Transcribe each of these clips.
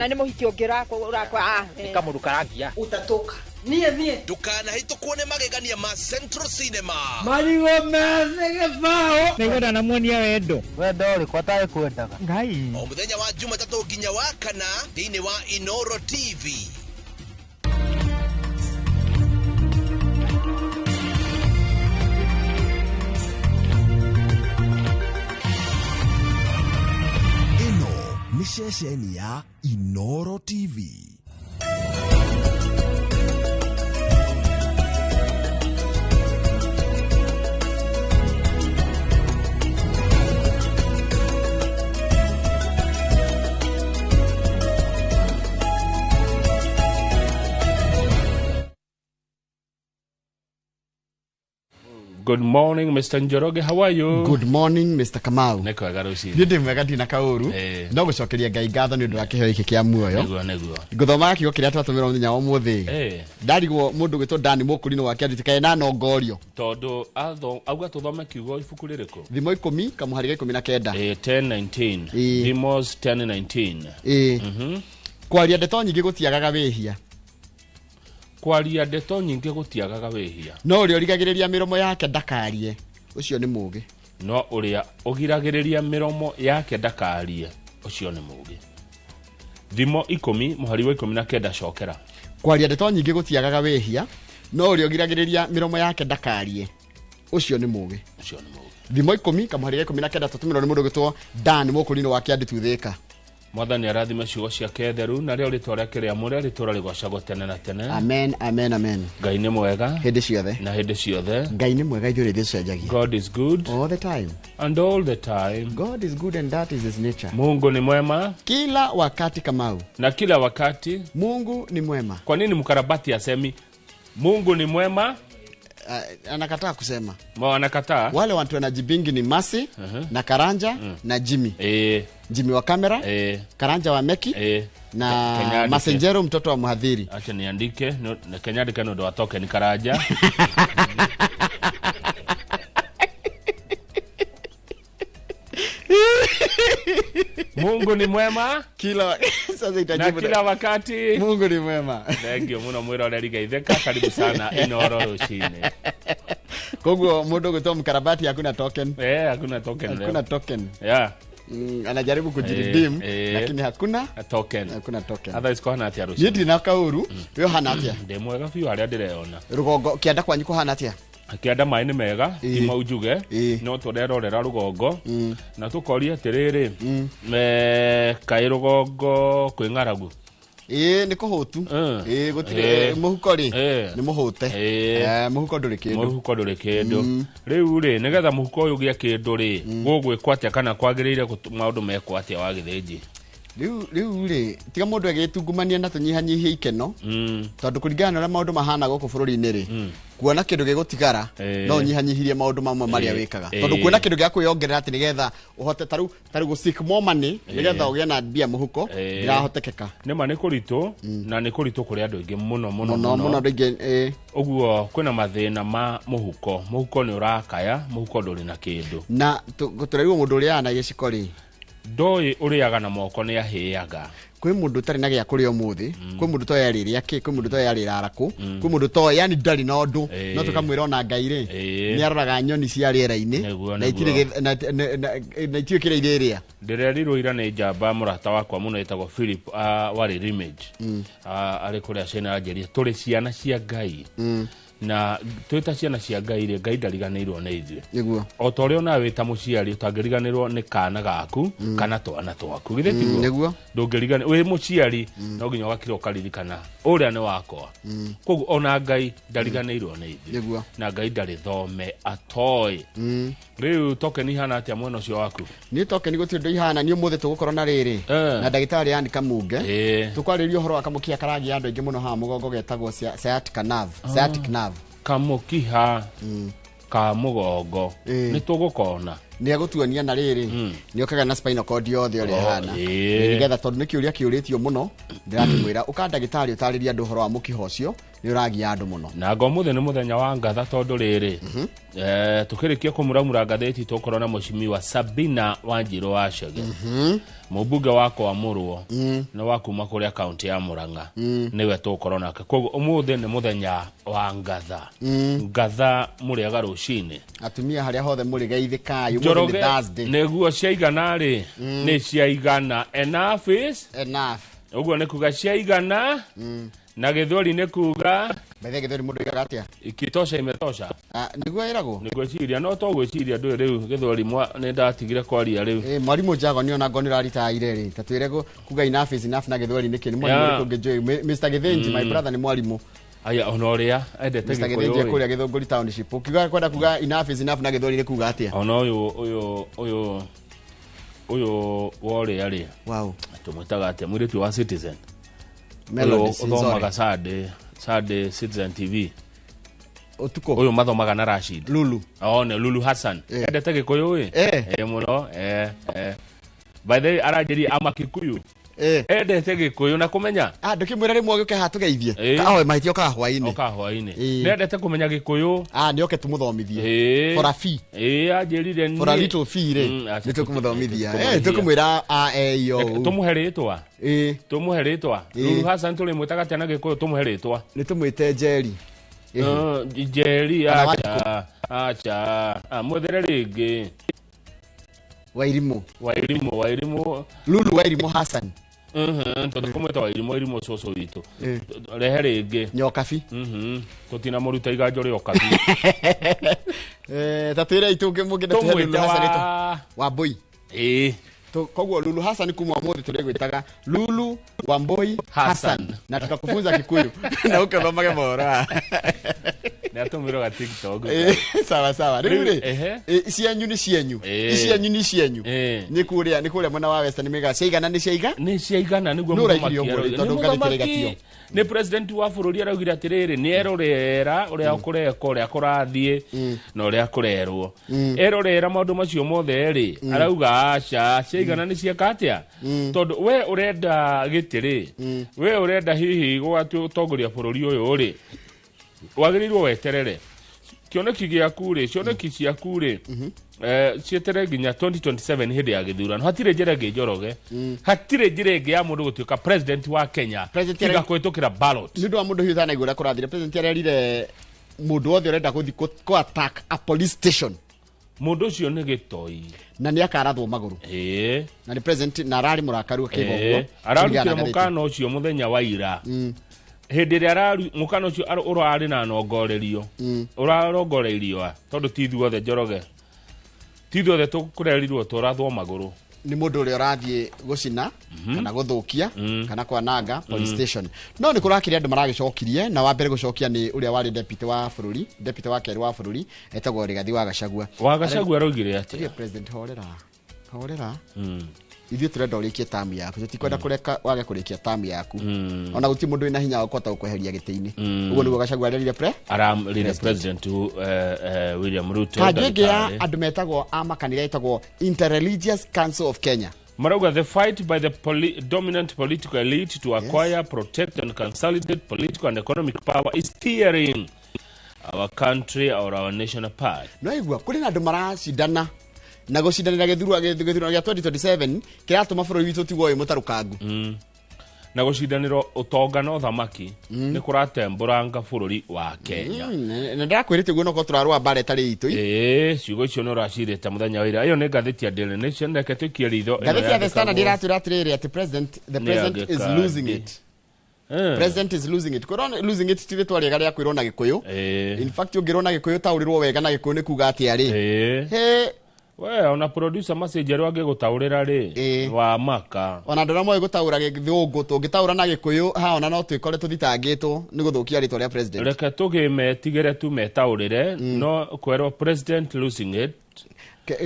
Na ni muhiki ungirakwa urakwa nikamurukarangia utatoka nie dukana hito kuone magegania ma Central Cinema marigo meze bao nigwenda na muonia wendo uri kwataye kwendaga ngai o muthenya wa Jumatatu nginya wa kana thiini wa Inoro TV. Ni shesheni ya Inoro TV. Good morning, Mr. Njoroge. How are you? Good morning, Mr. Kamau. Neko agaruci. Ndinde mwega ndina kauru. No gucokeria ngai ngatho ni undu wa kiheo iki kia muoyo. Neguo. Guthoma kigo kiria twatumira muthenya wa muthi. Ndarigwo mundu gwitwo Dani Mukurino wake anditikae na nongorio. Tondu auga tuthome kiugo ibuku ririko. Thimo 10 kamuhari 19. 10:19. Thimos 10:19. Kwaria ndeto nyingi gutiagaga wihia. Kwaria ndeto nyingi gutiagaga wihia. No uri origagiriria miromo yake ndakarie. Ucio ni mugi. No uria ogiragiriria miromo yake ndakarie. Ucio ni mugi. Thimo 10 muhari wa 19 cokera. Kwaria ndeto nyingi gutiagaga wihia. No uri ogiragiriria miromo yake ndakarie. Ucio ni mugi. Ucio ni mugi. Thimo 10 kamuhari 19 tutumiro ni mundu gwitwo Dani Mukurino wake andituthika. Mwathani arathime ciugo ciake theru na rio ritwa riake ria muria ritura rigocagwo tene na tene. Amen, amen, amen. Ngai ni mwega hindi ciothe na hindi ciothe. Ngai ni mwega ithuĩ thicenjagia. God is good all the time. And all the time. God is good and that is his nature. Mungu ni mwema kila wakati Kamau. Na kila wakati Mungu ni mwema. Kwa nini mkarabati asemi Mungu ni mwema? Anakataa kusema. Anakataa. Wale watu wanajibingi ni Masi na Karanja na Jimmy. Jimmy wa kamera, Karanja wa Meki, na Masengero mtoto wa mhadhiri. Acha niandike na Kenyandika ndo atoke ni Karanja. Mungu ni mwema sasa itajibu kila wakati. Mungu ni mwema. Ndio muno mwira ule rigaitheka karibu sana Inoro rucine. Koguo mundu gwitwo mkarabati hakuna token. Hakuna token. Hakuna token. Anajaribu kujiredeem lakini hakuna token. Hakuna token. Otherwise ko hana atia rucine. Yiti na kauru yo hana atia. Ndemwega fiu aria ndireona. Rugongo kianda kwanyu ko hana atia. Akianda mai ni mega ima ujuge no turerorera rugongo na tukoria atiriri kai rugongo kwingaragu ni kuhutu gutire muhuko ri ni muhute muhuko nduri kindu riu ri nigetha muhuko uyu gia kindu ri gugwikwa atia kana kwagiriire maundu mekwa atia wa githinji riu ri tiga mundu agitungumania na tunyihanyihia ikeno tondu kuringana na maundu mahana guku bururi-ini ri kuona kindu gigutigara no nyihanyihirie maundu mamwe maria wikaga tondu kuona kindu gia kwiyongerera ati nigetha uhote taru guseek more money nigetha ugie na bia muhuko ndirahotekeka ni mani kuritu na ni kuritu kuri andu ingi muno ndingi uguo kwina mathina ma muhuko ni urakaya muhuko nduri na kindu na guturaiwa mundu uria ana giciko ri ndoi uriaga na moko ni ahiaga kwi mundu tari na gia kuria umuthi kwi mundu to yariri aki kwi mundu to yarira araku kwi mundu to yani ndari na undu no tukamwira ona Ngai ri ni aroraga nyoni cia riera-ini na itire na itire kire iria ndirerirwo ira ni njamba murata wakwa muno etagwo Philip wari Rimage ari kuria cena ajeria turi ciana cia Ngai na twita ciana cia Ngai ri Ngai ndariganirwo ni ithuĩ niguo o ta uria nawe ta muciari utangiriganirwo ni kana gaku kana twana twaku githe tiguo niguo ndungirigana we muciari no nginya wakira ukaririkana uria ni wakwa koguo ona Ngai ndariganirwo ni ithuĩ niguo na Ngai ndari thome atoi riu tokeni hana atia mwena ucio waku ni tokeni gutindu ihana ni umuthi tugukorwo na riri na ndagitari andika munge tukwaririo uhoro wa kamukia karagi andu ingi muno ha mugongo getagwo sciatic nerve kamukiha ka mugongo ni tugukona ni agutuania na riri ni okaga na spinal cord yothe uri hana nigetha tondu ni kiuria kiuritio muno ndiramwira ukanda gitari utariria andu horo wa mukiho ucio ni uragia andu muno na ngomuthe ni muthenya wa ngatha tondu riri tukirikia kumuramura ngatheti tukorona mushimiwa Sabina Wanjiru wa Chege mubunge wako wa Murwo na wakuma kuria county ya Murang'a niwe tukorona koguo umuthe ni muthenya wa ngatha ngatha muriaga rucini atumia haria hothe muri geithika umuthe ni Thursday neguo ciaigana ri ni ciaigana enough is enough uguo ni kuga ciaigana na githori ni kuga bethe githori mundu igaga atia ikitosha imetosha niguo iragwo niguo ciria no to gwiciria ndu riu githori ni ndatigire kwaria riu mwarimu Njago ni ona ngoni raritaire ri tatwire kuga enough is enough na githori ni kini mwarimu ri kungejoy Mr Githinji my brother ni mwarimu aya onoria endete Mr Githinji kuria githunguri township ukiga kwenda kuga enough is enough na githori ni kuga atia ona uyu wore ari wow tumwitaga atia mwiritu wa Citizen Melody Sinzore Sade Citizen TV utuko uyu mathomaga na Rashid Lulu one Lulu Hassan endete gikuyu we muno by the way arajiri amakikuyu endete gikuyu na kumenya ndukimwira rimwe gioke hatugeithie kahoe mahitio ka hwaini nendete kumenya gikuyu ni oke tumuthomithie for a fee ajirire for a little fee ri ni tukumuthomithia tukumwira yo tumuheritwa tumuheritwa Lulu Hassan tuli mwitaga tena gikuyu tumuheritwa ni tumwite Jerry Jerry acha muthere ringi Wairimu Lulu Wairimu Hassan tondu kumwita Wairimu coco witu rehe ringi nyokabi tutina muruta iganjo ri okabi tatwire itunge mugenda tuhe Lulu Hassan wa boy koguo Lulu Hassan kumwa muthi tuli gwitaga Lulu Wamboi Hassan na tukakufunza Kikuyu na ukathomage mora na tumiro ga TikTok sawa riri cianyu ni cianyu ni kuria mwana wa Western mega ciaigana ni ciaigana niguo muthomaki ni president wa bururi araugira atiriri ni erorera uria kureka uria kurathie na uria kurerwo erorera maundu macio mothe ri arauga acha ciaigana ni ciakatia tondu we urenda gitiri we urenda hihi gwatongoria bururi uyu ri wagirirwo weterere kioneki giaku ri cioneki ciaku ri cietere nginya 2027 hindi ya githurano hatire njira ngijoroge hatire njira ingi ya mundu gutuika president wa Kenya tiga kwitukira ballot ni ndu wa mundu hiu thana igura kurathire president arerire mundu wothe urenda guthi ko attack a police station mundu ucio ni gitoi na ni akarathwo maguru na ni president na arari murakaru akigogo ararukira mukano ucio muthenya wa ira hindi ria araru mukano ucio urari na nongorerio urarongoreirio tondu tithu othe njoroge tithu othe tukurerirwo turathwo maguru ni mundu uri urathie gucina kana guthukia kana kwananga police station no ni kurakiri andu maragicokirie na wa mbere gucokia ni uria wari deputy wa keri wa bururi etagwo Rigathi wa Gachagua arogire ati president horera ithuĩ turenda ũrĩkie tamu yaku tutikwenda kureka wage kurikia tamu yaku ona guti mundu ina hinya ukota ukweheria gitĩ-inĩ ũguo nĩguo Gachagua arerire president William Ruto kangĩ ya andu metagwo amakanira etagwo Interreligious Council of Kenya marauga the fight by the dominant political elite to acquire protect and consolidate political and economic power is tearing our country or our nation apart no igua kuri na andu maracindana na gucindanira githurano gya 2027 kiratuma bururi witu tigwo mutarukangu na gucindaniro utonga no thamaki ni kuratembũranga bururi wa Kenya na ndakwirite guo no ko turarwa bare tari itu ciugo icio no racirite muthenya wa ira iyo ni ngatheti ya Daily Nation na ketukie ritho ngatheti ya The Standard iraturire ati the president is losing it president is losing it korona losing it tire twari gari akwirwo na Gikuyu in fact ungirwo na Gikuyu taurirwo wega na Gikuyu ni kuga ati ari we ona producer message ero agigutaurira ri wa maka ona ndora moyo gutaura githungu tungitaura na Gikuyu ha ona no twikore tuthitangitwo ni guthukia ritwa ria president reke tugimetigire tu metaurire no kwerwo president losing it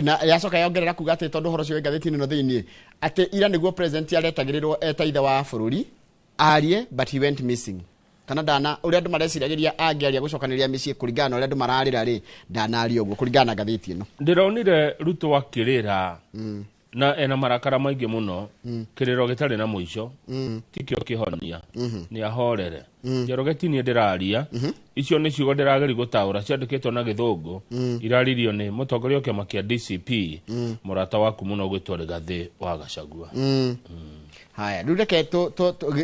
na yacoka yongerera kuga ati tondu horo cio ngatheti-inĩ no thiini ati ira niguo president aretagirirwo etaithe wa bururi arie but he went missing kana dana uri andu mareciragiria angiaria gucokaniria micii kuringana na uri andu mararira ri dana ari uguo kuringana ngatheti ino ndironire Ruto akirira na ena marakara maingĩ mũno kĩrĩro gĩtarĩ na mũico tikĩo kĩhonia nĩ ahorere Njoroge ti niĩ ndĩraria icio nĩ ciugo ndĩrageri gũtaũra ciandĩkĩtwo na gĩthũngũ iraririo nĩ mũtongoria wa kĩama kĩa DCP mũrata waku mũno gwĩtwo Rigathĩ wa Gachagua. Haya rĩu reke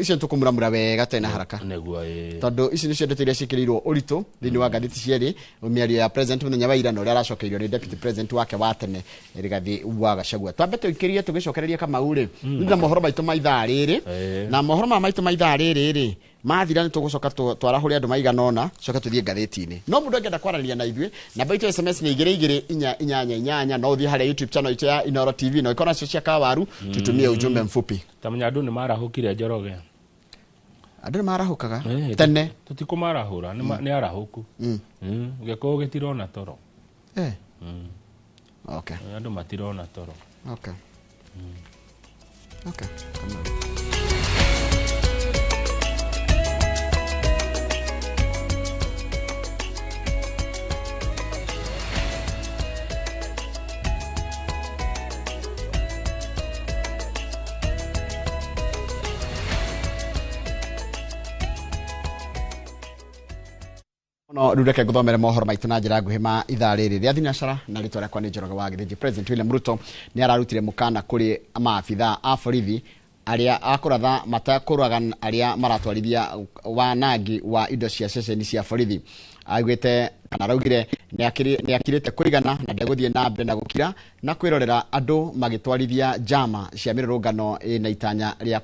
icio tũkũmuramura wega tena haraka nĩguo tondũ ici nĩcio ndeto iria ciĩkĩrĩirwo ũritũ thĩinĩ wa ngathĩti cierĩ mĩario ya president mũthenya wa ira na ũrĩa aracokeirio nĩ deputy president wake wa tene Rigathĩ wa Gachagua. Twambe tũikĩrie tũgĩcokereria Kamau rĩ nĩ mohoro maitũ ma ithaa rĩrĩ na mohoro maitũ ma ithaa rĩrĩ rĩ mathira nĩ tũgũcoka twarahũre andũ maigana ũna coka tũthiĩ ngathĩti-inĩ. No mũndũ angĩenda kwaranĩria na ithuĩ namba itũ SMS nĩ 2288 no ũthiĩ harĩa YouTube channel itũ ya Inoro TV no ikona cio cia Kawaru tutumie ujumbe mfupi. Tamenya andũ nĩ marahũkire Njoroge. Andũ nĩ marahũkaga tene tũtikũmarahũra nĩ arahũku gĩkũũ gĩtirona toro. Okay. Andũ matirona toro. Okay. No rureke guthomera mohoro maitũ na njĩra nguhĩ ma ithaa rĩrĩ rĩa thinacara na rĩtwa rĩakwa nĩ Njoroge wa Gĩthĩnji. President William Ruto nĩ ararutire mũkana kũrĩ maabithaa a borithi arĩa akũratha matakũraga arĩa maratwarithia wanangi wa indo cia ceceni cia borithi. Augĩte kana araugire nĩ akirĩte kũigana na ndegũthiĩ na mbere na gũkira na kwĩrorera andũ magĩtwarithia njama cia mĩrũrũngano na itanya rĩa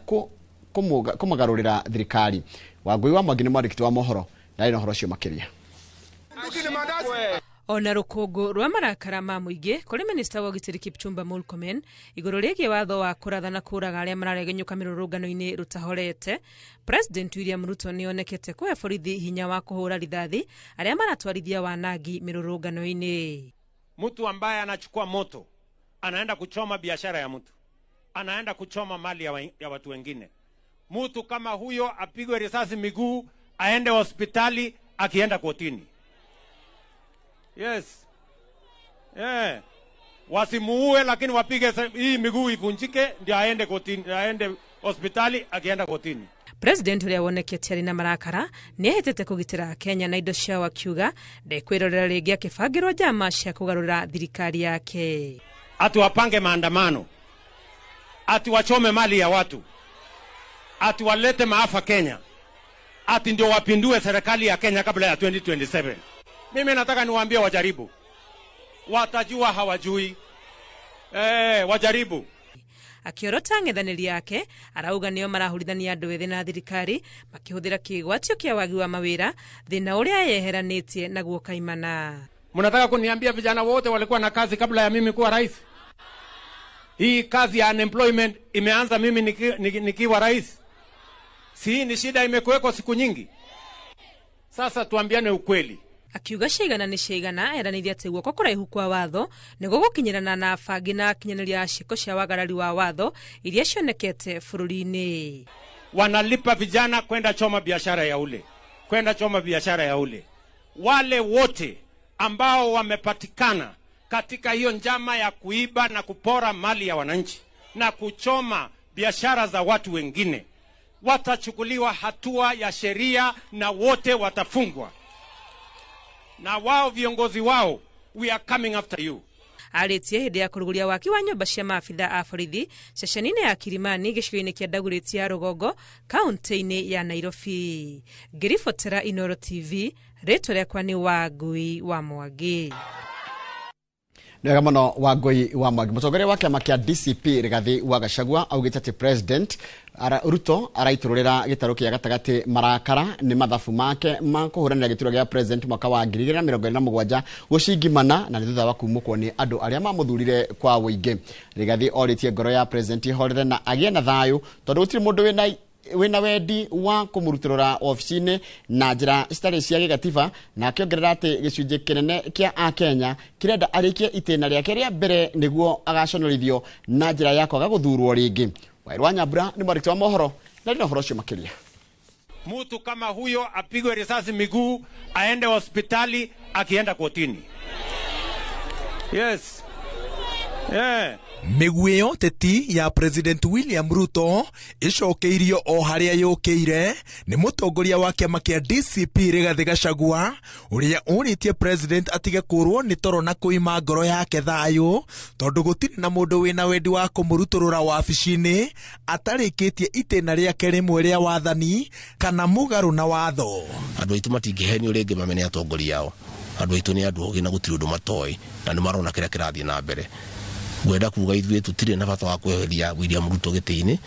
kũmagarũrĩra thirikari. Wangui wa Mwangi nĩ mwandĩkĩti wa mohoro na ĩno horo cio makĩria. Ona rũkũngũ rwa marakara ma mũingĩ kũrĩ minista wa ũgitĩri Kipchumba Murkomen igũrũ rĩgiĩ watho wa kũratha na kũraga arĩa mararegenyũka mĩrũrũngano-inĩ rũtahorete. President William Ruto nĩ onekete kũhe borithi hinya wa kũhũra rithathi arĩa maratwarithia wanangi mĩrũrũngano-inĩ. Mtu ambaye anachukua moto anaenda kuchoma biashara ya mtu, anaenda kuchoma mali ya watu wengine. Mtu kama huyo apigwe risasi miguu, aende hospitali, akienda kotini. Yes. Wasimuue lakini wapige hii miguu ivunjike ndio aende kotini, aende hospitali, akienda kotini. President ũrĩa wonekete arĩ na marakara nĩ ahĩtĩte kũgitĩra Kenya na indo ciao akiuga ndekwĩrorera rĩngĩ akĩbangĩrwo njama cia kũgarũra thirikari yake. Ati wapange maandamano, ati wachome mali ya watu, ati walete maafa Kenya, ati ndio wapindue serikali ya Kenya kabla ya 2027. Mimi nataka niwaambie wajaribu. Watajua hawajui. Wajaribu. Akiorota ng'ethanĩri yake arauga nĩo marahũrithania andũ ethĩ na thirikari makĩhũthĩra kĩgwatio kĩa wagi wa mawĩra thĩna ũrĩa yeheranĩtie naguo kaimana. Mnataka kuniambia vijana wote walikuwa na kazi kabla ya mimi kuwa rais? Hii kazi ya unemployment imeanza mimi nikiwa rais. Si ni shida imekuweko siku nyingi. Sasa tuambiane ukweli. Akiuga ciigana nĩ ciigana eranĩire atĩ guoko kũraihu kwa watho nĩ gũgũkinyĩrana na bangi na kinyanĩria ciĩko cia wagarari wa watho iria cionekete bũrũri-inĩ. Wanalipa vijana kwenda choma biashara ya ule, kwenda choma biashara ya ule. Wale wote ambao wamepatikana katika hiyo njama ya kuiba na kupora mali ya wananchi na kuchoma biashara za watu wengine watachukuliwa hatua ya sheria na wote watafungwa. Na wao viongozi wao, we are coming after you. Arĩtie hĩndĩ ya kũrũgũria waki wa nyũmba cia maabitha a borithi ceceni-inĩ ya Kilimani gĩcigo-inĩ kĩa Dagoretti ya Rũgongo kaunti-inĩ ya Nairobi. Ngĩribotera Inoro TV, rĩtwa rĩakwa nĩ Wangui wa Mwangi. Nĩwega mũno Wangui wa Mwangi. Mũtongoria wa kĩama kĩa DCP Rigathĩ wa Gachagua augĩte atĩ President Ruto araitũrũrĩra gĩtarũ kĩa gatagatĩ marakara nĩ mathabu make ma kũhũranĩra gĩturwa gĩa president mwaka wa 2027 gũcingimana na nĩ thutha wa kumũkwo nĩ andũ arĩa mamũthurire kwa wũingĩ. Rigathĩ orĩtie ngoro ya president ihorere na agĩe na thayũ tondũ gũtirĩ mũndũ wĩna wendi wa kũmũrutĩrũra ofici-inĩ na njĩra citarĩ cia gĩgatiba, na akĩongerera atĩ gĩcunjĩ kĩnene kĩa Akenya kĩrenda arĩkie itĩna rĩake rĩa mbere nĩguo agaconorithio na njĩra ya kwaga gũthurwo rĩngĩ. Wairwa Nyambura ni mwandĩkĩti wa mohoro na nĩ ũhoro ũcio makĩria. Mtu kama huyo apigwe risasi miguu, aende hospitali, akienda kotini. Yes. Miguel teti ya President William Ruto icokeirio o haria yukeire ni mutongoria wa kiama kia DCP Rigathi Gachagua uria uritie president atige kurwo ni toro na kuima ngoro yake thayo tondu gutiri na mundu wina wendi wa kumuruturura wabici-ini atarikitie itena riake rimwe ria wathani kana mugaru na watho. Andu aitu matingihenio ringi mamene atongoria ao. Andu aitu ni andu ogi na gutiri undu matoi na ni marona kiria kirathie na mbere. Gwenda kuga ithuĩ tutire na bata wa kweheria William Ruto gĩtĩ-inĩ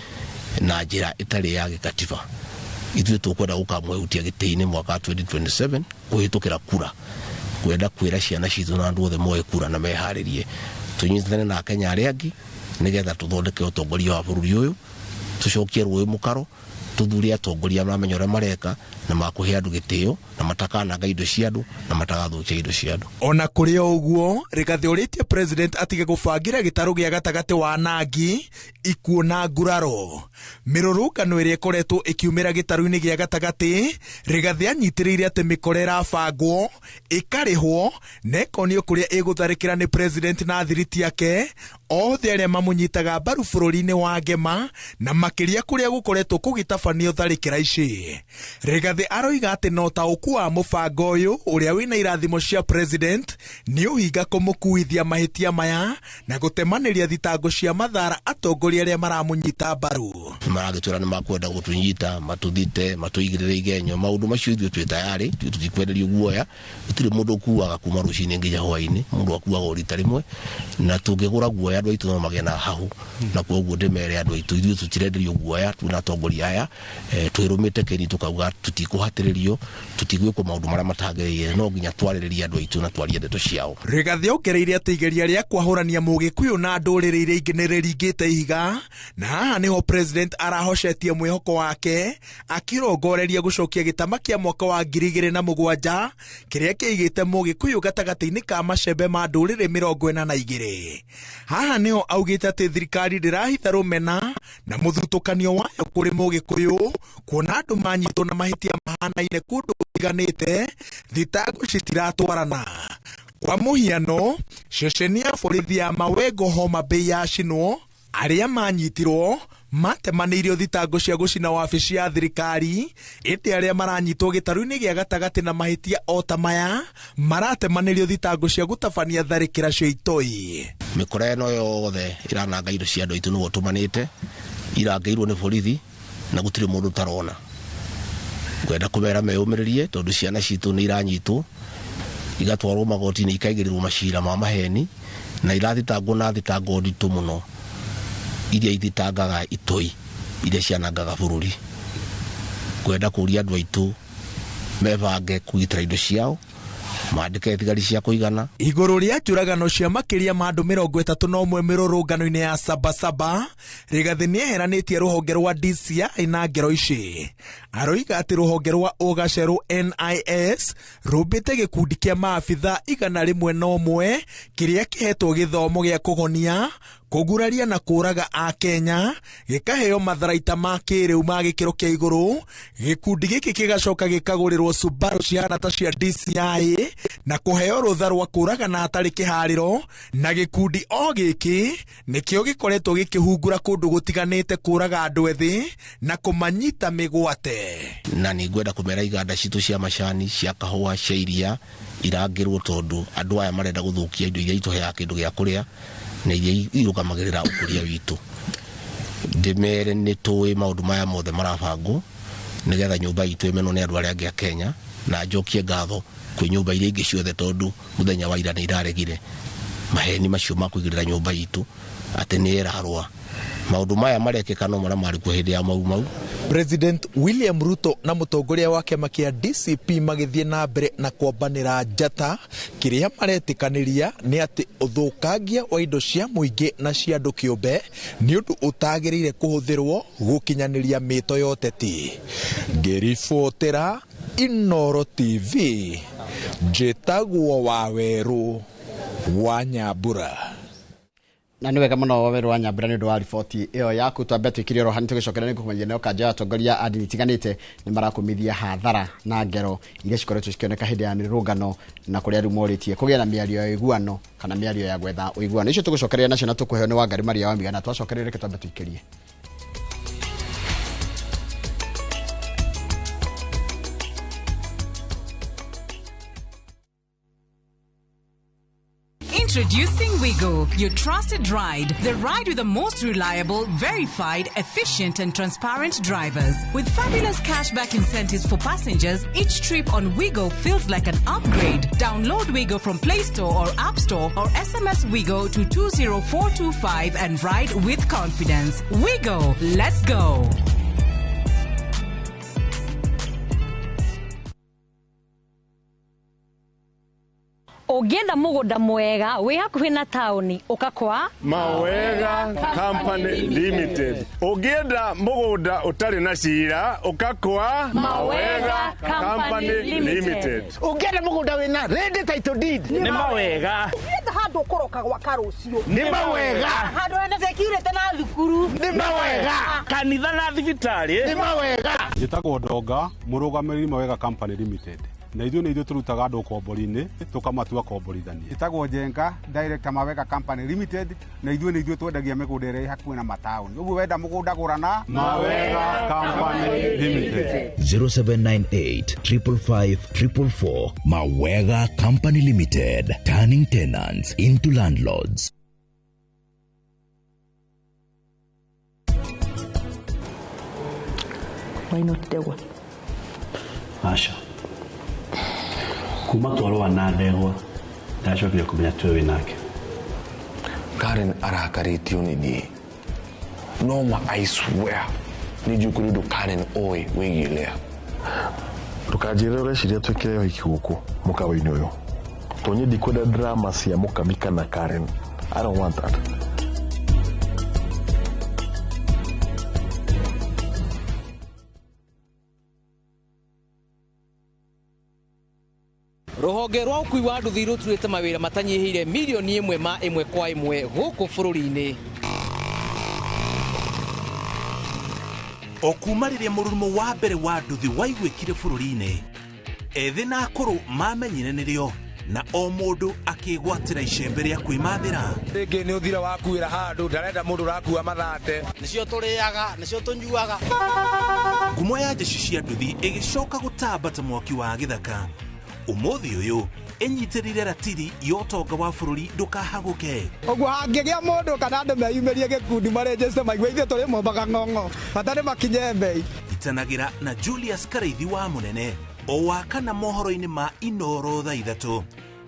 na njĩra ĩtarĩ ya gĩkatiba. Ithuĩ tũkwenda gũkamwehutia gĩtĩ-inĩ mwaka 2027 kũhĩtũkĩra kura. Gwenda kwĩra ciana citũ na andũ othe moe kura na meharĩrie. Tũnyitithane na Akenya arĩa angĩ nĩgetha tũthondeke ũtongoria wa bũrũri ũyũ, tũcokie rũĩ mũkaro, tuthurie atongoria maramenya ũrĩa mareka na makũhe andũ gĩtĩo na matakananga indo cia andũ na matagathũkia indo cia andũ. Ona kũrĩ o ũguo Rigathi ũrĩtie president atige gũbangira gĩtarũ gĩa gatagatĩ wa Nangi ikuũ na nguraro. Mĩrũrũngano ĩrĩa ĩkoretwo ĩkiumĩra gĩtarũ-inĩ gĩa gatagatĩ, Rigathi anyitĩrĩire atĩ mĩkora ĩrabangwo ĩkarĩhwo na ĩkonio kũrĩa ĩgũtharĩkĩra nĩ president na thiriti yake othe arĩa mamũnyitaga mbaru bũrũri-inĩ wa ngema na makĩria kũrĩa gũkoretwo kũgĩtabanio tharĩkĩra ici. Rigathi aroiga atĩ no taũku wa mũbango ũyũ ũrĩa wĩna irathimo cia president nĩ ũhinga kũmũkuithia mahĩtia maya na gũtemanĩria thitango cia mathara atongoria arĩa maramũnyita mbaru. Maragĩtwĩra nĩ makwenda gũtũnyita, matũthite, matũigĩrĩre igenyo, maũndũ macio ithuĩ twĩ tayarĩ, tũtikwenderio guoya. Gũtirĩ mũndũ ũkuaga kuma rũcinĩ nginya hwaĩ-inĩ, mũndũ akuaga o rita rĩmwe, na tũngĩgũra guoya andũ aitũ no magĩe na hahu. Na koguo ndĩmere andũ aitũ ithuĩ tũtirenderio guoya, twĩna atongoria aya, twĩrũmĩte kĩni tũkauga tutikũhatĩrĩrio, tutigwĩkwo maũndũ marĩa matagĩrĩire, no nginya twarĩrĩrie andũ aitũ na twarie ndeto ciao. Rigathi ongereire atĩ igeria rĩa kwahũrania Mũgĩkũyũ na ndũrĩrĩ iria ingĩ nĩ rĩringĩte ihiga, na haha nĩho president arahocetie mwĩhoko wake akĩrongoreria gũcokia gĩtama kĩa mwaka wa 2007 kĩrĩa kĩigĩte Mũgĩkũyũ gatagatĩ-inĩ ka macembe ma ndũrĩrĩ 42. Haha nĩho augĩte atĩ thirikari ndĩrahitha rũmena na mũthutũkanio wayo kũrĩ Mũgĩkũyũ, kuona andũ manyitwo na mahĩtia mahanaine kũndũ gũtiganĩte, thitango citiratwarana. Kwa mũhiano, ceceni ya borithi ya Mawengo Homa Bay yacinwo, arĩa manyitirwo matemanĩirio thitango cia gũcina wabici ya thirikari, ĩndĩ arĩa maranyitwo gĩtarũ-inĩ gĩa gatagatĩ na mahĩtia o ta maya maratemanĩirio thitango cia gũtabania tharĩkĩra cia itoi. Mĩkora ĩno yothe ĩrananga indo cia andũ aitũ nĩguo tũmanĩte, irangĩirwo nĩ borithi na gũtirĩ mũndũ tarona. Gwenda kũmera meyũmĩrĩrie tondũ ciana citũ nĩ iranyitwo, igatwarwo magoti-inĩ ikaigĩrĩrwo macira ma maheni na irathitangwo na thitango nditũ mũno iria ithitangaga itoi iria cianangaga bũrũri. Gwenda kũria andũ aitũ mebange kũgitĩra indo ciao, maandĩke thigari cia kũigana. Igũrũ rĩa njũragano cia makĩria ma andũ 31 mĩrũrũngano-inĩ ya Sabasaba, Rigathi nĩeheranĩtie rũhonge rwa DCI na ngero ici. Aroiga atĩ rũhonge rwa ũgacerũ NIS rũmbĩte gĩkundi kĩa maabitha 101 kĩrĩa kĩhetwo gĩthomo gĩa kũgonia, kũguraria na kũraga a Kenya, gĩkaheo matharaita ma kĩrĩu ma gĩkĩro kĩa igũrũ. Gĩkundi gĩkĩ gĩgacoka gĩkagũrĩrwo Subaru cihana ta cia DCI na kũheo rũtha rwa kũraga na hatarĩ kĩharĩro, na gĩkundi o gĩkĩ nĩkĩo gĩkoretwo gĩkĩhungura kũndũ gũtiganĩte kũraga andũ ethĩ na kũmanyita mĩgwate. Na nĩ ngwenda kũmera iganda citũ cia macani, cia kahũa, cia iria irangĩrwo tondũ andũ aya marenda gũthũkia indo iria itũheaga kĩndũ gĩa kũrĩa na iria irũgamagĩrĩra ũkũria witũ. Ndĩmere nĩ tũĩ maũndũ maya mothe marabangwo nĩgetha nyũmba itũ ĩmenwo nĩ andũ arĩa angĩ a Kenya, na njokie ngatho kwĩ nyũmba iria ingĩ ciothe tondũ mũthenya wa ira nĩ iraregire maheni macio ma kũigĩrĩra nyũmba itũ atĩ nĩ ĩrarũa. Maũndũ maya marekĩka no marĩa marĩ kwa hĩndĩ ya mau. President William Ruto na mũtongoria wa kĩama kĩa DCP magĩthiĩ na mbere na kwambanĩra njata, kĩrĩa maretĩkanĩria nĩ atĩ ũthũkangia wa indo cia mũingĩ na cia andũ kĩũmbe nĩ ũndũ ũtagĩrĩire kũhũthĩrwo gũkinyanĩria mĩto ya ũteti. Ngĩribotera Inoro TV, njĩtagwo wa Werũ wa Nyambura. na niwe kama no wewe wa nyambira ni ndo wa ripoti iyo yaku twambe twikire rohani tugicokerera ni kumenya nayo kanja atongoria adini tiganite ni marakumithia hathara na ngero iria cikoretwo cikioneka hindi ya mirungano na kuria rumoritie kugia na miario ya iguano kana miario ya gwetha uiguano icio tugicokerera nacio na tukuheo ni wa ngari maria wa migana twacokerera twambe twikirie. Introducing Wigo, your trusted ride. The ride with the most reliable, verified, efficient and transparent drivers. With fabulous cashback incentives for passengers, each trip on Wigo feels like an upgrade. Download Wigo from Play Store or App Store or SMS Wigo to 20425 and ride with confidence. Wigo, let's go. Ugienda mugunda mwega wi hakuhi na tauni ukakwa Mawega Company Limited. Ugienda mugunda utari na cira ukakwa Mawega Company Limited. Ugienda mugunda wina ready title deed ni Mawega. Ugienda handu ukoroka gwa karucio ni Mawega. Handu ene security na thukuru ni Mawega. Kanitha na thibitari ni Mawega. Njitagwo Ndonga murugamiri Mawega Company Limited. Na ithuĩ nĩ ithuĩ tũrutaga andũ kombori-inĩ tũkamatua komborithania. Itagwo Njenga director Mawega Company Limited na ithuĩ nĩ ithuĩ twendagia mĩgũnda ĩrĩa hakuhĩ na mataũni. Ũguo wenda mũgũnda gũrana Mawega Company Limited. 0798 555 444. Mawega Company Limited, turning tenants into landlords. Why not Dewa? Asha. Kuma twarwa na ndegwa ndacokire kumenya twe winake. Karen arakaritio ni ni. No ma I swear. Ni jukuri do Karen oi wigilea. Tukajire ureciria twikire hiki guku mukawa-ini uyu. Tonye dikwenda drama cia mukamika na Karen. I don't want that. Ruhonge rwa ukui wa nduthi ruturite mawira matanyihire milioni imwe ma imwe kwa imwe guku bururi-ini. Okumaririe mururumo wa mbere wa nduthi waigwikire bururi-ini, ethi na akuru mamenyire nirio na o mundu akigwatira icembe ria kwimathira. Ringi ni uthira wakuira handu ndarenda mundu rakua mathate nicio turiaga nicio tunyuaga. Ngumo ya jeshi cia nduthi igicoka gutambata mwaki wa githaka. Umuthi uyu enyitirire ratiri yotonga wa bururi ndukahaguke. Ogwo hangigia mundu kana andu meyumirie gikundi marejeste maigwe ithe turi mombaga ng'ong'o batari makinye mbei. Itanagira na Julius Karaithi wa munene o wakana mohoro-ini ma Inoro thaa 3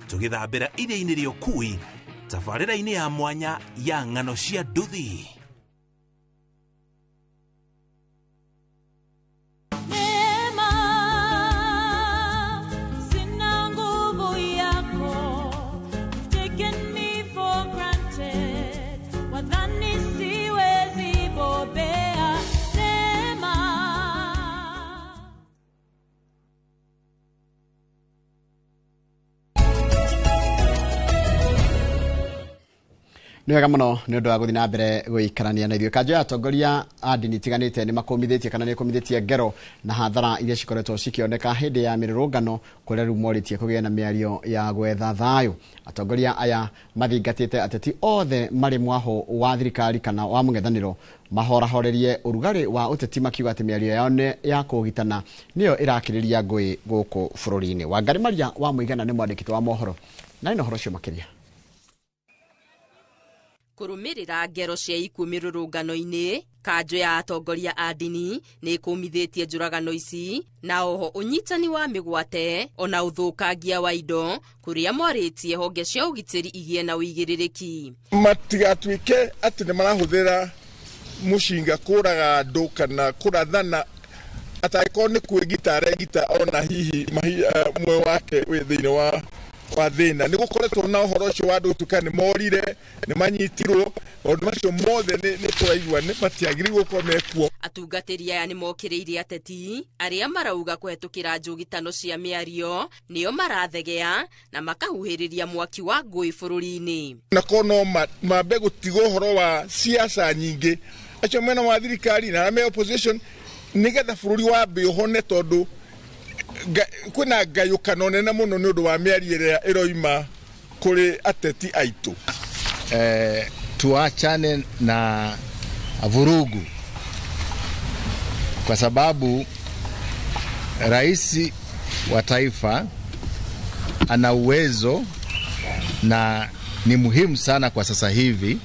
tugithambira iria-ini ria ukui tabarĩra-ini ya mwanya ya ng'ano cia nduthi. Ni wega muno ni undu wa guthi na mbere guikarania na ithuĩ kanjũ ya atongoria a ndini tiganĩte nĩ makumithĩtie kana nĩ kumithĩtie ngero na hathara iria cikoretwo cikĩoneka hĩndĩ ya mĩrũrũngano kũrĩa rĩu morĩtie kũgĩa na mĩario ya gwetha thayũ. Atongoria aya mathingatĩte ateti othe marĩ mwaho wa thirikari kana wa mũng'ethanĩro mahorahorerie ũrugarĩ wa ũteti makiuga atĩ mĩario yao nĩ ya kũgitana nĩyo ĩrakĩrĩria ngũĩ gũkũ bũrũri-inĩ. Wangari Maria wa Mũigana nĩ mwandĩkĩtwo wa mohoro na ino horo cio makĩria. Kurumirira ngero cia ikuũ mĩrũrũngano-inĩ, kanjũ ya atongoria a ndini nĩ ĩkũmithĩtie njũragano ici na oho ũnyitani wa mĩgwate ona ũthũkangia wa indo kũrĩa morĩtie honge cia ũgitĩri igĩe na ũigĩrĩrĩki. Matigatuĩke atĩ nĩ marahũthĩra mũcinga kũraga andũ kana kũrathana atangĩkorwo nĩ kwĩgita aregita ona hihi mwe wake wĩ thĩinĩ wa wa thina ni gukoretwo na uhoro ucio wa andu tukani morire ni manyitirwo maundu macio mothe ni twaigua ni matiagiri gukorwo mekuo. Atungatĩri aya nĩ mokĩrĩire ateti arĩa marauga kũhetũkĩra njũgitano cia mĩario nĩo marathegea na makahuhĩrĩria mwaki wa ngũĩ bũrũri-inĩ. Na kono mambe gũtiga ũhoro wa siasa nyingĩ acio mena wa thirikari na me opposition nigetha bũrũri wa mbĩ ũhone tondu kwina ngayũkano nene mũno nĩ ũndũ wa mĩario ĩrĩa ĩroima kũrĩ ateti aitũ. Tuachane na vurugu kwa sababu rais wa taifa ana uwezo na ni muhimu sana kwa sasa hivi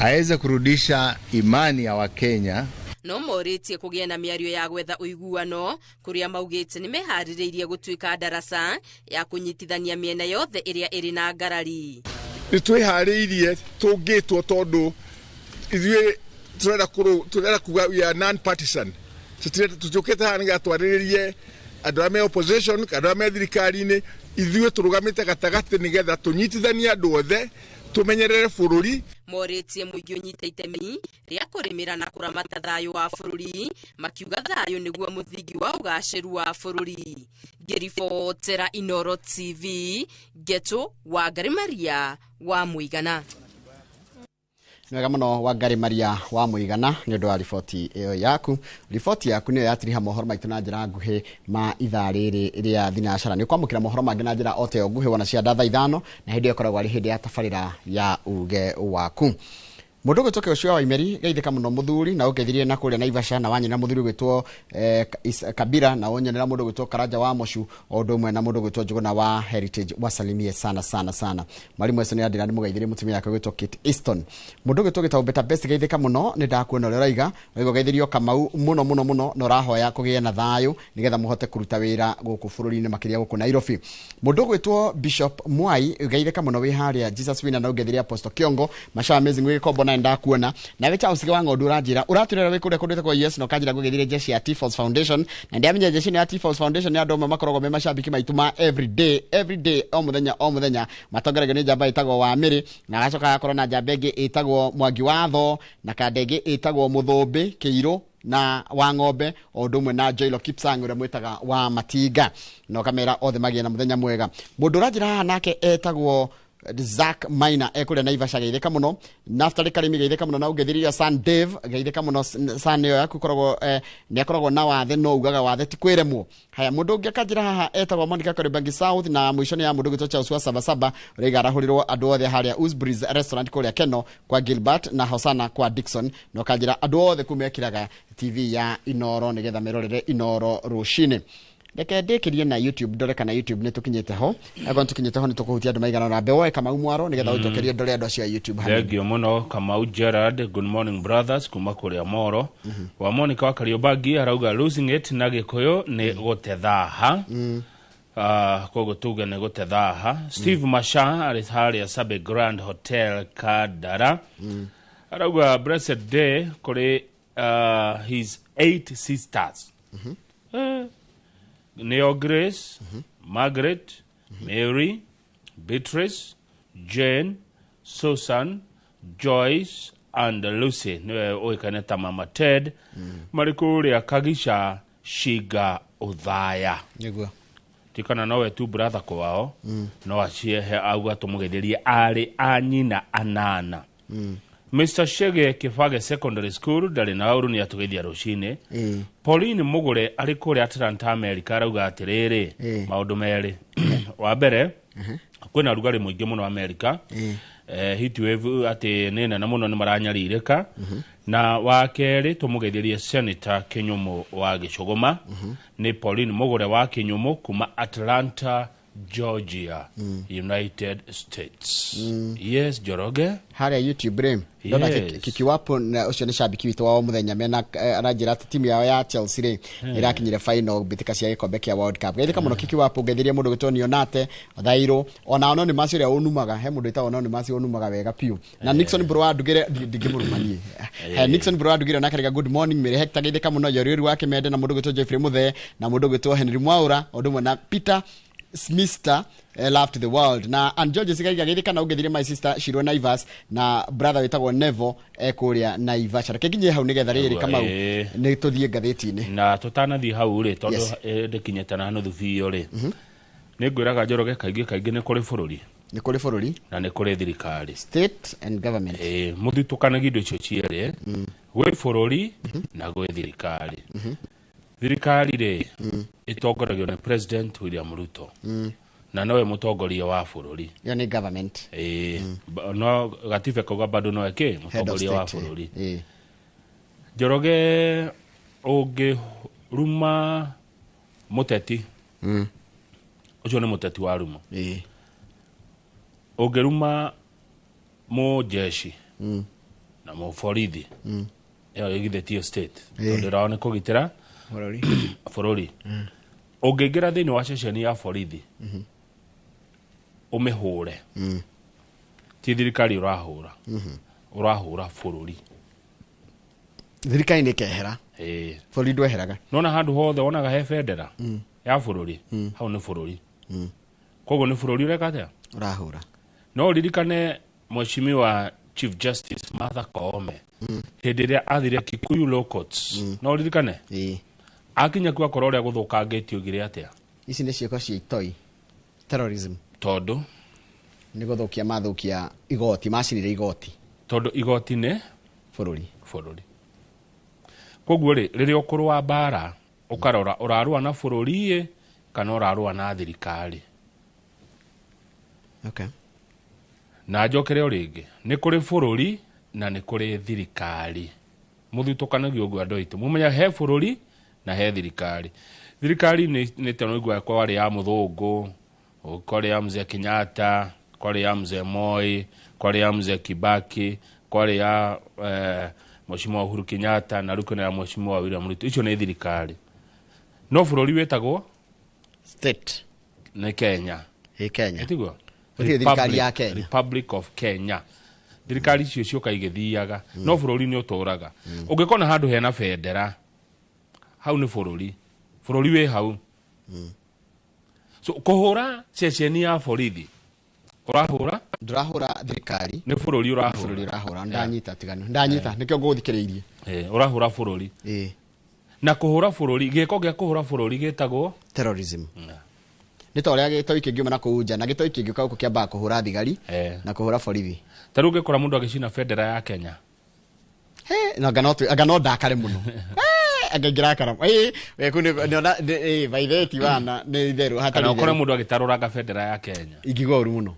aweze kurudisha imani ya Wakenya. No morĩtie kũgĩa na mĩario ya gwetha ũiguano kũrĩa maugĩte nĩ meharĩrĩirie gũtuĩka ndaraca ya kũnyitithania mĩena yothe ĩrĩa ĩrĩ na ngarari. Nĩ twĩharĩirie tũngĩtwo tondu ithuĩ turenda kuga we are non-partisan. Tũtũkĩte haha nĩgetha twarĩrĩrie andũ arĩa me opposition andũ arĩa me thirikari-inĩ ithuĩ tũrũgamĩte gatagatĩ nĩgetha tũnyitithanie andũ othe tumenyerere bũrũri. Morĩtie mũingĩ ũnyite itemi rĩa kũrĩmĩra na kũramata thayũ wa bũrũri makiuga thayũ nĩguo mũthingi wa ũgacĩru wa bũrũri. Ngĩribotera Inooro TV Geto Wangari Maria wa Mũigana. Nwega mũno Wangari Maria wa Mũigana nĩ ũndũ wa riboti ĩyo yaku. Riboti yaku nĩyo yatiriha mohoro maitũ na njĩra nguhĩ ma ithaa rĩrĩ rĩa thinacara. Nĩ kwamũkĩra mohoro mangĩ na njĩra o ta ĩyo nguhĩ wona cia thaa 5 na hĩndĩ ĩyo ĩkoragwo arĩ hĩndĩ ya tabarĩra ya uge waku. Mundu gwitwo Kĩũcua wa Imeri geithĩka mũno mũthuri na ũgeithirie na kũrĩa Naivasha na wanyina mũthuri gwitwo Kabira na wonyenera mundu gwitwo Karanja wa Moshu o ũndũ ũmwe na mundu gwitwo Njuguna wa Heritage wasalimie sana. Mwalimu wecu nĩ andĩra nĩ mũgeithirie mutumia yake gwitwo Kate Easton. Mundu gwitwo Gĩtaũ Beta Best geithĩka mũno nĩ ndakuona ũrĩa ũraiga wego geithirio Kamau mũno na ũrahoya kũgĩe na thayũ nĩgetha mũhote kũruta wĩra gũkũ bũrũri-inĩ makĩria gũkũ Nairobi. Mundu gwitwo Bishop Mwai geithĩka mũno wĩ harĩa Jesus Wina na ũgeithirie Apostle Kiongo Masha Amazing wĩkombo na ndakuona na wecha usige wa ng'ondu uranjira uraturera wikure kundite kwa yes no kanjira kugethire jeshi ya T-Force Foundation na ndiamenya jeshi ya T-Force Foundation ya ndoma makorogo me mashabiki maituma every day o muthenya matongerege ni jamba itagwo wa Miri na gacoka akoro na jambege itagwo Mwangi watho na kadege itagwo Muthumbi Kiiro na wa Ng'ombe o ndumwe na Joilo Kipsang ure mwitaga wa Matinga no kamera othe magie na muthenya mwega mundu uranjira haha nake etagwo Zack Maina ekure Naivasha geithĩka mũno Naftali Karimi geithĩka mũno na ũgeithĩria San Dave geithĩka mũno San ĩyo yaku koragwo nĩ akoragwo na wathe no ugaga wathe ti kwĩremwo. Haya mũndũ ũngĩ akanjĩra haha etagwo Monica Karibangi South na mũico nĩ ya mũndũ gwĩtwo Charles wa Sabasaba ũrĩa arahũrĩrwo andũ othe harĩa Usbreeze restaurant kũrĩa Keno kwa Gilbert na Hosana kwa Dickson no kanjĩra andũ othe kumekiraga TV ya Inooro nĩgetha merorere Inooro rũcinĩ. Reke ndĩkĩrie na YouTube ndore kana YouTube nĩtũkinyĩte ho ego nĩtũkinyĩte ho nĩtũkũhutia andũ maigana na mbewe Kamau Mwaro nĩgetha ũnjokerie ndore andũ cia YouTube hanini. Thengio mũno Kamau Gerard, good morning brothers kuma kũrĩa Moro. Wa Monica wa Kariobangi arauga losing it na Gĩkũyũ nĩ gũtethaha. Kogo tuge nĩ gũtethaha. Steve Masha arĩ harĩa Sabe Grand Hotel Kadara. Arauga blessed day kũrĩ his 8 sisters. Neo Grace, Margaret, Mary, Beatrice, Jane, Susan, Joyce, and Lucy. Oikane ta Mama Ted. Marikuria Kagisha Shiga Udhaya. Niguo. Tikana nowe tu brother kwao. No achie he auga tumugetherie ari anyina anana. Mr. Shege Kifage Secondary School ndari na uru ni atugeithia rucine. Pauline Mugure ari kuri Atlanta America arauga atiriri maundu meri. Wa mbere kwina rugari muingi muno America. Heat wave ati nene na muno ni maranyaririka. Na wa keri tumugeithirie Senator Kinyumu wa Gicuguma. Ni Pauline Mugure wa Kinyumu kuma Atlanta Georgia, United States. Yes, Joroge. Haria YouTube rem. Ndona kikiwapo na ucio ni shabiki witu wa muthenya mena aranjira timu yao ya Chelsea re irakinyire final bitika cia gikombe kia World Cup. Geithika muno kikiwapo ngethirie mundu gwitwo Nionate Thairo ona anonymous ria unumaga he mundu ita anonymous unumaga wega piu. Na Nixon bro adugire ndingimurumanie. Nixon bro adugire na karega good morning mere hector geithika muno yori wake mende na mundu gwitwo Jeffrey Muthe na mundu gwitwo Henry Mwaura odumwe na Peter Mr. Love to the World. Na and George Sigaiga githika ugethire my sister Shirwa Naivas na brother witagwo Nevo ekuria Naivasha. Keginye hau nigetha riri Kamau ni tuthie ngatheti-ini. Na tutanathie hau ri tondu ndikinyete na nuthu biyo ri. Ni ngwiraga Njoroge kaingi ni kuri bururi. Ni kuri bururi na ni kuri thirikari. State and government. Muthitukanagia indo icio ciere. Gwe bururi na gwe thirikari. Thirikari ri itongoragio ni President William Ruto. Na nowe mutongoria wa bururi. Yo ni government. No gatibe kauga bado no eke mutongoria wa bururi. Njoroge ungi ruma muteti. Ucio ni muteti wa ruma. Ungi ruma mu jeshi. Na mu borithi. Yo igithetio state. Tondu raone kugitira bururi. Ungingira thiini wa ceceni ya borithi. Umehure. Ti thirikari urahura. Urahura bururi. Thirikari ni kehera. Bururi ndweheraga. Nona handu hothe wonaga he bendera ya bururi. Hau ni bururi. Koguo ni bururi ureka atia? Urahura. No ririkane Mheshimiwa Chief Justice Martha Koome. Hindi ria athire Kikuyu Law Courts. No ririkane? Akinya kwa korore ya guthukangitio gire atia? Ici ni ciiko cia itoi. Terrorism. Tondu ni guthukia mathukia igoti macinire igoti. Tondu igoti ne bururi. Koguo ri riria ukurwa bara ukarora urarua na bururi kana urarua na thirikari. Okay. Na njokere ringi ni kuri bururi na ni kuri thirikari. Muthutukanagia uguo andu aitu mumenya he bururi na he thirikari. Thirikari ni tano igwa kwa wale ya muthungu, kwa ya mzee Kenyatta, kwa ya mzee Moi, kwa ya mzee Kibaki, kwa ya Mheshimiwa Uhuru Kenyatta na ruko na Mheshimiwa William Ruto. Icio ni thirikari. No bururi wetagwo state ni Kenya. Kenya. Etigwo thirikari ya Kenya. Republic of Kenya. Thirikari icio cioka igithiaga. No bururi ni uturaga. Ungikona handu hena bendera. Hau ni bururi. Bururi we hau. So kuhura ceceni ya borithi. Urahura? Ndurahura thirikari. Ni bururi urahura. Bururi urahura. Ndanyita tigano. Ndanyita nikio nguthikiriirie. Urahura bururi. Na kuhura bururi, giko gya kuhura bururi gitagwo terrorism. Ni toria gitoi kingiuma na kuunja na gitoi kingiuka guku kiamba kuhura thigari na kuhura borithi. Taru ngikora mundu agicina bendera ya Kenya. Na agano ndakare muno. Agengira karam. We kuni niona vaitheti wana ni theru hatari. Na ukora mundu agitaruraga bendera ya Kenya. Igigoru muno.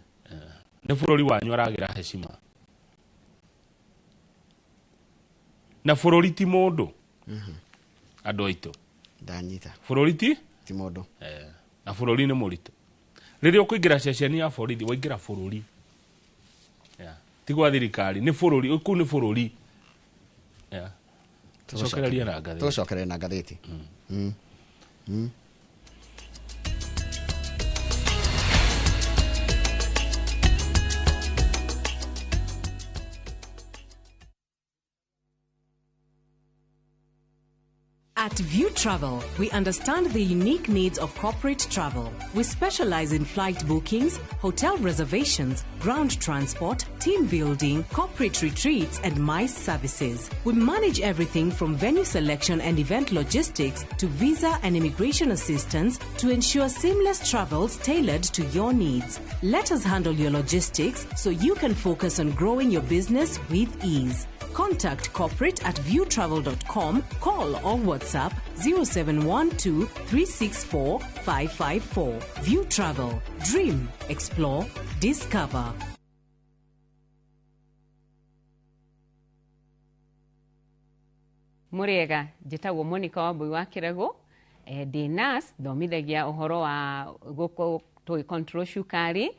Ni bururi wanyu aragira heshima. Na bururi ti mundu. Andu aitu. Ndanyita. Bururi ti mundu. Na bururi ni muritu. Riria ukuingira ceceni ya borithi waingira bururi. Tigwa thirikari ni bururi, uku ni bururi. Tucokereria na ngatheti. Tucokereria na ngatheti. At View Travel, we understand the unique needs of corporate travel. We specialize in flight bookings, hotel reservations, ground transport, team building, corporate retreats, and MICE services. We manage everything from venue selection and event logistics to visa and immigration assistance to ensure seamless travels tailored to your needs. Let us handle your logistics so you can focus on growing your business with ease. Contact corporate at viewtravel.com, call or WhatsApp 0712 364 554. View Travel. Dream, explore, discover. Muriega, njitagwo Monica Wambui wa Kirego, ndi nurse thomithagia uhoro wa guko to control shukari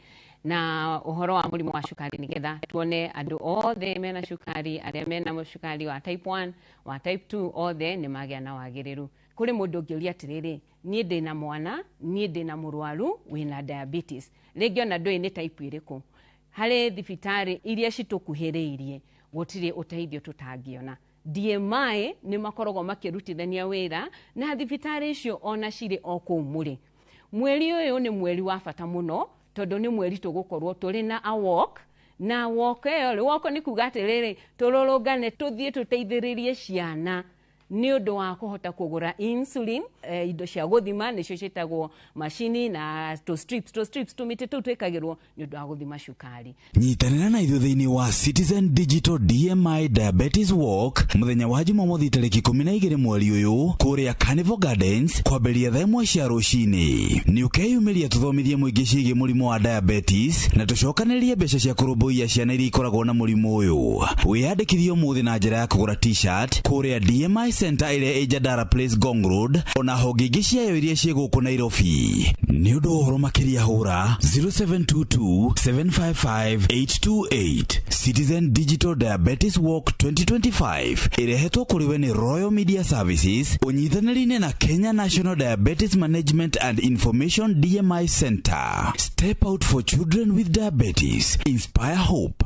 na uhoro wa murimu wa shukari nigetha tuone andu othe mena shukari aria mena shukari wa type 1 wa type 2 othe ni magia na wagiriru. Kuri mundu ngiuria atiriri, nie ndina mwana, nie ndina murwaru wina diabetes, ringi ona ndui ni type iriku, hari thibitari iria citukuhiriirie gutiri uteithio tutangiona. DMI ni makorogo makirutithania wira na thibitari icio ona ciri o kuu muri. mweri uyu ni mweri wa bata muno tondu ni mweri tugukorwo turi na a walk na walk eyo walk ni kuga atiriri tururungane tuthie tuteithiririe ciana ni undu wa kuhota kugura insulin indo cia guthima nicio citagwo machini na to strips tumite tu twekagirwo ni undu wa guthima cukari. Nyitanira na ithuĩ thĩinĩ wa Citizen Digital DMI Diabetes Walk muthenya wa Jumamothi tarĩki 12 mweri ũyũ kũrĩa Carnival Gardens kwambĩrĩria thaa 1 cia rũcinĩ. Nĩ ũkeyumĩria tũthomithie mũingĩ ciĩgiĩ mũrimũ wa diabetes na tũcokanĩrĩrie mbeca cia kũrũmbũiya ciana iria ikoragwo na mũrimũ ũyũ. Wĩyandĩkithie ũmũthĩ na njĩra ya kũgũra t-shirt kũrĩa DMI Center ĩrĩa ĩjandara Place Gong Road ona honge ingĩ ciayo iria ciĩ gũkũ Nairobi. Nĩ ũndũ ũhoro makĩria hũra 0722-755-828. Citizen Digital Diabetes Walk 2025 ĩrehetwo kũrĩ we nĩ Royal Media Services ũnyitanĩri-inĩ na Kenya National Diabetes Management and Information DMI Center. Step out for children with diabetes. Inspire hope.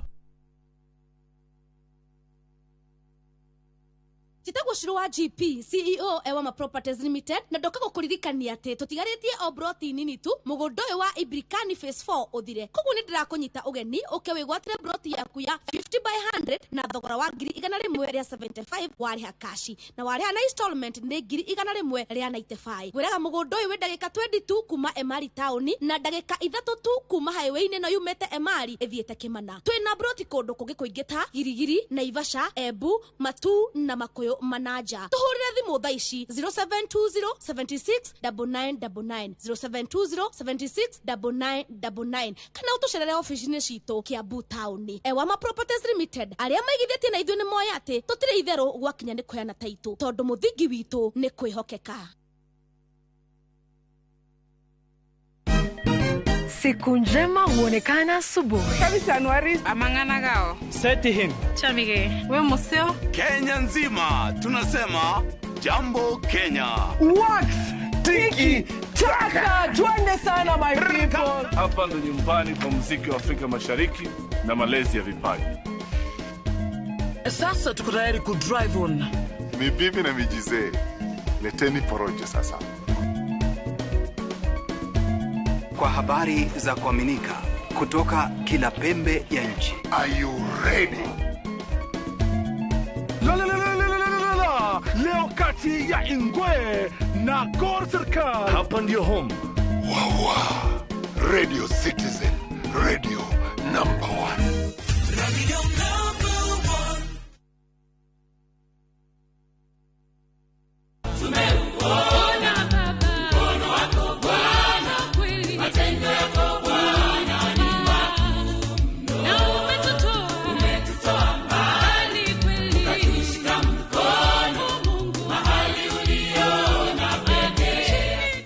Chitagwo Shiro wa GP CEO Ewama Properties Limited na ndoka gukuririkania ati tutigaritie o broti nini tu mugundo uyu wa Ibrikani phase 4 uthire koguo ni ndirakunyita ugeni uke wigwatire broti yaku ya 50/100 na thogora wa 100 ria 75 wariha kashi na wariha na installment ni 100 ria 95 gwiraga mugundo uyu wi ndagika 22 kuma Emari town na ndagika 3 tu kuma highway ni no yumete Emari ithiete Kimana. Twina broti kundu kungi kuingi ta Girigiri, Naivasha, Embu, Matu na Makuyu Manaja. Tuhurire thimu thaa ici 0720769999 0720769999 kana utucerere ofici-ini citu Kiambu town. Ewama Properties Limited aria maigithitie na ithuĩ ni moya ati tutire itherũ gwakinya ni kuheana taitu tondu muthingi witu ni kwihokeka. Siku njema huonekana asubuhi. Kabisa Januari amangana gao. Seti him. Chamige, we museo. Kenya nzima tunasema jambo Kenya. Wax, tiki, taka. Twende sana my people. Hapa ndo nyumbani kwa muziki wa Afrika Mashariki na malezi ya vipaji. Sasa tuko tayari ku drive on. Mibibi na mijize. Leteni porojo sasa. Kwa habari za kuaminika kutoka kila pembe ya nchi. Are you ready? Leo kati ya Ingwe na Gor Serikali. Hapa ndio home. Wawa. Radio Citizen. Radio number 1. Radio number 1. Tumeona baba. Mkono wako Bwana kweli. Matendo yako Bwana ni makuu. Na umetutoa mbali kweli. Ukatushika mkono Mungu mahali uliona pekee.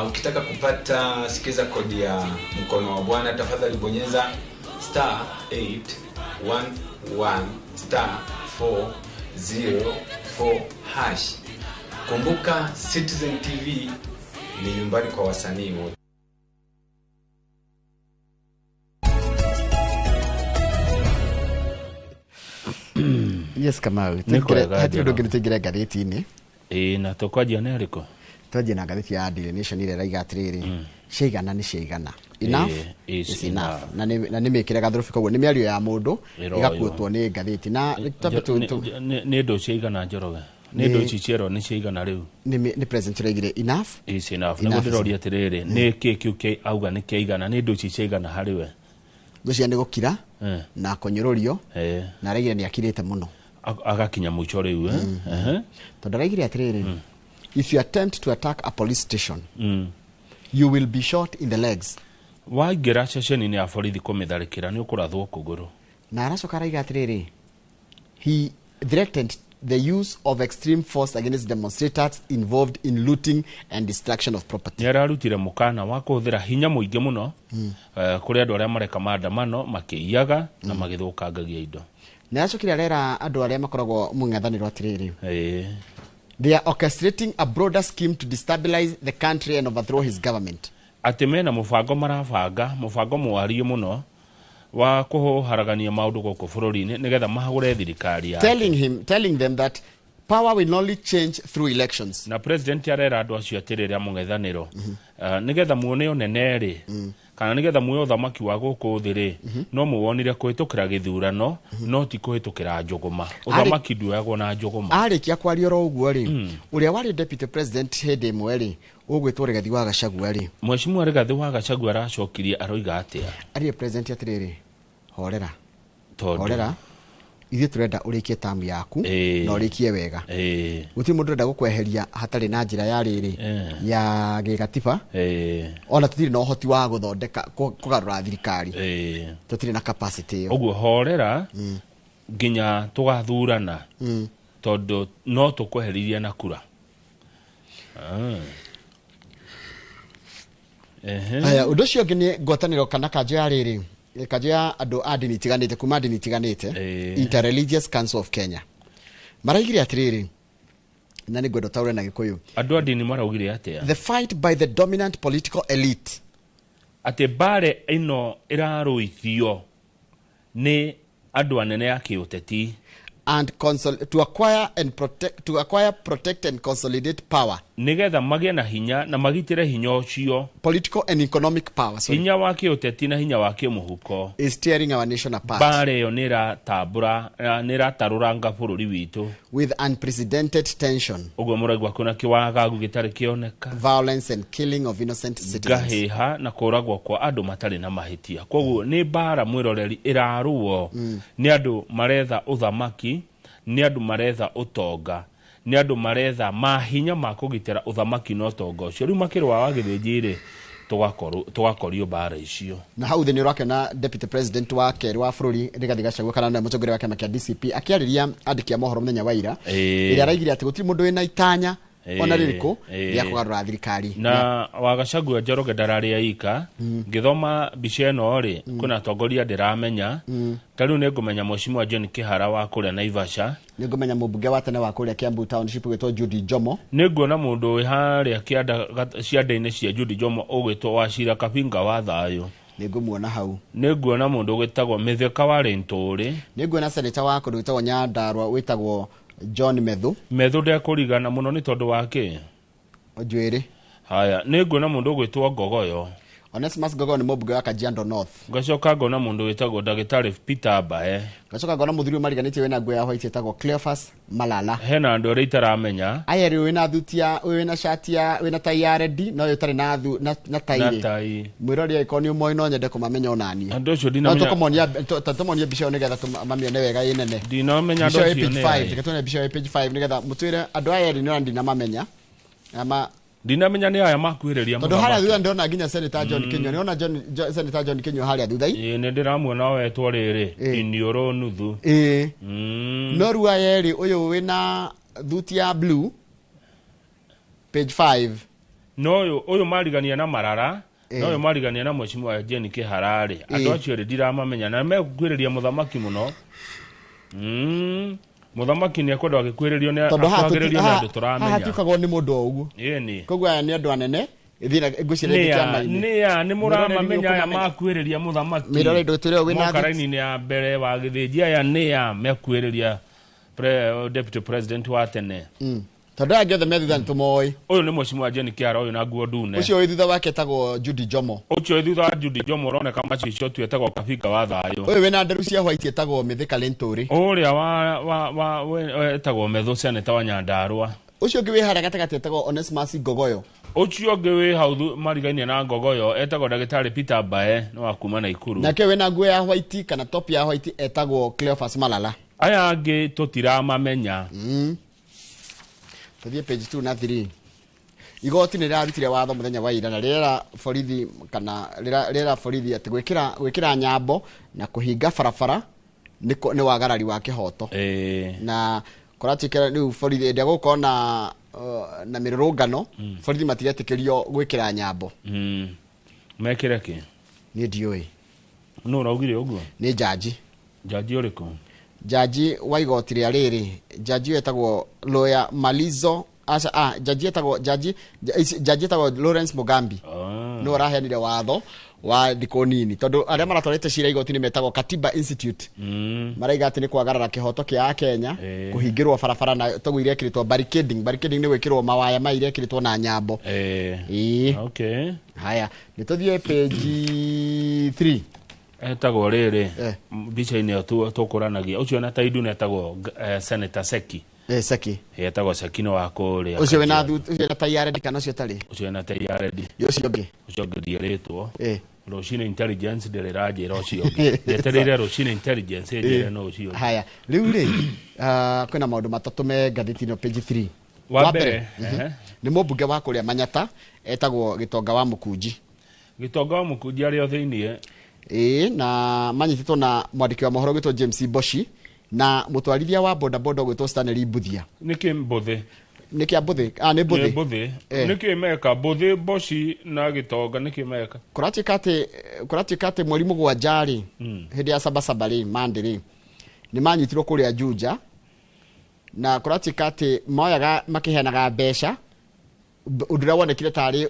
Ukitaka kupata sikiza kodi ya mkono wa Bwana tafadhali bonyeza *811*404#. Kumbuka Citizen TV ni nyumbani kwa wasanii wote. Yes, Kamau. Hati ndo ngire ngathĩti-inĩ. Na tũkwanjia nĩ arĩkũ? Twanjia na ngathĩti ya Daily Nation ĩrĩa raiga atĩrĩrĩ, ciaigana nĩ ciaigana. Enough is enough. Na nĩ mĩkĩre gathũrũbi koguo nĩ mĩario ya mũndũ ĩgakuotwo nĩ ngathĩti. Na nĩ ndũ ciaigana Njoroge. Nĩ ndũ ici ciero nĩ ciaigana rĩu. Nĩ president raigire enough is enough. Nĩguo ndĩroria atĩrĩrĩ, nĩ kĩĩ auga nĩ kĩaigana, nĩ ndũ ici ciaigana harĩ we. Gũcia nĩ gũkira na kũnyũrũrio na raigire nĩ akirĩte mũno. Agakinya mũico rĩu tondũ raigire atĩrĩrĩ, if you attempt to attack a police station you will be shot in the legs. Waingĩra ceceni-inĩ ya borithi kũmĩtharĩkĩra nĩ ũkũrathwo kũgũrũ. Na aracoka raiga atĩrĩrĩ, he threatened the use of extreme force against demonstrators involved in looting and destruction of property. Nĩ ararutire mũkana wa kũhũthĩra hinya mũingĩ mũno kũrĩ andũ arĩa mareka maandamano makĩiyaga na magĩthũkangagia indo. Nĩ aracokire arera andũ arĩa makoragwo mũng'ethanĩro atĩrĩrĩ, they are orchestrating a broader scheme to destabilize the country and overthrow his government. Atĩ mena mũbango marabanga, mũbango mũwarie mũno wa kuharagania maundu gũkũ bũrũri-inĩ nĩgetha mahagũre thirikari yake. Telling them that power will only change through elections. Na president arera andu acio atirira mung'ethaniro nigetha muone oneneri kana nigetha muone uthamaki wa guku thiri no muwonire kuhitukira githurano no ti kuhitukira njuguma uthamaki nduagwo na njuguma arikia kwaria ro uguo ri uria wari deputy president hede mweri ugwitwo Rigathi wa Gachagua ri Mheshimiwa Rigathi wa Gachagua aracokirie aroiga atia ari president atiriri horera ithe turenda urikie tamu yaku na urikie wega guti mundu renda gukweheria hatari na njira ya riri ya gigatiba ona tutiri na uhoti wa guthondeka kugarura thirikari tutiri na capacity yo uguo horera nginya tugathurana tondu no tukweheririe na kura aya undu cio ngini ngwataniro kana kanjo ya riri kanjo ya andu a ndini tiganite kuma ndini tiganite Interreligious Council of Kenya maraigire atiriri na ni ngwenda taure na Gikuyu andu a ndini maraugire atia the fight by the dominant political elite ate bare ino iraruithio ni andu anene ya kiuteti and to acquire, protect and consolidate power. Nigetha magie na hinya na magitire hinya ucio. Political and economic power. Hinya wa kiuteti na hinya wa kimuhuko. Is tearing our nation apart. Bare yo nira tabura nira taruranga bururi witu. With unprecedented tension. Ugo muragwa kuna kiwagagu gitari kioneka. Violence and killing of innocent citizens. Gaheha na kuragwa kwa andu matari na mahitia. Koguo ni bara mwiroreri iraruo. Ni andu maretha uthamaki. Ni andu maretha utonga ni andu maretha mahinya makugitira uthamaki no tonga ucio riu makirwa wa githijire tugakorio bara icio na hau thini rwake na deputy president wa keri wa bururi Rigathi Gachagua kana na mutongore wake makia DCP akiariria andiki a mohoro muthenya wa ira ira araigire ati gutiri mundu wina itanya ona ririko ya kugarura thirikari na wa Gachagua Njoroge ndarari aika ngithoma bica ino ri kuna atongoria ndiramenya tariu ni ngumenya Mheshimiwa John Kihara wa kuria Naivasha ni ngumenya mubunge wa tene wa kuria Kiambu Township gwitwo Judy Jomo ni nguona mundu wi haria kianda cianda-ini cia Judy Jomo ugwitwo Wachira Kapinga wa thayo ni ngumuona hau ni nguona mundu gwitagwo Mithika wa Rinturi ni nguona senator wa kundu gwitagwo Nyandarua witagwo John Methu ndekurigana muno ni tondu wake Ojwiri haya ni nguona mundu gwitwo Ngogoyo Onesimus Ngogoyo ni mubunge wa Kajiado North gacoka ngona mundu witagwo Ndagitari Peter Bae gacoka ngona muthuri mariganite wena ngwe ya white etagwo Cleophas Malala hena andu ri taramenya ayeri wena thutia wena shatia wena tai ya red no yotari na thu na tai mwirori ikoni umwe no nyende kumamenya onani andu cio dinamenya tumonia bicio nigetha tumamione wega inene dinamenya andu cio ne 5 tikatone bicio page 5 nigetha mutwire andu ayeri no ndina mamenya ama dinamenya ni aya makuhireria muno tondu haria thutha ndona nginya senator John Kinyo niona senator John Kinyo haria thutha ni ndiramuona wetwo riri inioro nuthu no ruwa yeri uyu wina thutia blue page 5 no uyu marigania na marara no uyu marigania na Mheshimiwa Jane Kiharari andu acio ri ndiramamenya na mekuhireria muthamaki muno muthamaki ni akwenda gikwirerio ni akwagirerio ni andu turamenya hatikagwo ni mundu o uguo ni koguo aya ni andu anene ithina ngucire kiama-ini ni muramamenya aya makwiriria muthamaki mirore ndotire wina mokaraini ni ya mbere wa githiji aya ni ya mekwiriria deputy president wa tene tondu aya ngothe me thutha nitumoi uyu ni Mheshimiwa Jane Kiara uyu na nguo ndune ucio wi thutha wake etagwo Judy Jomo ucio wi thutha wa Judy Jomo uroneka macio icio tu etagwo Kapinga wa thayo uyu wina nderu cia white etagwo Mithika Linturi uria wa etagwo Methu senator wa Nyandarua ucio ngi wi haria gatagati etagwo Onesimus Ngogoyo ucio ngi wi hau marigania na Ngogoyo etagwo Ndagitari Peter Bae no akuma na Ikuru nake wina nguo ya white kana top ya white etagwo Cleophas Malala aya ngi tutiramamenya tuthie page 2 na 3 igoti ni rarutire watho muthenya wa ira na rira borithi kana rira borithi ati gwikira nyambo na kuhinga barabara ni wagarari wa kihoto na koratikira riu borithi ndia guko na mirurungano borithi matiretĩkĩrio gwikira nyambo mekire ki ni ndioi no raugire uguo ni jaji uriku jaji wa igoti ria riri jaji etagwo lawyer Malizo jaji etagwo Lawrence Mugambi no rahenire watho wa thiko nini tondu aria maratwarite cira igoti-ini metagwo Katiba Institute maraiga ati ni kwagarara kihoto kia Kenya kuhingirwo barabara na togu irekiritwo barricading ni gwikirwo mawaya mairekiritwo na nyambo okay haya nituthie page 3 etagwo riri mbica-ini yo tukuranagia ucio na taidu netagwo Senator Seki Seki etagwo Seki no wakuria ucio na tayari kana ucio tari ucio na tayari ucio ngirieretwo Roshine intelligence ndiraje rocio ndetereire Roshine intelligence ndire no ucio haya riu ri kwina maundu matatu me gatheti-ini page 3 wa mbere ni mũmbunge wa kuria Manyata etagwo Gitonga wa Mukunji ario thiini na manyititwo na mwandiki wa mohoro gwitwo James Boshi na mutwarithia wa bodaboda gwitwo Stanley Buthia niki Mbuthi niki Mbuthi niki meka Mbuthi Boshi na Gitonga niki meka kuratikate mweri mugwanja ri hindi ya sabasaba ri Monday ni manyitirwo kuria Juja na kuratikate moyaga makiheanaga mbeca udura wonekire tari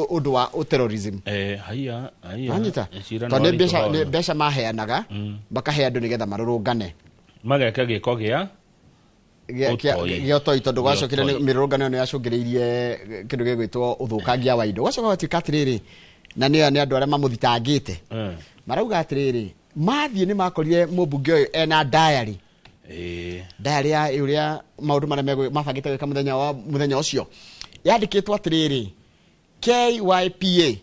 undu wa terrorism haya anyita tondu mbeca maheanaga makahe andu nigetha marurungane mageka giko gia gĩotoi tondu gwacokire mirurungano ni yacungiriirie kindu gigwitwo uthukangia wa indo gwacoka gwatika atiriri na ni andu aria mamuthitangite marauga atiriri mathie ni makorire mũmbunge uyu ena diary diary ya uria maundu maria mabangite gwika muthenya ucio yandikitwo atiriri KYPA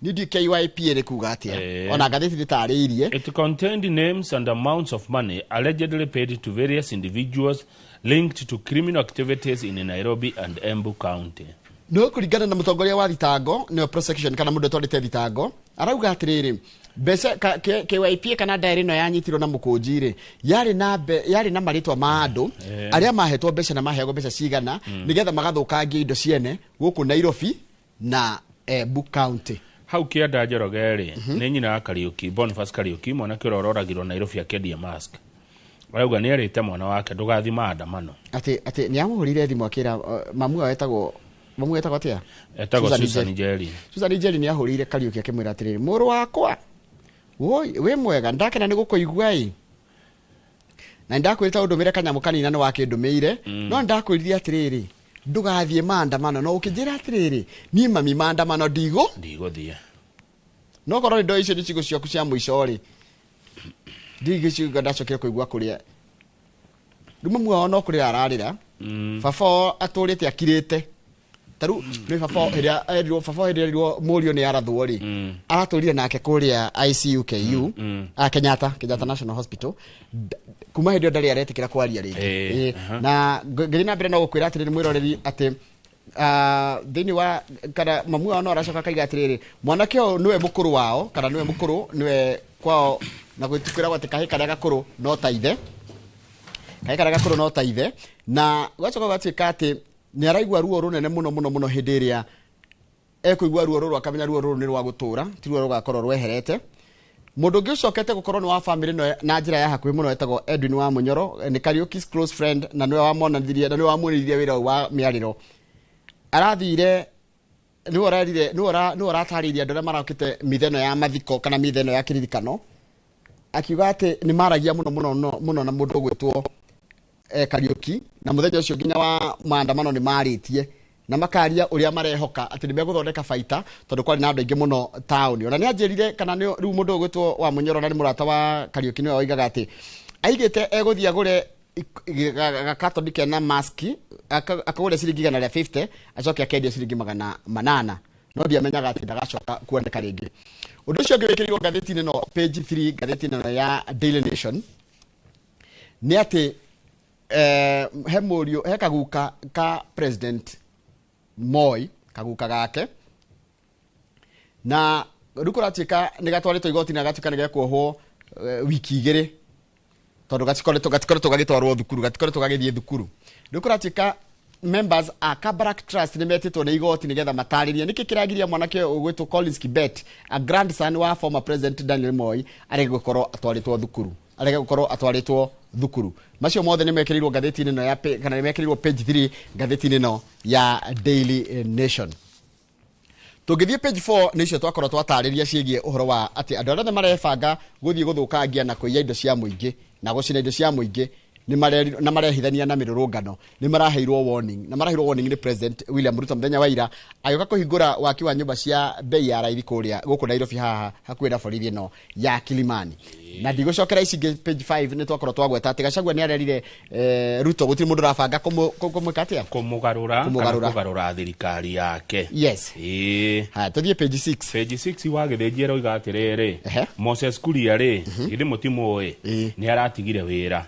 nidi KYPA ni kuga atia ona gatheti ritariirie it contained names and amounts of money allegedly paid to various individuals linked to criminal activities in Nairobi and Embu County. No kuringana na mutongoria wa thitango no prosecution kana mundu twarite thitango arauga atiriri mbeca KYPA kana diary no yanyitirwo na Mukunji ri yari na maritwa ma andu aria mahetwo mbeca na mahego mbeca cigana nigetha magathukangia indo ciene guku Nairobi na Embu County. Hau kianda Njoroge ri ni nyina wa Kariuki Boniface Kariuki mwana kiro ororagirwo Nairobi akendia mask arauga ni arite mwana wake ndugathi maandamano ati ni amuhurire thimu akira mamu etagwo atia etagwo Susan Njeri ni ahurire Kariuki akimwira atiriri muru wakwa woi we mwega ndakena ni gukuigua na ndakwirita undumire kanyamu kanina ni wakindumiire no ndakwirithia atiriri ndugathie maandamano no ukijira atiriri ni mami maandamano ndigũthie no korwo ndo icio ni cigo ciaku cia muico ri ndigiciuga ndacokire kuigua kuria rumu muo no kuria ararira baba aturite akirite taru ni baba erirwo murio ni arathwo ri araturire nake kuria ICUKU Kenyatta National Hospital kuma hindi ndari aretikira kwaria ringi na ngiri na mbere no gukwira atiriri mwiroreri ati thini wa kana mamu wao no aracoka kaiga atiriri mwanake o niwe mukuru wao kana niwe mukuru niwe kwao na gwitikwira gwati kahi karia gakuru no taithe na gwacoka gwatuika ati ni araigua ruo runene muno hindi iria ekuigua ruo ruru akamenya ruo ruru ni rwa gutura ti ruo rugakorwo rweherete mundu ungi ucokete gukorwo ni wa family no na njira ya hakuhi muno etagwo Edwin wa Munyoro ni Kariuki's close friend na niwe wamonanirie na niwe wamunirie wira wa miariro arathire ni orataririe andu aria marakite mitheno ya mathiko kana mitheno ya kiririkano akiuga ati ni maragia muno na mundu gwitwo Kariuki na muthenya ucio nginya wa maandamano ni maritie na makaria uria marehoka ati ni meguthondeka baita tondu kwari na andu aingi muno town ona ni anjirire kana ni riu mundu gwitwo wa Munyoro na ni murata wa Kariuki ni oigaga ati aigite eguthia gure gakatoni kena maski akagure ciringi 150 acoke akendia ciringi 800 no ndiamenyaga ati ndagacoka kuoneka ringi undu ucio ngiwikirirwo gatheti-ini no page 3 gatheti-ini no ya Daily Nation ni ati he murio he kaguka ka President Moi kaguka gake na rukuratika ni gatwarito igoti na gatuka ni gekwohwo wiki igiri tondu gatikoretwo gagitwarwo thukuru gatikoretwo gagithie thukuru rukuratika members a Kabarak Trust ni metitwo ni igoti ni getha mataririe niki kiragiria mwanake ugwitwo Collins Kibet a grandson wa former President Daniel Moi arege gukorwo atwaritwo thukuru macio mothe ni mekirirwo gatheti-ini no ya kana ni mekirirwo page 3 gatheti-ini no ya Daily Nation tungithie page 4 nicio twakorwo twatariria ciĩgie uhoro wa ati andu arĩa marebanga guthii guthukangia na kuiya indo cia muingi na gucina indo cia muingi ni marehithania na mirurungano ni maraheirwo warning ni president William Ruto mthenya wa ira ayoka kuhingura waki wa nyumba cia bei ya raithi kuria guku Nairobi haha hakwira borithi no ya Kilimani na ndigocokera ici page 5 ni twakorwo twagweta ati Gachagua ni arerire Ruto gutiri mundu rafanga kumwikatia kumugarura thirikari yake. Yes. Ha tuthie page 6. Page 6 wagithenjie roiga atiriri Moses Kuria ri indi mutimu ni aratigire wira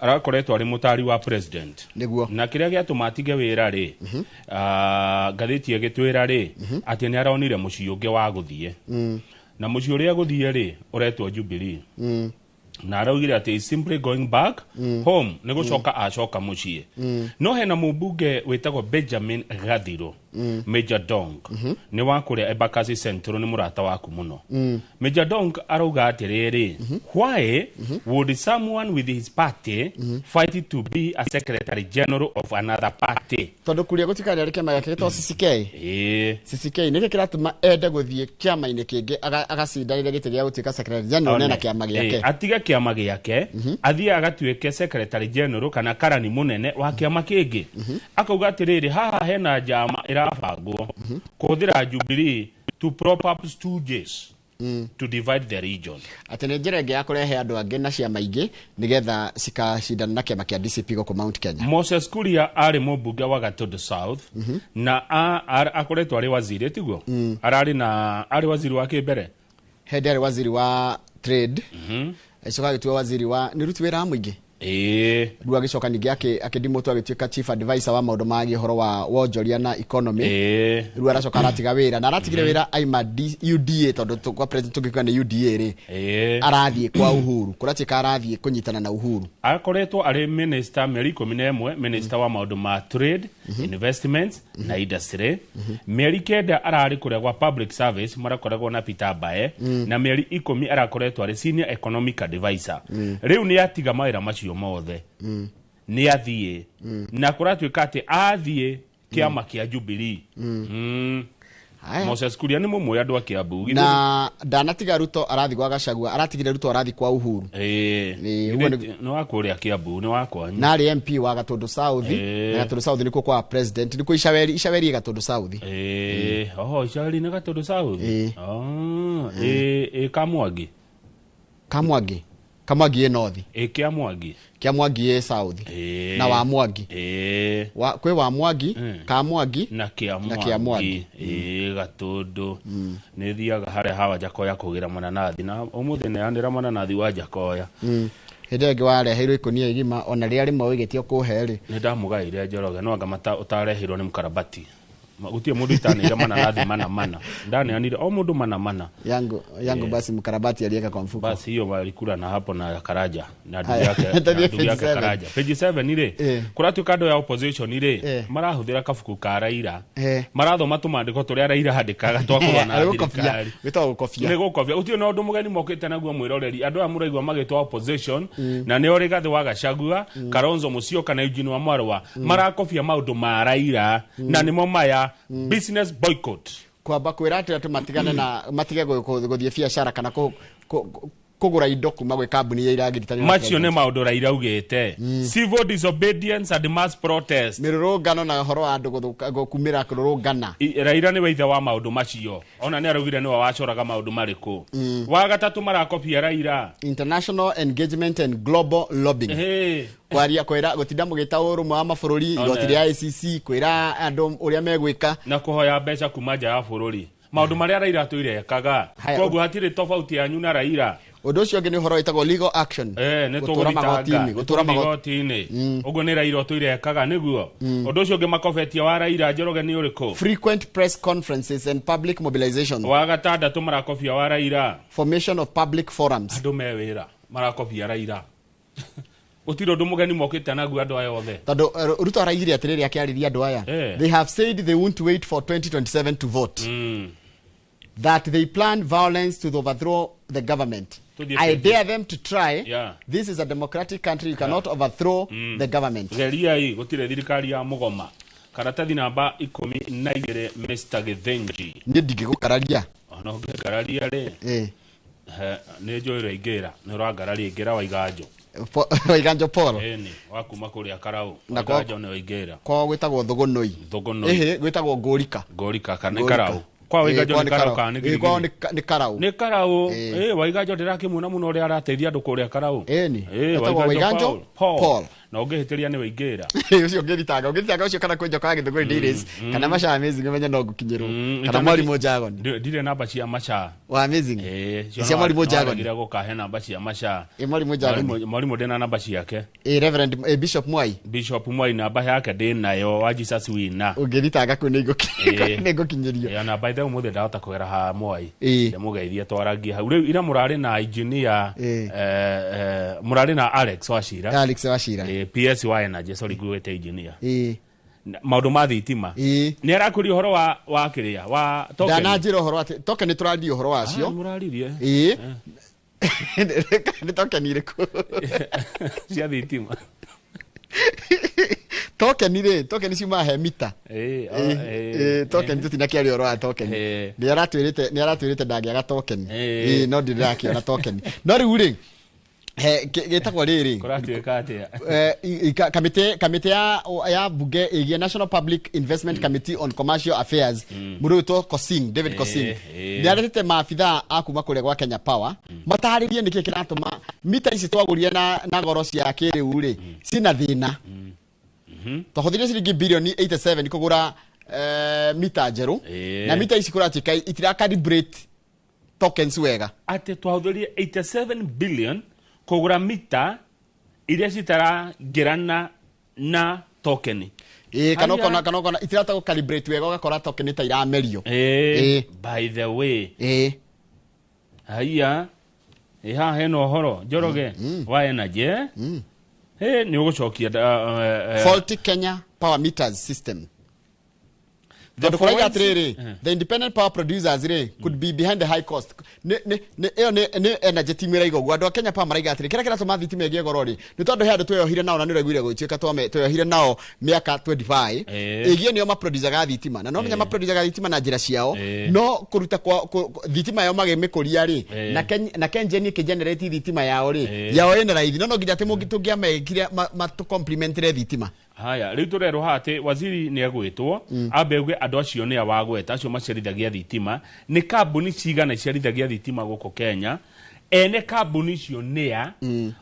arakoretwo ari mutari wa president niguo na kiria giatuma atige wira ri gatheti igitwira ri ati ni aronire muci ungi wa guthie na muci uria guthie ri uretwo Jubilee na araugire ati is simply going back home ni gucoka acoka mucie no hena mubunge wetagwo Benjamin Gathiro Major Dong ni wakuria Embakasi Central ni murata waku muno Major Dong arauga atiriri why would someone with his party fight to be a secretary general of another party tondu kuria gutikari ari kiama yake to CCK CCK nike kiratuma ende guthie kiama-ini kingi agacindanire giti gia gutika secretary general na kiama giake atiga kiama giake athie agatuike secretary general kana karani munene wa kiama kingi akauga atiriri haha hena jama irabangwo kuthira Jubilee to prop up stooges to divide the region atene njira ingi ya kurehe andu angi na ciama ingi nigetha cikacindana na kiama kia DCP goko Mount Kenya. Moses Kuria ari mubunge wa Gatundu South na akoretwo ari waziri tiguo ari waziri wa kimbere hedi ari waziri wa trade icoka gitwa waziri wa niruti wira muingi rĩu agĩcoka ningĩ akĩndimũtwo agĩtuĩka chief advisor wa maũndũ ma gĩhoro wa wonjoria na economy rĩu aracoka aratiga wĩra na aratigire wĩra aima UDA tondũ kwa president tũngĩkuga nĩ UDA rĩ arathiĩ kwa Uhuru kũratuĩka arathiĩ kũnyitana na Uhuru akoretwo arĩ minister mĩeri 11 minister wa maũndũ ma trade investments na industry mĩeri 9 ararĩ kũrĩa gwa public service marakoragwo na Peter Bae na mĩeri 10 arakoretwo arĩ senior economic advisor rĩu nĩ atiga mawĩra macio mothe ni athie na kuratuika ati athie kiama kia Jubilee Moses Kuria ni mumwe andu akia mbugi na ndanatiga Ruto arathi gwa Gachagua aratigire Ruto arathi kwa Uhuru no akuria kia mbugi ni wakwa na ari MP wa Gatundu South na Gatundu South niko kwa president niko icaweri Gatundu South icaweri ni Gatundu South Kamwagi North Kiamwagi South na wa Mwangi kwe wa Mwangi Kamwagi na Kiamwagi Gatundu ni thiaga hare hawa Jakoya kugira mananathi na umuthi ne andira mananathi wa Jakoya hĩndĩ wareheirwo ikonia igima ona rĩa rĩmwe wĩgĩtio kũheri nĩ ndamugaire Njoroge no anga mata utarehirwo nĩ mkarabati gutie mundu itanire mananathi mana ndani anire o mundu mana yangu basi mkarabati aliweka kwa mfuko basi hiyo walikula na hapo na Karaja na ndugu yake Karaja page 7 ile kuratu kado ya opposition ile marahuthira kafuku ka Raila marathoma tumandiko turia Raila handikaga twakorwa na thirikari witwa gukofia ni gukofia utie no ndu mugeni mokite naguo mwiroreri andu a muraigwa magitwa opposition na ne ori gathe wa Gachagua Kalonzo Musyoka na Eugene Wamalwa marakofia maundu ma Raila na nimo maya business boycott kwamba kwira ati matigane na matige guthie biashara kana kugura indo kuma gwe kambuni ya iragiritania macio ne maundu Raila ugite civil disobedience and mass protest mirurungano na horo wa andu gukumira kurungana Raila ni waitha wa maundu macio ona ni arugire ni wacoraga maundu mariku wa gatatu marakopia Raila international engagement and global lobbying kwaria kwira gutinda mugita urumwe wa mabũrũri igoti rĩa ICC kwira andu uria megwika na kuhoya mbeca kuma nja ya bũrũri maundu maria Raila atwire kaga koguo hatire tofauti yanyu na Raila undu ucio ngi ni horo itagwo legal action ne gutura magotini ugo ni Raila atwire kaga niguo undu ucio ngi makofetia wa Raila Njoroge ni uriku frequent press conferences and public mobilization wa gatandatu marakofia wa Raila formation of public forums andu mewira marakofia Raila utiro ndu mugeni mokite naguo andu aya othe tondu Ruto araigire atiriri akiariria andu aya they have said they won't wait for 2027 to vote that they plan violence to overthrow the government. I dare them to try. This is a democratic country. You cannot overthrow the government. Geria hii gutire thirikari ya mugoma karatathi namba 12 Mr. Githenji ni ndigigukararia ona ngekararia ri ni njoire ingira ni rangararia ingira waiganjo waiganjo Paul ni wakuma kuria karau waiganjo ni waingira kwa gwitagwo thugunoi gwitagwo ngorika kana karau kwa waiganjo ni karau kana ni karau waiganjo ndirakimuna muno uri arateithia andu kuria karau waiganjo Paul na ungehitiria ni waingira ucio ngiritaga ucio kana kwenja kwa githuguri dailies kana masha amazing menya no gukinyirwo kana mwalimu Jagon ndire namba cia masha wa amazing cia mwalimu Jagon ngira gukahe namba cia masha mwalimu Jagon mwalimu ndena namba ciake Reverend Bishop Mwai namba yake ndinayo wa Jesus wina ungiritaga ku ni gukinyirio ya namba ithe umuthe ndahota kugera ha Mwai ndemugeithie twaragie hau riu ira murari na engineer murari na Alex Washira PS wa energy sorry gwete engineer maundu ma thitima ni arakuri horo wa kiria wa token dana njira horo ati token turandi horo wacio muraririe ni token iriku cia thitima token ciuma he mita token tutina kiari horo wa token ni aratwirite ndagiaga token no ndirakiona token no riu ri getagwo riri kuratuika atia kamite ya bunge igie National Public Investment Committee on Commercial Affairs muruto David Kosing ni aretete maabitha akuma kure gwa Kenya Power mataharirie niki kiratuma mita ici twagurie na goro cia kiriu ri sina thina tuhuthirie ciringi bilioni 87 kugura mita njeru na mita ici kuratika itira calibrate tokens wega ate twahuthirie 87 billion kugura mita iria citarangirana na token kana itirata go calibrate wega ugakora token ta iramerio by the way haya ha heno horo Njoroge wa energy ni ugucokia faulty Kenya power meters system. The independent power producers could be behind the high cost. Ne energy team raigo gwa Kenya Power maraiga atire kira tuma thitima ege gorori ni tondu he andu tweyohire nao na ni regwire gutuika tweyohire nao miaka 25 egio nio ma producer ga thitima na no menya ma producer ga thitima na njira ciao no kuruta kwa thitima yao magimikuria ri na Kenya ni ke generate thitima yao ri yao ina raithi no nginya timu gitungia mekire ma to complementary thitima. Haya riu turero hati waziri ni agwitwo ambeuge andu acio ni awagweta acio maciarithagia thitima ni kambuni cigana ciarithagia thitima guko Kenya ene kambuni cio nia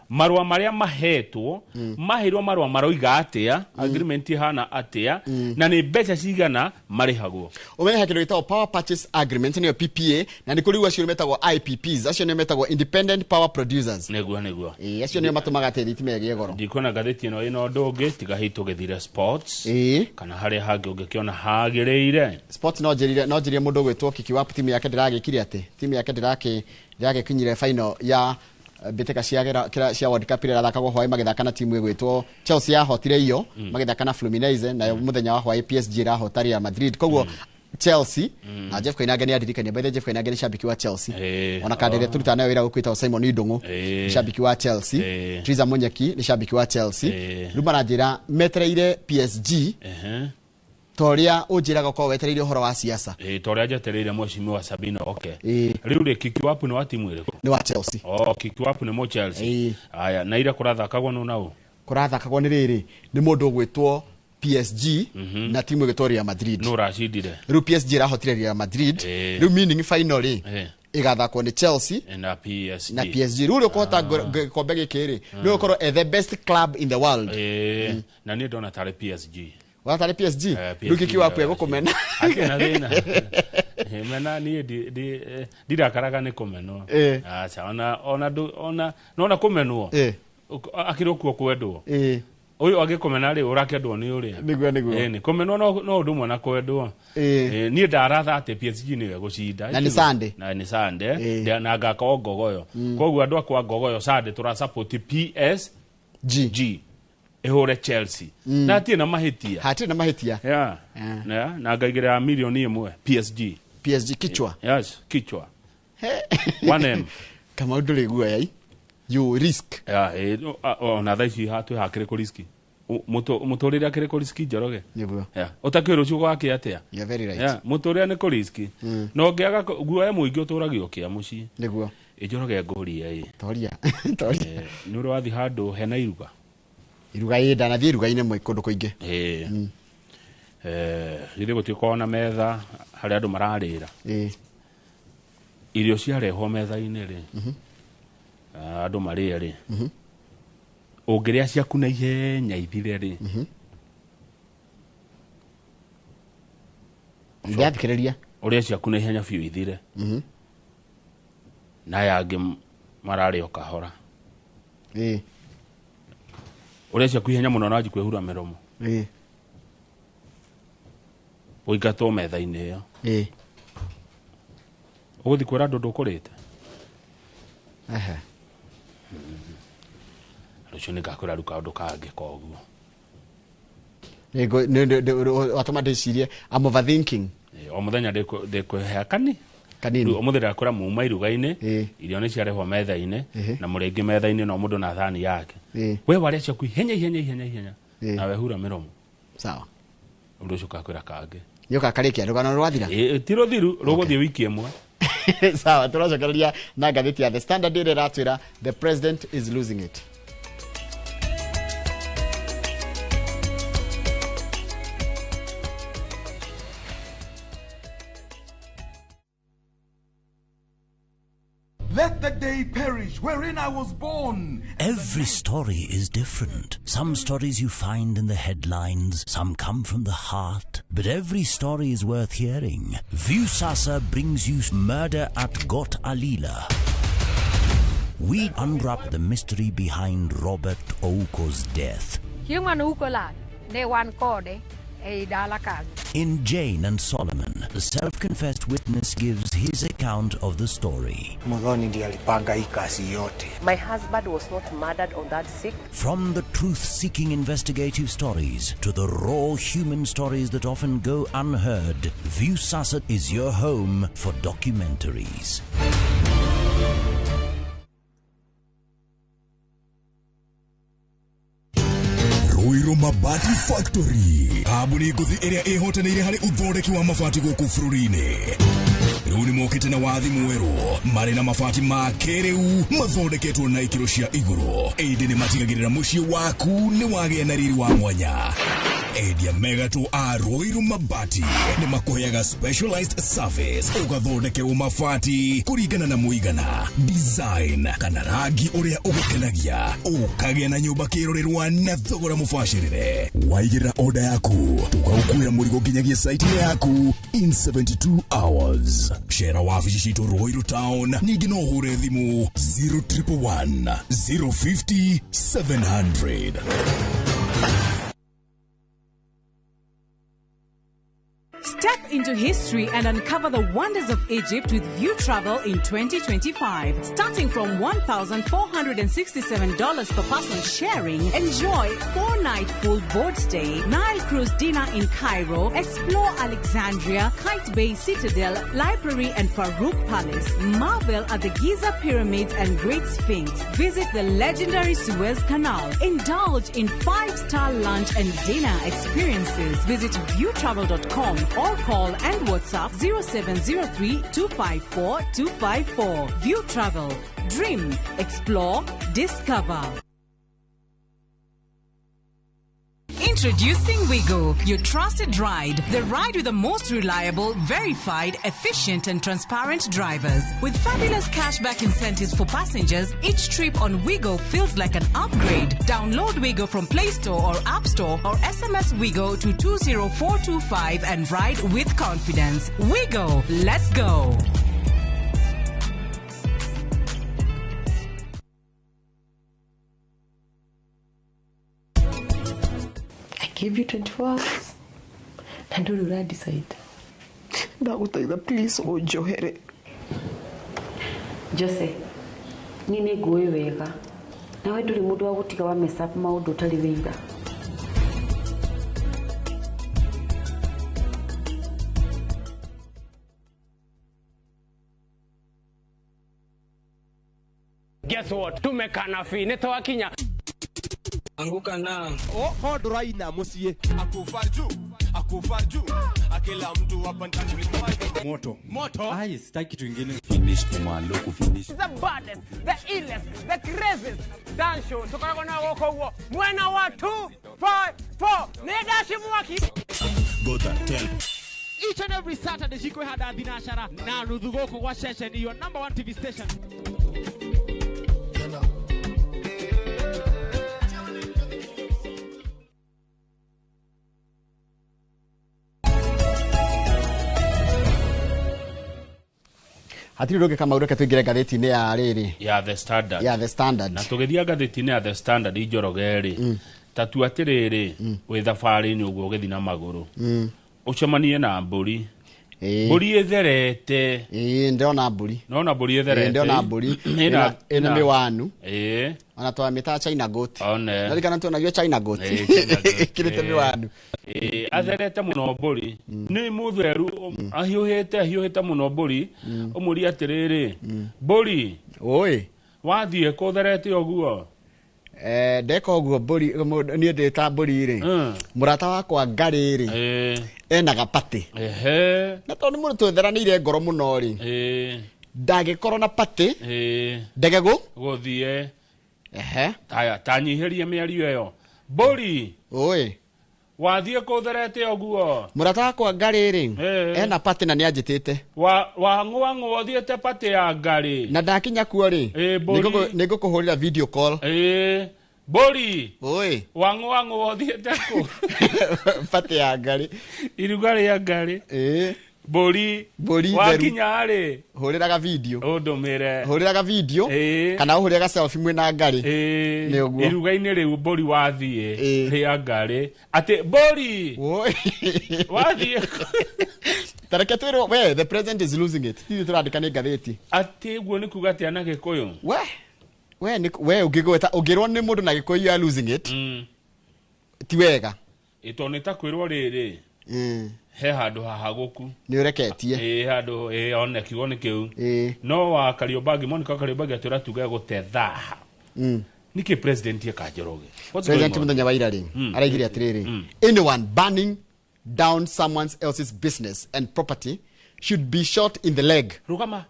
marua maria mahetwo mahirwo marua maroiga atia agreement hana atia na ni mbeca cigana marihagwo umeha kindu gitagwo power purchase agreement ni PPA na ni kuri acio metagwo IPPs acio ni metagwo independent power producers neguo acio ni matumaga te thitima ege goro ndikona gatheti ino ndungi tiga hitu githire sports kana hari hangi ungikiona hagireire sports no njirire mundu gwitwo kiki wa timu yake ndiragikire ate timu yake ndirake kinyire final ya beteka cia World Cup ira thakagwo hwae magithaka na timu igwitwo Chelsea yahotire iyo magithaka na Fluminense na muthenya wa hwae PSG irahota Real Madrid koguo Chelsea na Jeff Koinange ni adirikania by the Jeff Koinange ni shabiki wa Chelsea ona kandire turuta nayo ira gukwita Simon Idungu ni shabiki wa Chelsea Triza Munyeki ni shabiki wa Chelsea ruma na njira metreire PSG toria ujiraga kwa wetereire horo wa siasa toria jetereire mheshimiwa Sabina riu ri kikiwapu ni wa timu ire ni wa Chelsea kikiwapu ni mo Chelsea aya na ira kurathakagwo no nao kurathakagwo ni riri ni mundu gwitwo PSG na timu igitwo Real Madrid no rashidire riu PSG rahotire Real Madrid riu meaning final igathakwo ni Chelsea na PSG riu ri kuhota kombe gikiri ni ukorwo the best club in the world na ni ndona tare PSG watare PSG rukiki wapu ego kumena akena thina mena ni ndirakaraga ni kumenwo acha ona kumenwo akirokuo kwendwo uyu agikomena ri urakendwo ni uri niguo ni kumenwo no undu mwana kwendwo ni ndaratha ate PSG ni gucinda na ni Sunday na ngaka ngogoyo koguo andu akwa ngogoyo Sunday tura support PSG ehure Chelsea na atie na mahitia hatie na mahitia na ngaigira milioni imwe PSG kichwa kichwa 1M kama nduri guo yai you risk ona thaici hatu hakire ku riski mutorire akire ko riski njoroge niguo utakiro rucio gwake atia you very right mutorire ni ko riski no ngiaga guoya muingi uturagio kia muci niguo ijoroge ngoria toria ni uri wathi handu hena iruga yenda na thiruga ine mwe kundu kuingi ire gutiko na metha hari andu mararira irio ciarehwo metha-inĩ rĩ andũ marĩe rĩ ũngĩrĩa ciaku na ihenya ithire rĩ ndiathikĩrĩria ũrĩa ciaku na ihenya biũ ithire na aya angĩ mararĩ o kahora ũrĩa ciaku ihenya mũno na wanji kwĩhura mĩromo ũingatwo metha-inĩ ĩyo uguthi kwira andu ndukurite rucio ni ngakwira ruka andu kangi koguo watuma ndicirie I'm overthinking o muthenya ndikwihea kanini o muthenya ndakwira muma iruga-ini irio ni ciarehwo metha-ini na muringi metha-ini no mundu na thani yake we waria ciaku ihenya na wehura miromo sawa undu ucio ngakwira kangi yoka karikia rugano rwathira ti ruthiru ruguthie wiki imwe sawa turacokereria na ngathĩti ya The Standard Daily ratwira the president is losing it. Let the day perish wherein I was born. Every story is different. Some stories you find in the headlines, some come from the heart, but every story is worth hearing. Viusasa brings you Murder at Got Alila. We unwrap the mystery behind Robert Ouko's death. In Jane and Solomon, the self-confessed witness gives his account of the story. My husband was not murdered on that sick. From the truth-seeking investigative stories to the raw human stories that often go unheard, Viusasa is your home for documentaries. Ruiru Mabati Factory. Kabuni nguthi iria ihotanĩire harĩ uthondeki wa mabati gũkũ bũrũri-inĩ. Rĩu nĩ mokĩte na wathi mwerũ marĩ na mabati ma kĩrĩu mathondeketwo na ikĩro cia igũrũ. Ĩndĩ nĩ matigagĩrĩra mũciĩ waku nĩ wagĩa na riri wa mwanya. Endia megatũ a Ruiru Mabati nĩ makũheaga specialized service ũgathondekerwo mabati kũringana na mũigana, design kana rangi ũrĩa ũgũkenagia, ũkagĩa na nyũmba kĩrorerwa na thogora mũbacĩrĩre. Waigĩrĩra order yaku tũgagũkuĩra mũrigo nginyagia site yaku in 72 hours. Cera wabici citũ Ruiru Town, ningĩ no ũhũre thimũ 0111 050 700. Step into history and uncover the wonders of Egypt with View Travel in 2025. Starting from $1,467 per person sharing, enjoy 4-night full board stay, Nile cruise dinner in Cairo, explore Alexandria, Kite Bay Citadel, Library and Farouk Palace, marvel at the Giza Pyramids and Great Sphinx, visit the legendary Suez Canal, indulge in 5-star lunch and dinner experiences. Visit viewtravel.com or call and WhatsApp 0703-254-254. View Travel. Dream, explore, discover. Introducing Wigo, your trusted ride. The ride with the most reliable, verified, efficient and transparent drivers. With fabulous cashback incentives for passengers, each trip on Wigo feels like an upgrade. Download Wigo from Play Store or App Store or SMS Wigo to 20425 and ride with confidence. Wigo, let's go. Give you 24 hours. And do you decide? Ndaguthaitha please unjohere. Jose, nini nguĩ wega. Nawe ndũrĩ mũndũ wa gũtiga wa mess up maũndũ ũtarĩ wĩiga. Guess what? Tumekana fi netawakinya. Anguka na hodo raina musie akufarju akila mtu hapa ndani moto ai sitaki kitu kingine finish kumalo kufinish the baddest the illest the craziest dance show tukana na woko huo mwena wa 254 nedashi mwaki goda tell each and every Saturday shiko hada binashara na nudhugoko kwa session your number 1 TV station. Hatiri roge kama ureke tuingire gatheti-ini ya riri ya The Standard. The Standard. Na tugithia gatheti-ini ya The Standard ijorogeri. Tatu atiriri we thabari-ini uguo ugithi na maguru. Ucemanie na mburi. Mburi etherete. Ndona mburi. Nona mburi etherete. Ndona mburi. Ina miwanu. Ona twa mita China goat. One. Nari kana tunagio China goat. Kirite miwanu. Atherete muno mburi. Ni mutheru ahiuhite muno mburi. Umuri atiriri. Mburi. Oi. Wathie kutherete oguo. Ndeka oguo mburi ni ndita mburi ri. Murata wakwa ngari ri. Ena gapati. Na tondu mundu twetheranire ngoro muno ri. Ndagikorwo na pati. Ndege guthie. Aya tanyihirie miario yo. Mburi. Oi. Wathie kutherete oguo. Murata wakwa ngari ri. Ena pati na ni anjitite. Wa ngwango thiete pati ya ngari. Na ndakinya kuo ri. Nigukuhurira video call. Mburi. Oi. Wango thiete ku. Pati ya ngari. Irugari ya ngari. Mburi. Wakinya ri. Huriraga video. Udumire. Huriraga video. Kana uhuriraga selfie mwina ngari. Ni uguo. Iruga-ini riu mburi wathie ria ngari. Ati mburi. Oi. Wathie. Tareke twiro we the president is losing it. Tithi turandika ni gatheti. Ati guo ni kuga ati ana Gikuyu. We ugigweta ugirwo ni mundu na Gikuyu you are losing it. Ti wega. Itoneta kwirwo riri. He handu hahaguku ni ureketie handu one kiugo ni kiu no wa Kariobangi Monica Kariobangi atura tuga gutethaha niki president ye Kanjoroge president muthenya wa ira ri araigire atiriri anyone burning down someone else's business and property should be shot in the leg. Rugama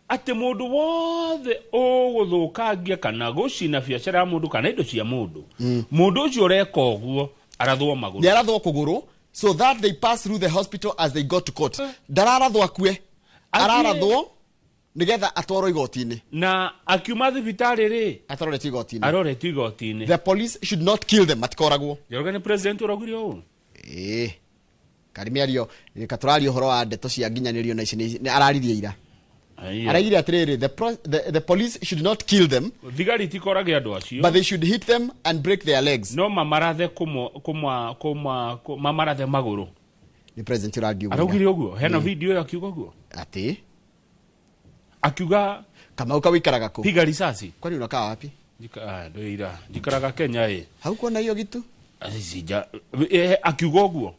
ate mundu wothe uguthukangia kana gucina biacara ya mundu kana indo cia mundu mundu ucio ureka uguo arathwo maguru ni arathwo kuguru so that they pass through the hospital as they go to court. Dararathwo akue ararathwo nigetha atwarwo igoti-ini na akiuma thibitari ri atwarwo igoti-ini arorete igoti-ini. The police should not kill them atikoragwo Njoroge ni president uragire u karimiario katurari uhoro wa ndeto cia nginyanirio na ici ni araririe ira araigire atiriri the police should not kill them thigari tikorage andu acio but they should hit them and break their legs. No mamarathe mamarathe maguru ni president uragiuga araugire uguo hena video ya kiugo uguo ati akiuga kama ukawikaraga ku piga risasi kwani unakaa wapi ndoira jikaraga Kenya haukuona hiyo kitu sija akiuga uguo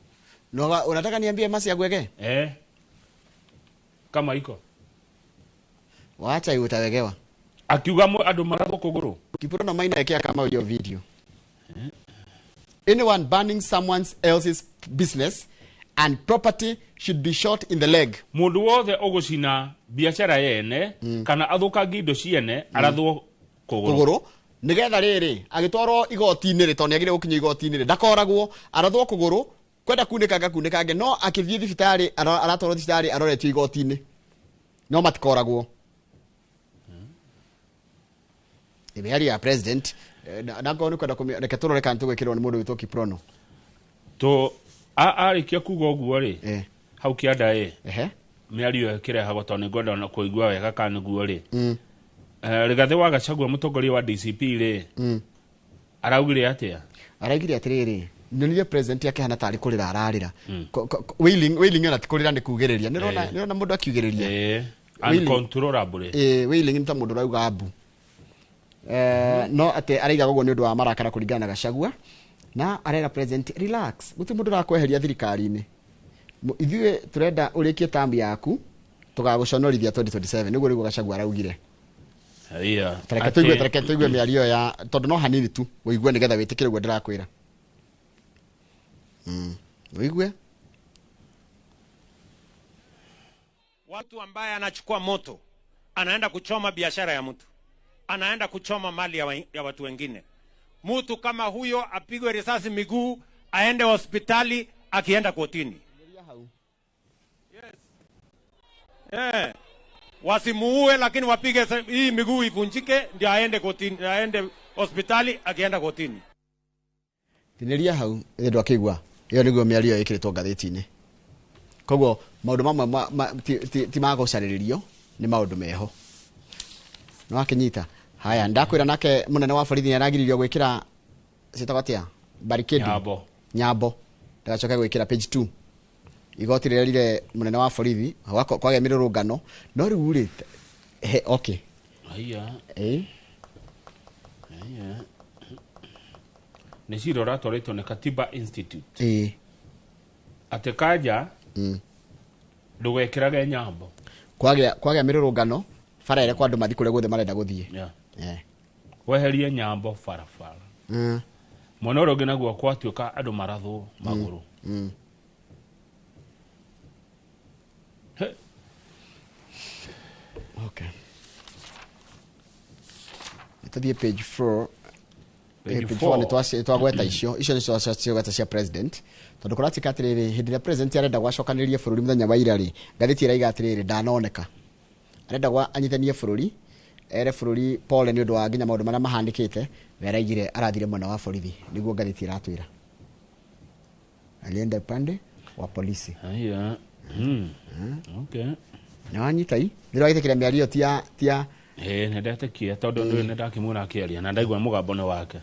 no unataka niambie masi ya gwege kama iko wacha utawegewa akiuga andu marathwo kuguru Kipuro na maina yake kama hiyo video anyone burning someone else's business and property should be shot in the leg. Mundu wothe ugucina biacara yene kana athukangi indo ciene arathwo kuguru nigetha riri agitwarwo igoti-ini ri toni agire gukinya igoti-ini ri ndakoragwo arathwo kuguru kwenda kunĩkange no akithie thibitari aratwarwo thibitari aroretio igoti-ini no matikoragwo Imiari ya president nako ni kwenda kumreka turore kan tugwikirwo ni mundu witwo Kiprono to arikia kuga uguo ri hau kianda miario kirehagwo toni ngwenda na kuigua wega kana guo ri Rigathi wa Gachagua mutongoria wa DCP ri araugire atia araigire atiriri nonire president yake hana tari kurira ararira willing ona tikurira ni kugiriria nirona mundu akiugiriria uncontrollable willing nta mundu rauga abu no ate araiga gogo ni undu wa marakara kuringana na Gachagua na arera president relax guti mundu rakweheria thirikari-ini ithuĩ turenda urikie tambi yaku tugaguconorithia 2027 niguo rigo Gachagua araugire Tareke tuigue mĩario ya tondu no hanini tu uigue nigetha witikire gwe ndirakwira. Uigue watu ambaye anachukua moto anaenda kuchoma biashara ya mtu, anaenda kuchoma mali ya watu wengine. Mtu kama huyo apigwe risasi miguu, aende hospitali, akienda kotini. Yes. Wasimuue, lakini wapige hii miguu ivunjike ndio aende kotini, aende hospitali, akienda kotini. Tineria hau ndio akigwa iyo niguo mĩario ĩkĩrĩtwo ngathĩti-inĩ. Koguo maũndũ mamwe ti magũcarĩrĩrio nĩ maũndũ meho. No akinyita haya ndakwĩra nake mũnene wa borithi nĩaragiririo gwĩkĩra citagwo atĩa barricade nyambo ndagacoke gwĩkĩra page 2 igoti rĩrĩa mũnene wa borithi kwagĩa mĩrũrũngano no rĩu rĩ okay nĩ cira ũratwarĩtwo nĩ Katiba Institute atĩ kanja ndũgekĩrage nyambo kwagĩa mĩrũrũngano bara ĩrĩa kwa andũ mathi kũrĩa guothe marenda gũthiĩ weherie nyambo barabara mwena ũrĩa ũngĩ naguo kwatuĩka andũ marathwo magũrũ. Okay. Itathie page 4. Page 4 twagweta icio nĩ ciogweta cia president tondu kũratika atĩrĩrĩ hĩndĩ ĩrĩa president arenda gwacokanĩrĩria bũrũri mũthenya wa ira rĩ ngathĩti ĩraiga atĩrĩrĩ ndanoneka arenda anyitanie bũrũri ere bũrũri pole nĩ ũndũ wa nginya maũndũ marĩa mahandĩkĩte weraigire arathire mwena wa borithi nĩguo ngathĩti ĩratwĩra alienda pande wa polisi. Okay. Na wanyita hii ndio agĩtĩkĩra mĩario tia nĩndetĩkia tondũ nĩ ndakĩmwona akĩaria na ndaigua mũgambo nĩ wake.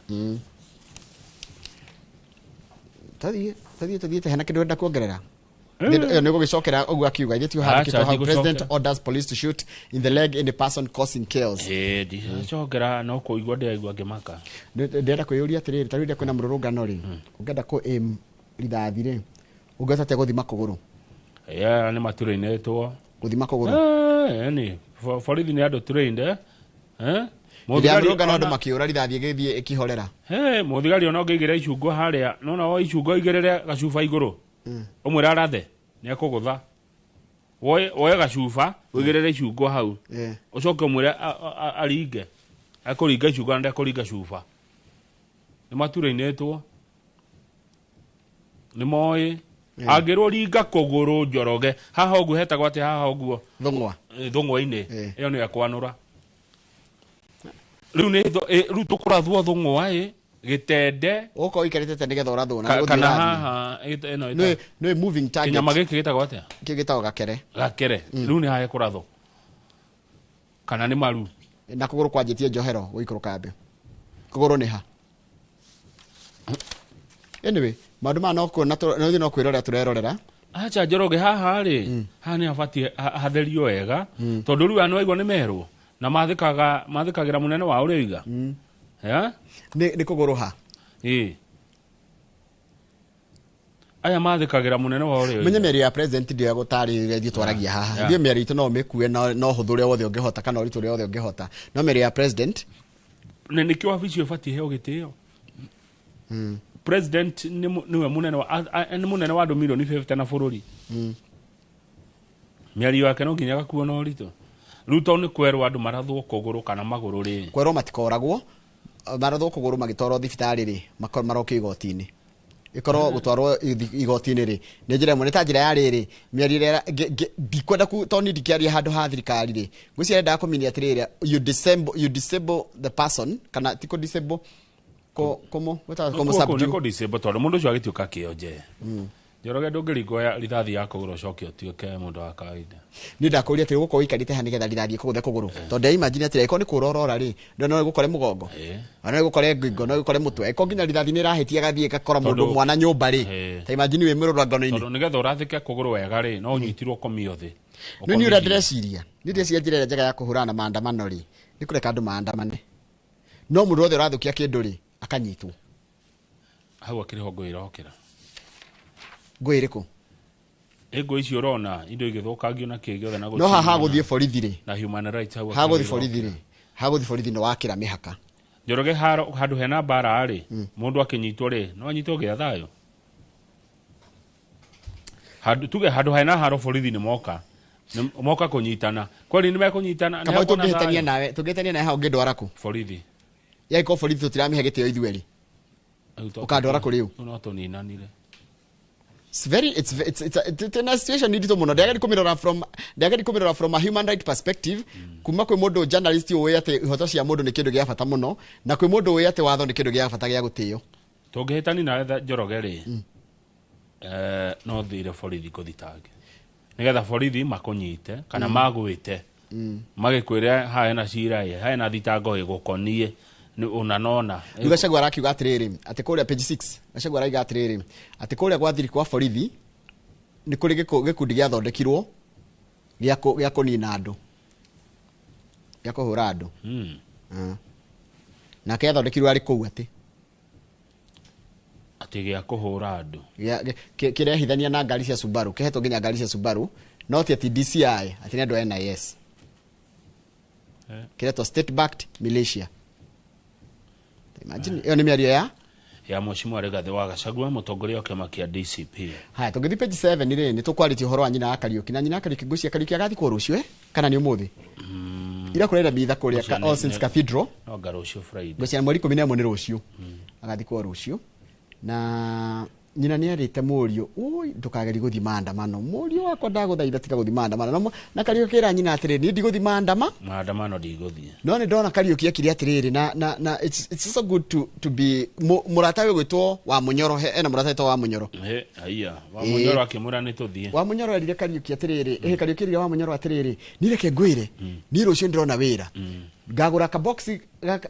Tathiĩ hena kĩndũ enda kuongerera nĩ gũgĩcokera ũguo akiuga ithe tiũhandĩkĩtwo how president orders police to shoot in the leg in the person causing chaos. Ndicokera no kũigua ndĩraigua ngĩmaka. Ndĩrenda kwĩyũria atĩrĩrĩ tarĩu rĩrĩa kwĩna mũrũrũngano rĩ ũngĩenda kũ aim rithathi rĩ ũngĩhota atĩa gũthima kũgũrũ? Nĩ maturainĩtwo gũthima kũgũrũ. Ni borithi nĩ andũ turainde mũthigari andũ makĩũra rithathi ĩgĩthiĩ ĩkĩhorera. Mũthigari ona ũngĩigĩra icungo harĩa nona o icungo igĩrĩre gacuba igũrũ ũmwĩra arathe nĩ ekũgũtha woe gacuba wĩgĩrĩre icungo hau ũcoke ũmwĩre aringe ekũringa icungo na ndekũringa cuba. Nĩ maturainĩtwo nĩ moĩ angĩrwo ringa kũgũrũ Njoroge haha ũguo hetagwo atĩ haha ũguo thũng'wa-inĩ ĩyo nĩ ekwanũra. Rĩu tũkũrathwo thũng'wa gĩtende ũkorwo ikarĩte nĩgetha ũrathwo kana haha nĩ moving target. Kĩnyama gĩkĩ gĩtagwo atĩa? Gĩtagwo gakere. Rĩu nĩ haha kũrathwo kana nĩ maru na kũgũrũ kwanjĩtie njohero gũikũrũka mbĩ kũgũrũ nĩ ha. Anyway maũndũ ma no kwĩrorera tũrerorera. Acha Njoroge haha rĩ haha nĩ habatiĩ hatherio wega tondũ rĩu anũ aigua nĩ merwo na mathĩkagĩra mũnene wa ũrĩa iga nĩ kũgũrũ ha aya mathĩkagĩra mũnene wa ũrĩa menye mĩario ya president ndio gũtarĩrĩria ithuĩ twaragia haha ndio mĩario itũ no mĩkue no hũthũ ũrĩa wothe ũngĩhota kana ũritũ ũrĩa wothe ũngĩhota no mĩario ya president na nĩkĩo wabici ĩbatiĩ heo gĩtĩo. President niwe munene wa andũ milioni 50 na bũrũri. Mĩario yake no nginya gakuo na ũritũ. Rĩu to nĩ kwerwo andũ marathwo kũgũrũ kana magũrũ rĩ kwerwo matikoragwo marathwo kũgũrũ magĩtwarwo thibitarĩ rĩ marokio igoti-inĩ ikorwo gũtwarwo igoti-inĩ rĩ nĩ njĩra ĩmwe nĩ ta njĩra ya rĩrĩ mĩario ĩrĩa ndikwenda toni ndikĩaria handũ ha thirikari rĩ ngwĩciria ndendaga kũmenya atĩrĩrĩ you disable the person kana ti disable komo subdue disable tondũ mũndũ ũcio agĩtuĩka kĩonje. Njoroge ndũngĩringoya rithathi ya kũgũrũ ũcoke ũtuĩke mũndũ wa kawaida. Nĩ ndakũria atĩ gũkorwo ikarĩte hana nĩgetha rithathi kũgũthe kũgũrũ tondũ imagine atĩ ĩko nĩ kũrorora rĩ no gũkore mũgongo no gũkore ngingo no gũkore mũtwe ĩko nginya rithathi nĩ rahĩtia gathiĩ gakora mũndũ mwana nyũmba rĩ ta imagine wĩ mũrũrũngano-inĩ tondũ nĩgetha ũrathĩke kũgũrũ wega rĩ no ũnyitirwo komio thĩ. Nĩ ũrĩa ndĩreciria njĩra njega ya kũhũrana na maandamano rĩ nĩ kũreka andũ maandamane no mũndũ wothe ũrathũkia kĩndũ rĩ akanyitwo. Hau akĩrĩ hongo irokĩra ngũ ĩrĩkũ ego icio ũrona indo igĩthũkangio na kĩgĩothe na no haha gũthiĩ borithi rĩ na human rights hau haha gũthiĩ borithi rĩ haguthi borithi no wakira mihaka Njoroge handu hena bara ari mundu akinyitwo ri no anyitwo gya thayo handu hena haro borithi ni moka kunyitana kwani ni mekunyitana kama tungehitania nawe hao ngedwara ku borithi yaiko borithi tutiramihe gitio ithueri ukandwara ku riu no tuninanire. It's a situation need to mono ndagari kumirora from a human right perspective kuma kwi mundu journalist uwe ate ihoto cia mundu ni kindu gia bata muno na kwi mundu uwe ate watho ni kindu gia bata gia gutio tungihitani na Njoroge ri no thire borithi kuthitange nigetha borithi makunyite kana magwite magikwire haena cira ye haena thitango igukonie unanona Gachagua arakiuga atiriri ati kuria page 6 Gachagua araiga atiriri ati kuria gwa thiri kwa borithi ni kuri gikundi gia thondekirwo gia kunina andu gia kuhura andu na kia thondekirwo ari kou ati gia kuhura andu kirehithania na ngari cia Subaru kihetwo nginya ngari cia Subaru no ti ati DCI ati ni andu NIS kiretwo state backed militia. Imagine hiyo ni miario ya Mheshimiwa Rigathi wa Gachagua mutongoria wa kiama kia DCP. Haya tugithi page 7 ri ni tukwariti uhoro wa nyina ya Kariuki na nyina ya Kariuki ngucia Kariuki agathikwo rucio kana ni umuthi ira kurenda bitha kuria All Saints Cathedral no garucio Friday ngucia mweri 11 ni rucio agathikwo rucio na nyina ni arite murio ui ndukageri guthi maandamano murio wakwa ndaguthaitha tiga guthi maandamano na Kariuki ra nyina atiri ni ndigũthi maandamano ndigũthi no ni ndona Kariuki akiri atiriri na it's so good to be muratawe gwitwo wa munyoro ena muratawe wa munyoro aiya wa munyoro akimura ni tuthie wa munyoro arire Kariuki atiriri Kariuki ri wa munyoro atiriri ni reke ngwire ni rucio ndirona wira ngagura ka box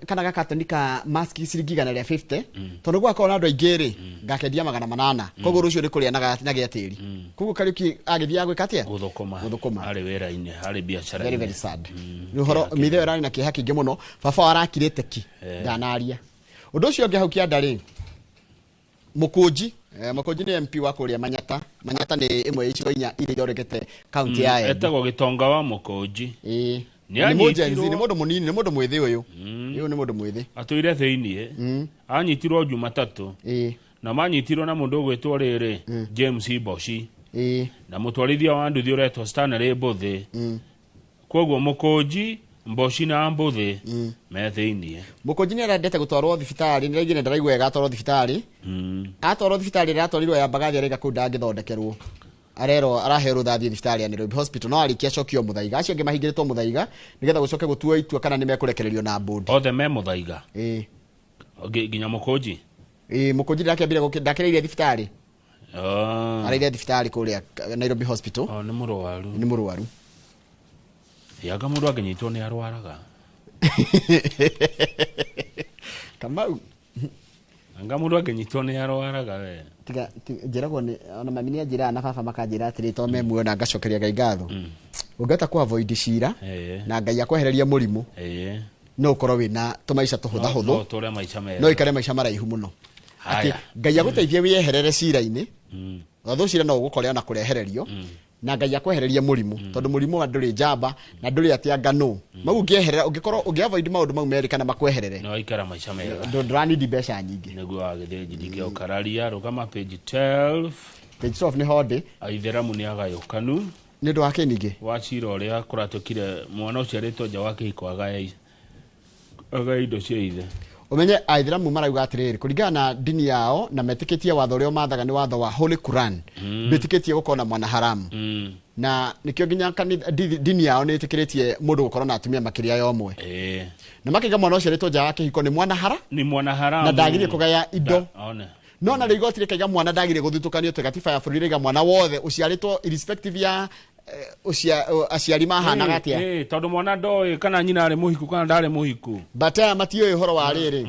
kana gakatoni ka mask ciringi 150 tondu gwakora na andu aingiri ngakendia 800 koguo rucio ri kuria na giatiri koguo Kariuki agithia gwikatia guthukuma ari wira-ini ari biashara very sad ni uhoro mitheo rani na kiha kingi muno baba arakirite ki ndanaria undu ucio ngihaukia ndari Mukunji ni MP wa kuria Manyata ni imwe icigo inya iri yorekete county ya etagwo Gitonga wa Mukunji ni mojenzi ni mundu munini ni mundu mwithi uyu uyu ni mundu mwithi atuire thiini anyitirwo Jumatatu na manyitirwo na mundu gwitwo riri James Boshi na mutwarithia wa nduthi uretwo Stanley Mbuthi koguo Mukunji Mboshi na Mbuthi me thiini Mukunji ni arendete gutwarwo thibitari ni raigire ndaraigwa wega atwarwo thibitari atwarwo thibitari ratwarirwo ya Mbagathi arega kuu ndangithondekerwo arero arahero thathi thibitari ya Nairobi Hospital no arikia cokio muthaiga acio ngi mahingiritwo muthaiga nigetha gucoke gutua itua kana ni mekurekererio na board othe me muthaiga nginya Mukunji Mukunji ndakireire thibitari araire thibitari kuria Nairobi Hospital ni muruaru yaga mundu agenyitwo ni arwaraga Kamau anga mundu agenyitwo ni arwaraga we tiga njiragwo ni ona mami ni njira na baba makanjira atiri to memu na ngacokeria Ngai ngatho ungata ku avoid cira na Ngai akwehereria murimu no ukorwo wina tumaica tuhutha huthu no ikare maica maraihu muno ati Ngai aguteithie wiyeherere cira-ini watho cira no ugukorera na kurehererio na Ngai akwehereria murimu tondu murimu wa nduri njamba na nduri atia ngano mau ungeherera ungikorwo ungiavoid maundu mau meri kana makweherere no ikara maica mega ndurani di mbeca nyingi niguo agithĩnjithia ukararia rugama page 12 ni hodi aitheramu ni agayukanu ni ndu wake ningi wacira uria kuratukire mwana ucio aritwo nja wake iko agaya indo cia ithe umenye aitheramu marauga atiriri kuringana na dini yao na metikitie watho uria mathaga ni watho wa Holy Quran betikitie gukona mwana haramu na nikio nginya dini yao ni itikiretie mundu gukorwo na atumia makiria ya omwe na makiga mwana ucio aritwo nja wake iko ni mwana haramu na ndagirie kugaya indo no na rigoti rikaiga mwana ndagirie guthitukanio te gatiba ya bururi riga mwana wothe uciaritwo irrespective ya aciari mahana gatia tondu mwana ndoi kana nyina ari muhiku kana ndari muhiku bata matio uhoro wa riri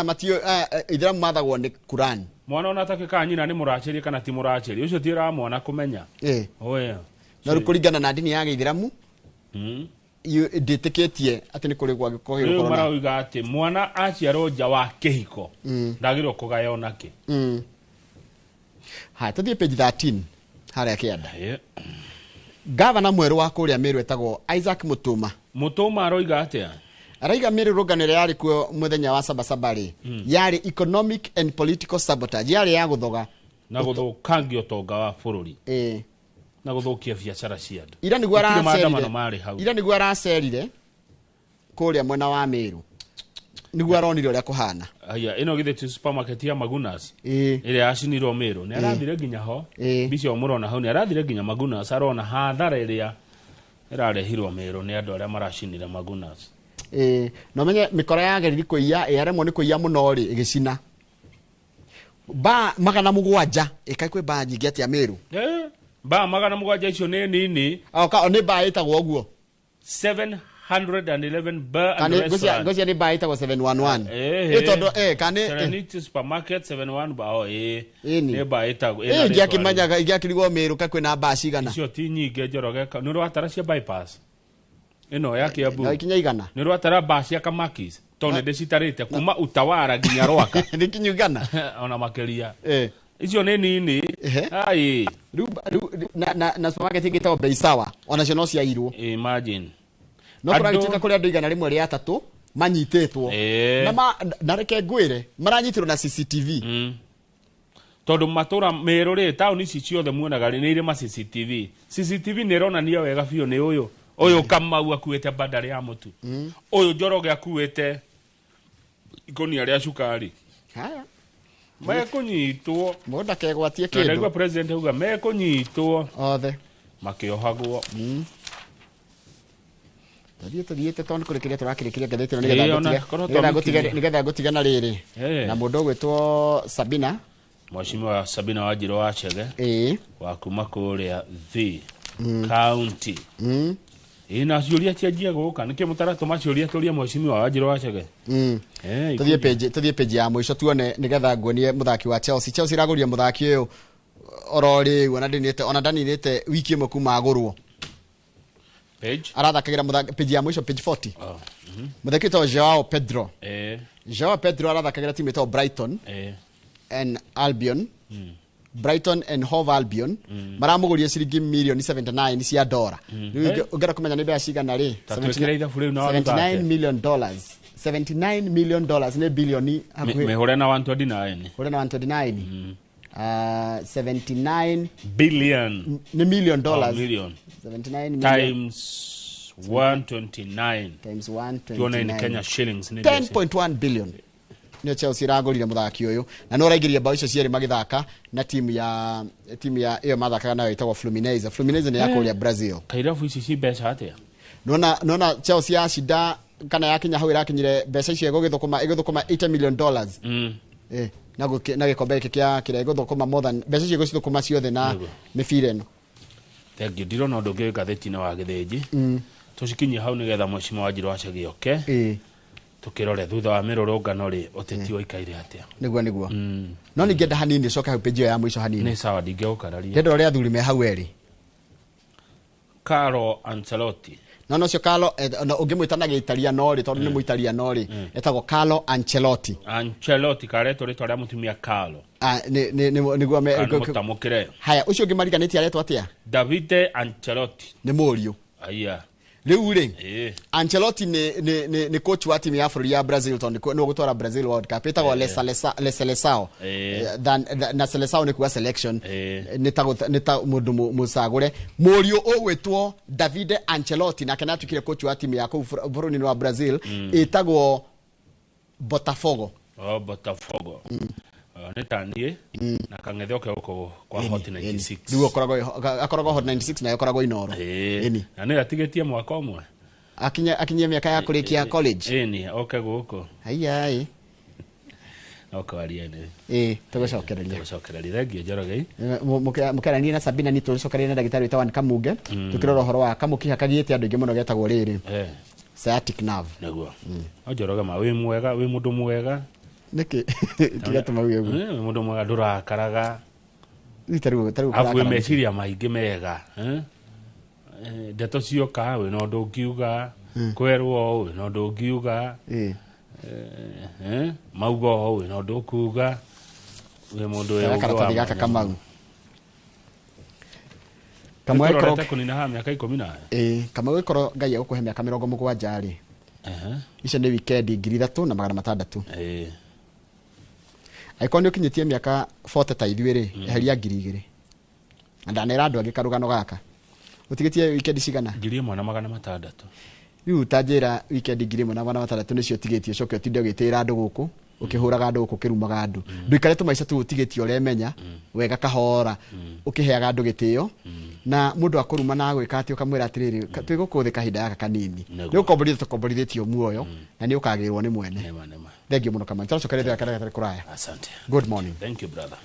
matio ithiramu mathagwo ni Quran mwana ona takika nyina ni murachiri kana ti murachiri ucio tira mwana kumenya oya na rukuringana na dini ya Ithiramu nditikitie ati ni kuri gwa gikohiro korona marauga ati mwana aciarwo nja wa kihiko ndagirwo kugaya onake ha tuthie page 13 haria kianda gavana mweru wa kuria Meru etagwo Isaac Mutuma Mutoma aroiga atia araiga mirurungano ria yari kuo muthenya wa sabasaba ri yari economic and political sabotage yari ya guthoga na guthukangia utonga wa bururi na guthukia biacara cia andu ira niguo aracerire kuria mwena wa Meru niguo aronire uria kuhana aya ino githeti supermarket ya Magunas ire acinirwo Meru ni arathire nginya ho bicio murona ho ni arathire nginya Magunas arona hathara iria irarehirwo Meru ni andu aria maracinire Magunas no menye mikora ya geriri kuiya yaremwo ni kuiya muno ri igicina ba magana mugwanja ikaikwe ba nyingi atia Meru ba magana mugwanja icio ni nini ka ni ba itagwo oguo 711 bar and restaurant gosia ni ba itagwo 711 itondo kane Serenity supermarket 71 ba ni ba itagwo ngiakimanya ngiakirigwo Meru kakwe na ba cigana icio ti nyingi njoroge ni rwatara cia bypass ino ya Kiambu ikinya igana ni rwatara ba cia Kamakis tone ndecitarite kuma Utawara nginya Rwaka nikinyugana ona makeria icio ni nini ai na supermarket ingitao bei sawa ona cio no cia irwo imagine no kuragituka kuri andu igana rimwe ria 3 manyitetwo na reke ngwire maranyitirwo na CCTV tondu matura Meru ri tauni ici ciothe muonaga ni ire ma CCTV ni ronania wega biu ni uyu Kamau akuite bandari ya mutu uyu Njoroge akuite ikonia ria cukari haya mekunyitwo mundu akegwatie kindu ndigwa president uga mekunyitwo othe makiohagwo Tadiete tondu kurikiria turakirikiria gatheti no nigetha gutigana riri na mundu gwitwo Sabina Mheshimiwa Sabina Wajiro wa Chege wa kuma kuria the county ina ciuria cianjia guka niki mutarato maciuria turia Mheshimiwa Wajiro wa Chege tuthie page ya mwisho tuone nigetha nguonie muthaki wa Chelsea raguria muthaki uyu orori ona ndanirite wiki imwe kuma agurwo page arathakagira muthaki page ya mwisho page 40 muthaki to Joao Pedro Joao Pedro arathakagira timu to Brighton and Albion Brighton and Hove Albion maramuguria ciringi milioni 79 cia dola ungera kumenya ni bia cigana ri $79 million $79 million ni bilioni mehure na 129 hore na 129 79 billion ni million dollars million 79 million times 129 times 129 tuone ni Kenya shillings ni 10.1 billion ni Chelsea ragurire muthaki uyu na no raigiria bao icio cieri magithaka na timu ya iyo mathakaga nayo itagwo Fluminense ni yakuria Brazil kairafu ici ci beca atia nona Chelsea yacida kana yakinya hau irakinyire beca icio igithukuma $80 million na gikombe kia kira igithukuma more than beca icio igithukuma ciothe na mibira ino thank ndirona undu ngi gatheti-ini wa githinji tucikinye hau nigetha Mheshimiwa Wajiro wa Chege oke tukirore thutha wa mirurungano ri uteti oikaire atia niguo no ningenda hanini coka hau page ya mwisho hanini ni sawa ndingeukarari ndendo ria athuri me hau eri Carlo Ancelotti no cio Carlo ungimwita Italia no ri tondu ni muitalia no ri etagwo Carlo Ancelotti kareto ri toria mutumia Carlo niguo mutamukire haya ucio ngimariganiti aretwa atia Davide Ancelotti ni muriu aya riu ri Ancelotti ni coach wa timu ya Afro ya Brazil tondu no gutwara Brazil World Cup etagwo Le Seleção na Seleção ni kuwa selection ni ta mundu musagure muriu ogwetwo Davide Ancelotti na kana tukire coach wa timu ya buruni wa Brazil etagwo Botafogo Botafogo netanie na kangethe oke uko kwa hot 96 ndio akoragwo hot 96 na yakoragwo inoro na ni atigetie mwaka umwe akinyia miaka ya kurikia college ni oke guko ai okaria ni tugucokereria thengio Njoroge mukerania na Sabina ni tugucokereria na ndagitari tawan Kamuge tukirora horo wa kamukiha kagiete andu ingi muno getagwo riri sciatic nerve naguo Njoroge ma wi mwega wi mundu mwega niki kigatuma wiyo mundu mwega ndurakaraga taru afu meciria maingi mega ndeto cioka we no ndungiuga kwerwo we no ndungiuga maugo we no kamwe ikorwo kunina ha miaka 10 kamwe ikorwo ngai agukuhe miaka 70 ri icio ni weekend 3,600 aikoni ukinyitie miaka 40 ta ithuĩ ri eheria 2,000 andanera andu angi karugano gaka utigitie weekend cigana 1,600 riu tanjira weekend 1,600 nicio tigitie coke utinde ugitira andu guku ukihuraga andu guku kirumaga andu nduikare tumaica tu utigitie uremenya wega kahora ukiheaga andu gitio na mundu akuruma na gwika ati ukamwira atiriri twigukuthi kahinda yaka kanini ni ukomborithitio muoyo na ni ukagirwo ni mwene thank you muno kama turacokerera kana kuraya asante good morning thank you brother.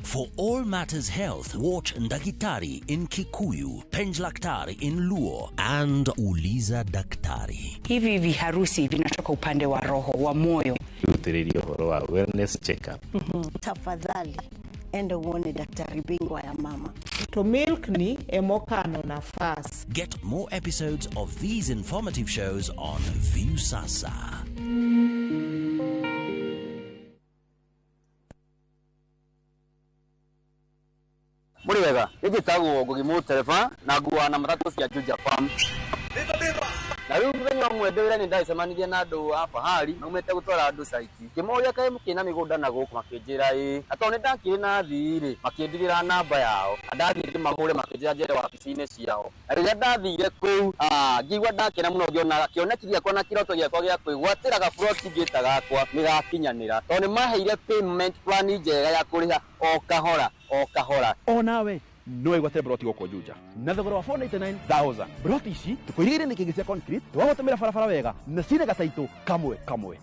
For all matters health, watch Ndagitari in Kikuyu, Penjlaktari in Luo, and Uliza Daktari. Hivi viharusi vinatoka upande wa roho, wa moyo. Utiriri uhoro wa wellness check-up. Tafadhali enda uone daktari bingwa ya mama. To milk ni emokano nafasi. Get more episodes of these informative shows on View Sasa. Muri wega igitagwo ngugimu telefa na nguwa na matatu cia Juja Farm na riu mwenye mwendewira ni ndaicemanirie na andu hapa hali na umete gutwara andu saiti kimoria kae mukina migunda na guku makinjira atone ndakire na thiri makindirira namba yao ndathire magure makinjira njere wabici-ini ciao riria ndathire kuu ngigwa ndakena muno ngiona kioneki giakwa na kiroto giakwa gia kwigwatira gaburoti ngita gakwa nigakinyanira tone maheire payment plan njega ya kuriha o kahora nawe no igwate broti goko Juja na thogora wa 499,000 broti ici tukwirire ni kigisia concrete twagotemera farafara wega na cine gataito kamwe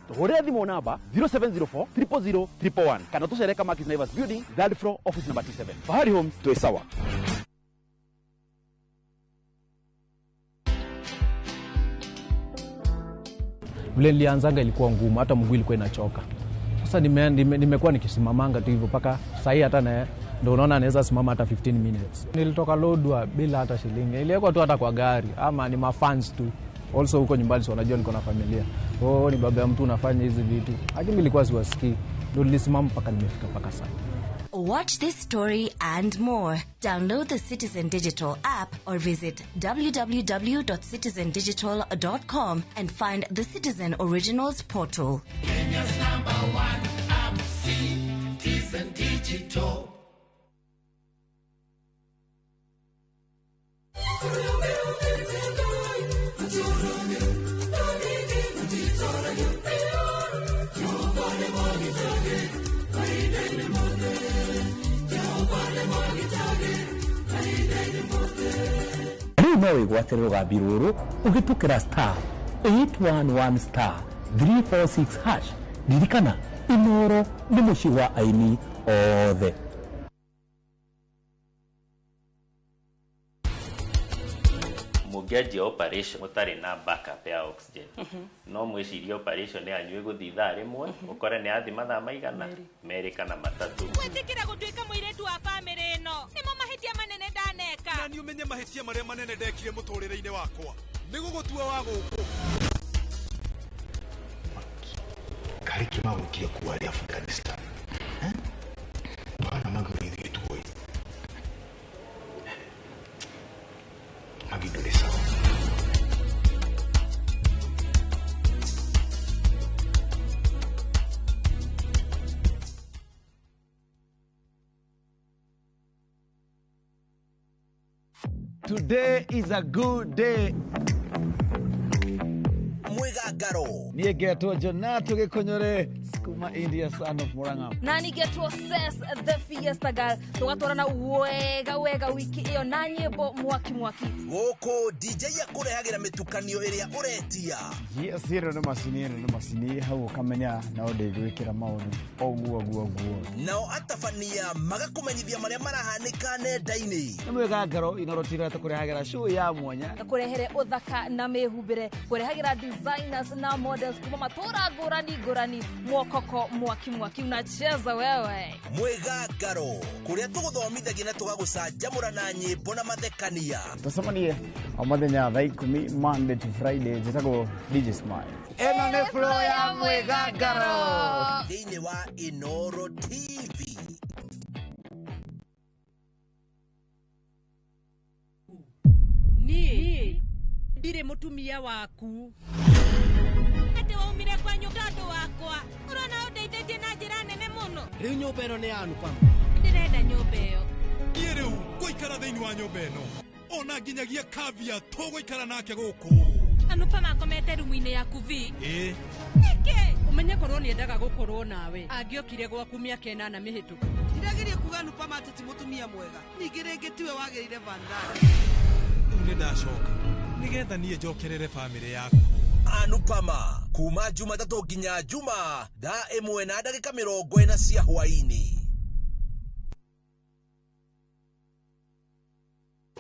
tuhore thimo namba 0704 000 111 kana tucereka Markis Naivas building third floor office number 27 Fahari Homes to sawa. Vile nilianzanga ilikuwa ngumu, hata mguu ilikuwa inachoka. Sasa nimekuwa nikisimamanga tu hivyo mpaka sasa hata na ndio unaona anaweza simama hata 15 minutes. Nilitoka Lodwa bila hata shilingi. Iliwekwa tu hata kwa gari ama ni mafans tu. Also huko nyumbani so unajua niko na familia. Ni baba ya mtu unafanya hizi vitu. Lakini nilikuwa siwasikii. Ndio nilisimama mpaka nimefika mpaka sasa. Watch this story and more. Download the Citizen Digital app or visit www.citizendigital.com and find the Citizen Originals portal. Kenya's #1 app, Citizen Digital. No igwatire rugambi ruru ugitukira star 811 star 346 hash ririkana inoro ni muci wa aini othe. Mugianjia operation mutari na backup ya oxygen no mwicirie operation yanyu iguthi thaa rimwe ukore ni athi mathaa maigana meri kana matatu Wetikira gutuika muiretu wa family ino nimo mahitia manene ndaneka na ni umenye mahitia maria manene ndekire muturire-ini wakwa ni gugutua wa guku kariki mawikire kuwali Afghanistan bana magwiri yetu boy magidole sawa. Today is a good day. Mwigangaro niegetwo Jonato Gikonyore Skuma India son of Murang'a na nigetwo Ses the Fiesta Girl tugatwarana wega wiki iyo na nyimbo mwaki goko DJ yakurehagira mitukanio iria uretia yesiro no masini hau kamenya na ndegwikira maundu oguo nao atafania magakumenyithia maria marahanika nenda-ini mwigangaro inorotira tukurehagira show ya mwanya kurehere uthaka na mehumbire kurehagira designers na models kuma matura ngurani mwoko koko mwaki unacheza wewe. Mwegangaro kuria tuguthomithagia na tugagucanjamura na nyimbo na mathekania. Tucemanie o muthenya thaa 10 Monday to Friday njitagwo DJ Smile. Eno nĩ flow ya Mwegangaro thĩinĩ wa Inoro TV. Ni ndire mutumia waku ate waumire kwa nyũmba wakwa urona undeithĩtie na njĩra nene mũno. Rĩu nyũmba ĩno nĩ yanu pam. Ndĩrenda nyũmba ĩyo. Niĩ rĩu ngũikara thĩinĩ wa nyũmba ĩno ona nginyagia kavia tũgũikara nake gũkũ. Anupa makomete rumu-inĩ yaku vi. Nĩkĩ? Ũmenye korwo nĩendaga gũkorwo nawe angĩokire gwaku mĩaka 8 mĩhĩtũku. Ndirageria kuga Anupa mate ti mũtumia mwega. Ningĩ rĩngĩ tiwe wagĩrĩire vandara. Nĩ ndacoka nĩgetha niĩ njokerere famĩlĩ yaku. Anupama kuma Jumatatu nginya Juma thaa 1:40 cia hwaini.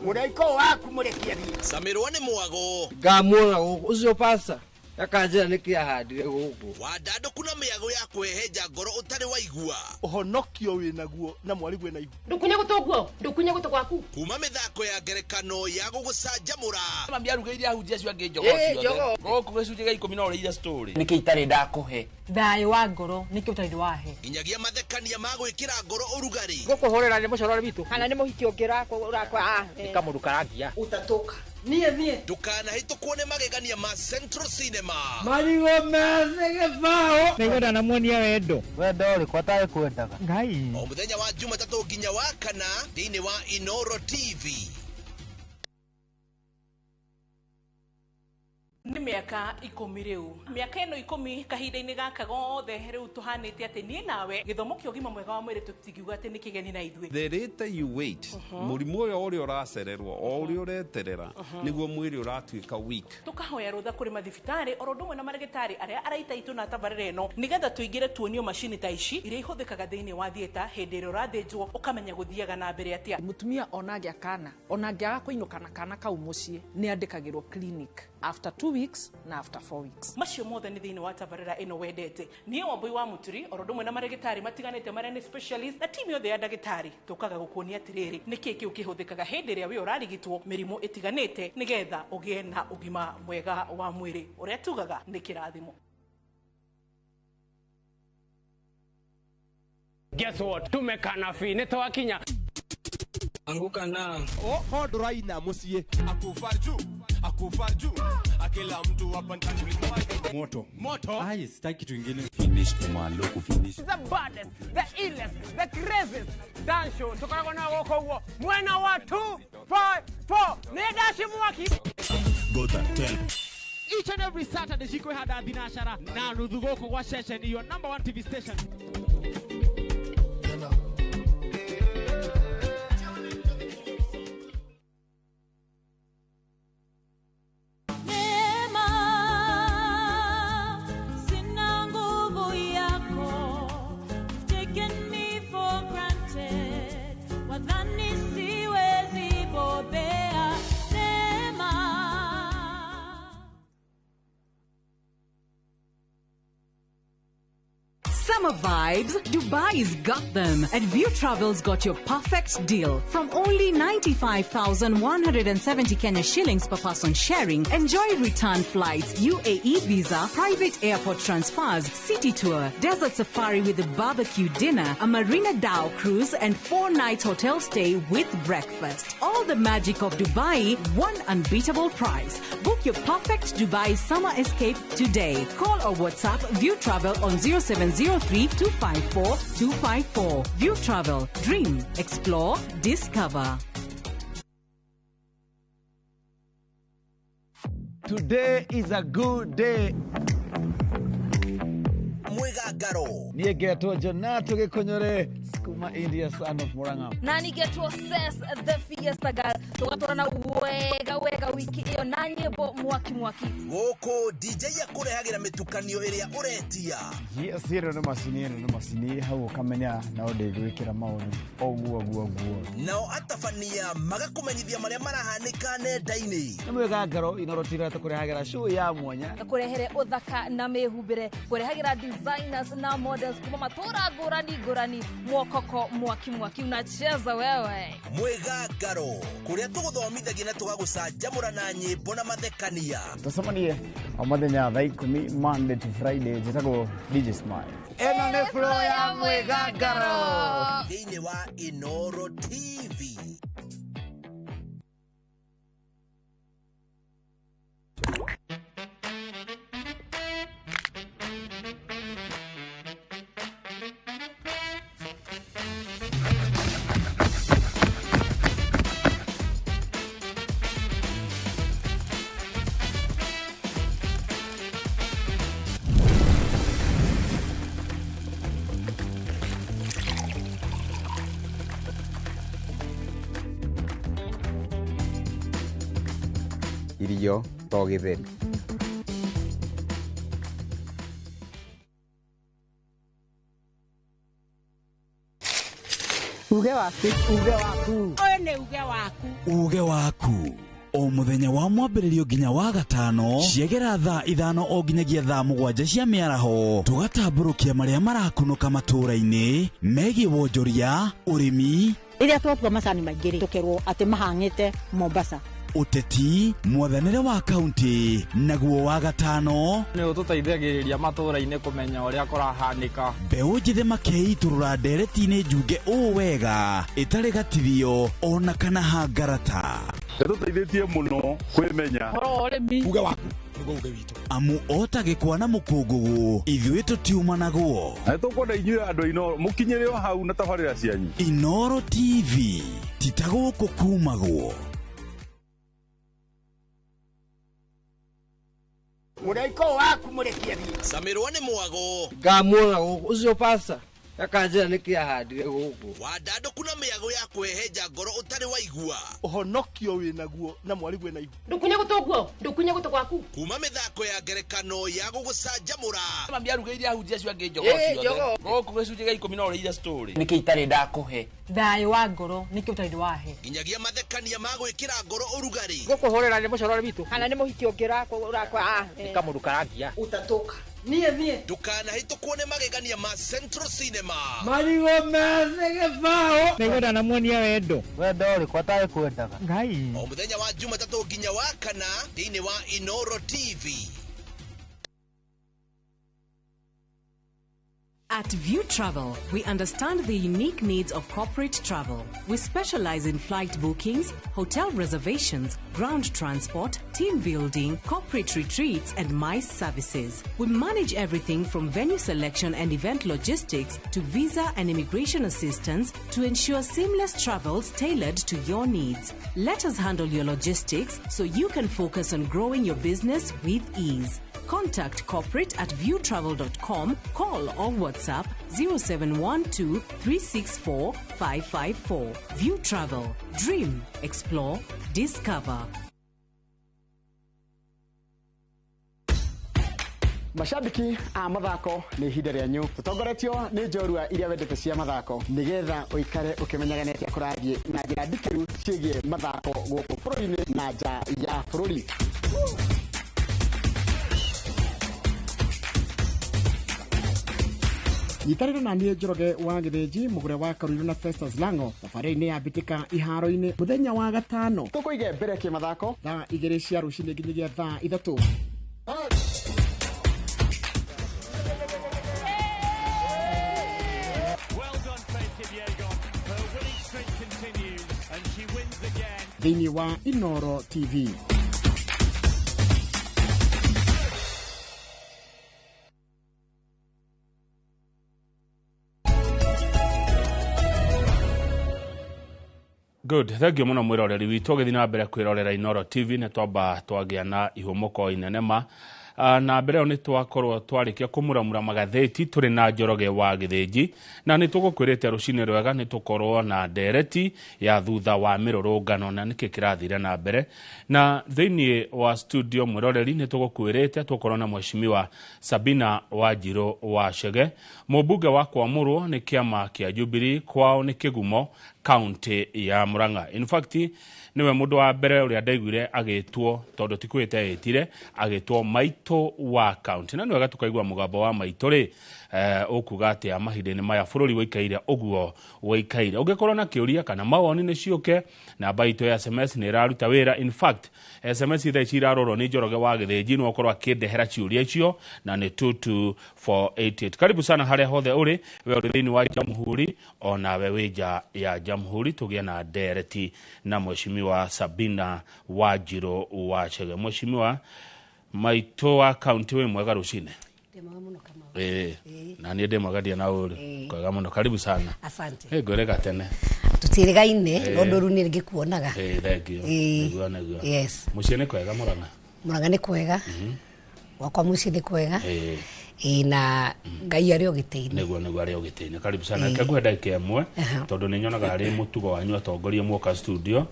Mũraiko waku mũrekiagia. Samirwa nĩ mwago. Ngamuona gũkũ ucio pasa. Akanjira nĩkĩ ahandire gũkũ. Wandandũku na mĩago ya kwehenja ngoro ũtarĩ waigua. Ũhonokio wĩnaguo na mwarigu wĩna igua. Ndukunye gũtũguo. Ndukunye gũtũ gwaku. Kuma mĩthako ya ngerekano ya gũgũcanjamũra. Mami arugĩire ahunjia acio angĩ njogo ciothe. Gũkũ gĩcunjĩ gĩa 10 no ũrĩire story. Nĩkĩ itarĩ ndakũhe. Thayũ wa ngoro nĩkĩ ũtarĩ wahe. Nginyagia mathekania ma gwĩkĩra ngoro ũrugarĩ. Gũkũhũrĩra nĩ mũcorori witũ. Kana nĩ mũhiki ũngĩrakwa. Kamũrukarangia. Utatoka. Niye. Ndũkanahĩtũkwo nĩ magegania ma Central Cinema. Marigo meze gĩbao. Nĩgwenda na muonia wendo. Wendo ũrĩkũ atarĩ kwendaga. Ngai. O mũthenya wa Jumatatu nginya wa Kana thĩinĩ wa Inoro TV. Nĩ mĩaka 10 rĩu. Mĩaka ĩno 10 kahinda-inĩ gaka gothe rĩu tuhanĩte atĩ niĩ nawe gĩthomo kĩa ũgima mwega wa mwĩrĩ tũtigiuga atĩ nĩ kĩgeni na ithuĩ. The later you wait, mũrimũ ũrĩa ũracererwo o ũrĩa ũreterera nĩguo mwĩrĩ ũratuĩka weak. Tukahoya rũtha kũrĩ mathibitarĩ oro ũndũ ũmwe na marĩgĩtarĩ arĩa araita itũ na tabarĩra ĩno nĩgetha tũingĩre tuonio macini ta ici iria ihũthĩkaga thĩinĩ wa thieta hĩndĩ ĩrĩa ũrathĩnjwo ũkamenya gũthiaga na mbere atĩa. Mũtumia onagĩa kana onangĩaga kũinũka na kana kau mũciĩ nĩ andĩkagĩrwo clinic after 2 weeks na after 4 weeks. Macio mothe nĩ thĩinĩ wa tabarĩra ĩno wendete. Niĩ Wambui wa Muturi oro ũndũ ũmwe na marĩgĩtarĩ matiganĩte marĩa nĩ specialist na timu yothe ya ndagĩtarĩ tũkaga gũkuonia atĩrĩrĩ nĩkĩ kĩu kĩhũthĩkaga hĩndĩ ĩrĩa we ũrarigitwo mĩrimũ ĩtiganĩte nĩgetha ũgĩe na ũgima mwega wa mwĩrĩ ũrĩa tugaga nĩ kĩrathimo. Guess what? Tumekana fi nĩ twakinya. Anguka na ndũraina mũciĩ akufarju akila mtu hapa ndani moto ai sitaki kitu kingine finish kumalo kufinish the baddest the illest the craziest dance show tukago na woko huo mwena wa 254 ni dashi mwaki Gota tell each and every Saturday jiko hada binashara na nuthu goko kwa session your number 1 TV station. Summer vibes, Dubai's got them. And View Travel's got your perfect deal. From only 95,170 Kenya shillings per person sharing, enjoy return flights, UAE visa, private airport transfers, city tour, desert safari with a barbecue dinner, a Marina Dow cruise, and 4-night hotel stay with breakfast. All the magic of Dubai, one unbeatable price. Book your perfect Dubai summer escape today. Call or WhatsApp View Travel on 0703-254-254. View Travel. Dream. Explore. Discover. Today is a good day. Mwegangaro. Niye geto Jonato Gekonyore. Skuma India son of Muranga. Nani geto says the fiesta girl. Tugatorana wega wiki iyo na nyimbo mwaki. Goko DJ yakurehagira mitukanio iria uretia. Yes, no masini hau kamenya na ode gwikira maundu oguo. nao atabania magakumenyithia maria marahanika nenda-ini. Nĩ mwĩgangaro Inoro TV tũkũrehagĩra show ya mwanya na kũrehere ũthaka na mĩhumbĩre kũrehagĩra designers na models kuma matũra ngũrani mwokoko mwaki unacheza wewe. Mwĩgangaro kũrĩa tũgũthomithagia na tũgagũcanjamũra na nyĩmbo na mathekania. tũcemanie o mũthenya thaa 10 Monday to Friday njĩtagwo DJ Smile. Ĩno nĩ flow ya mwĩgangaro thĩinĩ wa Inoro TV. Irio to githeri. Uge waku. Oyo nĩ uge waku. Uge waku. O muthenya wa mwambĩrĩrio nginya wa gatano ciegera thaa 5 o nginyagia thaa 7 cia mĩaraho tugatambũrũkia marĩa marakunũka matũra-inĩ megiĩ wonjoria ũrĩmi Rĩrĩa twatua macani maingĩ tũkerwo atĩ mahang'ĩte Mombasa. Uteti mwathanĩre wa kaunti naguo wa gatano nĩ ũtũteithagĩrĩria matũra-inĩ kũmenya ũrĩa kũrahanĩka. Mbeũ njĩthĩ makeitũrũra ndereti-inĩ njuge ũũ wega ĩtarĩ gatithio ona kana hangarata. Tũteithĩtie mũno kwĩmenya uge waku uge witũ amu otagĩkwa na mũkũngũgũ ithuĩ tũtiuma naguo. Tũkwenda inyuĩ andũ Inoro mũkinyĩre o hau na tabarĩra cianyu. Inoro TV titagũkũ kumagwo. Mũraiko waku mũrekia thiĩ. Samirwa nĩ mwago. Ngamuona gũkũ ũcio pasa. Akanjĩra nĩkĩ ahandire gũkũ. Wandandũku na mĩago ya kwehenja ngoro ũtarĩ waigua. Ũhonokio wĩ naguo na mwarigu wĩ na igua. Ndukunye gũtũguo, ndukunye gũtũ gwaku. Kuma mĩthako ya ngerekano ya gũgũcanjamũra. Mami arugĩire ahunjia acio angĩ njogo ciothe. Gũkũ gĩcunjĩ gĩa 10 no ũrĩire story. Nĩkĩ itarĩ ndakũhe. Thayũ wa ngoro nĩkĩ ũtarĩ wahe. Nginyagia mathekania ma gwĩkĩra ngoro ũrugarĩ. Gũkũhũrĩra nĩ mũcorore witũ. Kana nĩ mũhiki ũngĩrakwa ũrakwa. Kamũndũ karagia. Utatoka. Niĩ. Ndũkanahĩtũkwo nĩ magegania ma Central Cinema. Marigo mese gĩbao. Nĩgwenda na muonia wendo. Wendo ũrĩkũ atarĩ kwendaga. Ngai. O mũthenya wa Jumatatũ nginya wa Kana thĩinĩ wa Inoro TV. At View Travel, we understand the unique needs of corporate travel. We specialize in flight bookings, hotel reservations, ground transport, team building, corporate retreats, and MICE services. We manage everything from venue selection and event logistics to visa and immigration assistance to ensure seamless travels tailored to your needs. Let us handle your logistics so you can focus on growing your business with ease. Contact corporate at viewtravel.com, call or WhatsApp 0712 364 554. View Travel. Dream, explore, discover. Mashabiki a mathako nĩ ihinda rĩanyu tũtongoretio nĩ njorua iria wendete cia mathako nĩgetha ũikare ũkĩmenyaga nĩ atĩa kũrathiĩ na njĩra ndikĩru ciĩgiĩ mathako gũkũ bũrũri-inĩ na nja ya bũrũri. Nyitarĩra na niĩ Njoroge wa Gĩthĩnji mũgũre wa Karũirũ na Festus Lango thabarĩ-inĩ ya mbĩtĩka iharo-inĩ mũthenya wa gatano tũkũige mbere kĩmathako thaa 2 cia rũcinĩ nginyagia thaa 3. Thĩinĩ wa Inoro TV. Good, thank you muno mwiroreri witũ gĩthiĩ na mbere kwĩrorera Inoro TV nĩ twamba twagĩa na ihũmũko inene ma na mbere nĩ twakorwo twarĩkia kũmuramura magatheti tũrĩ na Njoroge wa Gĩthĩnji na nĩ tũgũkwĩrĩte rũcinĩ rwega nĩ tũkorwo na ndereti ya thutha wa mĩrũrũngano na nĩkĩ kĩrathire na mbere na thĩinĩ wa studio mwiroreri nĩ tũgũkwĩrĩte tũkorwo na mheshimiwa Sabina Wanjirũ wa Chege mũmbunge wa kwamũrwo nĩ kĩama kĩa Jubilee kwao nĩ kĩgumo county ya Murang'a. In fact niwe mundu wa mbere uria ndaiguire agitwo tondu tikwite etire agitwo Maito wa county, na niwega tukaigua mugambo wa Maito ri ukuga ati amahindini maya bururi wikaire uguo wikaire. Ungikorwo na kiuria kana mawoni ni ciuke na baito ya SMS ni raruta wira. In fact SMS itha cirarorwo ni Njoroge wa Githinji no korwa kindehera ciuria icio na ni 22488. Karibu sana haria hothe uri we uri thiini wa Jamhuri ona we wija ya Jamhuri. Tugia na dereti na mheshimiwa Sabina Wajiro wa Chege. Mheshimiwa Maito wa county we mwega rucine. Na ni ndemo gadia na uri kwega muno, karibu sana. Asante. Ngorega tene tutirigaine rondu ru ni ngikuonaga. Thank you. Yes. Muciĩ nĩ kwega Murang'a? Murang'a nĩ kwega. Wakwa muciĩ nĩ kwega. Na Ngai arĩ ogitĩini. Nĩguo arĩ ogitĩini. Karibu sana. Ngũhe ndagĩka ĩmwe tondu nĩ nyonaga arĩ mũtugo wanyu atongoria muoka studio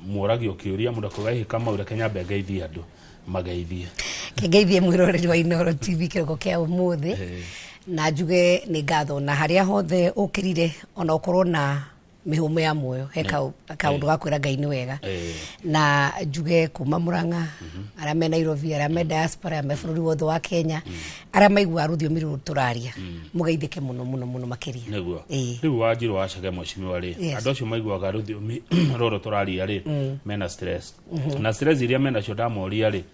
mũragio kĩũria mũndũ kugai kama ure Kenya bengeithie andũ mageithie. Ngeithie mwiroreri wa Inoro TV kiroko kĩa ũmũthĩ na njuge nĩ ngatho na harĩa hothe ũkĩrire ona ũkorwo na mihumo ya muoyo heka kaundu gakwira Ngai ni wega na njuge kuma Murang'a ara me Nairobi ara me diaspora me bururi wothe wa Kenya ara maigua rũthiomi rũrũ tũraria mugeithike muno makiria niguo riu Wanjiru wa Chege mheshimiwa ri andu acio maiguaga rũthiomi rũrũ tũraria ri mena stress na stress iria mena cio ndamoria ri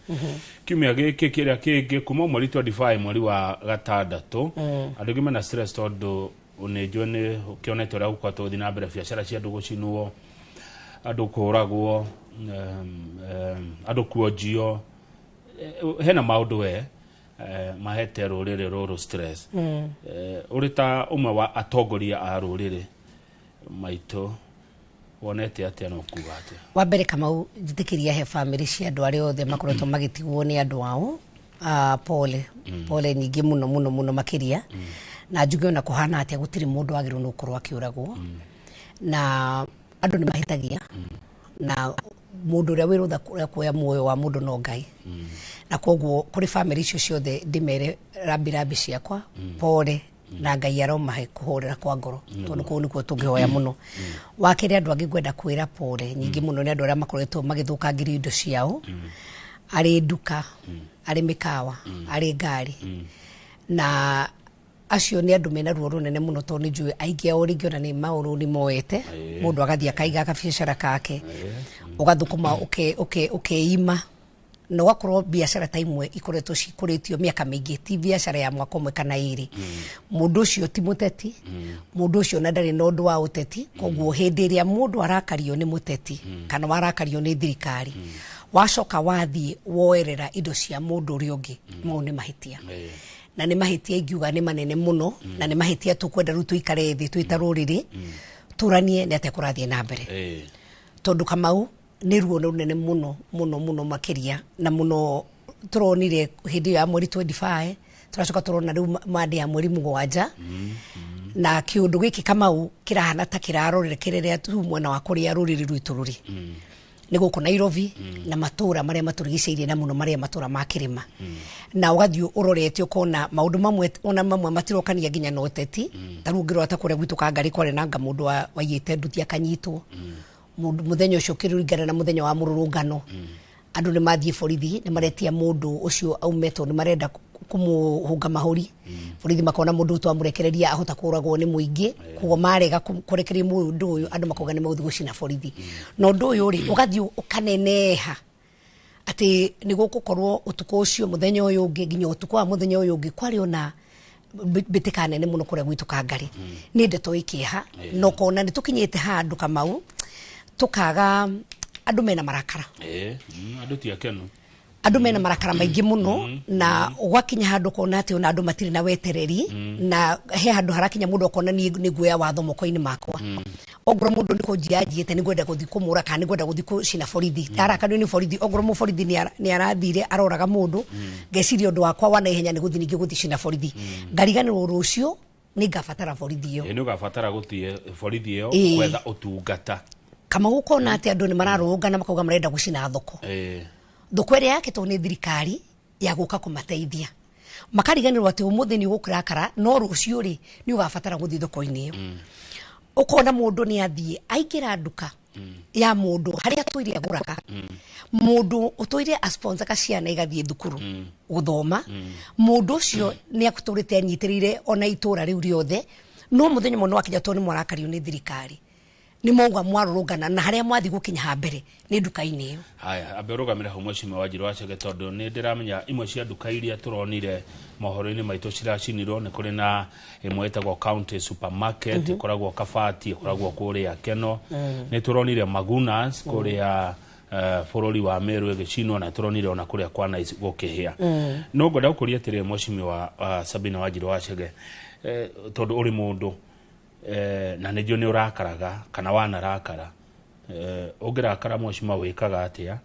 kiumia gĩkĩ kĩrĩa kĩngĩ kuma mweri 25 mweri wa gatandatũ andu angĩ mena stress tondu unejwe ni kionete ria gukwa tuthi na mbere biashara cia andu gucinwo andu kuragwo andu kuojio hena maundu we mahete rurire ruru stress urita umwe wa atongoria a rurire Maito wonete atia no kuga atia wa mbere kama njitikiria he family cia andu aria othe makoretwo magitigwo ni andu ao pole nyingi muno makiria na njuge ona kuhana atia gutiri mundu agirwo no kurwa kiuragwo na andu ni mahitagia na mundu ria wirutha kuoya muoyo wa mundu no Ngai na koguo kuri family icio ciothe ndimere rambi ciakwa pole na Ngai aromahe kuhurira kwa ngoro tondu kuu nikuo tungihoya muno wakiri andu angi gwenda kwira pole nyingi muno ni andu aria makoretwo magithukangiri indo ciao ari nduka ari mikawa ari ngari na acio ni andu mena ruo runene muno tondu njui aingi ao ringiona ni mauru ni moete mundu agathia akaiga kabiacara kake ugathukuma ukeima no wakorwo biacara ta imwe ikoretwo cikuritio miaka mingi ti biacara ya mwaka umwe kana iri mundu ucio ti muteti mundu ucio na ndari no ndu wa uteti koguo hindi iria mundu arakario ni muteti kana warakario ni thirikari wacoka wathi woerera indo cia mundu uri ungi mau ni mahitia na ni mahitia ingiuga ni manene muno na ni mahitia tukwenda ru tuikare thi tuitaruriri turanie ni atia kurathie na mbere tondu Kamau ni ruo runene muno makiria na muno turonire hindi ya mweri 25 turacoka turona riu mande ya mweri 7 na kiundu giki Kamau kirahana ta kirarorere kirere tu mwena wa kuria ruriri rwitu ruri ni guku Nairobi na matura maria maturigiceirie na muno maria matura makirima na ugathio urorete ukona maundu mamwe matirokania nginya no teti tarungirwo atakure gwitu ka ngari kware nanga mundu waiyete nduti akanyitwo muthenya ucio kiruringana na muthenya wa mururungano andu ni mathie borithi ni maretia mundu ucio aumeto ni marenda kumuhunga mahuri borithi makona mundu twamurekereria ahota kuragwo ni muingi kuo marega kurekereria mundu uyu andu makoga ni mauthi gucina borithi no ndu uyu ri ugathio ukaneneha ati ni gukukorwo utuko ucio muthenya uyu ungi nginya utuko wa muthenya uyu ungi kwari ona bitika nene muno kure gwitu ka ngari ni ndeto ikiha no kona ni tukinyete handu Kamau tukaga andu mena marakara andu ti akenu andu mena marakara maingi muno na gwakinya handu kona ati ona andu matiri na wetereri na he handu harakinya mundu kona ni guya watho moko-ini makwa ogro mundu ni kujiajiete ni gwenda guthi kumura kana ni gwenda guthi kucina borithi tarakanio ni borithi ogro mu borithi ni arathire aroraga mundu ngeciria undu wakwa wana ihenya ni guthi ningi guthi cina borithi ngariganirwo rucio ni ngabatara borithi yo ni ugabatara guthie borithi yo kwetha utungata kama gukona ati andu ni mararungana makauga marenda gucina thoko thoko ĩrĩa yakĩtwo nĩ thirikari ya gũka kũmateithia makariganĩrwo ati umuthi ni ũgũkĩrakara no rũcio ri ni ugabatara guthi thoko-inĩ ĩyo ukona mundu ni athie aingira nduka ya mundu haria twire aguraga mundu utwire a sponsor ka ciana igathie thukuru guthoma mundu ucio ni akuturite anyitirire ona itura riu riothe no muthenya muno akinya to ni mwarakario ni thirikari ni mauga mwarurugana na haria mwathi gukinya ha mbere ni nduka-ini iyo. Haya aberugamira ho mweshima Wanjiru Wachege tondu ni ndiramenya imwe cia nduka iria turonire mohoro-ini maitu ciracinirwo ni kuri na imwe etagwo county supermarket ikoragwo Kabati ikoragwo kuria Keno ni turonire Magunas kuria foroli wa Meru egicinwo na turonire ona kuria kwa Nice gukihia no ngoda gukuria tiri mweshima wa Sabina Wanjiru Wachege tondu uri mundu na nijyo ni urakaraga kana wanarakara ugirakara mweshima wikaga atia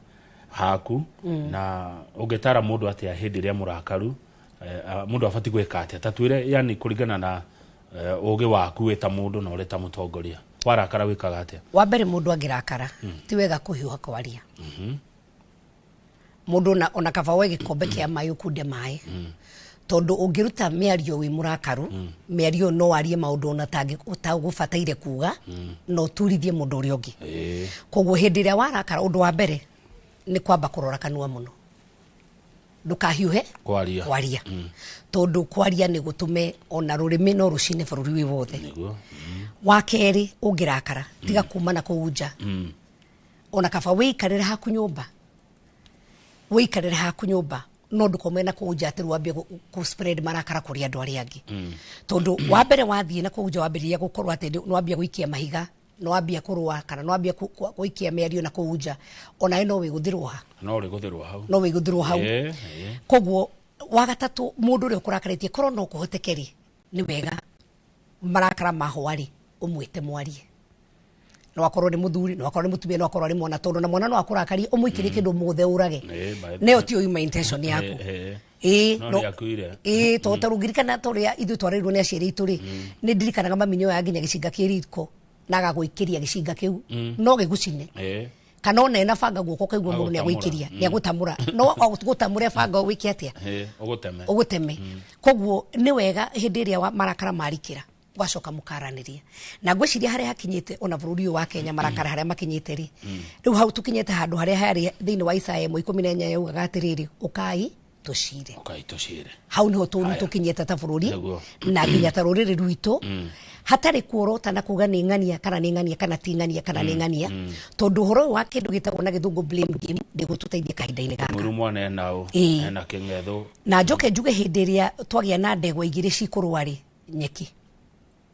haku na ugitara mundu atia hindi ria murakaru mundu afati gwika atia tatwire yani kuringana na ugi waku weta mundu na ureta mutongoria warakara wikaga atia wa mbere mundu agirakara ti wega kuhiuha kwaria mundu ona kaba wege kombe kia mayu kunde mai tondu ungiruta miario wi murakaru miario no arie maundu ona tangi utagufataire kuga no turithie mundu uri ungi koguo hindi ria warakara undu wa mbere ni kwamba kurora kanua muno ndukahiuhe kwaria tondu kwaria ni gutume ona rurimi no rucine bururi wi wothe wa keri ungirakara tiga kumana kuunja ona kaba wikarire haku nyumba no ndukomena kuunja ati rwambia ku spread marakara kuri andu aria angi tondu wa mbere wathie na kuunja wambiriria gukorwa ati nwambia guikia mahiga nwambia kurwa kana nwambia guikia miario na kuunja ona no wiguthirwa no wiguthirwa hau koguo wa gatatu mundu ri ukurakaritie korwo no kuhotekeri ni wega marakara mahwari umwite mwarie no akorwo ni muthuri no akorwo ni mutumia no akorwo ni mwana tondu na mwana no akurakari umwikire kindu muthe urage neo ti oyuma intention yaku no to tarugirikana toria ithu twarirwo ni aciari itu ri ni ndirikanaga maminyo ya nginya gicinga kiriko naga guikiria gicinga kiu no gigucine kana ona ena banga guoko kaigwo mundu ni aguikiria ni agutamura no gutamura banga wiki atia uguteme koguo ni wega hindi ria marakara marikira gwacoka mukaraniria na ngwiciria haria hakinyite ona bururi wa Kenya marakara haria makinyite ri riu hau tukinyete handu haria hari thiini wa Isaya 14 yaugaga atiriri ukai tucire hau niho tukinyete ta bururi na nginya ta ruriri rwitu hatari kuorota na kuga ni ngania kana ni ngania kana ti ngania kana ni ngania tondu horo wa kindu gitagwo na githungu blame game ndigututeithia kahinda-ini gaka murumwana ena kingetho na njoke njuge hindi ria twagia na ndegwa igire cikurwari nyeki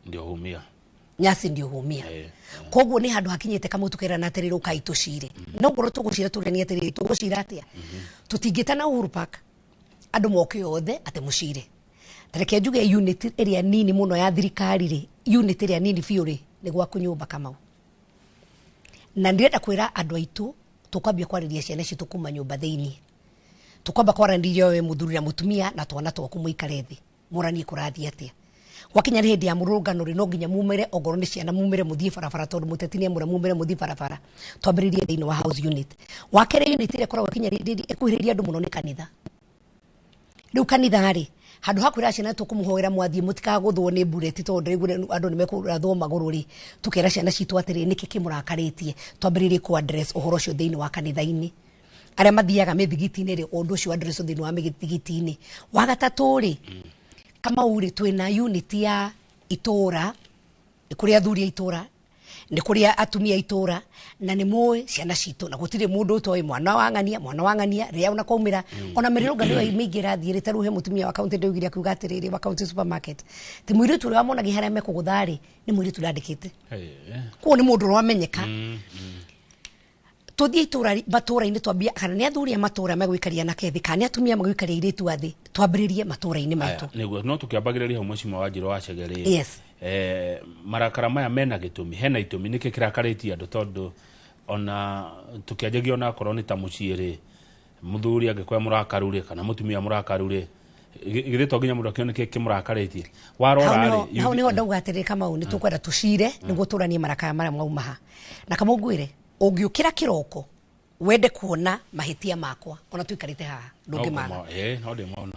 ndio humia nyasi ndio humia koguo ni handu hakinyete kamutukira na atiriri ukai tucire no ngoro tugucira tureni atiriri tugucira atia tutingitana Uhuru Park andu moke othe ate mucire tareke njuge unit area nini muno ya thirikari ri unit area nini biu ri ni gwa kunyumba kamau na ndirenda kwira andu aitu tukwambia kwariria ciana citu kuma nyumba thiini tukwamba kwarandirio we muthuri na mutumia na twana twaku muikare thi muranie kurathia atia wakinya ni hindi ya murungano ri no nginya mumere ogoro ni ciana mumere muthie barabara tondu mutetini amura mumere muthie barabara twambiririe thiini wa house unit wakere unit ire koragwo kinya ekuhiriria andu muno ni kanitha riu kanitha ri handu hakwira ciana tukumuhoera mwathie mutikaguthwo ni bureti tondu rigure andu ni mekurathwo maguru ri tukera ciana citu atiri niki kimurakaritie twambiririe ku address uhoro cio thiini wa kanitha-ini aria mathiaga mithigiti-ini ri undu cio address thiini wa mithigiti-ini wa gatatu ri kama uri twina unit ya itura ni kuria athuri itura ni kuria atumia itura na ni moe ciana citu na gutire mundu utoi mwana wangania ria una kwaumira ona mirirunga ni migira thirite ruhe mutumia wa county ndeugiria kuga atiriri wa county supermarket ti mwiritu ria monagi haria mekuguthari ni mwiritu ndandikite ko ni mundu wamenyeka tuthie itura matura-ini twambia kana ni athuri matura megwikaria na kethi kana atumia megwikaria iritu athi twambiririe matura-ini maitu niguo no tukiambagiriria ho mweshima Wanjiru Wachege ri yes marakara maya mena gitumi hena itumi niki kirakaritie andu tondu ona tukianjagia ona korwo ni ta mucii ri muthuri angikwa murakaru ri kana mutumia murakaru ri githito nginya mundu akiona niki kimurakarĩtie warora ri hau niho ndauga atiriri Kamau ni tukwenda tucire niguo turanie marakara maria maumaha na Kamau ngwire ungiukira kiroko wende kuona mahitia makwa ona tuikarite haha ndungi maga no de mona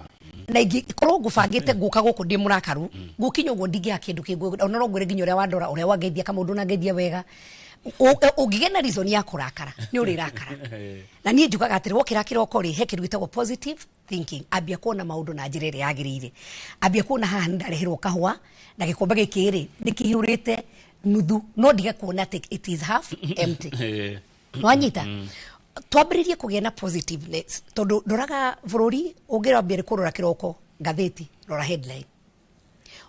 na ingĩkorwo ngũbangĩte ngũka gũkũ ndĩ mũrakaru gũkinya ũguo ndingĩha kĩndũ kĩngĩ ona no ngwĩre nginya ũrĩa wandora ũrĩa wangeithia kamũndũ na ngeithia wega ũngĩgĩa na reason ya kũrakara nĩ ũrĩrakara na niĩ njugaga atĩrĩ wokĩra kĩroko rĩ he kĩndũ gĩtagwo positive thinking ambia kuona maũndũ na njĩra ĩrĩa yagĩrĩire ambia kuona haha nĩndareherwo kahũa na gĩkombe gĩkĩ rĩ nĩkĩihũrĩte nuthu no ndige kuona atĩ it is half empty wanyita twambĩrĩrie kũgĩa na positiveness tondũ ndoraga bũrũri ũngĩrambia kũrora kĩroko ngathĩti rora headline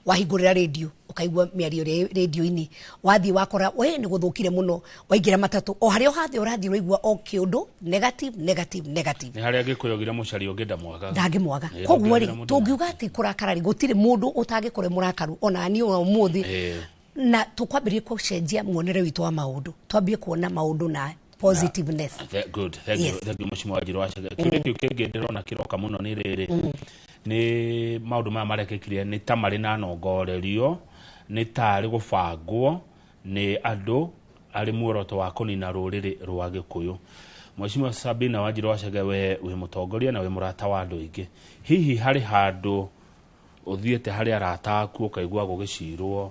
wahingũrĩra radio ukaigua mĩario radio-inĩ wathiĩ wakora we nĩ gũthũkire mũno waingĩra matatũ o harĩa ũhathiĩ ũrathiĩ ũraigua o kĩũndũ negative nĩ harĩa ngĩkũyogire mũcari ũngĩnda mwaga ndangĩmwaga koguo rĩ tũngiuga atĩ kũrakara rĩ gũtirĩ mũndũ ũtangĩkore mũrakaru ona niĩ ona ũmũthĩ na tũkwambĩrĩria gũcenjia muonere witũ wa maũndũ twambie kuona maũndũ na positiveness. Good. Thank you Mheshimiwa Wanjiru Wachege. Kĩndũ kĩngĩ ndĩrona kĩroka mũno nĩ rĩrĩ. Nĩ maũndũ maya marekĩkire nĩ ta marĩ na nongorerio, nĩ tarĩ gũbangwo nĩ andũ arĩ muoroto wa kũnina rũrĩrĩ rwa Gĩkũyũ. Mheshimiwa Sabina Wanjiru Wachege we wĩ mũtongoria na wĩ mũrata wa andũ aingĩ. Hihi harĩ handũ ũthiĩte harĩ arata aku ũkaigua gũgĩcirwo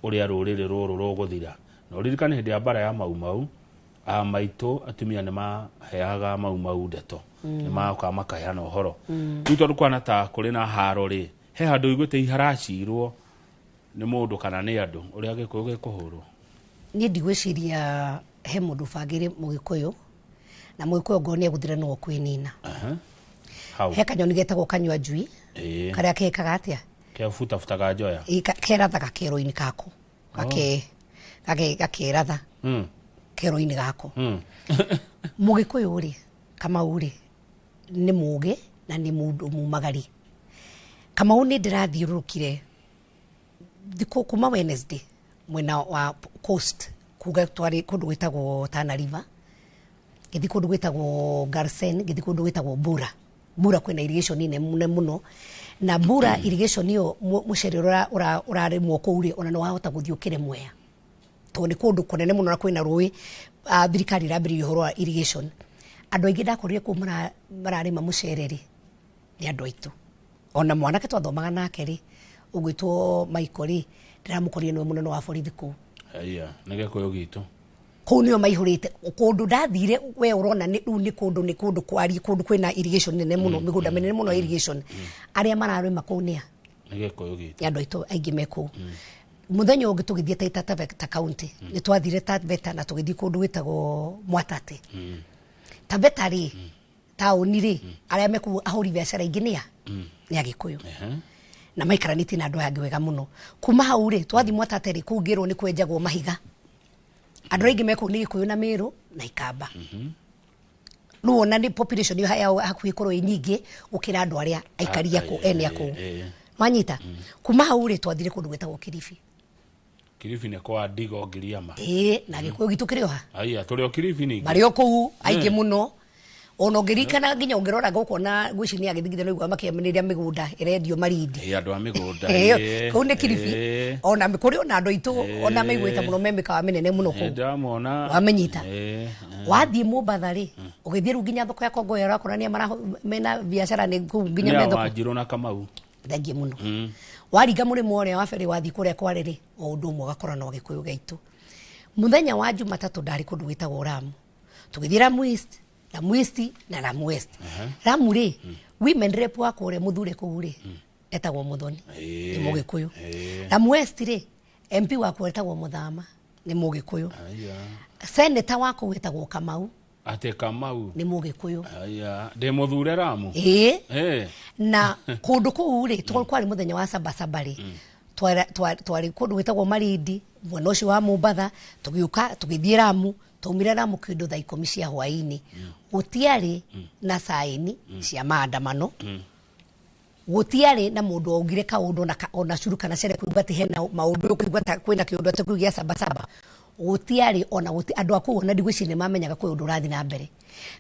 ũrĩa rũrĩrĩ rũrũ rũgũthira. Na ũririkane hĩndĩ ya mbara ya Mau maitũ atumia nĩ maheaga Mau ndeto nĩ maoka makaheana ũhoro rĩu tondũ kwana ta kũrĩ na haro rĩ he handũ igwĩte iharacirwo nĩ mũndũ kana nĩ andũ ũrĩa Gĩkũyũ gĩkũhũrwo niĩ ndigwĩciria he mũndũ bangĩrĩ Mũgĩkũyũ na Mũgĩkũyũ ngone gũthira no kwĩnina he kanyoni getagwo kanyua njui karĩa kekaga atĩa kebutaga njoya kerathaga kero-inĩ kako gakeratha kero-inĩ gako Mũgĩkũyũ rĩ Kamau rĩ nĩ mũgĩ na nĩ mũndũ mumagari Kamau nĩ ndĩrathiũrũrũkire thikũ kuma Wednesday mwena wa coast kuga twarĩ kũndũ gwĩtagwo Tana River gĩthi kũndũ gwĩtagwo Garsen gĩthi kũndũ gwĩtagwo Bura kwĩna irrigation nene mũno na Bura irrigation ĩyo mũcere ũrarĩmwo kũu rĩ ona no wahota gũthiĩ ũkĩre Mwea tondũ nĩ kũndũ kũnene mũno na kwĩna rũĩ thirikari ĩrambĩrĩria ũhoro wa irrigation andũ aingĩ ndakorire kũu mararĩma mũcere rĩ nĩ andũ aitũ ona mwanake twathomaga nake rĩ ũgwĩtwo Michael rĩ ndĩramũkorire nĩwe mũnene wa borithi kũu nĩ Gĩkũyũ gitũ kũu nĩo maihũrĩte kũndũ ndathire we ũrona nĩ kũndũ kwari kũndũ kwĩna irrigation nene mũno mĩgũnda mĩnene mũno irrigation arĩa mararĩma kũu nĩ Gĩkũyũ gitũ andũ aitũ aingĩ me kũu muthenya ũngĩ tũgĩthiĩ Taita County nĩ twathire Taveta na tũgĩthiĩ kũndũ gwĩtagwo Mwatate Taveta rĩ taũni rĩ arĩa me kũu ahũri biacara aingĩ nĩ Agĩkũyũ na maikaranĩtie na andũ angĩ wega mũno kuma hau rĩ twathie Mwatate rĩ kũu ngĩrwo nĩ kwenjagwo mahiga andũ aingĩ me kũu nĩ Gĩkũyũ na Mĩrũ na Ikamba rĩu ona nĩ population yao hakuhĩ korwo ĩ nyingĩ gũkĩra andũ arĩa aikaria kũu ene akũu wanyita kuma hau rĩ twathire kũndũ gwĩtagwo Kilifi nĩ kwa Ndigo Giriama na Gĩkũyũ gitũ kĩrĩ o ha tũrĩ o Kilifi ningĩ marĩ o kũu aingĩ mũno ona ũngĩririkana nginya ũngĩrora gũkũ na gwĩci nĩ agĩthigithia no igua makĩameneria mĩgũnda ĩrendio Marindi andũ a mĩgũnda kũu nĩ Kilifi ona kũrĩ ona andũ aitũ ona maiguĩte mũno me mĩkawa mĩnene mũno kũu wamenyita wathiĩ Mũmbatha rĩ ũgĩthiĩ rĩu nginya thoko ya Kongoya ũrakora nĩ mena biacara nĩ kũu nginya me thoko Wanjiru na Kamau thengiĩ mũno waringa mũrĩmo ũrĩa wa ferry wathiĩ kũrĩa Kwale rĩ o ũndũ ũmwe ũgakora no Gĩkũyũ gaitũ mũthenya wa Jumatatũ ndarĩ kũndũ gwĩtagwo Lamu tũgĩthiĩ Lamu East na Lamu West Lamu rĩ women rep wa kũrĩa mũthure kũu rĩ etagwo Muthoni nĩ Mũgĩkũyũ Lamu West rĩ MP wa kũrĩa etagwo Mũthama nĩ Mũgĩkũyũ senator wa kũu etagwo Kamau ate Kamau nĩ Mũgĩkũyũ ndĩ mũthure Lamu na kũndũ kũu rĩ kwarĩ mũthenya wa Sabasaba rĩ twarĩ kũndũ gwĩtagwo Marindi mwena ũcio wa Mũmbatha tũgĩũka tũgĩthiĩ Lamu twaumire Lamu kĩndũ thaa 10 cia hwaĩ-inĩ gũtiarĩ na saini cia maandamano gũtiarĩ na mũndũ waugire kaũndũ ona curu kana cere kuuga atĩ hena maũndũ kuuga kwĩna kĩũndũ atĩ kuugia Sabasaba gũtiarĩ ona andũ akũu ona ndigwĩciria nĩ mamenyaga kwĩ ũndũ ũrathiĩ na mbere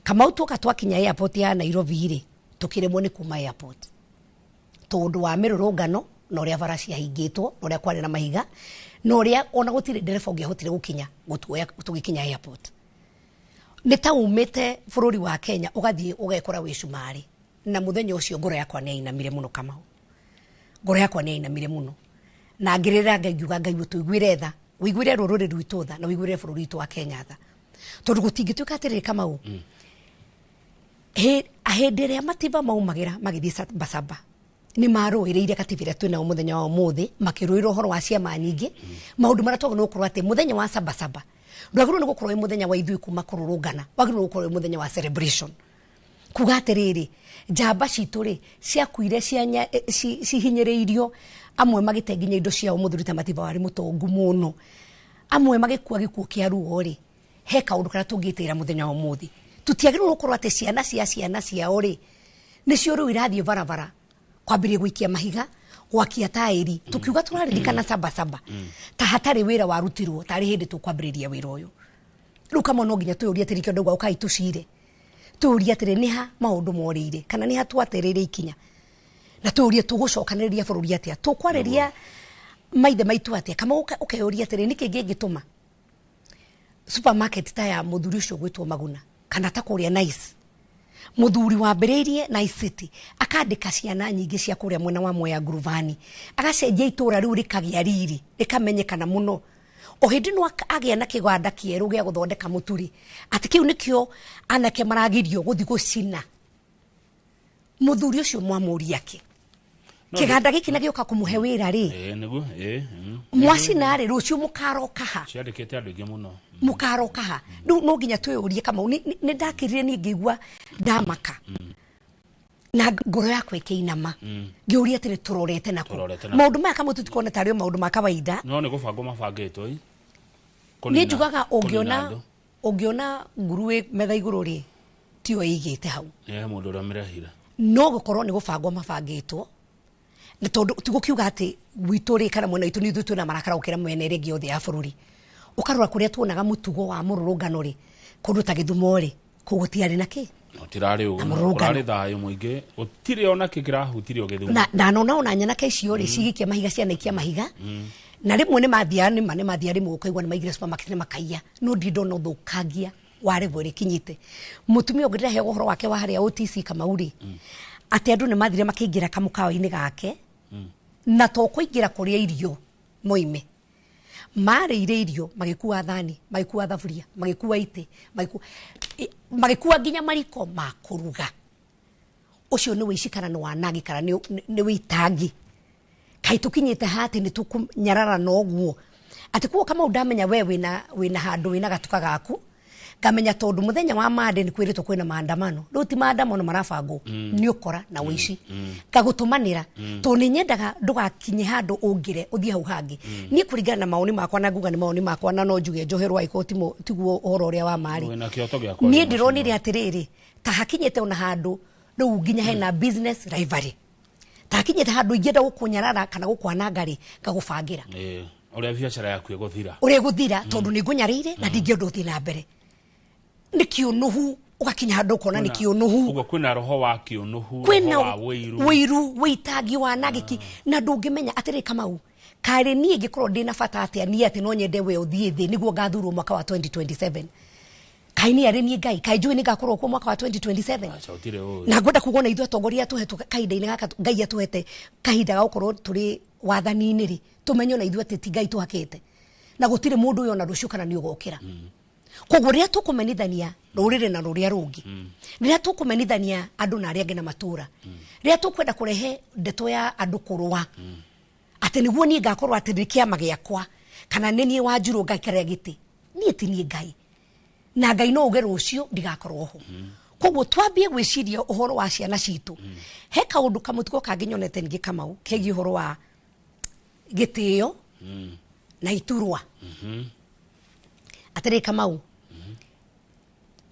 Kamau tuoka twakinya airport ya Nairobi rĩ tukiremwo nĩ kuma airport tondũ wa mĩrũrũngano na ũrĩa bara ciahingĩtwo na ũrĩa kwarĩ na mahiga na ũrĩa ona gũtirĩ ndereba ũngĩahotire gũkinya gũtuoya tũgĩkinya airport nĩ ta umĩte bũrũri wa Kenya ũgathiĩ ũgekora wĩ Cumarĩ na muthenya ucio ngoro yakwa ni ainamire muno Kamau. Ngoro yakwa ni ainamire muno. Na ngirira ngiuga Ngai utuiguire tha, uiguire rururi rwitu tha na uiguire bururi witu wa Kenya tha. Tondu gutingituika atiriri Kamau. Ahende ria mativa maumagira magithii Sabasaba. Ni maruireire katibira twina muthenya wa muthi makiruira uhoro wa ciama nyingi maundu mara twago no kurwa ati muthenya wa Sabasaba ndwagirwo ni gukorwo muthenya wa ithui kuma kururungana wagirwo gukorwo muthenya wa celebration kuga atiriri njamba citu ri ciakuire cihinyiriirio amwe magitenginya indo ciao muthurita mativa wari mutongu muno amwe magikua gikuo kia ruo ri he kaundu kana tungitira muthenya wa muthi tutiagirwo gukorwo ati ciana ciao ri nicio riu irathie varavara kwambirie gwikia mahiga gwakia tairi tukiuga turaririkana Sabasaba ta hatari wira warutirwo tari hindi tukwambiriria wira uyu riu kama no nginya tuyuria ati rikio ndauga ukai tucire tuyuria ati niha maundu morire kana niha twaterere ikinya na tuyuria tugucokaniriria bururi atia tukwariria maithe maitu atia kama ukeyuria ati niki ngingituma supermarket ta ya muthuri ucio gwitwo Maguna kana ta kuria Nice muthuri wambiriirie Nice City akandika ciana nyingi cia kuria mwena wa Mwea Gruvani agacenjia itura riu rikagia riri rikamenyekana muno o hindi no agia na kigwanda kieru gia guthondeka muturi ati kiu nikio anake maragirio guthi gucina muthuri ucio mwamuria ki kiganda giki na gioka kumuhe wira ri niguo mwacina ri rucio mukaroka ha ciandikite andu ingi muno mukaroka ha no nginya tuyurie Kamau ni ndakirire ni ngigua ndamaka na ngoro yakwa ikiinama ngiuria ati turorete nako maundu maya Kamau tutikona tari maundu ma kawaida no ni gubango mabangitwo ni njugaga ungiona nguruwe metha iguru ri tio igite hau mundu uria mirehira no gukorwo ni gubangwo mabangitwo na tondu tigukiuga ati gwitu ri kana mwena itu ni ithu twina marakara ukira mwena iri ngi othe ya bururi ukarura kuria tuonaga mutugo wa mururungano ri kundu ta Githumo ri kugutiari na ki tirari ugu kurari thayo muingi utire ona kigirahutirio Githumo na nona ona nyana ka icio ri cigikia mahiga ciana ikia mahiga na rimwe ni mathia rimwe ukaigwa ni maigire supermarket ni makaiya no ndindo no thukagia ware bwere kinyite mutumia ungirira he uhoro wake wa haria OTC Kamau ri ati andu ni mathire makiingira kamukawa-ini gake na to kuingira kuria irio moime marĩire irio magĩkua thani magĩkua thaburia magĩkua ite magĩkua nginya mariko ma kũruga ucio nĩ wĩcikara nĩ wanangĩkara nĩ wĩtangi kai tukinyĩte hati nĩ tũkũnyarara noguo ati kuo kama ndamenya we wĩna handũ wĩna gatuka gaku ngamenya tondu muthenya wa mande ni kwiritwo kwina maandamano ruti maandamano marabangwo ni ukora na wici kagutumanira to ni nyendaga ndugakinye handu ungire uthie hau hangi ni kuringana na maoni makwa na nguga ni maoni makwa na no njuge njoherwa ikoti tiguo uhoro uria wa mari ni ndironire atiriri ta hakinyete ona handu riu nginya hena business rivalry ta hakinyete handu ingenda gukunyarara kana gukwanangari ngagubangira uria biacara yaku guthira tondu ni ngunyarire na ndingiondu uthie na mbere ni kiunuhu ugakinya handu kona ni kiunuhu ugo kwina roho wa kiunuhu roho wa wiru witangi wa nagiki na ndungimenya atiri Kamau kare nie ngikorwo ndina bata atia ni ati no nyende we uthie thi niguo gathurwo mwaka wa 2027 kai ni ari ni Ngai kai njui ni gakorwo kwa mwaka wa 2027 na ngwenda kugona ithu atongoria tuhetu kahinda-ini gaka Ngai atuhete kahinda ga gukorwo turi wathani-ini ri tumenyo na ithu ati ti Ngai tuhakite na gutire mundu uyo na rucio kana ni ugokira koguo ria tukumenithania rurire na ruria rungi ria tukumenithania andu na aria ngena matura ria tukwenda kurehe ndeto ya andu kurua ati niguo ni ngakorwo ati ni kiama giakwa kana ni wanjuru ngaikaria giti ni ti ni Ngai na Ngai no uge rucio ndigakorwo ho koguo twambie gwiciria uhoro wa ciana citu he kaundu kamutiko kanginyonete ngi Kamau kegi uhoro wa gitio na iturwa atiri Kamau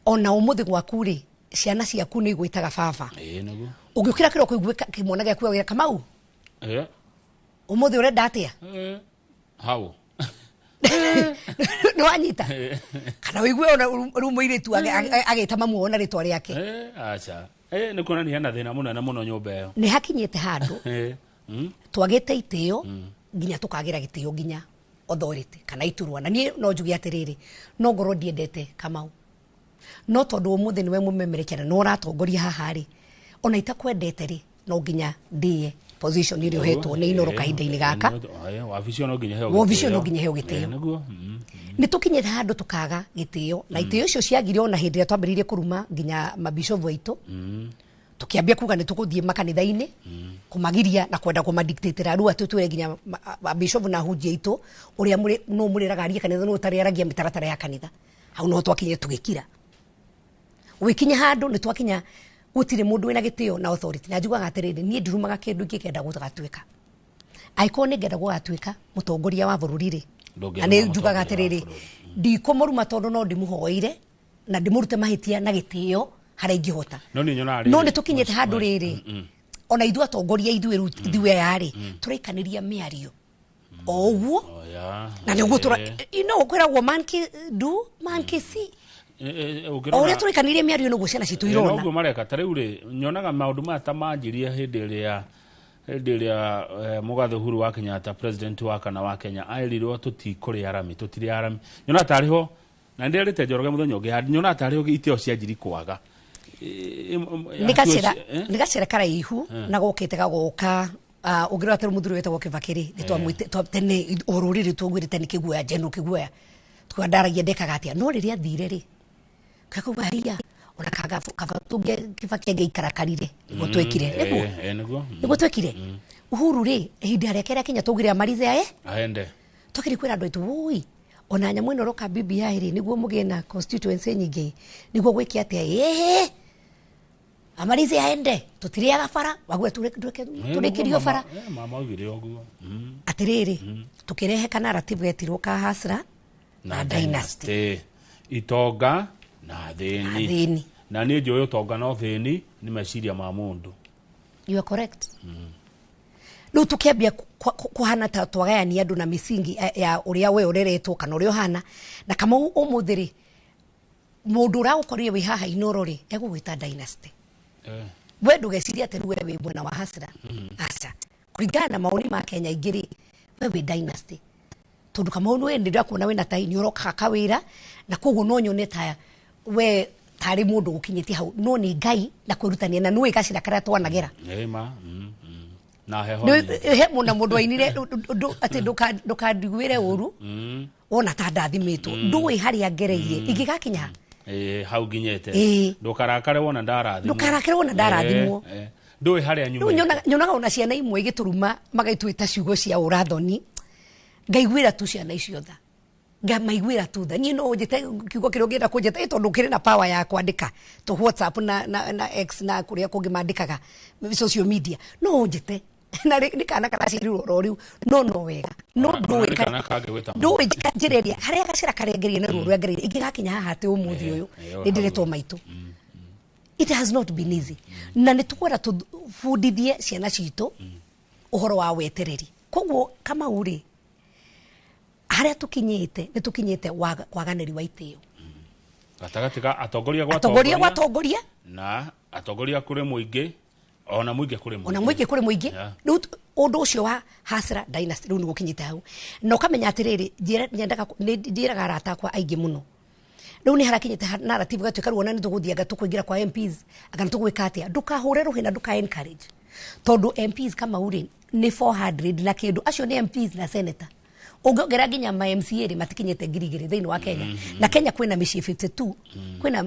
ona umuthi gwaku ri ciana ciaku ni igwitaga baba naguo ungikira kiroko igwe kimona gyaku ya Kamau umuthi urenda atia hau no anyita kana wigwe ona rumuire tu ageta mamu ona ritwa riake acha ni kuna ni hana thina muno na muno nyumba yo ni hakinyete handu twagite itio nginya tukagira gitio nginya authority kana iturwa na nie no njugi atiriri no ngoro ndiendete Kamau no tondu umuthi niwe mumemerekera no ratongoria haha ri ona itakwendete ri no nginya ndie position iri uhetwo ni Inoro kahinda-ini gaka wabici no nginya heo gitio ni tukinyete handu tukaga gitio na itio icio ciagire ona hindi ya twambiririe kuruma nginya mabishovu aitu tukiambia kuga ni tukuthie makanitha-ini kumagiria na kwenda kumadictatera ru atutwire nginya mabishovu na hunjia itu uria no muriraga aria kanitha no utariaragia mitaratara ya kanitha hau no twakinye tugikira wikinya handu ni twakinya gutire mundu wina gitio na authority na njugaga atiriri nie ndirumaga kindu ngikenda gutagatuika aiko ni ngenda gutagatuika mutongoria wa bururi ri na ni njugaga atiriri ndikumuruma tondu no ndimuhoire na ndimurute mahitia na gitio haria ingihota no ni tukinyete handu riri ona ithu atongoria ithuĩ yari turaikaniria miario o uguo na niguo kwiragwo monkey do monkey see Oria turikanirie miario no guciana citu irona. Noguo mareka tariu ri nyonaga maundu mata manjiria hindi iria Mugathe Uhuru wa Kenyatta president wa kana wa Kenya airirwo tutikuri arami tutiri arami. Nyona tariho na ndirite Njoroge muthenya ungi handi nyona tariho itio cianjiri kwaga. Nigacira karaihu na gukite gagoka ugira atari muthuri wetagwo Kibakiri nitwamwite tene ururiri twugwirite ni kiguya general kiguya twandaragia ndekaga atia no riria thire ri kakuba hiya ona kaga tunge Kibaki ngeikarakarire niguo twekire niguo twekire Uhuru ri hindi haria kera Kenya tugire amarize aende tukiri kwira andu itu ui ona nyamu ino roka BBI ri niguo mugie na constituency nyingi niguo gwiki atia amarize aende tutiri agafara wagwe turekirio fara mama ugire oguo atiriri tukirehe kana ratibu yetirwo ka hasra na dynasty itonga na thini na ni njoyo tonga no thini ni meciria ma mundu. You are correct. No tukiambia kuhana ta twagayania andu na misingi ya uria we ureretwo kana uria hana na kama umuthiri mundu ra ukorie wi haha Inoro ri egugwita dynasty we ndugeciria ati ruwe wi mwena wa hasra aca kuringana na maoni ma Kenya ingiri we wi dynasty tondu kama unu ndi ndakuona wina tai ni uroka kawira na koguo no nyone ta we tari mundu gukinyiti hau no ni Ngai na kwirutania na nuwe gacira karia twanagera ma na heho he muna mundu ainire ati ndukandigwire uru ona ta ndathimitwo nduwe haria ngereire ingigakinya hau ginyete ndukarakare wona ndarathimwo nduwe haria nyuma nyonaga ona ciana imwe igituruma magaitwita ciugo cia urathoni ngaigwira tu ciana icio tha ngamaigwira tu tha ni no njete kiugo kiria ngienda kunjeta tondu kiri na power ya kwandika to WhatsApp na X na kuria kungi mandikaga social media no njete na ni kana cirirwo roriu no wega no nduwe njireria haria gacira karengerie na ruru angereire ingigakinya haha ati umuthi uyu nindiretwo maitu. It has not been easy na ni tukwenda tufundithie ciana citu uhoro wa wetereri koguo kama uri haria tukinyite ni tukinyite kwaganeri wa itio gatagatika atongoria gwa na atongoria kuri muingi ona muingi kuri muingi undu ucio wa hasra dynasty ru ni gukinyite hau no kamenya atiriri ndiraga arata kwa aingi muno riu ni harakinyite narrative gatuika ruona ni tuguthianga tukuingira kwa MPs agana tugwika atia ndukahure ruhina nduka encourage tondu MPs kama uri ni 400 na kindu acio ni MPs na senator ungongera nginya ma MCA ri matikinyete ngirigiri thiini wa Kenya na Kenya kwina mici 52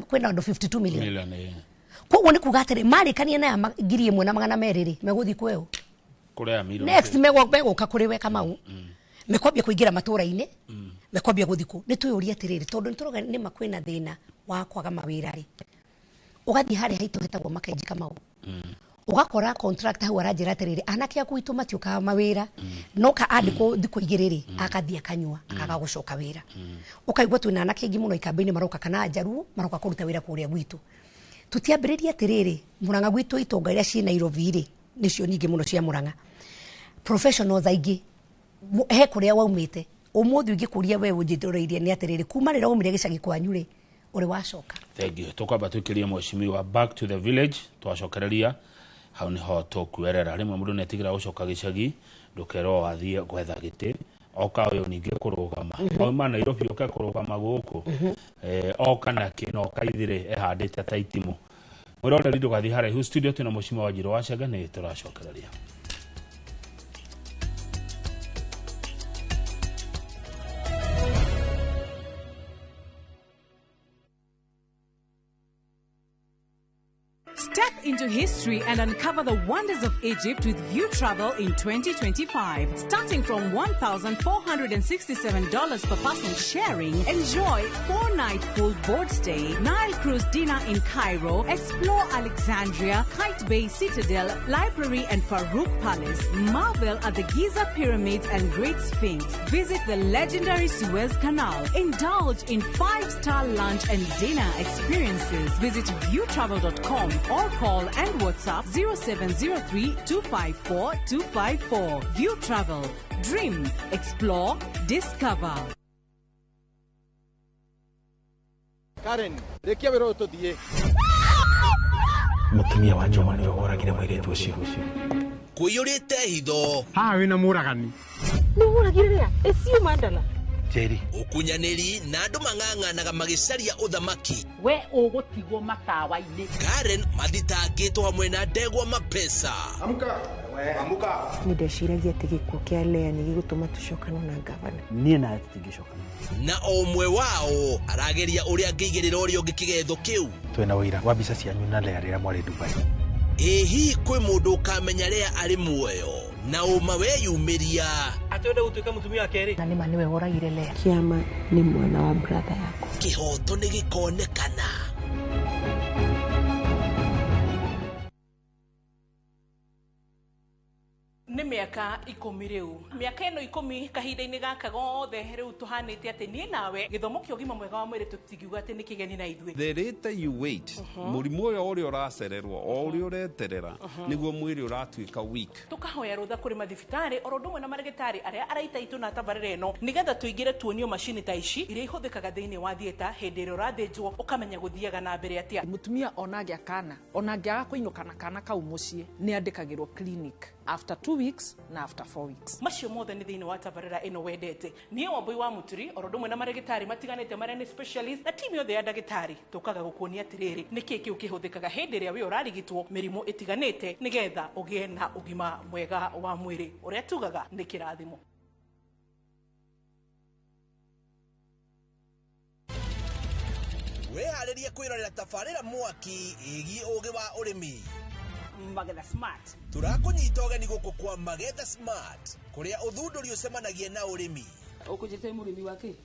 kwina andu 52 million koguo ni kuga atiri marikanie na ngiri imwe na magana meriri meguthi kweo kuria miro next megoka kuri we Kamau mekwambia kuingira matura-ini mekwambia guthiku ni tuyuria atiriri tondu nituroga ni makwina thina wa kwaga mawira ri ugathi hari haitu hetagwo makenji Kamau ugakora contract hau aranjira atiriri anake akuitu matiuka mawira no ka andiko thiku igiriri akathia kanyua akaga gucoka wira ukaigwa twina anake ingi muno ikambe-ini maroka kana njaru maroka kuruta wira kuria gwitu tutiambiriria atiriri Murang'a gwitu itonga iria ci Nairobi ri nicio nyingi muno cia Murang'a professionals aingi he kuria waumite umuthi ungikuria we unjituriirie ni atiriri kuma rira umire gicagi kwanyu ri uri wacoka. Thank you tukwamba twikirie mweshimiwa back to the village twacokereria hau ni ho tukuerera rimwe mundu netigira gucoka gicagi ndukero wathie gwetha giti oka uyu ningi kurugama oima Nairobi oka kurugama guku oka na kino kaithire ehandite taitimu Mwirore rido gathi haraihu studio tuna mushima wa Njiro Wachege ni turacokereria. Step into history and uncover the wonders of Egypt with View Travel in 2025. Starting from $1,467 per person sharing, enjoy 4-night full board stay, Nile cruise dinner in Cairo, explore Alexandria, Kite Bay Citadel, Library and Farouk Palace, marvel at the Giza Pyramids and Great Sphinx, visit the legendary Suez Canal, indulge in 5-star lunch and dinner experiences. Visit viewtravel.com or call and WhatsApp 0703-254-254. View Travel. Dream, explore, discover. Karen, rekia wero tuthie. Mutumia wa Joma niwe woragire mwiretu ucio. Kuyurite hitho. Ha wina muragani. Ni muragire ria? Esiu mandala. Jerry. Ukunyaniri na andu mang'ang'anaga magicaria uthamaki. We ugutigwo matawa-ini. Karen mathitangitwo hamwe na ndegwa mapesa. Amuka. Amuka. Nindeciragia ati gikuo kia Lea ni gigutuma tucokana na gavana. Nie na tutingicokana. Na omwe wao arageria uria angĩigĩrĩra ũrĩa ũngĩ kĩgetho kĩu. Twena wĩra wa mbica cianyu na Lea rĩrĩa mwarĩ Dubai. Ĩhi kwĩ mũndũ ũkamenya Lea arĩ muoyo na ũma weyumĩria. Atwende gũtuĩka mũtumia wa kerĩ. Na nĩma nĩwe woragire Lea. Kiama nĩ mwana wa brother yako. Kĩhoto nĩ gĩkonekana. Nĩ mĩaka 10 rĩu. Mĩaka ĩno 10 kahinda-inĩ gaka gothe rĩu tuhanĩte atĩ niĩ nawe gĩthomo kĩa ũgima mwega wa mwĩrĩ tũtingiuga atĩ nĩ kĩgeni na ithuĩ. The later you wait, mũrimũ ũrĩa ũracererwo o ũrĩa ũreterera nĩguo mwĩrĩ ũratuĩka weak. Tukahoya rũtha kũrĩ mathibitarĩ oro ũndũ ũmwe na marĩgĩtarĩ arĩa araita itũ na tabarĩra ĩno nĩgetha tũingĩre tuonio macini ta ici iria ihũthĩkaga thĩinĩ wa thieta hĩndĩ ĩrĩa ũrathĩnjwo ũkamenya gũthiaga na mbere atĩa. Mũtumia onagĩa kana onangĩaga kũinũka na kana kau mũciĩ nĩ andĩkagĩrwo clinic after 2 weeks na after 4 weeks. Macio mothe nĩ thĩinĩ wa tabarĩra ĩno wendete. Niĩ Wambui wa Muturi oro ũndũ ũmwe na marĩgĩtarĩ matiganĩte marĩa nĩ specialist na timu yothe ya ndagĩtarĩ tũkaga gũkuonia atĩrĩrĩ nĩkĩĩ kĩu kĩhũthĩkaga hĩndĩ ĩrĩa we ũrarigitwo mĩrimũ ĩtiganĩte nĩgetha ũgĩe na ũgima mwega wa mwĩrĩ ũrĩa tugaga nĩ kĩrathimo. Weharĩrie kwĩrorera tabarĩra mwaki ĩgiĩ ũgĩ wa ũrĩmi. Magetha Smart. Turakũnyita ũgeni gũkũ kwa Magetha Smart kũrĩa ũthundũri ũcemanagia na ũrĩmi. Ũkũnjĩte mũrĩmi wake?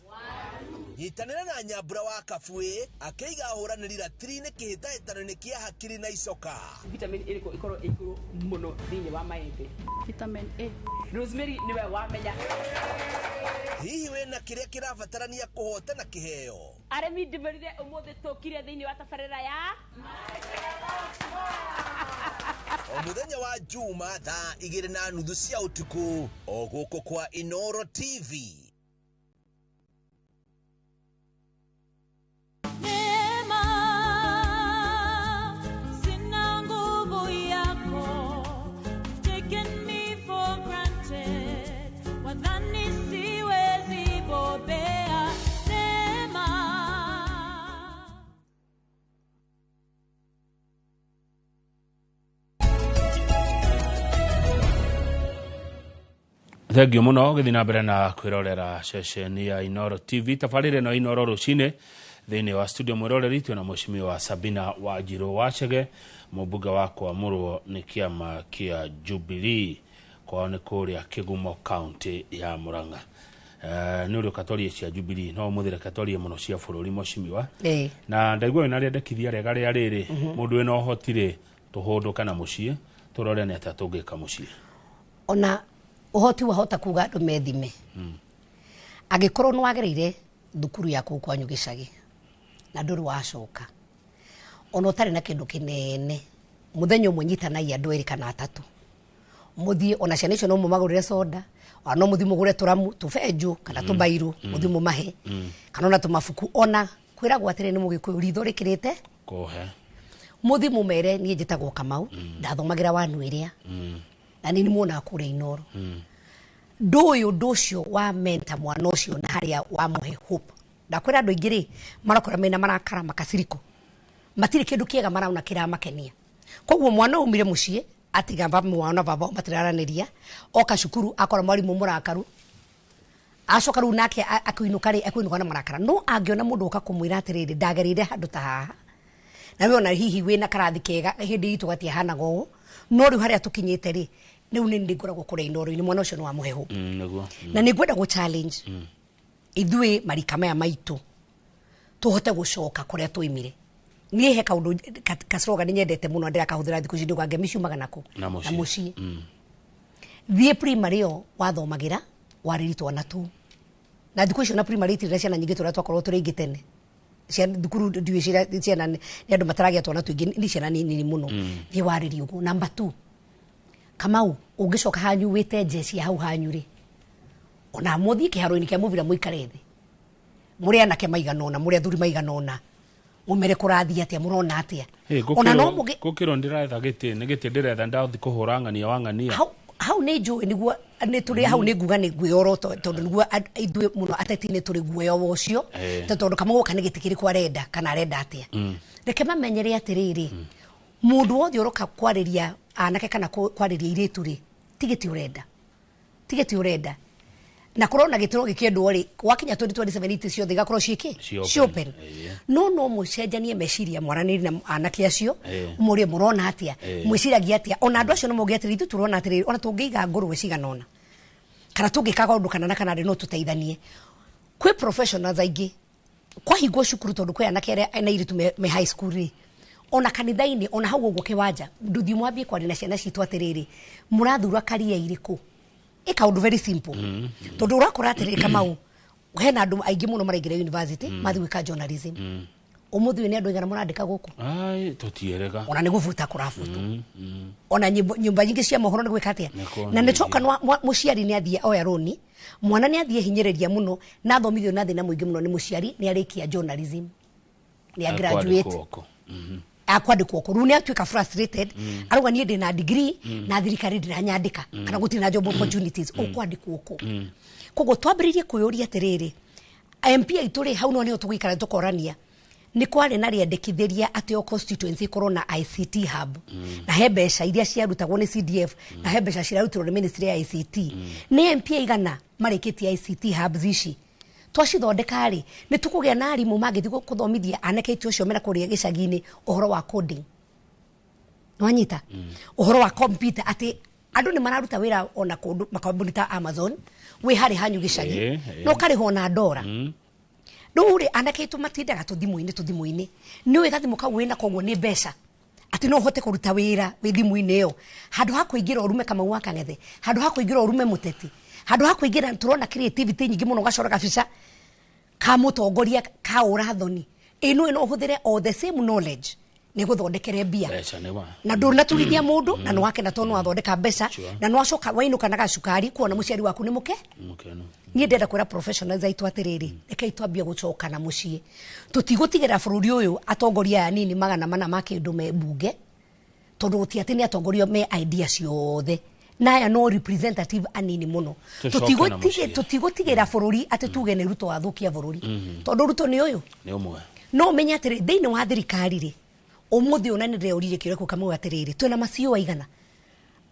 Nyitanĩra na Nyambura wa Kabuĩ akĩiga ahũranĩri ratiri-inĩ kĩhĩtahĩtano-inĩ kĩa hakiri na icoka. Vitamin ĩrĩkũ ĩkorwo ĩigũrũ mũno thĩinĩ wa maembe? Vitamin A. Rosemary nĩwe wamenya. Hihi wĩna kĩrĩa kĩrabatarania kũhotana kĩheo? Arĩmi ndĩmerire ũmũthĩ tũkire thĩinĩ wa tabarĩra ya o mũthenya wa Juma thaa 2:30 cia ũtukũ o gũkũ kwa Inoro TV. Thengio muno gĩthi na mbere na kwĩrorera ceceni ya Inoro TV tabarĩra ĩno Inoro rũcinĩ thĩinĩ wa studio mwĩroreri twĩna mũcimi wa Sabina wa Njiro Wachege mũmbunge wa kwamũrwo nĩ kĩama kĩa Jubilee kwao nĩ kũrĩa Kĩgumo county ya Murang'a. Nĩ ũrĩ kathoria cia Jubilee no mũthire kathoria mũno cia bũrũri mũcimi wa na ndaigua wĩna rĩendekithia rĩega rĩa rĩrĩ mũndũ wĩna ũhotire tũhũndũka na mũciĩ tũrore nĩ atĩa tũngĩka mũciĩ. Ona uhoti wahota kuga andu methime agikorwo no wagereire thukuru ya kuu kwanyu gicagi na nduru wacoka ona utari na kindu kinene muthenya umwe nyitanagia andu eri kana atatu muthie ona ciana icio no mumagurire soda ona no muthie mugure turamu tufenju kana tubairu muthie mumahe kana ona tumafuku ona kwiragwo atire ni mugikuyu ritho rikirite kohe muthie mumere nie njitagwo Kamau ndathomagira wanu iria na nini muona kure Inoro ndoyo ndocio wa menta mwana ucio na haria wa muhe hope ndakwira andu ingiri marakora mena marakara makasiriko matire kindu kiega marauna kiramakenia koguo mwana umire mucie atiga mwana baba matiraraniria oka cukuru akora mwarimu murakaru acoka riu nake akuinuka na marakara no angiona mundu uka kumwira atiriri ndagerire handu ta haha na we ona hihi wina karathi kega hindi itu gatia hanaga ũũ no riu haria tukinyite ri riu ni ndingoragwo kuria inoro-ini mwana ucio ni wa muhehu na ni ngwenda gu challenge ithui marika maya maitu tuhote gucoka kuria tuimire nie he kaundu kasroga ni nyendete muno ndira kahuthira thiku cindu gange miciumaga nako na mucii thie primary o wathomagira wariritwo na tu na thiku icio na primary tire ciana nyingi turia twakorwo turi ingi tene ciana thukuru ndiwe ciana ni andu mataragia twana tuingi ni ciana nini muno thie wariri uguo number 2 Kamau ungicoka hanyu wite jeci hau hanyu ri ona muthie kiharo-ini kia muvira muikare thi muri anake maiganona muri athuri maiganona umere kurathia atia murona atia ona no muge gukiro ndiretha giti ni giti ndiretha ndathi kuhura ngania wa ngania hau ni nju niguo ni turi hau ni nguga ni guoyoro tondu niguo ithui muno ateti ni turi guoyo wocio tondu Kamau kana giti kiri kwa renda kana renda atia reke mamenyere atiriri mundu wothe uroka kwariria anake kana kwariria iritu ri tigiti urenda na korona gitoro gikiendu ri wakinya 2027 iti ciothe igakorwo ciiki open no mucenjanie meciria mwaraniri na anake acio murie murona atia mwiciragia atia ona andu acio no mugi atiri turona atiri ona tungiiga ngurwe ciganona kana tungikaga undu kana no tuteithanie kwi professionals aingi kwa higwo cukuru tondu kwi anake na iritu me high school ri ona kanitha-ini ona hau uguo kiwanja nduthi mwambie kwarina ciana citu atiriri murathura karia iriku kaundu very simple tondu urakora atiriri Kamau hena andu aingi muno maraingira university mathi gwika journalism umuthi ni andu igana murandika guku ai tutierega ona ni gufuta kurafuta ona nyumba nyingi cia mohoro ni gwika atia na ni choka muciari ni athie oya roni mwana ni athie hinyereria muno na thomithio na thina muingi muno ni muciari ni arikia journalism ni a graduate akwandikwo ko runi atuika frustrated aruga nie ndina degree na thirikari ndiranyandika kana gutina job opportunities ukwandikwo ko kogo twambiririe kuyuria atiriri MP ituri hau no ni tugikara tukorania ni kwari na riendekithiria ati o constituency corona ICT hub na he mbeca iria ciarutagwo ni CDF na he mbeca ciarutirwo ni ministry ya ICT ni MP igana marikitie ICT hubs ici twacithondeka ri ni tukugia na arimu magithi kuthomithia anake itu cio mera kuria gicagi-ini uhoro wa coding nwanyita uhoro wa computer ati andu ni mararuta wira ona kundu makambuni ta Amazon we hari hanyu gicagi no kari hona ndora nduri anake itu matindaga tuthimu-ini ni we gathimu kau wina koguo ni mbeca ati no hote kuruta wira wi thimu-ini iyo handu ha kuingira urume kama waka ngethe handu ha kuingira urume muteti handu ha kuingira turona creativity nyingi muno gacora gabica ka mutongoria ka urathoni ino ino huthire all the same knowledge ni guthondekere bia na nduna turithia mundu na no wake na tono athondeka mbeca na no acoka wainuka na gacukari kuona muciari waku ni muke ni ndenda kwira professionals aitu atiriri reke itwambia gucoka na mucie tutigutigira bururi uyu atongoria anini magana mana ma kindu me bunge tondu gutiati ni atongoria me idea ciothe naya no representative anini muno tutigutigira bururi ati tuge ni Ruto athukia bururi tondu Ruto ni uyu ni umwe no menya atiri thiini wa thirikari ri umuthi ona ni ndeurire kireko Kamau atiriri twina macio waigana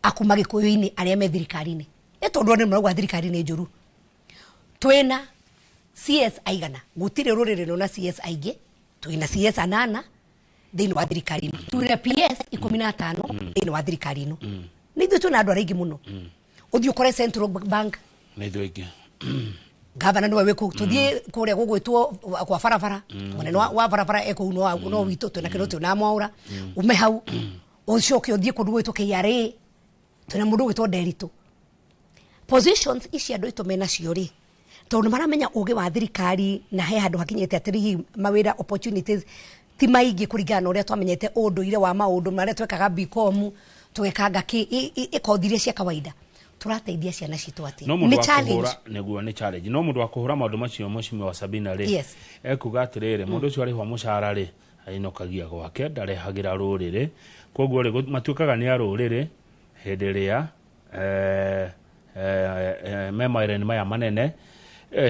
akuma gikuyu-ini aria me thirikari-ini tondu ni murauga thirikari ni njuru twina CS aigana gutire rurire no na CS aingi twina CS anana thiini wa thirikari-ini twina PS 15 thiini wa thirikari-ino ni thitu na andu araingi muno uthio kore Central Bank ni thwingi gavana no weku tuthie kuria gugwitwo kwa barabara munene wa barabara eko no witu twina kiroto na mwaura ume hau ucoke uthie kundu gwitwo KRA twina mundu gwitwo Derito positions ici andu itu mena cio ri tondu maramenya uge wa thirikari na he handu hakinyete atiri mawira opportunities ti maingi kuringana na uria twamenyete unduire wa maundu maria twekaga BCom twekanga ikothire cia kawaida turateithia ciana citu ati ni challenge neguo ni challenge no mundu akuhura maundu macio mucimi wa Sabina ri ekuga atiriri mundu ucio arihwa mucara ri ainokagia gwake ndarehagira ruriri koguo ri matuikaga ni aruriri hindi ria memaire ni maya manene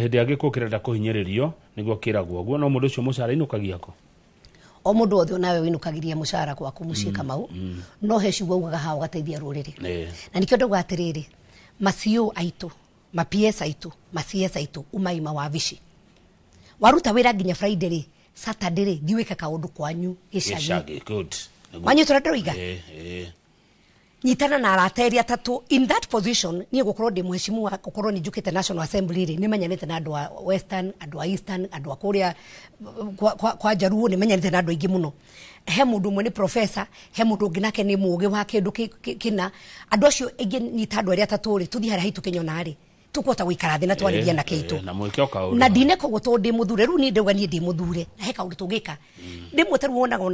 hindi agikukirenda kuhinyiririo niguo kiragwo guo no mundu ucio mucara inokagia ko o mundu othe nawe winukagiria mushara kwaku mucii Kamau no he ciugo ugaga ha ugateithia ruriri na nikio nduga atiriri macio aitu ma PS aitu ma CS aitu umaima wa vici waruta wira nginya Friday ri Saturday ri thiwike kaundu kwanyu gicagi good wanyu turadoiga nyitana na arateria tatu in that position ni gukorwo ndi mheshimiwa gukorwo ni njukite National Assembly ri ni menyanite na andu wa Western andu wa Eastern andu wa kuria kwa Jaruo ni menyanite na andu aingi muno he mundu mwe ni professor he mundu nginake ni mugi wa kindu kina andu acio aingi nyita andu aria tatu ri tuthi haria hitu kenyona ri tukwota guikara thina twariria na keitu na mwikio kaundu na ndine ko guto ndi muthure ru ni ndauga ni ndi muthure na he kaundu tugika ndi muteru wonaga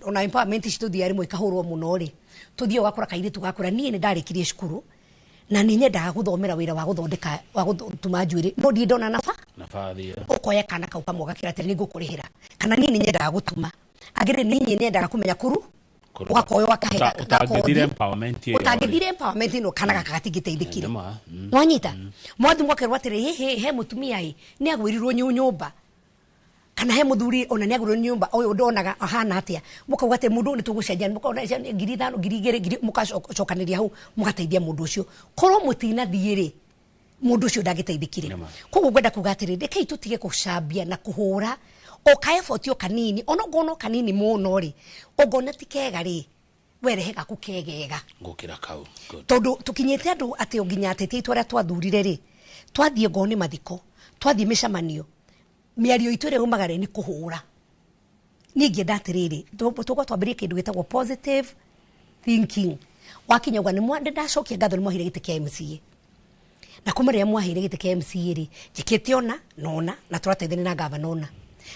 ona empowerment citu thiari mwe kahurwo muno ri tuthio gakora kaire tugakora nie ni ndarikirie cukuru na ni nyendaga guthomera wira wa guthondeka wa gutuma njuiri no ndi ndona nafathi ukoya kana kaupa mwaga kira tene ngukurihira kana ni nyendaga gutuma agire ni nyendaga kumenya kuru wakoyo wakahega utagithire empowerment no kana gakatigiteithikire wanyita mwathi mwakerwa atiri he mutumia ni agwirirwo nyumba kana he muthuri ona ni agwirirwo nyumba oyo ndonaga ahana atia mukauga ati mundu ni tugucenjia mukaona 5,000 2,000 mukacokaniria hau mugateithia mundu ucio korwo mutina thiire mundu ucio ndagiteithikire koguo gwenda kuga atiri rekei tutige kucambia na kuhura o effort yo kanini ono gono kanini muno ri ogona tikega ri werehe gaku kegega ngukira kau tondu tukinyete andu ati onginya atete itwara twathurire ri twathie ngone mathiko twathie micamanio miario itu ri umagare ni kuhura ningi ndatiriri tugwa twambirie kindu gitagwo positive thinking wakinya gwa ni mwande ndacokia ngatho ni mwahire gite kia MCA na kumaria mwahire gite kia MCA ri jikite ona nona na turateithania na gavana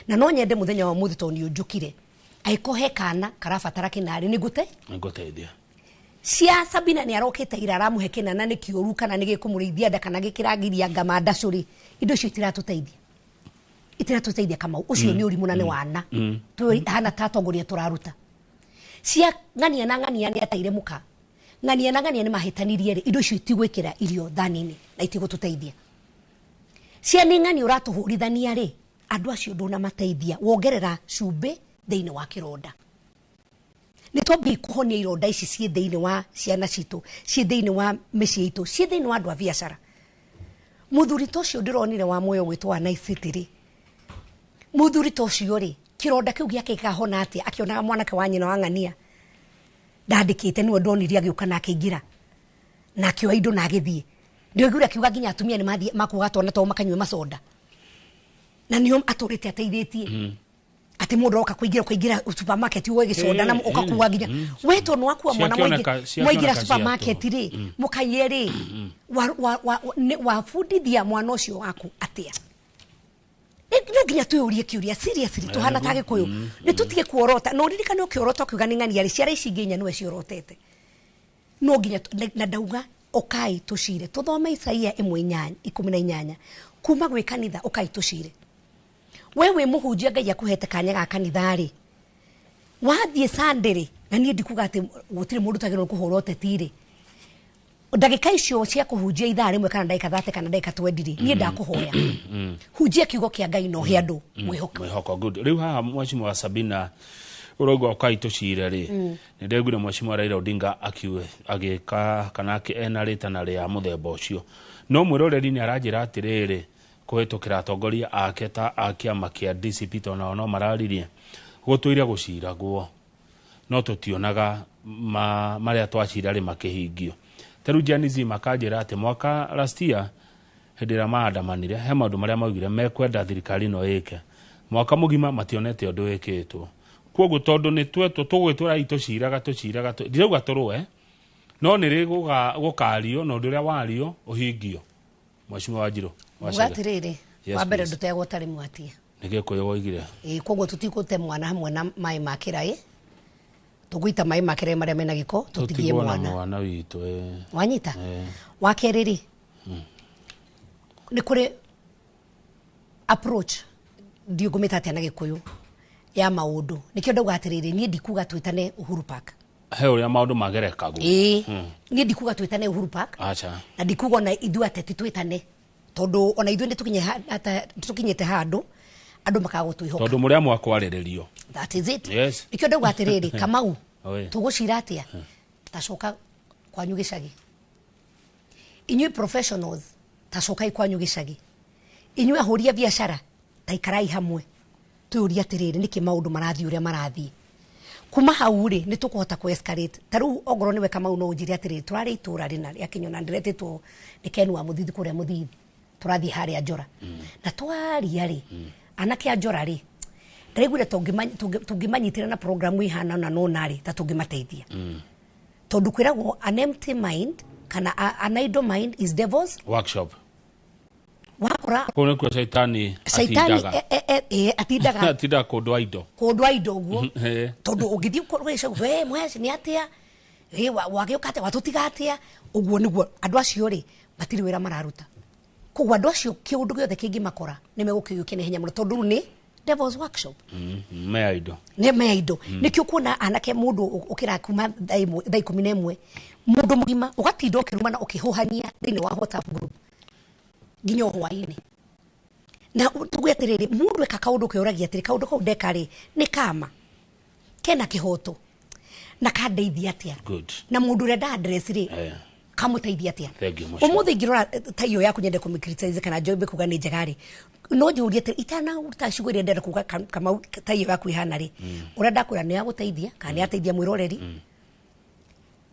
na no nyende muthenya wa muthi to ni unjukire aikohe kana karabatara kinari ni nguteithia cia Sabina ni arokete ira aramuhe kinana ni kiuru kana ni gikumurithia nda kana gikiragiria ngamanda curi indo cio itiratuteithia kama ucio ni urimu na ni wana tu hana tatongoria turaruta cia ngania ni ataire muka ngania ni mahitanirie ri indo cio itigwikira irio thanini na itigututeithia cia ni ngani uratuhurithania ri andu acio nduna mateithia wongerera cumbe thiini wa kironda ni twambi kuhonia ironda ici cie thiini wa ciana citu cie thiini wa micii itu cie thiini wa andu a biacara muthuri tocio ndironire wa moyo witu wa Naicity ri muthuri tocio ri kironda kiu giake kahona atia akionaga mwanake wa nyina wa ng'ania ndandikite niwe ndonirie agiuka na akiingira na akioa indo na agithie ndio igura kiuga nginya atumia ni mathie makuga tona to makanywe masoda na niyo aturite ateithitie ati mundu oka kuingira supermarket uwe gicoda na ukakuwa nginya weto no akua mwana mwigira supermarket ri mukaye ri wa fundithia mwana ucio waku atia nginya tuyurie kiuria seriously tuhana tage kuyu ni tutige kuorota no ririkane ukiorota kuga ni ng'ani ari ciara ici nginya niwe ciorotete no nginya na ndauga okai tucire tuthome Isaia 1:18 kuma gwi kanitha okai tucire wewe muhunjia Ngai akuhete kanya ga kanitha ri wathie Sunday na nie ndikuga ati gutire mundu tagirwo kuhorote tire ndagika icio cia kuhunjia ithaa rimwe kana ndagika 30 kana ndagika 20 ri nie ndakuhoya hunjia kiugo kia Ngai no he andu mwihoko good riu haha mwashimo wa Sabina urogo okai tucire ri ni ndegure mwashimo Raila Odinga akiwe agika kana ena ritana ria muthemba ucio no mwiroreri ni aranjira atiriri kuhitukira atongoria ake ta akiama kia DCP to no mararirie gutuire guciragwo no tutionaga maria twacira ri makihingio teru janizi makanjira ati mwaka last year hedira maandamanire he maundu maria maugire mekwenda thirikari no ike mwaka mugima mationete undu wikitwo kwoguo tondu ni twetu tugwitwira ituciraga ndirauga turwe no niri gukario no nduria wario uhingio mwashimwa Wanjiru watiriri wa mbere ndutegwo tari mwatie nige koyo woigire kwoguo tutikute mwana hamwe na mai makirai tuguita mai makirai maria mena giko tutigie mwana witu wanyita wakeriri ni kuri approach ndio gumita atia na gikuyu ya maundu nikio ndauga atiriri nie ndikuga twitane Uhuru Park he uria maundu magerekagu nie ndikuga twitane Uhuru Park acha na ndikuga na ithu ateti twitane tondu ona ithu ndi tukinyete handu andu makagutwihoka tondu muria mwakwariririo. That is it. Yes. Ikyo ndauga atiriri Kamau tugucira atia tacoka kwanyu gicagi. Inyui professionals tacoka ikwanyu gicagi. Inyui ahuria biashara taikarai hamwe tuyuria atiriri niki maundu marathi uria marathi kuma hau ri ni tukuhota ku escalate taru ogoro niwe Kamau no unjiri atiriri turari itura rina ria Kinyona ndiretetwo ni Kenu wa Muthithi kuria Muthithi turathi hari Njora na twaria ri anake a Njora ri ndaigwire tungimanyitira na program ihana na no nari ta tungimateithia tondu kwiragwo an empty mind kana an idle mind is devil's workshop. Wakora kone kwa shaitani atidaga atidaga kodwa ido guo tondu ugithi kurwisha we mwezi ni atia wage ukate watutiga atia uguo niguo andu acio ri matiri wira mararuta kugwa andu acio kiundu giothe kingi makora ni megukiyukia ni hinya muno tondu ni devil's workshop. Meaido. Ne meaido. Nikyo kuona anake mundu ukira kuma thaa 11 mundu mugima ugatinda ukirumana ukihuhania thini wa WhatsApp group. Ginyo hwaini. Na tugweterere mundu eka kaundu kiuragia atiri kaundu kau ndekari ni kama. Kena kihoto. Na kandeithia atia. Good. Na mundu renda address ri. Kamuteithia atia. Umuthi ngirora tayo yaku nyende kumikriticize kana jobe kuga ni njagari. No juria ati itana utashuguri ndenda kuga kama tayo yaku ihana ri. Urenda kwira ni aguteithia kana ni ateithia mwiroreri.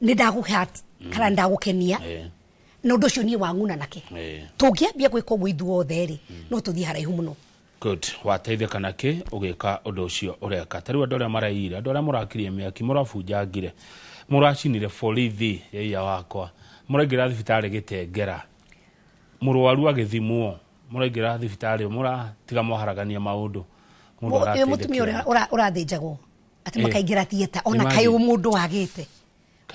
Ni ndaguhat kana ndagukenia. No ndocio ni wanguna nake. Tungiambia gwika uguo ithuothe ri no tuthie haraihu muno. Good. Wateithia kana ki ugika undu ucio ureka. Tariu andu aria maraira, andu aria murakirie miaki murabunjangire. Muracinire borithi ya wakwa. Muraingira thibitari Gitengera. Murwaru agithimwo. Muraingira thibitari muratiga mwaharagania maundu. Mundu arateithia. Mutumia urathinjagwo. Ati makaingira theater ona kayo mundu wagite.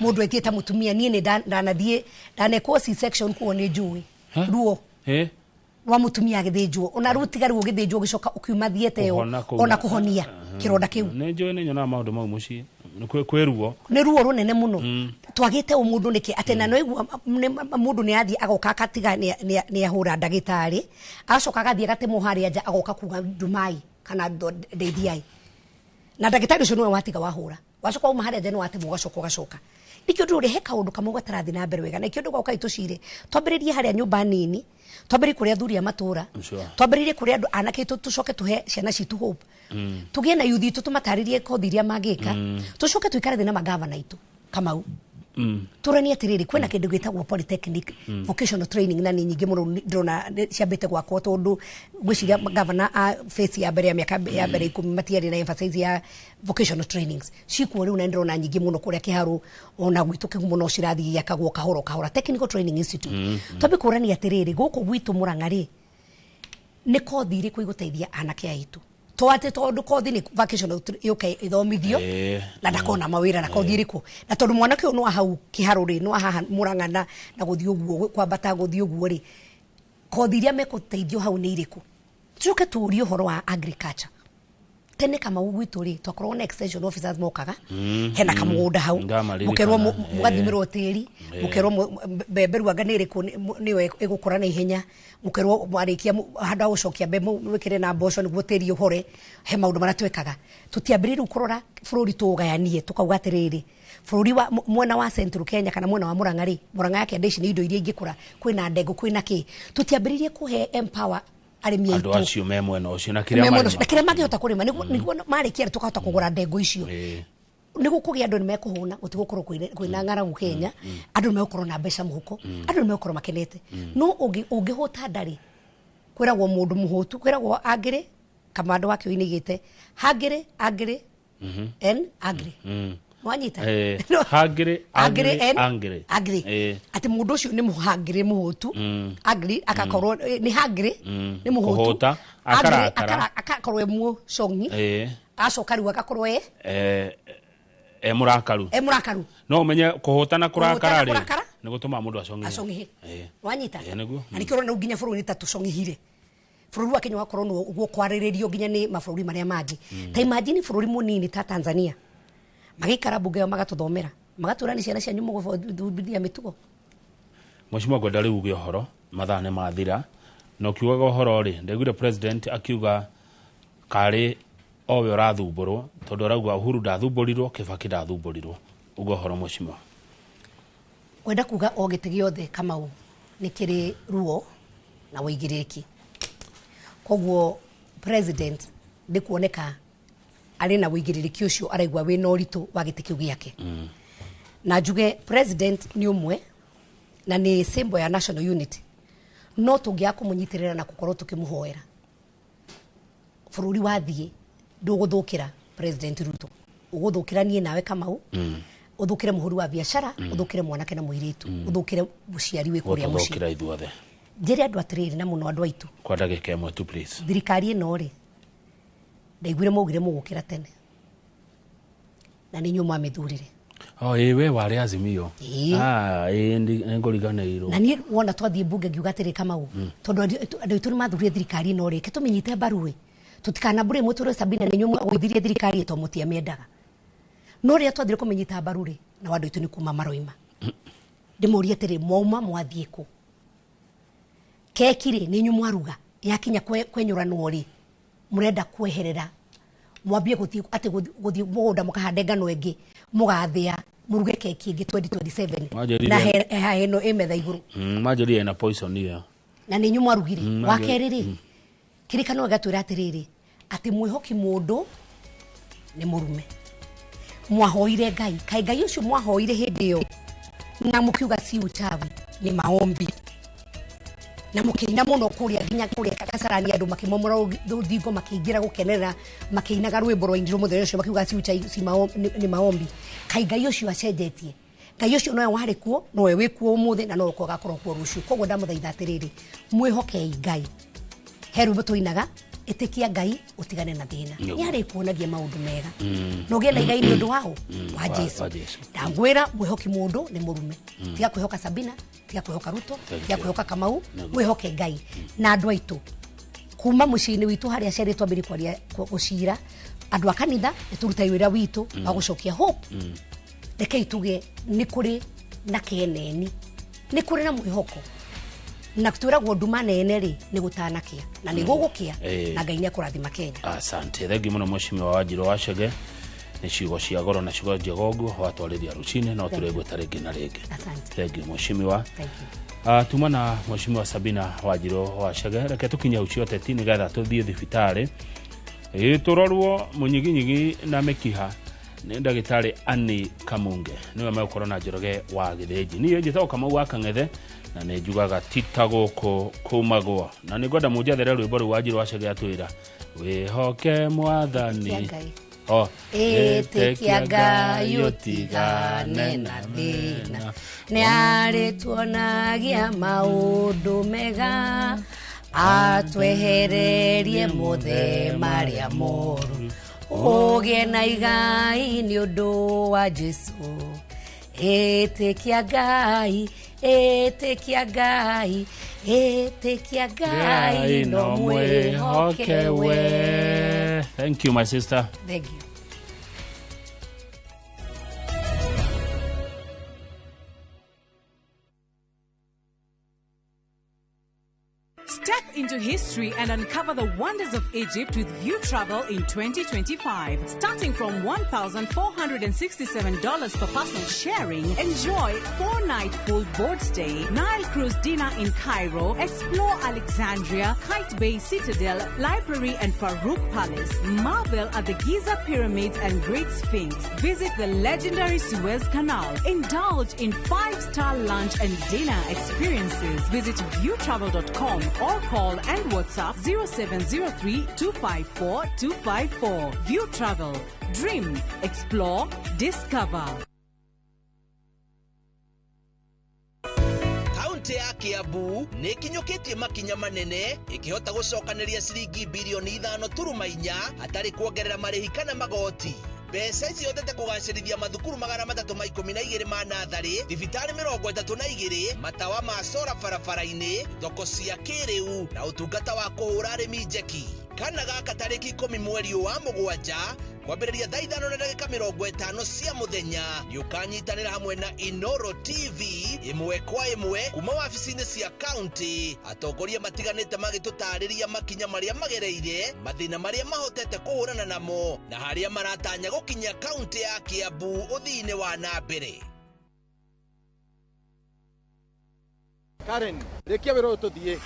Mundu etieta mutumia nie ni ndanathie ndanekwo C-section kuo ni njui. Ruo. Wa mutumia agithinjwo. Ona rutiga ruo githinjwo gicoka ukiuma thiete yo ona kuhonia kironda kiu. Ni njui ni nyona maundu mau mucii. Kweruo. Ni ruo runene muno. Twagite umundu niki atena no igua mundu ni athie agoka akatiga ni ahura ndagitari acoka agathie gatemo hari anja agoka kuga ndumai kana ndeithiai na ndagitari ucio no watiga wahura wacoka uma hari anja no watemo gacoka nikyo nduri he kaundu kamwe gatarathi na mbere wega nikyo nduga ukai tucire twambiririe hari nyumba nini twambiririe kuria thuria matura twambiririe kuria andu anake tucoke tuhe ciana citu hope tugie na yuthi tumataririe kodhiria magika tucoke tuikare thina magavana itu Kamau. Turani atiriri kwena kindu gitagwo polytechnic vocational training na ni nyingi muno ndrona ciambite gwakwo tondu gwiciria governor a face ya mbere ya miaka ya mbere 10 matiari na emphasize ya vocational trainings cikuo riu na ndrona nyingi muno kuria kiharu ona gwitu kigumo cirathi yakagwo kahora technical training institute tobi kurani atiriri guku gwitu Murang'a ni kothi iri kuiguteithia anake aitu twate tondu kothi ni vocational yuke ithomithio na ndakona mawira na kothi iriku na tondu mwanake no hau kiharu ri no haha Murang'a na guthii uguo kwambata guthii uguo ri kothi iria mekuteithio hau ni iriku tuke tuuri uhoro wa agriculture tene kama ugwitu ri twakorwo na extension officers mokaga hena kamugunda hau mukerwo mugathimirwo tiri mukerwo beberu anga ni iriku niwe igukura na ihenya mukerwo mwarikia handa ucokia mbembe wikire na mboco niguo tiri uhore he maundu maratwekaga tutiambiriru kurora bururi tugayanie tukauga atiriri bururi wa mwena wa Central Kenya kana mwena wa Murang'a ri Murang'a yake ndici ni indo iria ingikura kwina ndego kwina ki tutiambiririe kuhe empower arimi aitu andu acio me mwena ucio na kiria magihota kurima niguo marikia tukahota kugura ndego icio niguo kugia andu ni mekuhuna utigukorwo kwina ng'aragu Kenya andu ni mekukorwo na mbeca muhuko andu ni mekukorwo makenete no ungihuta ndari kwiragwo mundu muhutu kwiragwo agiri kama andu wake uinigite hagiri en agri wanyita hagiri ati mundu ucio ni muhagiri muhutu agri akakorwo ni hagiri ni muhutu akakorwo mu songi acoka riu akakorwo murakaru no umenye kuhutana kurakara ri ni gutuma mundu acong'i wanyita na nikiro na nginya bururi ta tucong'ihire bururi wa Kenya wakorwo no guo kwariririo nginya ni mabururi maria mangi ta imagine bururi munini ta Tanzania magikara bunge yo magatuthomera magatura ni ciana cia nyumo guthudithia mitugo Mheshimiwa Gwenda riu gihoro mathane mathira no kiugaga uhoro ri ndegwire president akiuga kari owe ũrathumburwo tondu arauga Uhuru ndathumburirwo Kibaki ndathumburirwo ugo horo mushimo wenda kuga o gĩtĩ gĩothe Kamau nĩ kĩrĩ ruo na wĩigĩrĩrĩki koguo president ndĩkuoneka arĩ na wĩigĩrĩrĩki ũcio araigua wĩna ũritũ wa gĩtĩ kĩu gĩake na njuge president nĩ ũmwe na nĩ symbol ya national unity no tũngĩaga kũmũnyitĩrĩra na gũkorwo tũkĩmũhoera bũrũri wathiĩ ndũgũthũkĩra president Ruto ũgũthũkĩra niĩ nawe Kamau uthukire muhuri wa biashara uthukire mwanake na muiritu uthukire buciari we kuria muci uthukira ithuothe njere andu atiriri na muno andu aitu kwa ndagika ĩmwe tu please thirikari ino ri ndaiguire mugire mugukira tene na ni nyuma mithurire we wari Azimio ngoriganĩirwo na ni wona twathie bunge ngiuga atiri Kamau tondu andu aitu ni mathurire thirikari ino ri ketumenyite mbaru we tutikana mbure muturo Sabina ni nyuma gwithirie thirikari ito mutia mendaga no ria twathire kumenyita mbaru ri na wandu aitu ni kuma maroima ndimuria tiri mwauma mwathie ku kekire ni nyumu aruga yakinya kwenyuranwo ri murenda kweherera mwambie guthie ati guthie mugunda mukahande ngano ingi mugathia muruge keki ingi 2027 na heno imetha iguru majoria na poison iyo na ni nyumu arugire wakeriri kirikano gatwira atiriri ati mwihoki mundu ni murume mwahoire Ngai kai Ngai ucio mwahoire hindi yo na mukiuga si uchawi ni maombi na mukiina muno kuria ginya kuria kakasarani andu makimomora ruthingo makiingira gukenerera makiinaga rwimbo rwa indiro muthenya ucio makiuga si uchawi ni maombi kai Ngai ucio acenjetie Ngai ucio nowe wari kuo nowe wi kuo umuthi na no uko gakorwo kuo rucio koguo ndamuthaitha atiriri mwihokei Ngai heru butuinaga itikia Ngai utigane na thina ni ari kuonagia maundu mega no gena Ngai ni undu wao wa Jesu ndangwira mwihoki mundu ni murume tiga kwihoka Sabina tiga kwihoka Ruto tiga kwihoka Kamau mwihoke Ngai na andu aitu kuma muciini witu haria ciaritwa mbiri kwaria gucira andu akanitha nituruta wira witu wa gucokia hope rekei tuge ni kuri na keneni ni kuri na mwihoko na kuturagwo nduma nene ri ni gutanakia na ni gugukia na Ngai ni akurathima Kenya. Asante thengi muno mushimwa wa Wanjiru Wachege ni ciugo cia goro na ciugo njega uguo watwarithia rucini no turegwe taringi na ringi. Asante thengi mushimwa tumana mushimwa Sabina Wanjiru Wachege reke tukinya ucio teti ni gatha tuthie thibitari turorwo munyiginyigi na mekiha ni ndagitari Ani Kamunge niwe megukora na njoroge wa Githĩnji ni njitao Kamau wa Kang'ethe na ne njugaga tita guku kumagwo na ni ngoda munjathere rwimbo rwa Wanjiru Wachege atwira wihoke mwathani itikia Ngai utigane na thina ni ari tuonagia maundu mega atwehererie mothe maria moru ogie na igai ni undu wa Jesu itikia Ngai no mwihoke we. Thank you my sister. Thank you. Step into history and uncover the wonders of Egypt with View Travel in 2025. Starting from $1,467 per person sharing, enjoy 4-night full board stay, Nile cruise dinner in Cairo, explore Alexandria, Kite Bay Citadel, Library and Farouk Palace, marvel at the Giza Pyramids and Great Sphinx, visit the legendary Suez Canal, indulge in 5-star lunch and dinner experiences. Visit viewtravel.com or call and WhatsApp 0703-254-254. View Travel. Dream, explore, discover. Kaunti ya Kiambu nĩ kinyũkĩtie makinya manene ĩkĩhota gũcokanĩria ciringi bilioni 5.4 hatarĩ kuongerera marĩhi kana magoti. Mbeca ici hotete kũgacĩrithia mathukuru 312 ma natharĩ, thibitarĩ 32, matawa ma sola barabara-inĩ, thoko cia kĩrĩu na ũtungata wa kũhũra arĩmi njeki. kana gaka tariki 10 mweri wa mugwanja kwambĩrĩria thaa 5:50 cia muthenya nĩũkanyitanĩra hamwe na Inoro TV ĩmwe kwa ĩmwe kuma wabici-inĩ cia county atongoria matiganĩte magĩtũtarĩria makinya marĩa magereire mathĩna marĩa mahotete kũhũrana namo na harĩa maratanya gũkinya county ya Kiambu ũthiinĩ wa nambere. Karen, rekia wĩra ũtũthiĩ.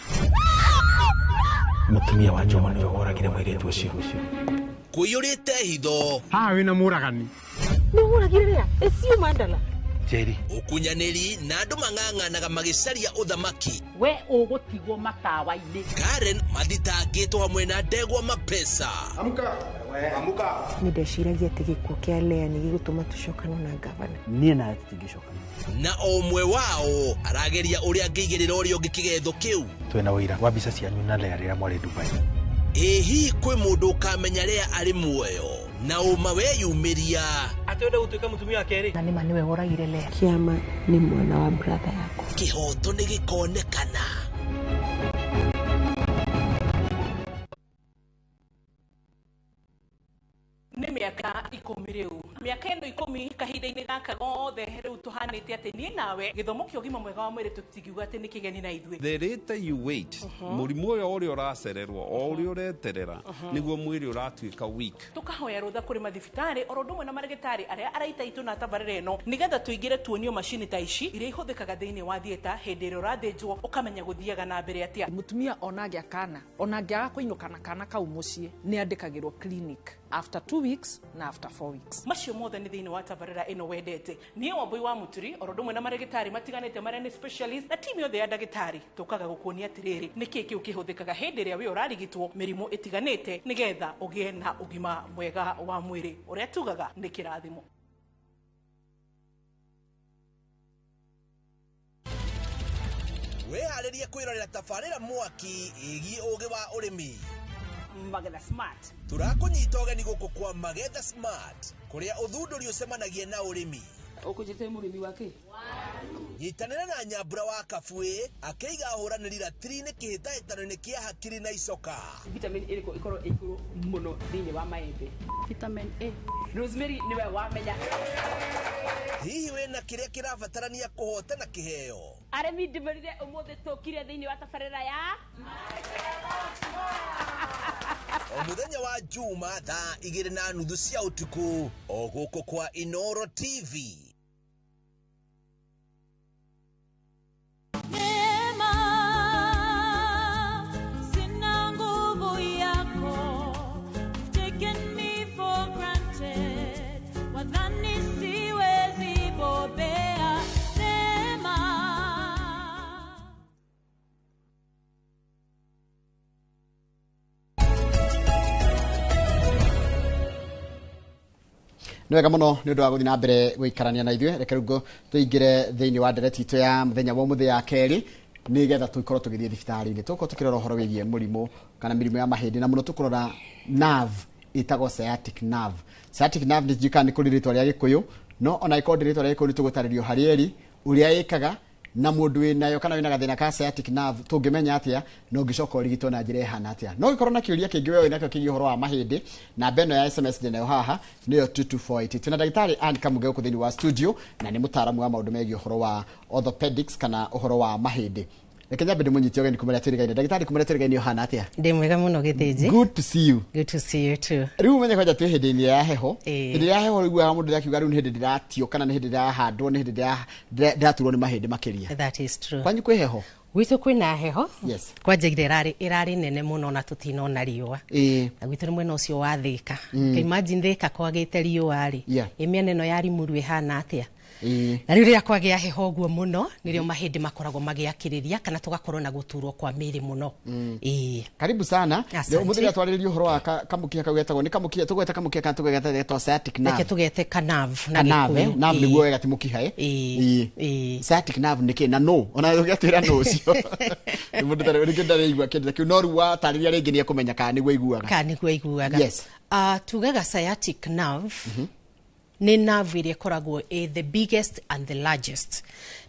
Mũtumia wa Joma nĩwe woragire mũirĩtu ũcio. Kũiyũrĩte hitho. Haha wĩna mũragani. Nĩ mũragire rĩa? Ĩcio mandala. Jerry. Ũkunyanĩri na andũ mang'ang'anaga magĩcaria ũthamaki. We ũgũtigwo matawa-inĩ. Karen mathitangĩtwo hamwe na Ndegwa Mapesa. Amuka. Nĩndeciragia atĩ gĩkuũ kĩa Lea nĩ gĩgũtũma tũcokane na gavana. Niĩ nawe tũtingĩcokana. Na o ũmwe wao arageria ũrĩa angĩigĩrĩra ũrĩa ũngĩ kĩgetho kĩu. Twĩna ũira wa mbica cianyu na Lea rĩrĩa mwarĩ Dubai. Hihi kwĩ mũndũ ũkamenya Lea arĩ muoyo na ũma weyumĩria. Atwenda gũtuĩka mũtumia wa kerĩ. Na nĩma nĩwe woragire Lea. Kĩama nĩ mwana wa brother yako. Kĩhoto nĩ gĩkonekana. Nĩ mĩaka 10 rĩu. Mĩaka ĩno 10 kahinda-inĩ gaka gothe rĩu tũhanĩte atĩ niĩ nawe gĩthomo kĩa ũgima mwega wa mwĩrĩ tũtingiuga atĩ nĩ kĩgeni na ithuĩ. The later you wait, mũrimũ ũrĩa ũracererwo o ũrĩa ũreterera nĩguo mwĩrĩ ũratuĩka weak. Tũkahoya rũtha kũrĩ mathibitarĩ oro ũndũ ũmwe na marĩgĩtarĩ arĩa araita itũ na tabarĩra ĩno nĩgetha tũingĩre tuonio macini ta ici iria ihũthĩkaga thĩinĩ wa thieta hĩndĩ ĩrĩa ũrathĩnjwo ũkamenya gũthiaga na mbere atĩa. Mũtumia onagĩa kana onangĩaga kũinũka na kana kau mũciĩ nĩ andĩkagĩrwo clinic after 2 weeks na after 4 weeks. Macio mothe nĩ thĩinĩ wa tabarĩra ĩno wendete. Niĩ Wambui wa Muturi oro ũndũ ũmwe na marĩgĩtarĩ matiganĩte marĩa nĩ specialist na timu yothe ya ndagĩtarĩ tũkaga gũkuonia atĩrĩrĩ nĩkĩĩ kĩu kĩhũthĩkaga hĩndĩ ĩrĩa we ũrarigitwo mĩrimũ ĩtiganĩte nĩgetha ũgĩe na ũgima mwega wa mwĩrĩ ũrĩa tugaga nĩ kĩrathimo. Wĩharĩrie kwĩrorera tabarĩra mwaki ĩgiĩ ũgĩ wa ũrĩmi. Magetha Smart. Tũrakũnyita ũgeni gũkũ kwa Magetha Smart kũrĩa ũthundũri ũcemanagia na ũrĩmi. Ũkũnjĩte mũrĩmi wa kĩ? Nyitanĩra na Nyambura wa Kabuĩ akĩiga hũranĩri ratiri-inĩ kĩhĩtahĩtano-inĩ kĩa hakiri na icoka. Vitamin ĩrĩkũ ĩkorwo ĩkũrũ mũno thĩinĩ wa maembe? Vitamin A. Rosemary nĩwe wamenya. Hihi wĩna kĩrĩa kĩrabatarania kũhotana kĩheo? Arĩmi ndĩmũrire ũmũthĩ tũkire thĩinĩ wa tabarĩra ya o mũthenya wa Juma thaa 2:30 cia ũtukũ o gũkũ kwa Inoro TV. Nwega muno ni undu wa guthi na mbere guikarania na ithuĩ reke rĩu tũingĩre thĩinĩ wa ndereti itũ ya mũthenya wa mũthĩ ya kerĩ nĩgetha tũkorwo tũgĩthiĩ thibitarĩ-inĩ tũkorwo tũkĩrora ũhoro wĩgiĩ mũrimũ kana mĩrimũ ya mahĩndĩ na mũno tũkũrora nerve ĩtagwo sciatic nerve. Sciatic nerve nĩ njikaga nĩ kũrĩ rĩtwa rĩa Gĩkũyũ no ona ĩkorwo ndĩ rĩtwa rĩa Gĩkũyũ nĩ tũgũtarĩrio harĩ eri ũrĩa ĩkaga na mũndũ wĩnayo kana wĩna gathĩna ka sciatic nerve tũngĩmenya atĩa no ngĩcoka ũrigitwo na njĩra ĩhana atĩa. No gĩkorwo na kĩũria kĩngĩ wewe nakĩo kĩgiĩ ũhoro wa mahĩndĩ namba ĩno ya SMS ndĩ nayo haha nĩyo 2248. Twĩna ndagĩtarĩ Ann Kamuge gũkũ thĩinĩ wa studio na nĩ mũtaaramu wa maũndũ megiĩ ũhoro wa orthopedics kana ũhoro wa mahĩndĩ. Reke nyambe ndĩmũnyitie ũgeni kumũrĩa twĩrĩgaine. Ndagĩtarĩ kumũrĩa twĩrĩgaine ũhana atĩa? Ndĩ mwega mũno Gĩthĩnji. Good to see you. Good to see you too. Rĩu ũmenye kwanja twĩ hĩndĩ-inĩ ya heho. Hĩndĩ ya heho rĩu mũndũ ndakiuga rĩu nĩ hĩndĩ ndĩratio kana nĩ hĩndĩ ndĩrahandwo nĩ hĩndĩ ndĩraturwo nĩ mahĩndĩ makĩria. That is true. Kwanyu kwĩ heho? Gwitũ kwĩna heho. Yes. Kwanja irarĩ nene mũno na tũtinona riũa. Na gwitũ nĩ mwena ũcio wa Thĩka. Imagine Thĩka kwagĩte riũa rĩ. Mĩena ĩno ya Limuru ĩhana atĩa? Na rĩu rĩrĩa kwagĩa heho ũguo mũno nĩrĩo mahĩndĩ makoragwo magĩakĩrĩria kana tũgakorwo na gũturwo kwa mĩĩrĩ mũno. Karibu sana. Mũthenya twarĩrĩria ũhoro wa kamũkia kau getagwo nĩ kamũkia tũgweta kamũkia kana tũgeta sciatic nerve. Reke tũgete ka nerve na Gĩkũyũ. Nerve nĩguo wega ti mũkiha sciatic nerve nĩ kĩ na no ona ũgĩatwĩra no ũcio. Nĩ mũndũ tarĩ rĩngĩ ndarĩigua kĩndũ kĩu no rĩu watarĩria rĩngĩ nĩ ekũmenya kana nĩguo aiguaga. Kana nĩguo aiguaga. Yes. Tugaga sciatic nerve ni nerve iria koragwo the biggest and the largest.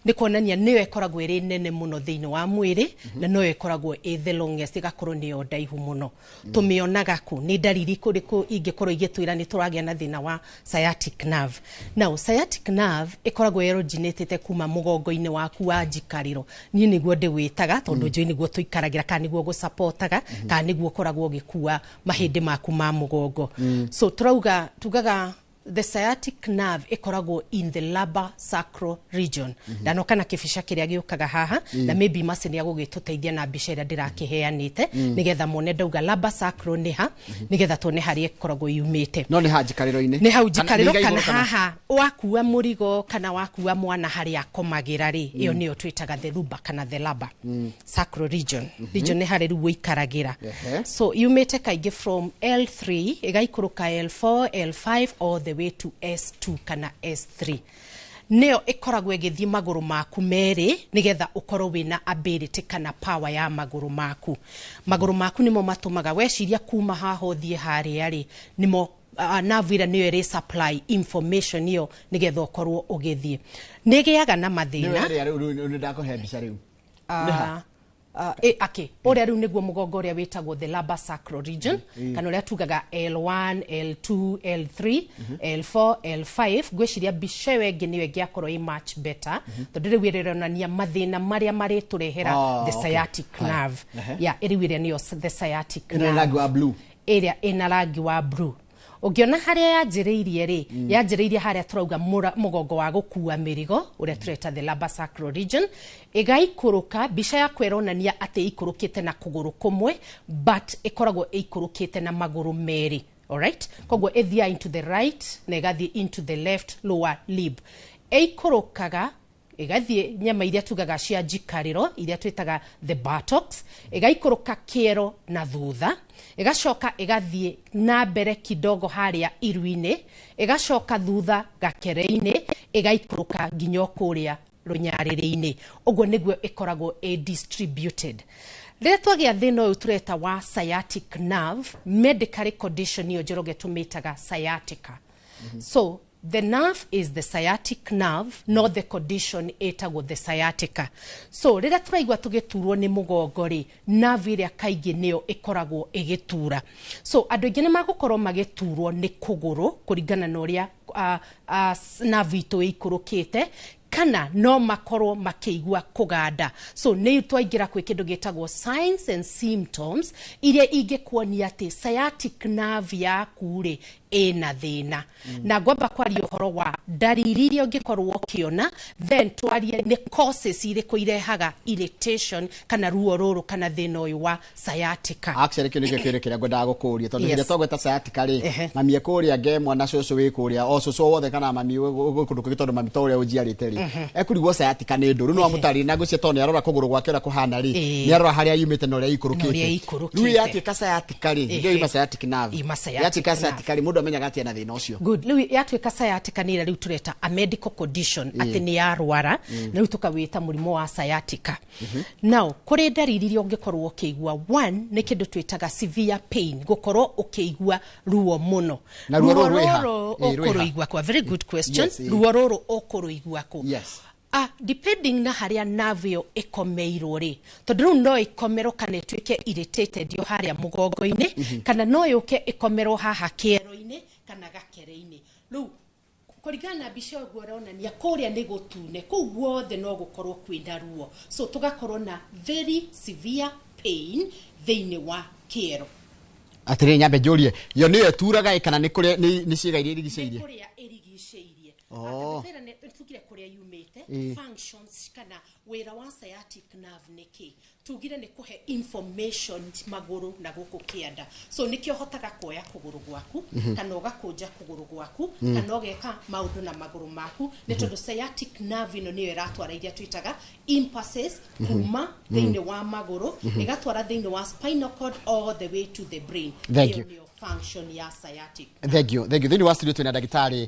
Ni kuonania niyo ikoragwo iri nene muno thiini wa mwiri na no ikoragwo the longest igakorwo niyo ndaihu muno. Tumionaga ku ni dariri kuriku ingikorwo igitwira ni turagia na thina wa sciatic nerve. Now sciatic nerve ikoragwo originated kuma mugongo-ini waku wa njikariro. Ni niguo ndiwitaga tondu njui niguo tuikaragira ka niguo gusapotaga ka niguo koragwo gikua mahindi maku ma mugongo. So tugaga the sciatic nerve ikoragwo in the lumbar sacral region. Dano kana kifisha kiria giukaga haha na maybe macini ya gugituteithia na mbica ira ndirakiheanite nigetha mone ndauga lumbar sacral ni ha nigetha tone hari ikoragwo yumite. No ni hanjikariro-ini. Ni hau njikariro kana haha wakua murigo kana wakua mwana hari akomagira ri iyo niyo twitaga the lumbar kana the lumbar sacral region. Region ni hari ruo ikaragira. So yumite kaigi from L3 igaikuruka L4 L5 all the way to S2 kana S3. Neo ikoragwo igithii maguru maku meri nigetha ukorwo wina ability kana power ya maguru maku. Maguru maku nimo matumaga weciria kuma haho thie hari ari nimo nerve ira niyo iri supply information iyo nigetha ukorwo ugithii. Nigiaga na mathina. Ni ndakuhe mbica riu. Oria riu niguo mugongo uria witagwo the lumbar sacral region kana uria tugaga L1 L2 L3 L4 L5 gwiciria bica wengi niwe ngiakorwo i much better tondu riu ironania mathina maria mari turehera the sciatic nerve iriwiria niyo the sciatic nerve ina rangi wa blue ina rangi wa blue. Ugiona haria yanjiriirie ri yanjiriirie haria turauga mugongo wa gukua mirigo uria tureta the lumbar sacral region igaikuruka bica ya kweronania ati ikurukite na kuguru kumwe but ikoragwo ikurukite na maguru meri. Alright, kogwo ethia into the right na igathi into the left lower limb. Eikurukaga igathie nyama iria tugaga cia njikariro iria twitaga the buttocks igaikuruka kiero na thutha igacoka igathie na mbere kidogo haria iruine igacoka thutha gakereine igaikuruka nginya kuria runyariri-ini. Ogwo niguo ikoragwo distributed. Rĩrĩa twagia thĩna ũyũ tureta wa sciatic nerve medical condition iyo njoroge tumitaga sciatica. So the nerve is the sciatic nerve, not the condition etagwo the sciatica. So rĩrĩa turaigua tugiturwo ni mugongo ri nerve iria kaingĩ niyo ikoragwo igitura. So andũ aingĩ nĩ magukorwo magiturwo ni kuguru kuringana na ũrĩa nerve itu ikurukite kana no makorwo makeigua kuganda. So ni twaingira kwi kindu gitagwo signs and symptoms iria ingekuonia ati sciatic nerve yaku ri ina thina. Na ngwamba kwaria uhoro wa dariri iria ungikorwo ukiona then twarie ni causes iriku irehaga irritation kana ruo ruru kana thina uyu wa sciatica. Actually kiria ngwendaga gukuria tondu rĩrĩa twagweta sciatica ri mami kuria ngemwa na cucu wi kuria o cucu wothe kana mami kundu tondu mami to uria ujiarite ri ekurigwo sciatica ni nduru no amutari na gucia tondu arora kuguru gwake ura kuhana ri ni arora haria yumite no ria ikurukite riu yatuika sciatica ri ndio ima sciatic nerve yatuika sciatica ri mundu amenyaga ati na thina ucio. Good. Riu yatuika sciatica ni riu tureta a medical condition ati ni yarwara riu tukawita murimo wa sciatica. Now kuri dariri iria ungikorwo ukiigua one ni kindu twitaga severe pain gukorwo ukiigua ruo muno na ruo ruru ukuruigua kwa very good question. Ruo ruru ukuruigua ku depending na haria nerve yo ikomeirwo ri tondu riu no ikomero kana itwike irritated yo haria mugongo-ini kana no yuke ikomero haha kiero-ini kana gakere-ini. Riu kuringana na mbica ũguo ũronania kũrĩa nĩ gũtune kũu guothe no gũkorwo kwĩna ruo. So tugakorwo na very severe pain thĩinĩ wa kĩero. Atĩrĩ nyambe njũrie yo nĩyo turaga kana nĩ kũrĩa nĩ ciĩga iria irigicĩirie? Kũrĩa irigicĩirie. Atĩrĩ nĩ tugire kũrĩa yumĩte functions kana wĩra wa sciatic nerve nĩkĩ tugire nĩ kuhe information maguru na guku kianda. So nikio hotaga kuoya kuguru gwaku kana ugakunja kuguru gwaku kana ugeka maundu na maguru maku ni tondu sciatic nerve ino niyo iratwara iria twitaga impulses kuma thĩinĩ wa maguru igatwara thĩinĩ wa spinal cord all the way to the brain. Thank you. Function ya sciatic. Thank you. Thĩinĩ wa studio twina ndagĩtarĩ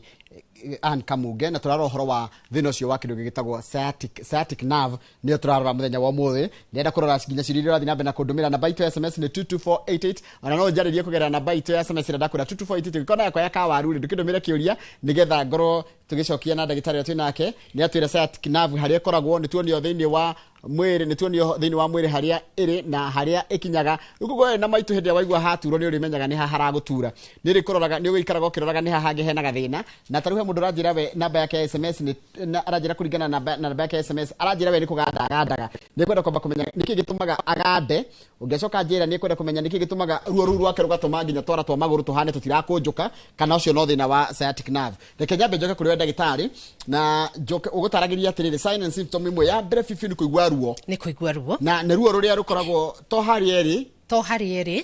Ann Kamuge na turarora horo wa thina ucio wa kindu gigitagwo sciatic nerve ni turarora muthenya wa muthi ndenda kurora nginya ciriro rathi nambe na kundumira namba itu ya SMS ni 22488 ona no njaririe kugera namba itu ya SMS ndenda kura 22488 ngikona yakwa ya kawaru ndukindumira kiuria nigetha ngoro tugicokia na ndagitari wetu nake ni atwira sciatic nerve haria koragwo ni tuonio thiini wa mwiri ni tuonio thiini wa mwiri haria iri na haria ikinyaga ukugo na maitu hindi waigua haturo ni urimenyaga ni haragutura ni rikoraga ni uikaraga ukiroraga ni hahange hena gathina na taruhe mundu ranjira we namba yake ya SMS ni aranjira kuringana na namba yake ya SMS aranjira we ni kuganda agandaga ni kwenda kwamba kumenya niki gitumaga agande ungecoka njira ni kwenda kumenya niki gitumaga ruo rwake rugatuma nginya twara twa maguru tuhane tutirakunjuka kana ucio no thina wa sciatic nerve reke nyambe njoke kuri ndagitari na njoke ugutaragiria atiriri sign and symptom imwe ya mbere fifi ni kuigua ruo na ne ruo ruria rukoragwo to hari eri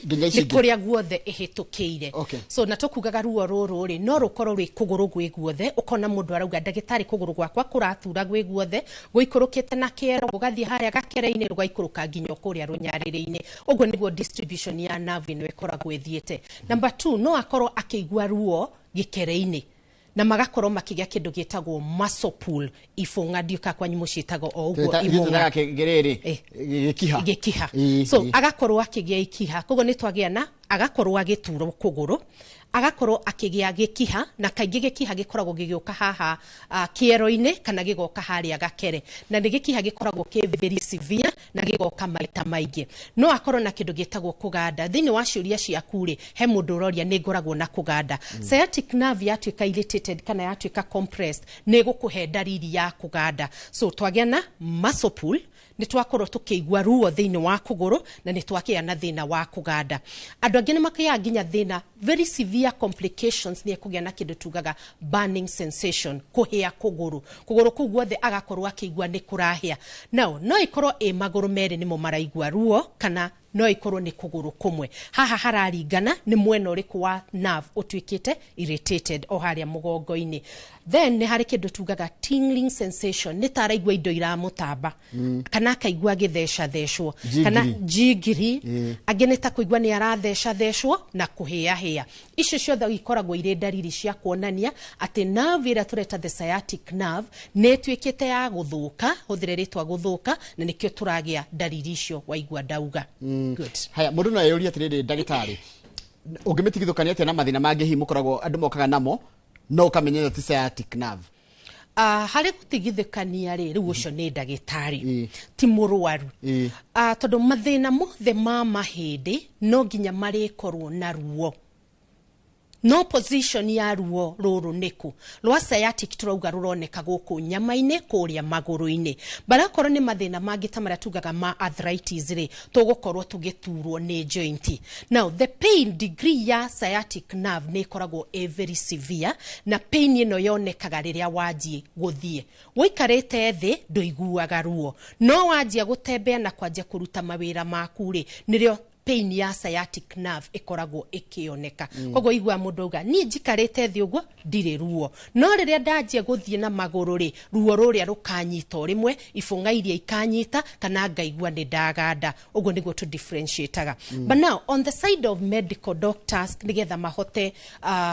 ni kuria guothe ihitukiire so na tukugaga ruo ruru ri no rukorwo ri kuguru gwi guothe ukona mundu arauga ndagitari kuguru gwakwa kuratura gwi guothe guikurukite na kiero gugathie haria gakereine rugaikuruka nginya kuria runyaririine uguo niguo distribution ya nerve no ikoragwo ithiete. Number 2 no akorwo akigua ruo gikereine na magakorwo makigia kindu gitagwo muscle pull ifunga ndika kwa nyumu citago o uguo imunga gikiha so agakorwo akigia ikiha kogo ni twagia na agakorwo agituro kuguru agakorwo akigia gikiha na kaingi gikiha gikoragwo gigioka haha kiero-ine kana gigoka haria gakere na ni gikiha gikoragwo ke very severe na gigoka maita maingi no akorwo na kindu gitagwo kuganda thini wa ciuria ciakuri he mundu uroria ni ngoragwo na kuganda sciatic nerve yatuika irritated kana yatuika compressed ni gukuhe dariri ya kuganda so twagia na muscle pull ni twakorwo tukigwa ruo thini wa kuguru na ni twakia na thina wa kuganda andu angine makia nginya thina very severe complications ni kugia na kindu tugaga burning sensation kuhia kuguru ku guothe agakorwo akigwa ni kurahia now no ikorwo maguru meri ni mo maraigwa ruo kana no ikorwo ni kuguru kumwe haha hararingana ni mwena uriku wa nerve utwikite irritated o haria mugongo-ini then ni hari kindu tugaga tingling sensation ni taraigwa indo iramutamba kana akaigwa githeca thecwo kana jigiri agene ta kuigwa ni aratheca thecwo na kuhia icio ciothe ikoragwo ire dariri cia kuonania ati nerve ira tureta the sciatic nerve ni twikite ya guthuka huthire ritwa guthuka na nikio turagia dariri icio waigwa ndauga good haya mundu no yuria atiriri ndagitari ungimetigithukania atia na mathina mangi hi mukoragwo andu mokaga namo no ukamenyera ti sciatic nerve hari gutigithukania riu ucio ni ndagitari ti murwaru tondu mathina mothe ma mahindi no nginya marikorwo na ruo no position ya ruo ruru niku rwa sciatic turauga ruroneka guku nyama-ine kuria maguru-ine barakorwo ni mathina mangi tamara tugaga ma arthritis ri tugukorwo tugiturwo ni joint now the pain degree ya sciatic nerve ni koragwo very severe na pain ino yonekaga riria wanjie guthie wikarite thi nduiguaga ruo no wanjia gutembea na kwanjia kuruta mawira maku ri nirio pain ya sciatic nerve ikoragwo ikioneka kogo igwa mundu uga ni njikarite thi uguo ndire ruo no riria ndanjie guthie na maguru ri ruo ruria rukanyita rimwe ifunga iria ikanyita kana ngaigwa ni ndaganda uguo niguo tu differentiataga but now on the side of medical doctors nigetha mahote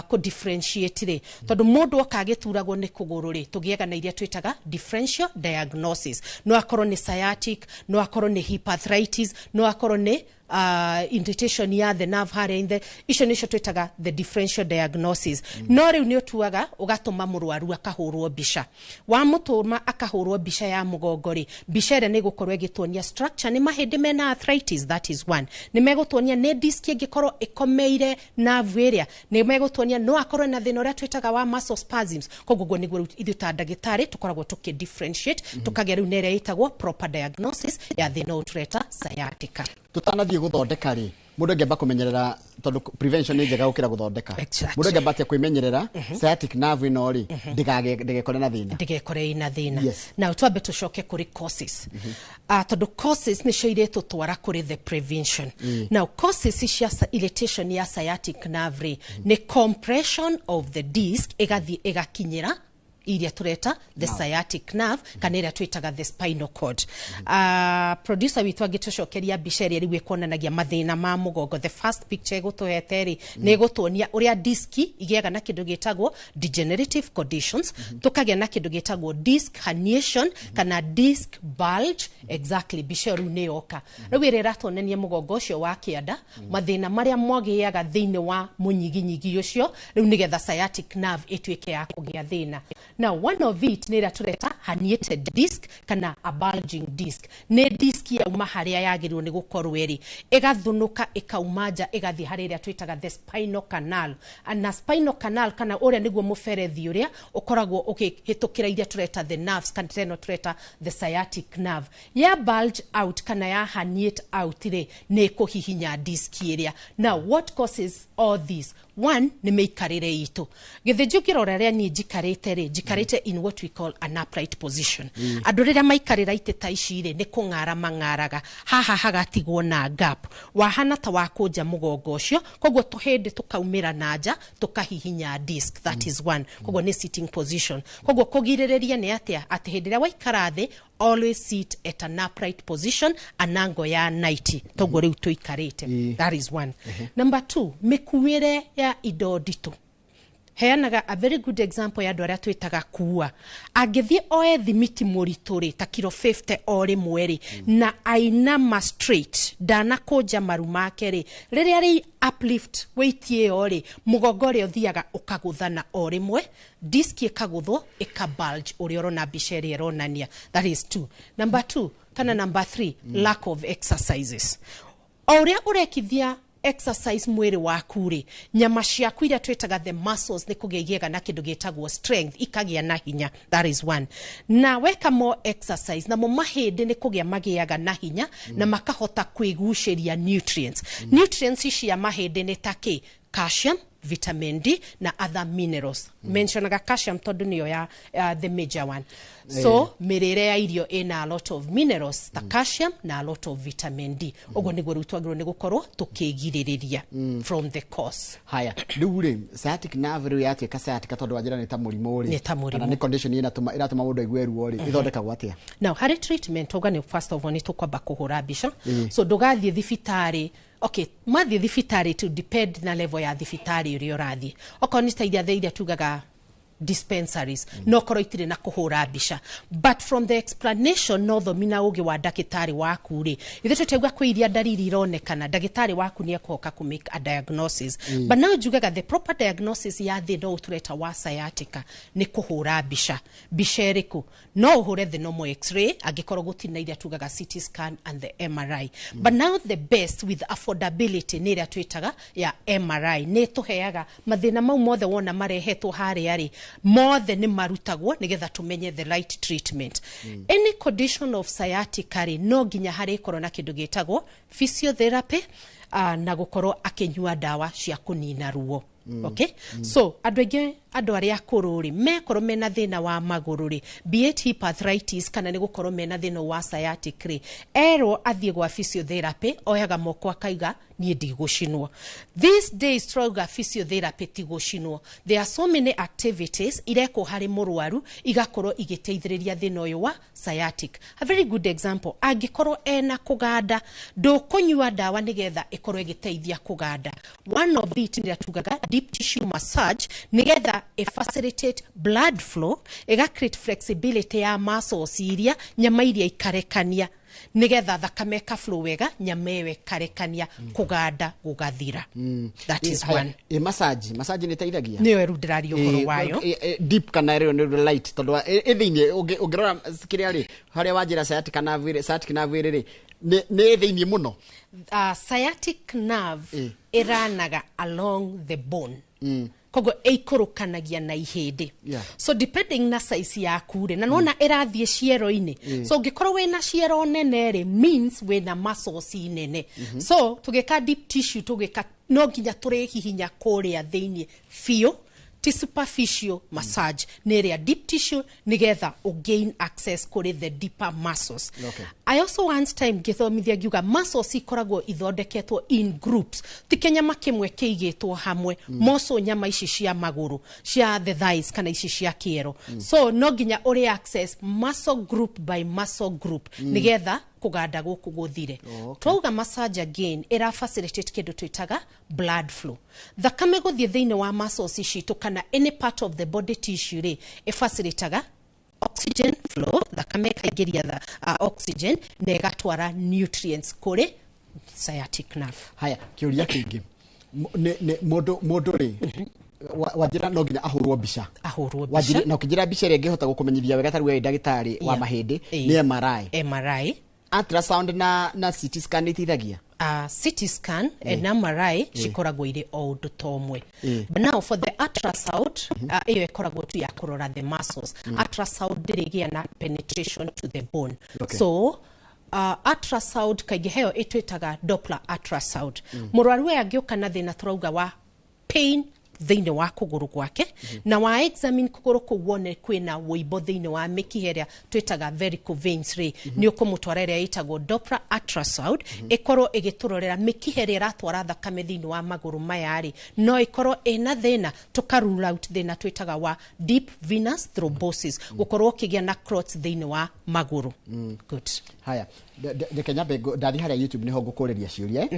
ku differentiate ri tondu mundu akagituragwo ni kuguru ri tugiega na iria twitaga differential diagnosis no akorwo ni sciatic no akorwo ni hip arthritis no akorwo ni irritation ya the nerve haria in the icio nicio twitaga the differential diagnosis no riu ni utuaga ugatuma murwaru akahurwo bica wa mutuma akahurwo bica ya mugongo ri bica ire ni gukorwo igituonia structure ni mahindi mena arthritis that is one ni megutuonia ni disc ingikorwo ikomeire nerve area ni megutuonia no akorwo na thina uria twitaga wa muscle spasms koguo niguo ithu ta ndagitari tukoragwo tuki differentiate tukagera riu nere itagwo proper diagnosis ya thina utureta sciatica tutanathie guthondeka ri mundu ngeba kumenyerera tondu prevention ni njega gukira guthondeka mundu ngeba atia kwimenyerera sciatic nerve ino ri ndigekore na thina na utwabe tucoke kuri causes tondu causes ni cio tutwara kuri the prevention now causes cia irritation ya sciatic nerve ni compression of the disc igathie igakinyira iria tureta the sciatic nerve kana iria twitaga the spinal cord. Producer witu agitucokeria mbica iria riu ikonanagia mathina ma mugongo. The first picture gutuhete ri ni gutuonia uria diski igiaga na kindu gitagwo degenerative conditions, tukagia na kindu gitagwo disc herniation kana disc bulge. Exactly, mbica riu ni yoka riu iri ratonania mugongo ucio wa kianda, mathina maria mwagiaga thiini wa munyiginyigi ucio riu nigetha sciatic nerve ituike ya kugia thina. Now one of it nira tureta herniated disc kana a bulging disc. Ne disc ya uma haria yagirwo ni gukorwo eri igathunuka ikaumaja igathi haria twitaga the spinal canal. Na spinal canal kana uria niguo muferethi uria ukoragwo ukihitukira iria tureta the nerves kana teno tureta the sciatic nerve. Ya bulge out kana ya herniate out ri ni kuhihinya disc iria. Now what causes all this? One ni meikarire itu. Githinju kiroreria ni jikarite ri jikarite in what we call an upright position. Andu riria maikarira iteta ici ri ni kungara mangaraga haha hagatigwo na gap wahana ta wakunja mugongo ucio kogwo tuhindi tukaumira nanja tukahihinya disc. That is one. Kogwo ni sitting position. Kogwo kugirireria ni atia ati hindi ria waikara thi always sit at an upright position anango ya 90 togo riu tuikarite. That is one. Number 2, mikuire ya indo ndito. Heanaga a very good example ya andu aria twitaga kuua. Agithie oe thimiti murituri ta kilo 50 ori mweri na ainama straight dana koja maru make ri riria ri uplift weight ye ori mugongo ri uthiaga ukaguthana ori mwe disc ikaguthwo ikabulge uri orona bisheri eronania. That is 2. Number 2 kana number 3, lack of exercises. Oria urekithia exercise mwiri waku ri nyama ciaku iria twitaga the muscles ni kugigiega na kindu gitagwo strength ikagia na hinya. That is one. Na weka more exercise na mo mahindi ni kugia magiaga na hinya na makahota kwiguciria nutrients. Nutrients ici ya mahindi ni taki calcium, vitamin D na other minerals. Mentionaga calcium tondu niyo ya the major one. So mirire ya irio ina a lot of minerals, the calcium na a lot of vitamin D. Ogo niguo riu twagirwo ni gukorwo tukigiririria from the cause. Haya, riu ri sciatic nerve riu yatuika sciatic tondu wajira ni ta murimu ri kana ni condition iratuma mundu aigue ruo ri ithondekagwo atia? Now hari treatment oga ni first of all ni tukwamba kuhura mbica. So ndugathie thibitari. Okay, mathi thibitari to depend na level ya thibitari uri urathi. Oko ni ta iria tugaga dispensaries no korwo itire na kuhura mbica, but from the explanation no thomina ugi wa ndagitari waku ri ithe tutegwa kwiria ndariri ironekana ndagitari waku ni ekoka ku make a diagnosis. But now jugaga the proper diagnosis ya thina utureta wa sciatica ni kuhura mbica. Mbica iriku no uhure the normal x-ray agikorwo gutina iria tugaga CT scan and the MRI. But now the best with affordability ni iria twitaga ya MRI ni tuheaga mathina mau mothe wona marehetwo haria ri mothe ni marutagwo nigetha tumenye the right treatment. Any condition of sciatica ri no ginya hari korwo na kindu gitagwo physiotherapy na gukorwo akinyua dawa cia kunina ruo. Okay? So andu aria akuru ri mekorwo mena thina wa maguru ri be it hip arthritis kana ni gukorwo mena thina wa sciatic ri ero athie gwa physiotherapy oyaga moko akaiga nie ndigushinwo. These days stronger physiotherapy tigushinwo. There are so many activities ireko hari murwaru igakorwo igiteithiriria thina uyu wa sciatic. A very good example, agikorwo ena kuganda ndukunyua dawa nigetha ikorwo igiteithia kuganda. One of it ndia tugaga deep tissue massage nigetha facilitate blood flow, create flexibility ya muscles iria nyama iria ikarekania nigetha thakame ka flow wega nyama ewe karekania kuganda gugathira. That is one. Massage ni teithagia niyo erudirario horo wayo deep kana rio ni light tondu ithini ungirora kiria ri haria wanjira sciatic nerve ri ni thini muno. Sciatic nerve iranaga along the bone. Kogo eikorokanagia na ihindi. So depending na size yaku ri na nona irathie ciero ini. So ngikorwo wena ciero nene ri means wena muscles nene. So tugeka deep tissue tugeka no nginya turihihinya kuria thiini fio ti superficial massage neria deep tissue nigetha gain access kuri the deeper muscles. Okay. I also once time githomithia giuga muscles ikoragwo ithondeketwo in groups ti kenyama kimwe kiigitwo hamwe moso nyama ici cia maguru cia the thighs kana ici cia kiero so no ginya uri access muscle group by muscle group nigetha kuganda guku guthire. Twauga massage again ira facilitate kindu twitaga blood flow. Thakame guthie thiine wa muscles ici kana any part of the body tissue ri facilitaga oxygen flow, thakame kaigiria oxygen na igatwara nutrients kuri sciatic nerve. Haya, kiuria kingi mundu ri wajira no nginya ahurwo mbica wajira na ukijira mbica ri ngihota gukumenyithia wega tari we ndagitari wa mahindi ni MRI ultrasound na CT scan itithagia CT scan and MRI cikoragwo ire o undu tomwe. But now for the ultrasound iyo ikoragwo tu ya kurora the muscles. Ultrasound dirigia na penetration to the bone. So ultrasound kaigi heo itwitaga Doppler ultrasound. Murwaru we agioka na thina turauga wa pain thiine wa kuguru gwake na wa examine kuguru kuwone kwina wibo thiine wa mikiheria twitaga varicose veins ri ni ukumutwarera itagwo Doppler ultrasound ikoro igiturorera mikiheria ratwara thakame thiine wa maguru maya ri no ikoro ina thina tukarule out thina twitaga wa deep venous thrombosis gukorwo kigia na clots thiine wa maguru. Good. Haya de Kenya bego ndathi haria YouTube niho ngukureria ciuria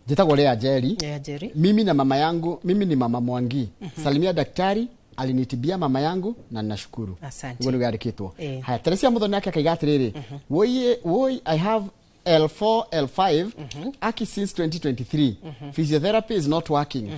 Jitagwo Lea Jerry. Mimi na mama yangu, mimi ni mama Mwangi. Salimia daktari, alinitibia mama yangu na nashukuru. Asante. Ngo nigarikitwo. Haya, Teresia Muthoni yake akaiga atiriri. Woi I have L4 L5 aki since 2023. Physiotherapy is not working.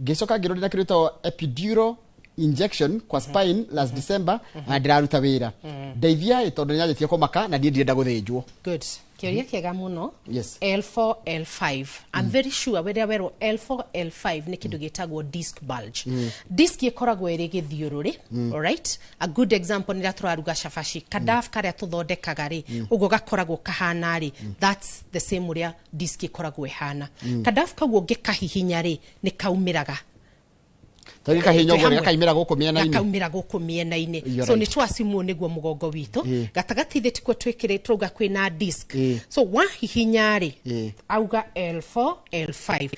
Gicoka ngirorira kirito epidural injection kwa spine last December na ndiraruta wira. Ndeithia itondu nyajetie komaka na ndienda guthinjwo. Good. Kiuria kiega muno. Yes. L4 L5. I'm very sure whether L4 L5 ni kindu gitagwo disc bulge. Disc ikoragwo iri githiururi. All right? A good example ni turaruga shafashi kadaf karia tuthondekaga ri ugo gakoragwo kahana ri. That's the same uria disc ikoragwo ihana. Kadaf kagwo gikahihinya ri ni kaumiraga. Tari kahinyo gore kaimira guku miena-ini. Kaumira guku miena-ini. So ni twasimu niguo mugongo witu. Gatagati thithi ko twikire tuga kwina disc. So wahihinya ri auga L4 L5.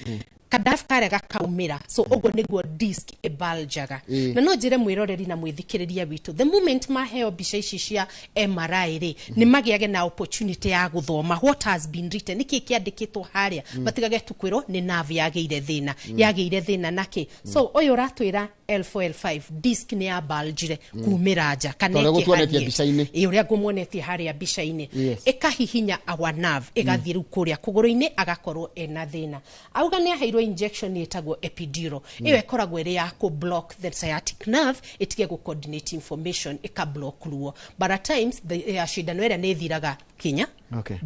Kadaf kare gakaumira. So ogo niguo disc ebaljaga. Na no jire mwiroreri na mwithikiriria witu. The moment maheo bica ici cia MRI ri ni magiage na opportunity ya guthoma what has been written. Niki kiandikitwo haria matigage tukwiro ni nerve yageire thina naki. So oyo ratwira L4 L5 disc ni ya baljire kumiraja kaneke haria uria ngumuonetie haria bica-ini ikahihinya our nerve igathiru kuria kuguru-ini agakorwo ena thina. Auga ni aheirwo injection yetagwo epidural iyo ikoragwo iri ya ku block the sciatic nerve itige ku coordinate information ikablock ruo but at times the shidano ira ni thiraga kinya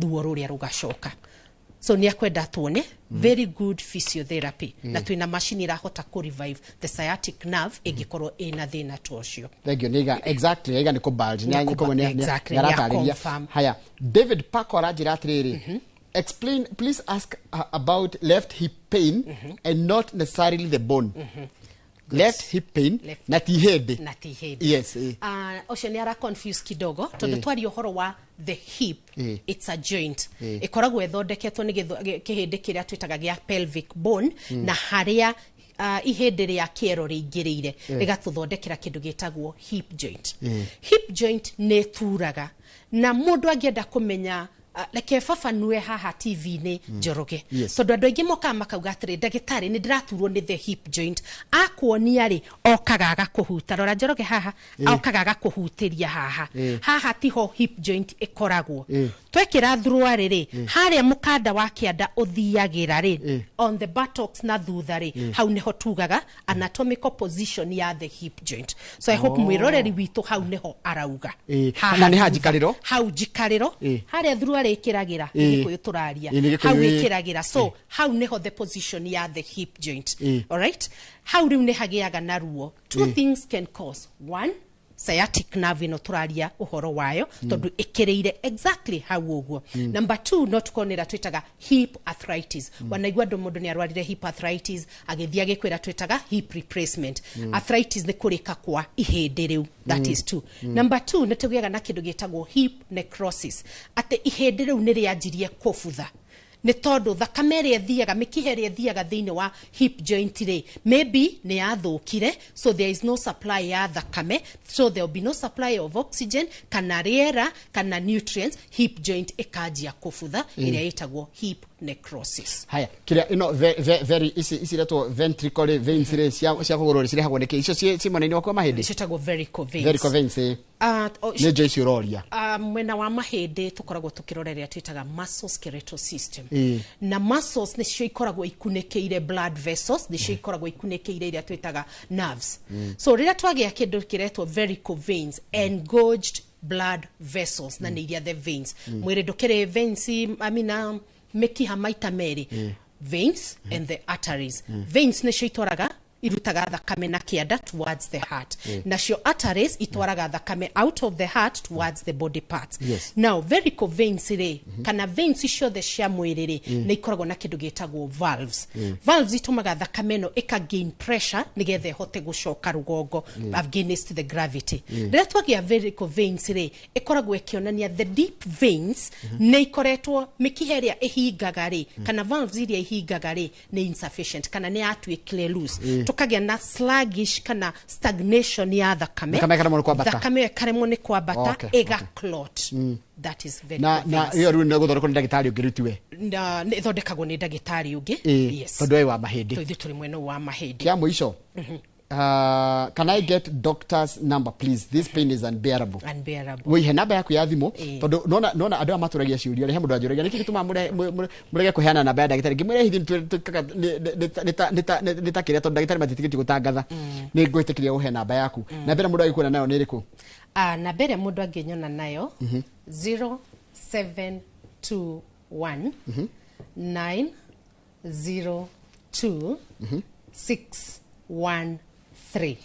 thuo ruria rugacoka. So ni akwenda tuone very good physiotherapy na twina machine irahota ku revive the sciatic nerve igikorwo ina thina tocio. Thank you niga exactly niga ni ku bulge ni ko ni haya David Paco rajira atiriri. Explain, please ask about left hip pain and not necessarily the bone. Left hip pain na tihede. Yes. Ocean yara confuse kidogo tondu twari uhoro wa the hip. It's a joint. Ikoragwo ethondeketwo ni kihinde kiria twitaga gia pelvic bone na haria ihende ria kiero ringirire rigatuthondekera kindu gitagwo hip joint. Hip joint ne turaga na mundu angienda kumenya like fafa nue haha TV ni Njoroge. Tondu andu aingi moka makauga atiri ndagitari ni ndiraturwo ni the hip joint akuonia ri okaga agakuhuta rora Njoroge haha okaga agakuhutiria haha tiho hip joint ikoragwo twekira through ri haria mukanda wa kianda uthiagira ri on the buttocks na thutha ri hau niho tugaga anatomical position ya the hip joint. So I hope mwiroreri witu hau niho arauga na ni hajikariro hau jikariro haria through ikiragira niko yuturaria hau ikiragira so how neho the position ya the hip joint. All right, how riu ne hagiaga na ruo two things can cause. One, sciatic nerve ino turaria uhoro wayo tondu ikireire exactly how uguo. Number 2 no tukonera twitaga hip arthritis. Wanaigua ndo mundu ni arwarire hip arthritis agithia gikwira twitaga hip replacement. Arthritis ni kurika kwa ihindi riu. That is 2. Number 2 ni tugiaga na kindu gitagwo hip necrosis. Ate ihindi riu ni rianjirie kufutha. Ni tondu thakame ria thiaga mikihe ria thiaga thiini wa hip joint ri maybe ni yathukire, so there is no supply ya thakame, so there will be no supply of oxygen kana riera kana nutrients, hip joint ikajia kufutha iria itagwo hip necrosis. Haya kiria ino very isi reto ventricular veins ri cia kugorora cire hagwo niki icio ci moneni wakwa mahindi citagwo varicose veins ni Joyce uroria mwena wa mahindi tukoragwo tukiroreria twitaga muscle skeletal system. Na muscles nicio ikoragwo ikunekeire blood vessels, nicio ikoragwo ikunekeire iria twitaga nerves. So rira twagia kindu kiretwo varicose veins, engorged blood vessels na ni iria the veins. Mwire ndukire veins amina mekiha maita meri veins and the arteries. Veins nicio itwaraga irutaga thakame na kianda towards the heart. Nacio arteries itwaraga thakame out of the heart towards the body parts. Now varicose veins ri kana veins icio the cia mwiriri na ikoragwo na kindu gitagwo valves. Valves itumaga thakame no ika gain pressure nigethe hote gucoka rugongo against the gravity. Rira twagia varicose veins ri ikoragwo ikionania the deep veins ne ikoretwo mikiheria ihingaga ri kana valves iria ihingaga ri ni insufficient kana ni atwikire loose. Tukagia na sluggish kana stagnation ya thakame. Thakame karemo ni kwabata ega clot. That is very na iyo ru nego thoroko ni ndagitari ungirutiwe na ni thondekagwo ni ndagitari ungi. Yes, tondu wa mahindi toithi turi mweno wa mahindi kia muico. Can I get doctor's number please? This pain is unbearable. We he namba yaku ya thimu tondu nona andu amaturagia ciuria rehe mundu anjuragia niki gituma murege kuheana namba ya ndagitari ngimwire hithi nita kiria tondu ndagitari matitikiti gutangatha ni ngwitikiria uhe namba yaku. Na mbere mundu agikuona nayo ni riku? Na mbere mundu angenyona nayo 0721 902 613.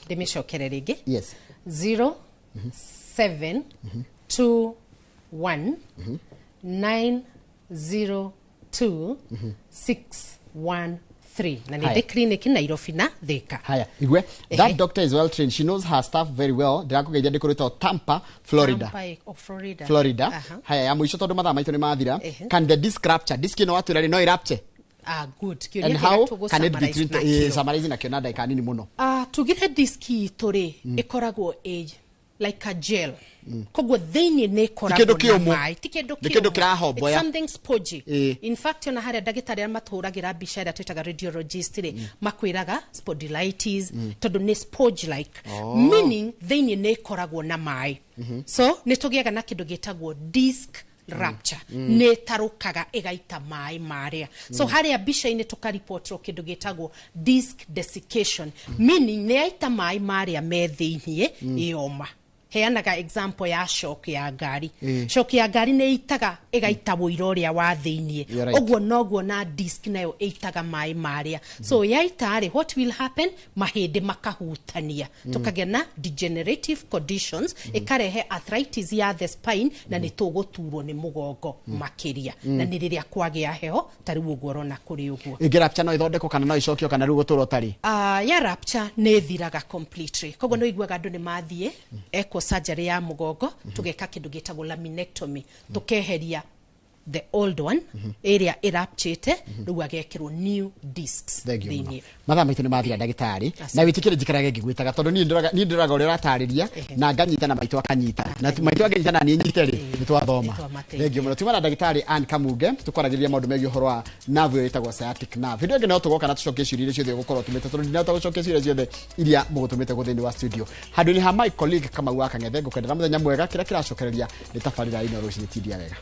Demishokere rigi. Yes. 0721 902 613. Na ni clinic na Irofina Thika. Haya, igwe. That doctor is well trained. She knows her staff very well. Ndako geja dekoreta Tampa, Florida. Florida. Haya, ya mwisho tondu mathaa maitu ni mathira. Can the disc rupture? Disc no aturari no irupture. Good. And how can it be treated? Summarize na kionada ikanini muno. Tugire diski itore ikoragwo age like a gel. Kogwo thini ne koragwo na mai. Tikindu kirahombo ya. Something spongy. In fact yona haria ndagitari maturagira bica ira twitaga radiologist ri makwiraga spondylitis tondu ne sponge like. Meaning thini ne koragwo na mai. So ne tugiaga na kindu gitagwo disc rupture ne tarukaga egaita mai maria. So haria bica ine tukaripotro kindu gitagwo disc desiccation, meaning ne aita mai maria me thinie ioma. Heanaga example ya shock ya gari. Shock ya gari ne itaga egaita woiroria wa thinie. Ogwo nogwo na disc nayo eitaga mai maria. So yaita ri what will happen? Mahindi makahutania. Tukagia na degenerative conditions ikarehe arthritis ya the spine na ni tuguturwo ni mugongo makiria. Na ni riria kwagia heho tari ugwo rona kuri ugwo. Igirapcha no ithondeko kana no icokio kana ru guturo tari. Ya rapcha ne thiraga completely. Kogwo no igwaga andu ni mathie eko surgery ya mugongo tugeka kindu gitagwo laminectomy tukeheria the old one area erupchete riu agekirwo new discs thini. Mathaa maitu ni mathira ndagitari na witikire njikarage ngigwitaga tondu ni ndiraga uri ratariria na nganyita na maitu akanyita na maitu aganyita na ni nyite ri nitwathoma. Thengio muno tumana ndagitari Ann Kamuge tukoragiriria maundu megi horo wa nerve yetagwo sciatic nerve. Video ngene tugoka na tucoke ciuria iria ciothe gukorwo tumete tondu ndina tucoke ciuria ciothe iria mugutumite guthini wa studio. Handu ni ha my colleague kama waka ngethe ngukendera muthenya mwega kira kiracokereria ni tafarira ino rucini tidia wega.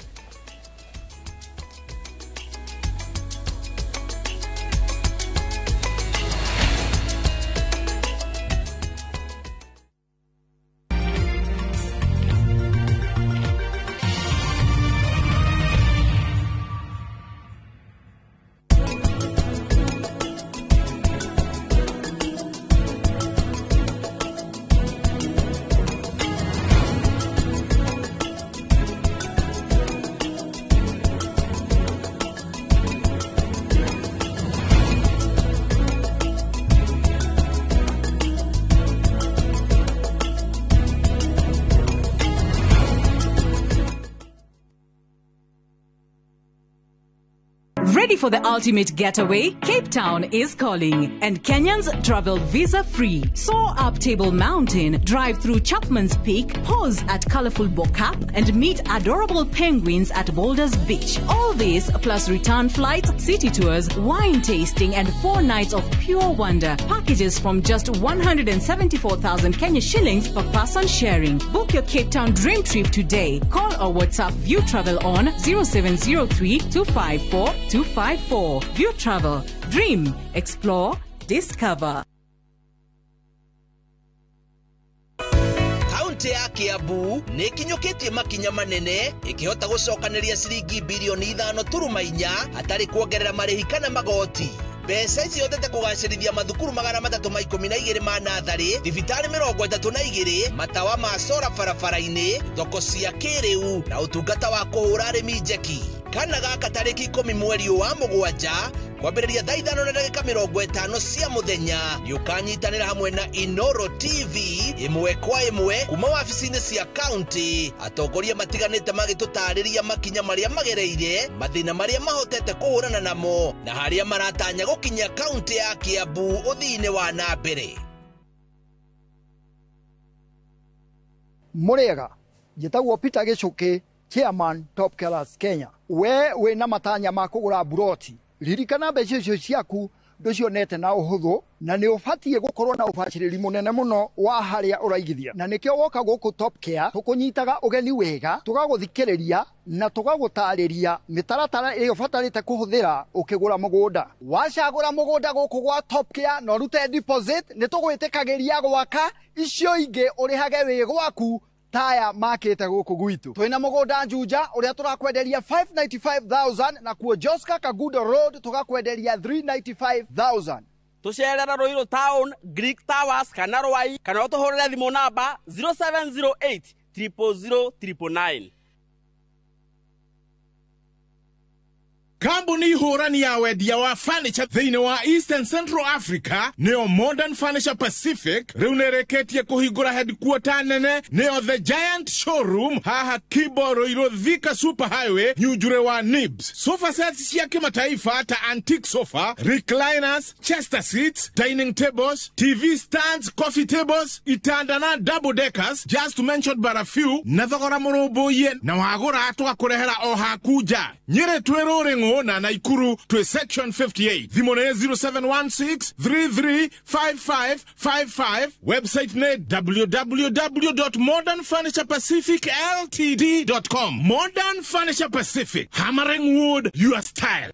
Ready for the ultimate getaway? Cape Town is calling, and Kenyans travel visa-free. Soar up Table Mountain, drive through Chapman's Peak, pause at colorful Bokap, and meet adorable penguins at Boulders Beach. All this plus return flights, city tours, wine tasting, and 4 nights of pure wonder. Packages from just 174,000 Kenya shillings per person sharing. Book your Cape Town dream trip today. Call or WhatsApp View Travel on 0703 254 254. View Travel. Dream. Explore. Discover. Kaunti ya Kiambu nĩ kinyũkĩtie makinya manene ĩkĩhota gũcokanĩria ciringi bilioni 5.4 hatarĩ kuongerera marĩhi kana magoti. Mbeca icio thete kũgacĩrithia mathukuru 312 ma natharĩ, thibitarĩ 32, matawa ma sora barabara-inĩ, thoko cia kĩrĩu na ũtungata wa kũhũra arĩmi njeki. Kana gaka tarĩki 10 mweri wa 7 kwambĩrĩria thaa 5:50 cia mũthenya nĩ ũkanyitanĩra hamwe na Inoro TV ĩmwe kwa ĩmwe kuma wabici-inĩ cia kaunti. Atongoria matiganĩte magĩtũtarĩria makinya marĩa magereire, mathĩna marĩa mahotete kũhũrana namo na harĩa maratanya gũkinya kaunti ya Kiambu ũthii-inĩ wa na mbere. Mũrĩega, njĩtagwo Peter Gĩcũkĩ, Chairman Top Killers Kenya. We wĩna matanya ma kũgũra buroti, ririkana mbeca icio ciaku ndũcionete na ũhũthũ, na nĩ ũbatiĩ gũkorwo na ũbacĩrĩri mũnene mũno wa harĩa ũraigithia. Na nĩkĩo woka gũkũ Top Care tũkũnyitaga ũgeni wega, tũgagũthikĩrĩria na tũgagũtarĩria mĩtaratara ĩrĩa ũbatarĩte kũhũthĩra ũkĩgũra mũgũnda. Wacagũra mũgũnda gũkũ gwa Top Care na ũrute deposit, nĩ tũgwĩtĩkagĩria gwaka, icio ingĩ ũrĩhage wĩ gwaku taya makĩte gũkũ gwitũ. Twĩna mũgũnda Juja ũrĩa tũrakwenderia 595,000 na kuo Joska Kagudo Road tũgakwenderia 395,000. Tucerera Ruiru Town, Greek Towers kana Rwai, kana ũtũhũrĩre thimũ namba 0708 000 999. Kambuni hũrani ya wendia wa furniture thĩinĩ wa Eastern Central Africa nĩyo Modern Furniture Pacific rĩu nĩrĩkĩtie kũhingũra headquarter nene nĩyo The Giant Showroom haha Kibo Ruiru Thika Super Highway Nyujure wa Nibs. Sofa sets cia kimataifa ta antique sofa, recliners, chester seats, dining tables, TV stands, coffee tables, itanda na double deckers, just to mention but a few, na thogora mũrũmbũiye na wagũra tũgakũrehera o hakuja. Nyĩrĩ twĩrũrĩng'ũ na Naikuru to section 58. Thimone 0716 335555. Website ne www.modernfurniturepacificltd.com. Modern Furniture Pacific. Hammering wood, your style.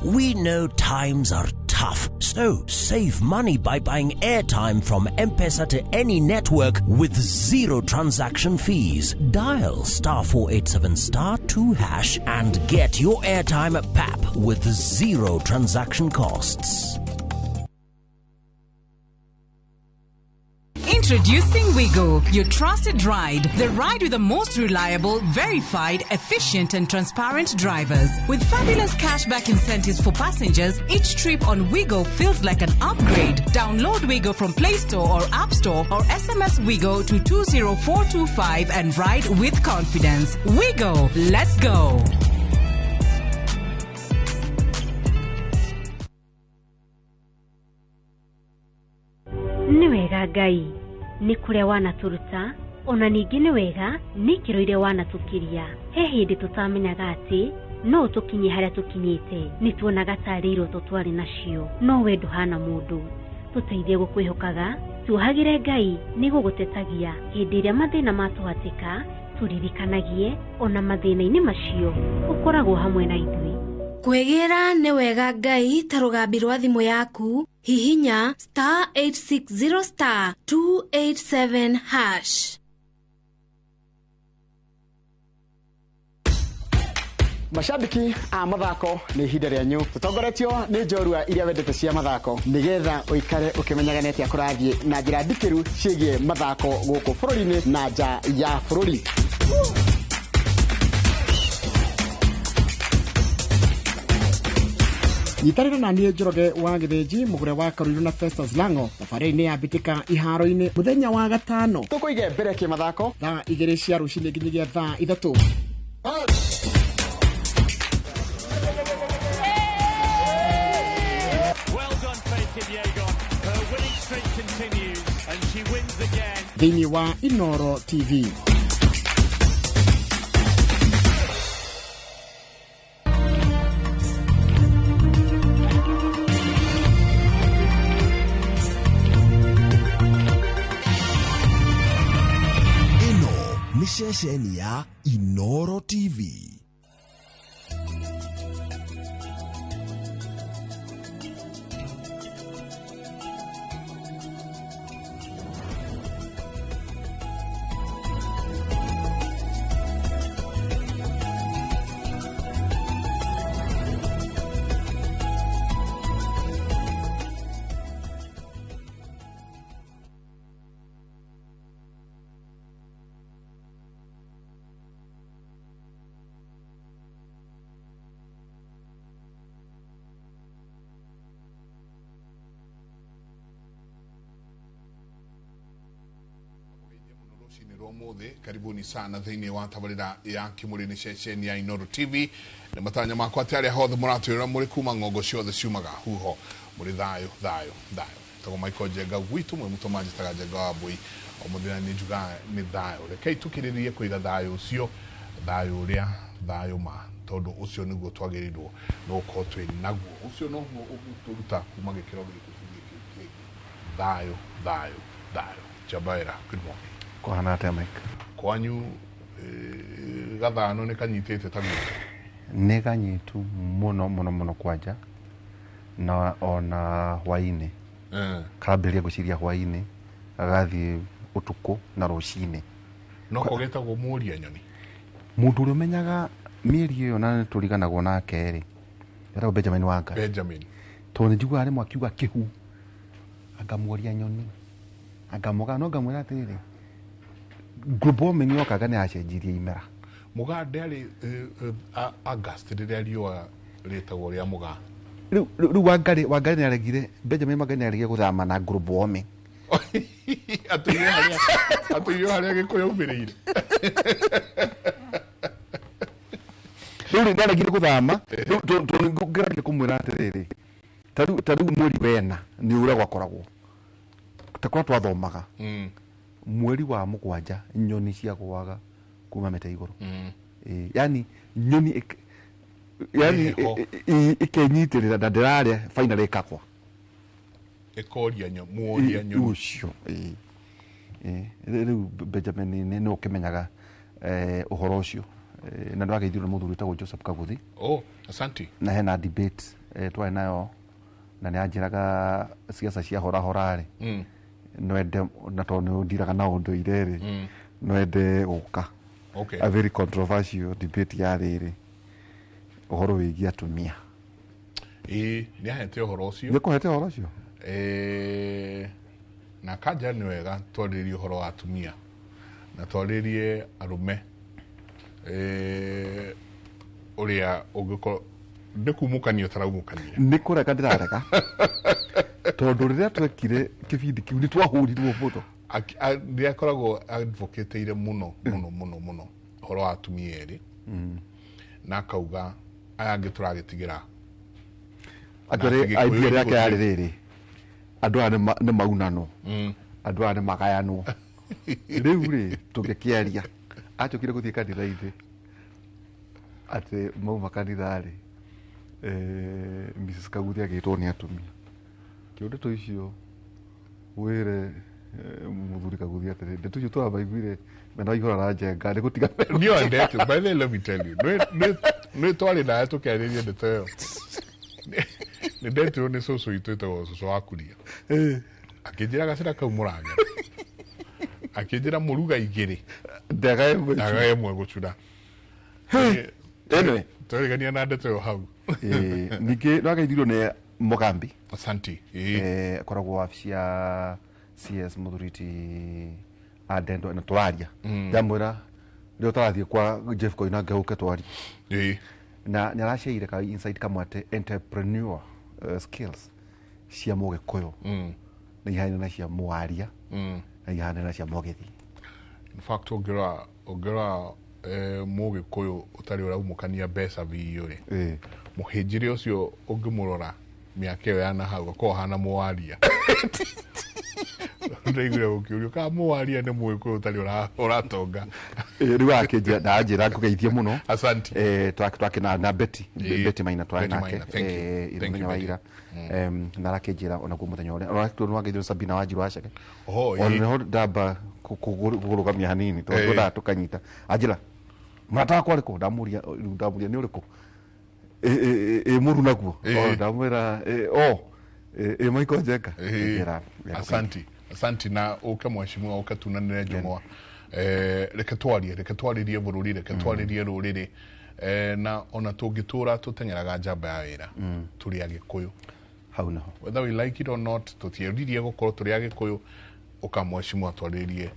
We know times are tough, so save money by buying airtime from M-Pesa to any network with 0 transaction fees. Dial *487*2# and get your airtime PAP with 0 transaction costs. Introducing Wigo, your trusted ride. The ride with the most reliable, verified, efficient and transparent drivers. With fabulous cashback incentives for passengers, each trip on Wigo feels like an upgrade. Download Wigo from Play Store or App Store or SMS Wigo to 20425 and ride with confidence. Wigo, let's go. Nĩ wega Ngai nĩ kũrĩa wanatũruta, ona ningĩ nĩ wega nĩ kĩro iria wanatũkĩria. He hĩndĩ tũtamenyaga atĩ no tũkinye harĩa tũkinyĩte, nĩ tuonaga tarĩ iroto twarĩ nacio, no we ndũhana mũndũ. Tũteithie gũkwĩhokaga, tuohagĩre Ngai nĩ gũgũtetagia hĩndĩ ĩrĩa mathĩna matũhatĩka, tũririkanagie ona mathĩna-inĩ macio ũkoragwo hamwe na ithuĩ. Kwegera nĩ wega Ngai ta rũgambi rwa thimũ yaku, hihinya *860*287#. Mashabiki a mathako nĩ ihinda rĩanyu, tũtongoretio nĩ njorua iria wendete cia mathako nĩgetha ũikare ũkĩmenyaga nĩ atĩa kũrathiĩ na njĩra ndikĩru ciĩgiĩ mathako gũkũ bũrũri-inĩ na nja ya bũrũri. nyitarira na niĩ Njoroge wa Gĩthĩnji mũgũre wa Karũirũ na Festus Lango thabarĩ-inĩ ya mbĩtĩka iharo-inĩ mũthenya wa gatano tũkũige mbere kĩmathako thaa 2 cia rũcinĩ nginyagia thaa 3. Thĩinĩ wa Inoro TV. Ni ceceni ya Inoro TV. Karibuni sana thĩinĩ wa tabarĩra ya Kimũrĩ ceceni ya Inoro TV na matanya makwa atĩ arĩa hothe mũratwĩra mũrĩ kuma ng'ongo ciothe ciumaga huho mũrĩ thayũ tago Michael Jenga gwitũ mwe mũtũma njĩtaga Jenga wa Mbũi o mũthenya nĩ njugaga nĩ thayũ rekei tũkĩrĩrie kũiga thayũ ũcio thayũ ũrĩa thayũ ma tondũ ũcio nĩguo twagĩrĩirwo no gũkorwo twĩ naguo ũcio noguo ũgũtũruta kuma gĩkĩro gĩkĩ thayũ Jabaira, good morning. Kuhana atia Mike? Kwanyu gathano nĩ kanyitĩte taguo? Nĩ kanyitu mũno kwanja na ona hwainĩ kambĩrĩria gwĩciria hwainĩ agathiĩ ũtukũ na rũcinĩ. No kogetagwo mũria nyoni? Mũndũ ũrĩa ũmenyaga mĩeri ĩyo na tũriganagwo nake rĩ etagwo Benjamin Wanga. Benjamin. Tondũ nĩ njiguaga rĩmwe akiuga kĩhu angamuoria nyoni angamoga no ngamwĩra atĩrĩrĩ global warming yokaga nĩ yacenjirie imera. Mũgaa ndĩarĩ August rĩrĩa riũa rĩtagwo rĩa mũgaa. Rĩu Wangari nĩ aregire Benjamin Wangari nĩ aregire gũthama na global warming. Atũire harĩa Gĩkũyũ aumĩrĩire. Rĩu nĩ aregire gũthama tũngĩragia kũmwĩra atĩrĩrĩ ta rĩu mweri wena nĩ ũrĩa gwakoragwo takwa twathomaga mweri wa mũgwanja nyoni ciagwaga kuma mĩtĩ igũrũ. Yani nyoni ikenyitĩrĩra na ndĩrarĩa finally ikakwa ĩkoria muoria nyoni ũcio. Rĩu Benjamin nĩ ũkĩmenyaga ũhoro ũcio na ndwageithio nĩ mũthuri wĩtagwo Joseph Kaguthi. Asante. Na hena debate twarĩ nayo na nĩ anjĩraga ciaca cia hora-rĩ noende na tondũ nĩ ndiraga na ũndũire rĩ noende gũka. A very controversial debate ya rĩrĩ ũhoro wĩgiĩ atumia. Nĩ ahete ũhoro ũcio. Nĩ kũhete ũhoro ũcio. Na kanja nĩ wega twarĩrie ũhoro wa atumia na twarĩrie arũme ũrĩa ũngĩkorwo nĩ kumũkania ũtaraumũkania. Nĩ kũreka ndĩrareka tondũ rĩrĩa twekire kĩbindi kĩu nĩ twahũrirwo mũno. Nĩ akoragwo advocateire mũno ũhoro wa atumia erĩ na akauga aya angĩ tũragĩtigĩra. Idea yake yarĩ rĩrĩ andũ aya nĩ maunano andũ aya nĩ magayanwo. Rĩu rĩ tũngĩkĩaria acokire gũthiĩ kanitha-inĩ atĩ mauma kanitha-rĩ Mrs. Kaguthi agĩtwo nĩ atumia. Kĩũndũ icio wĩre mũthuri Kaguthi atĩrĩ ndeto icio tũrabaiguire mena ihora na Njenga nĩ gũtiga nĩo ndete. By the way, let me tell you nĩ twarĩ nawe tũkĩarĩria ndeto ĩyo nĩ ndetirwo nĩ cũcũ itũ ĩtagwo cũcũ wa Kuria akĩnjĩra gacĩra kau mũragera akĩnjĩra mũruga igĩrĩ ndaga ĩmwe gũcura. Twarĩgania na ndeto ĩyo hau. Ningĩ nĩwageithirwo nĩ Mugambi. Asante. Akoragwo wabici ya CS Muthuriti Adendo na tũraria ndamwĩra rĩo tũrathiĩ kwa Jeff Koinange ũke twarie. Na nĩ araciaire ka insight kamwe atĩ entrepreneur skills cia Mũgĩkũyũ na ihana na cia Mwaria na ihana na cia Mũgĩthi. In fact ongerera Mũgĩkũyũ utari uraumukania mbeca biyo ri muhinjiri ucio ungimurora miaka iyo yana hau ko hana Mwaria ndaigire ukiurio ka Mwaria ni Mũgĩkũyũ utari uratonga ri wakijia ndajira kugeithie muno. Asante. Twakina na Betty Maina twanake ithenya waira na rakijira ona ku muthenya ore ona twanwageithio Sabina Wanjiru acake ona ndamba kugurugamia hanini to tukanyita ajira mata kwa riko ndamuria ni uriko muru naguo ndamwira Michael Njeka. Asante na uke mheshimiwa uke tunanire Jumwa reke twaririe bururi reke twaririe ruriri na ona tungitura tutengeraga njamba ya wira turi Agikuyu hau naho whether we like it or not tutieririe gukorwo turi Agikuyu uka mheshimiwa twaririe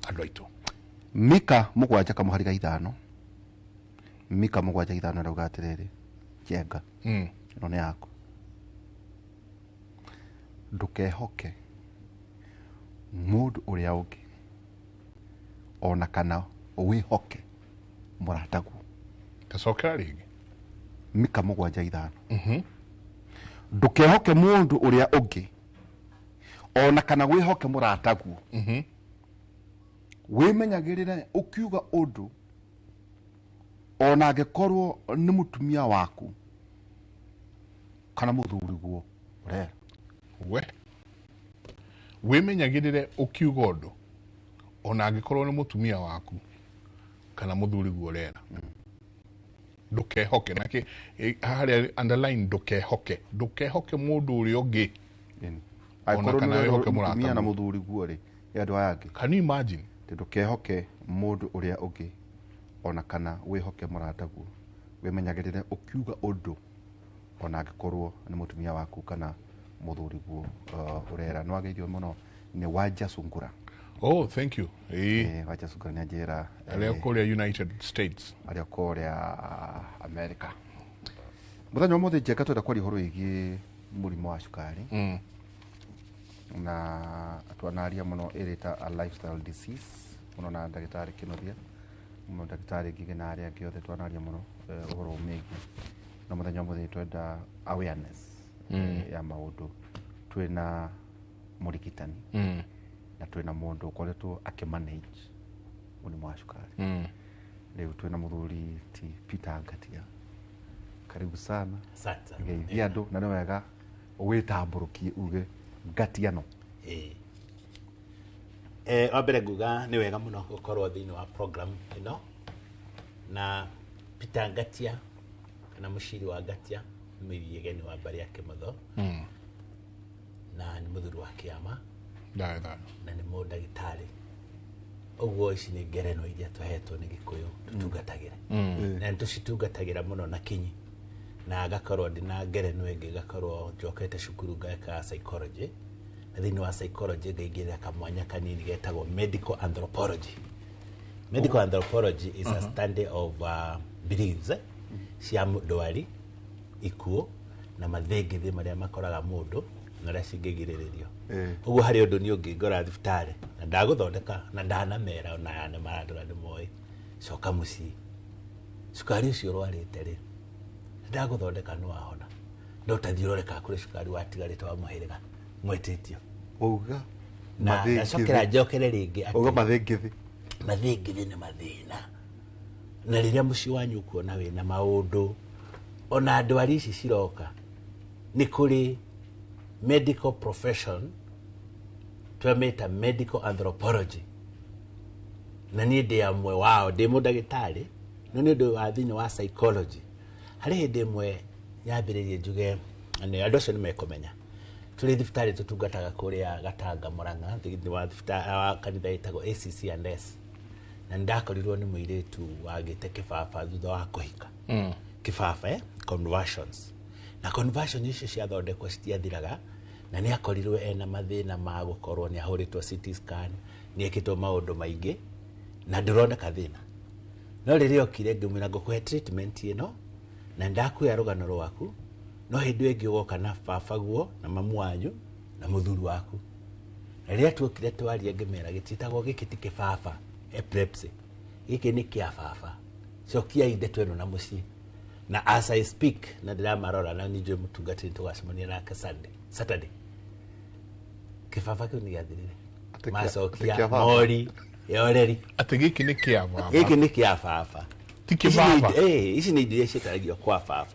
andu aitu. Mika 7-5 Mika 7-5 rauga atiriri Njenga no ni yako ndukehoke mundu uria ungi ona kana wihoke muratagu tasokera ringi. Mika 7-5 ndukehoke mundu uria ungi ona kana wihoke muratagu wimenyagirire ukiuga undu ona angikorwo ni mutumia waku kana muthuri guo urera wimenyagirire ukiuga undu ona angikorwo ni mutumia waku kana muthuri guo urera ndukehoke nake haria underline ndukehoke mundu uria ungi ona kana wihoke muratagu na muthuri guo ri yandu ayake. Can you imagine ndukehoke mundu uria ungi ona kana wihoke muratagu wimenyagirire ukiuga undu ona angikorwo ni mutumia waku kana muthuri guo urera no ageithio muno ni Wanja Sungura. Oh, thank you. Wanja Sungura ni njira aria korea United States aria korea America. Muthenya wa muthi Njenga twenda kwari horo igi murimo wa cukari na twanaria muno irita a lifestyle disease muno na ndagitari Kinothia muno ndagitari ngige na aria giothe twanaria muno uhoro umegi na muthenya wa muthi twenda awareness ya maundu twina murikitani na twina mundu ukoretwo akimanage murimo wa cukari riu twina muthuri ti Peter Ngatia. Karibu sana. Asante. Ngeithia andu na ni wega witamburukie uge Ngatiano. Wambere nguga ni wega muno gukorwo thiini wa program ino na Peter Ngatia kana muciri wa Ngatia mwigeni wa mbari ya Kimotho na ni muthuri wa Kiama na ni mundagitari uguo ici ni ngereno iria twahetwo ni Gikuyu tutungatagira na tucitungatagira muno na kinyi na agakorwo ndina ngereno ingi gakorwo njokete cukuru ngeka psychology na thiini wa psychology ngaingirira kamwanya kanini getagwo medical anthropology. Medical anthropology is a study of beliefs cia ndwari ikuo na mathingithi maria makoraga mundu na ria cingigiriririo uguo hari undu ni ungi ngora thibitari na ndaguthondeka na ndanamera ona yana marandora ni moi coka mucii cukari ucio rwarite ri ndaguthondeka no ahona no tathiuroreka kuri cukari watigarite wa muhiriga mwetitio uga na ndacokera njokere ringi uga mathingithi ni mathina na riria mucii wanyu kuona wina maundu ona ndwari ici ciroka ni kuri medical profession twameta medical anthropology na ni ndi amwe wao ndi mundagitari no ni ndu wa thiini wa psychology hari hindi imwe nyambiririe njuge ni andu acio ni mekomenya turi thibitari tutungataga kuria Gatanga Murang'a thiini wa thibitari wa kanitha itagwo ACC&S na ndakorirwo ni muiritu wagite kibaba thutha wa kuhika kibaba conversions na conversion icio ciathondekwo citiathiraga na ni akorirwe ena mathina ma gukorwo ni ahuritwo CT scan ni ekitwo maundu maingi na ndironeka thina no riria okire ngimwira ngukuhe treatment ino na ndakuya rugano rwaku no hindi ingi ugoka na baba guo na mamu wanyu na muthuri waku na riria tuokire twaria ngemera gititagwo giki ti kibaba epilepsy giki ni kia baba cokia inde tweno na mucii na as I speak na ndiramarora na nije mutungati tugacemania nake Saturday kibaba kiu ni giathirire macokia mori yoreri ati giki ni kia baba giki ni kia baba ti kibaba ici ni indo citaragio kwa baba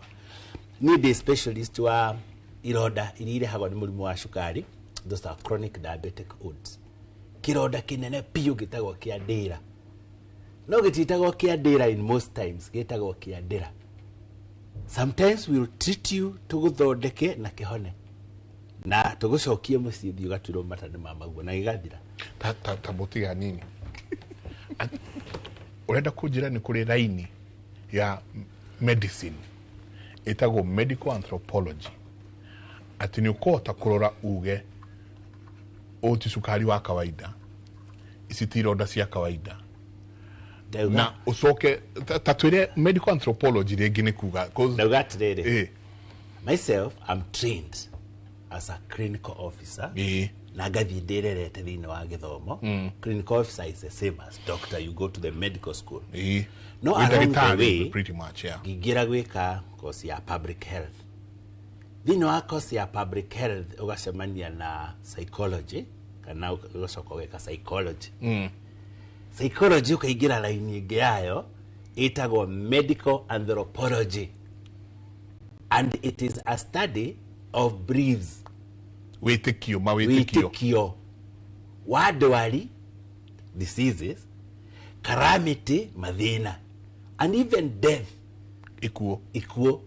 ni the specialist wa ironda irire hagwa ni murimu wa cukari. Those are chronic diabetic odds. Kironda kinene piu gitagwo kia ndira no gititagwo kia ndira in most times gitagwo kia ndira. Sometimes we will treat you tuguthondeke na kihone na tugucokie mucii thiu gaturo matane mamaguo na gigathira ta botiga nini urenda kunjira ni kuri raini ya medicine itago medical anthropology ati ni ukota kurora uge oti sukari wa kawaida isitironda cia kawaida na usoke tatwire medical anthropology regi ni kuga myself I'm trained as a clinical officer na gathi ndirerete thini wa githomo. Clinical officer is the same as doctor, you go to the medical school. No, along the way pretty much ngigira gwika course ya public health. Thini wa course ya public health ugacemania na psychology kana ugacoka gwika psychology. Psychology ukaigira line ingi yayo itagwo medical anthropology, and it is a study of briefs witikio wa ndwari diseases, calamity mathina, and even death ikuo,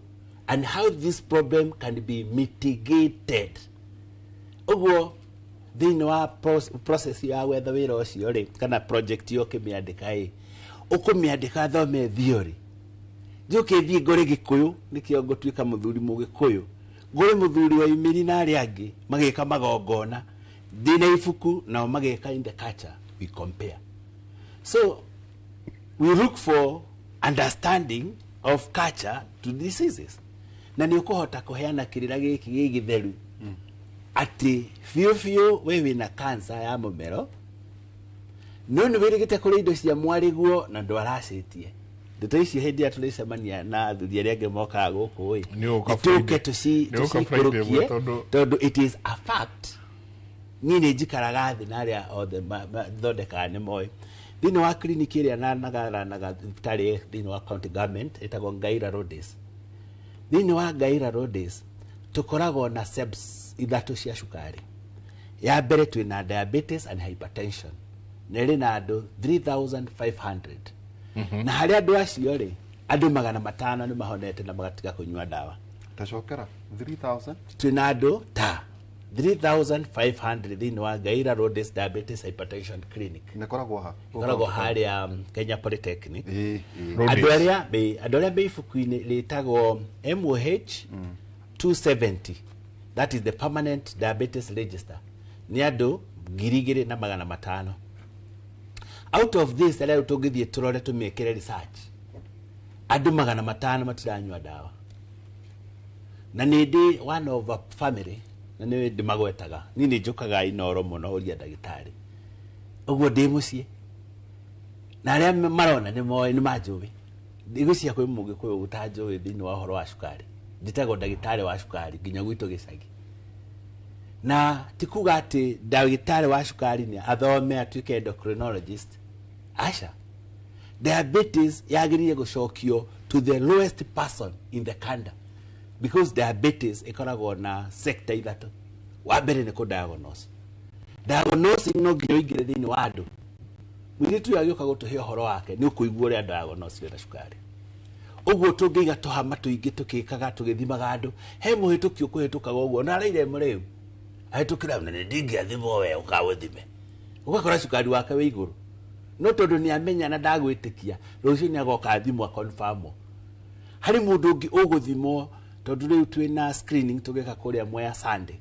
and how this problem can be mitigated. Uguo thini wa process ya wetha wira ucio ri kana project yo kimiandika ukumiandika thome theory njuke thii ngore gikuyu nikio ngotwika muthuri mu gikuyu ngore muthuri wa imiri na ari angi magika magongona thina ifuku na magika in the culture we compare. So we look for understanding of culture to diseases na ni ukuhota kuheana kirira giki gigitheru ati fiu wewe na cancer ya mumero no ni wirigite kuri indo cia mwariguo na ndwaracitie ndeto ici hindi ya tulicemania na athuri aria angi moka guku wi tuke tucikurukie tondu it is a fact. Nini njikaraga thi na aria othe thondeka ni moi thini wa kliniki iria nagaranaga thibitari thini wa county government itagwo Ngaira Roads. Thini wa Ngaira Roads tukoragwo na SEBS ithatu cia cukari. Ya mbere twina diabetes and hypertension na ri na andu 3500 na hari andu acio ri andu 500 ni mahonete na magatiga kunywa dawa. Tacokera 3000 twina andu ta 3500 thini wa Ngaira Roads Diabetes Hypertension Clinic. Nekoragwo haria Kenya Polytechnic. Andu aria be ifuku-ini ritagwo MOH 270. That is the permanent diabetes register. Ni andu 2500. Out of this, ala utogithie turore tumekere research. Andu 500 matiranywa dawa. Na nindi one of a family na ni ndimagwetaga nini njukaga inoro muno uria ndagitari uguo ndi mucie na aria marona ni moe ni manjuwi ndigucia kwi mungi kwi utanjuwi thini wa horo wa cukari nditagwo ndagitari wa cukari nginya gwitu gicagi na tikuga ati ndagitari wa cukari ni athome atuike endocrinologist. Asha diabetes yagiriye gucokio to the lowest person in the country because diabetes ikoragwo na sector ithatu. Wa mbere ni ku diagnose no nginya ingire thini wa andu mwiritu yagioka gutuhe horo wake ni ukuigua uria diagnose ya cukari. Uguo tungiga tuhama tuingi tukikaga tugithimaga andu he muhitukio kuhitukaga uguo na araire muriu ahitukira na ndingi athimo we ukawithime ugakora cukari wake we iguru no tondu ni amenya na ndagwitikia rucio ni agoka athimwa confirm hari mundu ungi uguthimwo tondu riu twina screening tugeka kuria Mwea Sunday.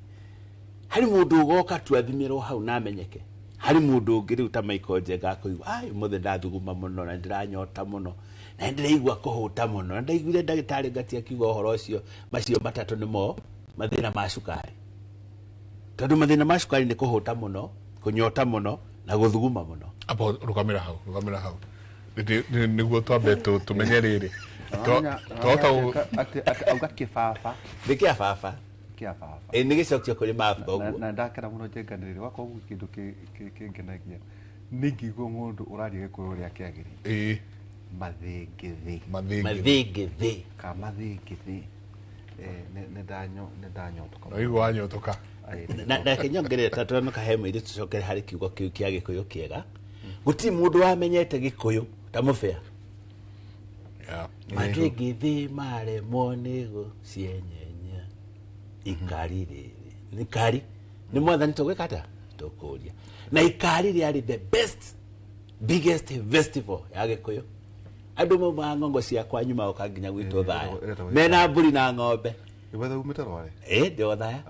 Hari mundu ugoka twathimirwo hau na amenyeke hari mundu ungi riu ta Michael Njenga akuigua ai muthe ndathuguma muno na ndiranyota muno na ndiraigua kuhuta muno na ndaiguire ndagitari ngati akiuga uhoro ucio macio matatu nimo mathina ma cukari tondu mathina ma cukari ni kuhuta muno kunyota muno na guthuguma muno apo rukamira hau niguo twambe tumenye riri auga kifafa ni kiafafa ni gicokio kuri mabu uguo na ndakera muno njenganiriri wakwa ugu kindu kingenagia ningiguo mundu uraria gikuyu ria kiagiri mathingithi nedanyotoka aigu wanyotoka na kinyongerera tatu no kahema iri tucokere hari kiugo kiu kia gikuyu kiega guti mundu wamenyete gikuyu ta mufea mathingithi maremwo ni gucienyenya ikari riri ikari ni mwathani tugwikata tukuria na ikari riari the biggest festival ya gikuyu andu mama ngongo cia kwa nyuma ukanginya gwitwo thaya mena mburi na ng'ombe ibetha umite rware ndio thaya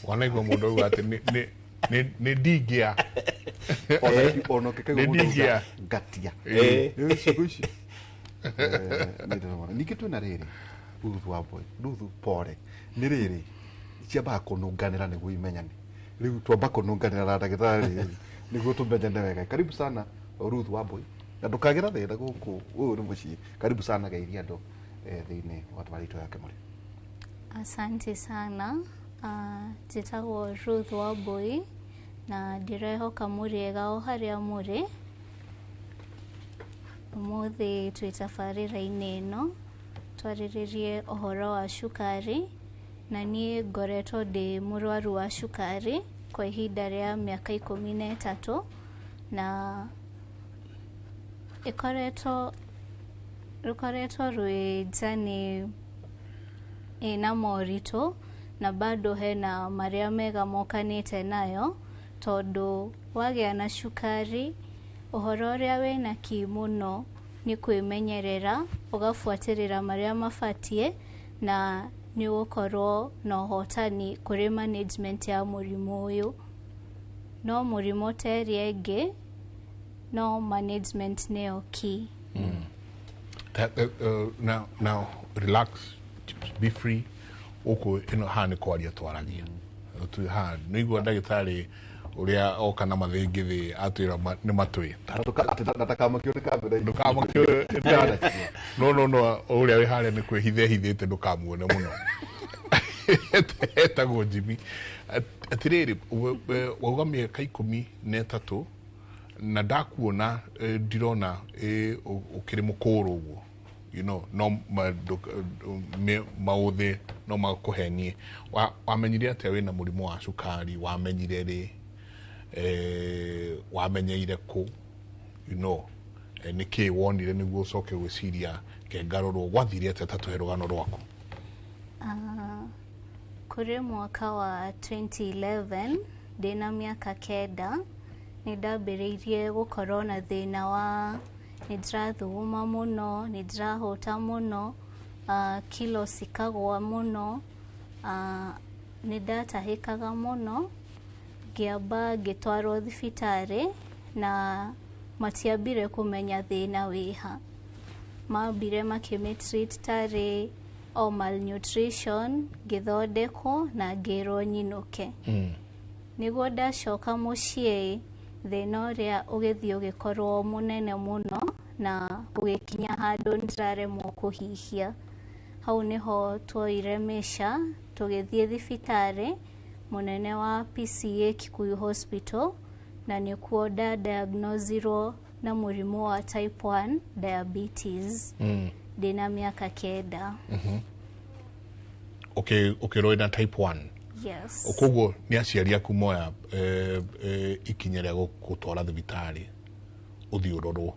wanaigua mundu uga ati ni digia ono kekego mundu gatia sikuishi nikitu na riri ruthu wa boy ruthu pore ni riri ciamba kununganira niguo imenyane riu twamba kununganira na ndagitari niguo tumenyane wega karibu sana ruthu wa boy na ndukagira thira guku uyu ni mucii karibu sana gairia andu thiini wa twarito yake muri asante sana njitagwo Ruth Wambui na ndirehoka muriega o haria muri umuthi twi tabarira-ini ino twariririe ohoro wa cukari na nie ngoretwo ndi murwaru wa cukari kwa ihinda ria miaka 13 na rukoretwo rwi jani ina morito na bado hena maria mega mokanite nayo tondu wagia na cukari uhoro uria wina kimuno ni kwimenyerera ugafuatirira maria mafatie na ni ukorwo na hotani kuri management ya murimu uyu no murimu teria ingi no management neo key now relax be free uko ino hani kwaria twaragia tu ha nigua ndagitari uria oka na mathingithi atwira ni matwi natakamakio ni kamera ndukamakio no uria wi haria ni kwihithite ndukamuone muno etagwo Jimmy atiriri wauga miaka 13 na ndakuona ndirona ukiri mukuru uguo you know no mauthi no makuhenie wamenyire atia wina murimu wa cukari wamenyire ri wamenyeire ku you know niki wonire niguo coke gwiciria kengarorwo gwathire atia tatuhe rugano rwaku kuri mwaka wa 2011 ndina miaka 9 nindambiriirie gukorwo na thina wa nindirathuguma muno nindirahota muno kilo sikagwa muno nindatahikaga muno ngiamba ngitwarwo thibitari na matiambire kumenya thina wiha mambire makimitreat tari o malnutrition ngithondekwo na ngirwo nyinuke niguo ndacoka mucii thina uria ugithii ugikorwo munene muno na ugikinya handu ndiraremwo kuhihia hau niho twoire mesha tugithii thibitari munene wa PCA Kikuyu Hospital na nikuo diagnosirwo na murimu wa type 1 diabetes ndina miaka 9 ukiroi na type 1 yes ukuguo ni aciari aku moya ikinya ria gutwara thibitari uthi urorwo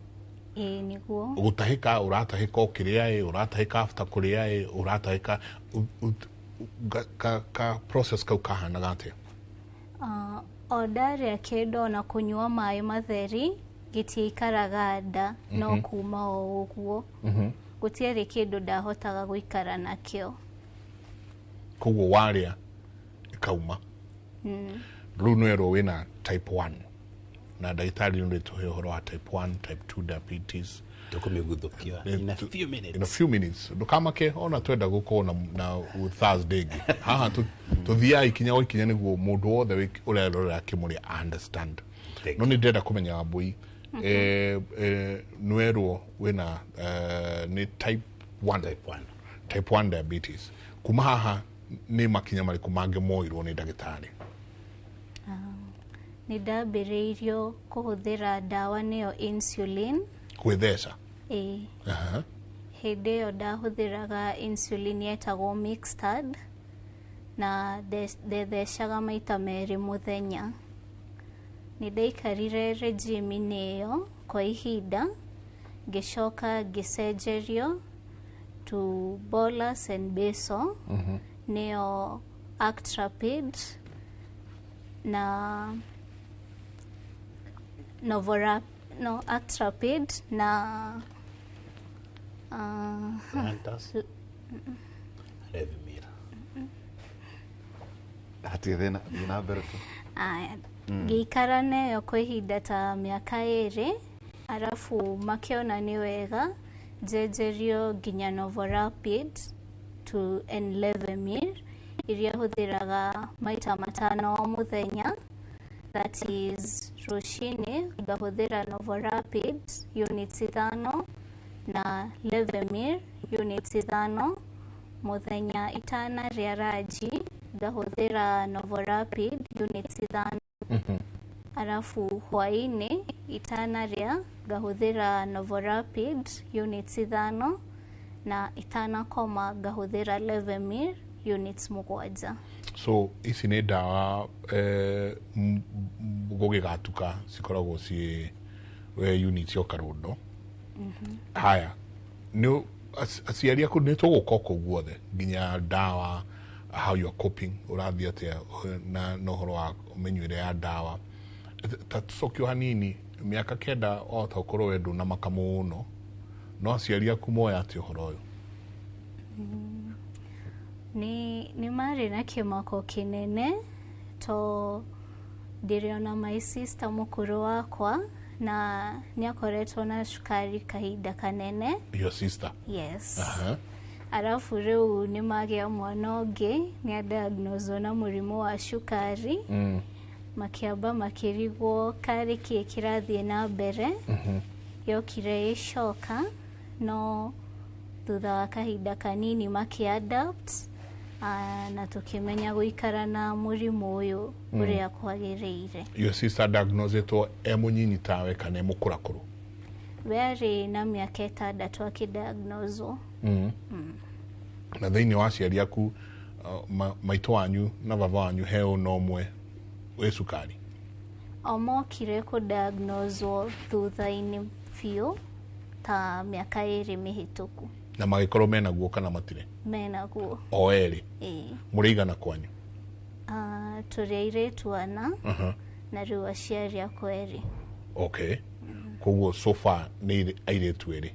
niguo gutahika uratahika ukiria uratahika after kuria uratahika ka process kau kahanaga atia odaria kindo na kunyua mai matheri gitiikaraga nda no kuma o uguo gutiari kindu ndahotaga guikara nakio koguo waria ikauma riu nwerwo wina type 1 na ndagĩtarĩ nĩ tũhe ũhoro wa type 1 type 2 diabetes tukumiguthũkia in a few minutes. In a few minutes. Ndukamake ona twenda gukorwo na Thursday ngi. Haha tuthiaga ikinya o ikinya niguo mundu wothe urerorera akimuri understand. No ni ndenda kumenya Wambui nwerwo wina ni type 1 diabetes. Kuma haha ni makinya mariku mange moirwo ni ndagĩtarĩ. Ni ndambĩrĩirio kũhũthĩra ndawa nĩyo insulin. Gwĩtheca? Hĩndĩ ĩyo ndahũthĩraga insulin yetagwo mixtard na ndethecaga maita merĩ mũthenya. Nĩ ndaikarire regime-inĩ ĩyo kwa ihinda, ngĩcoka ngĩcenjerio to bolus and basal nĩyo Actrapid na Actrapid na Revimira. Hatirĩ na mbere tu. Ngĩikara nayo kwa ihinda ta mĩaka 2 arabu makĩona nĩ wega njenjerio nginya Novorapid to Enlevemir iria hũthĩraga maita 5 o mũthenya. That is rũcinĩ ngahũthĩra Novorapid units 5 na Levemir units 5. Mũthenya itanarĩa ranji ngahũthĩra Novorapid units 5. Arafu hwaĩ-inĩ itanarĩa ngahũthĩra Novorapid units 5 na itanakoma ngahũthĩra Levemir units 7. So ici nĩ ndawa gũgĩgatuka cikoragwo ciĩ units o karundo. Haya nĩ aciari aku nĩ tũgũka kũu guothe nginya ndawa, how you are coping, ũrathiĩ atĩa na ũhoro wa mĩnyuĩre ya ndawa. Ta tũcokio hanini mĩaka 9 o ta ũkorwo we ndũnamaka mũno, no aciari aku moya atĩa ũhoro ũyũ? Nĩ marĩ na kĩmako kĩnene to ndĩrĩ ona my sister mũkũrũ wakwa na nĩ akoretwo na cukari kahinda kanene. Your sister? Yes. Arafu rĩu nĩ magĩa mwana ũngĩ nĩ adiagnosed na mũrimũ wa cukari. Makĩamba makĩrigwo karĩ kĩĩ kĩrathiĩ na mbere. Yokire ĩcoka no thutha wa kahinda kanini makĩadapt na tukimenya gũikara na mũrimũ ũyũ ũrĩa kwagĩrĩire. Your sister diagnosetwo mũnyinyi tawe kana mũkũrakũrũ? We arĩ na mĩaka 6 akĩdiagnoswo. Na thĩinĩ wa aciari aku maitũ wanyu na baba wanyu he ũna ũmwe wĩ cukari? Omokire kũdiagnoswo thutha-inĩ biũ ta mĩaka 2 mĩhĩtũku. Na magĩkorwo menaguo kana matirĩ? Menaguo. O erĩ? Mũrĩigana kwanyu? Tũrĩ airĩtu ana na rĩu aciari akwa erĩ. Okay. Koguo so far nĩ airĩtu erĩ.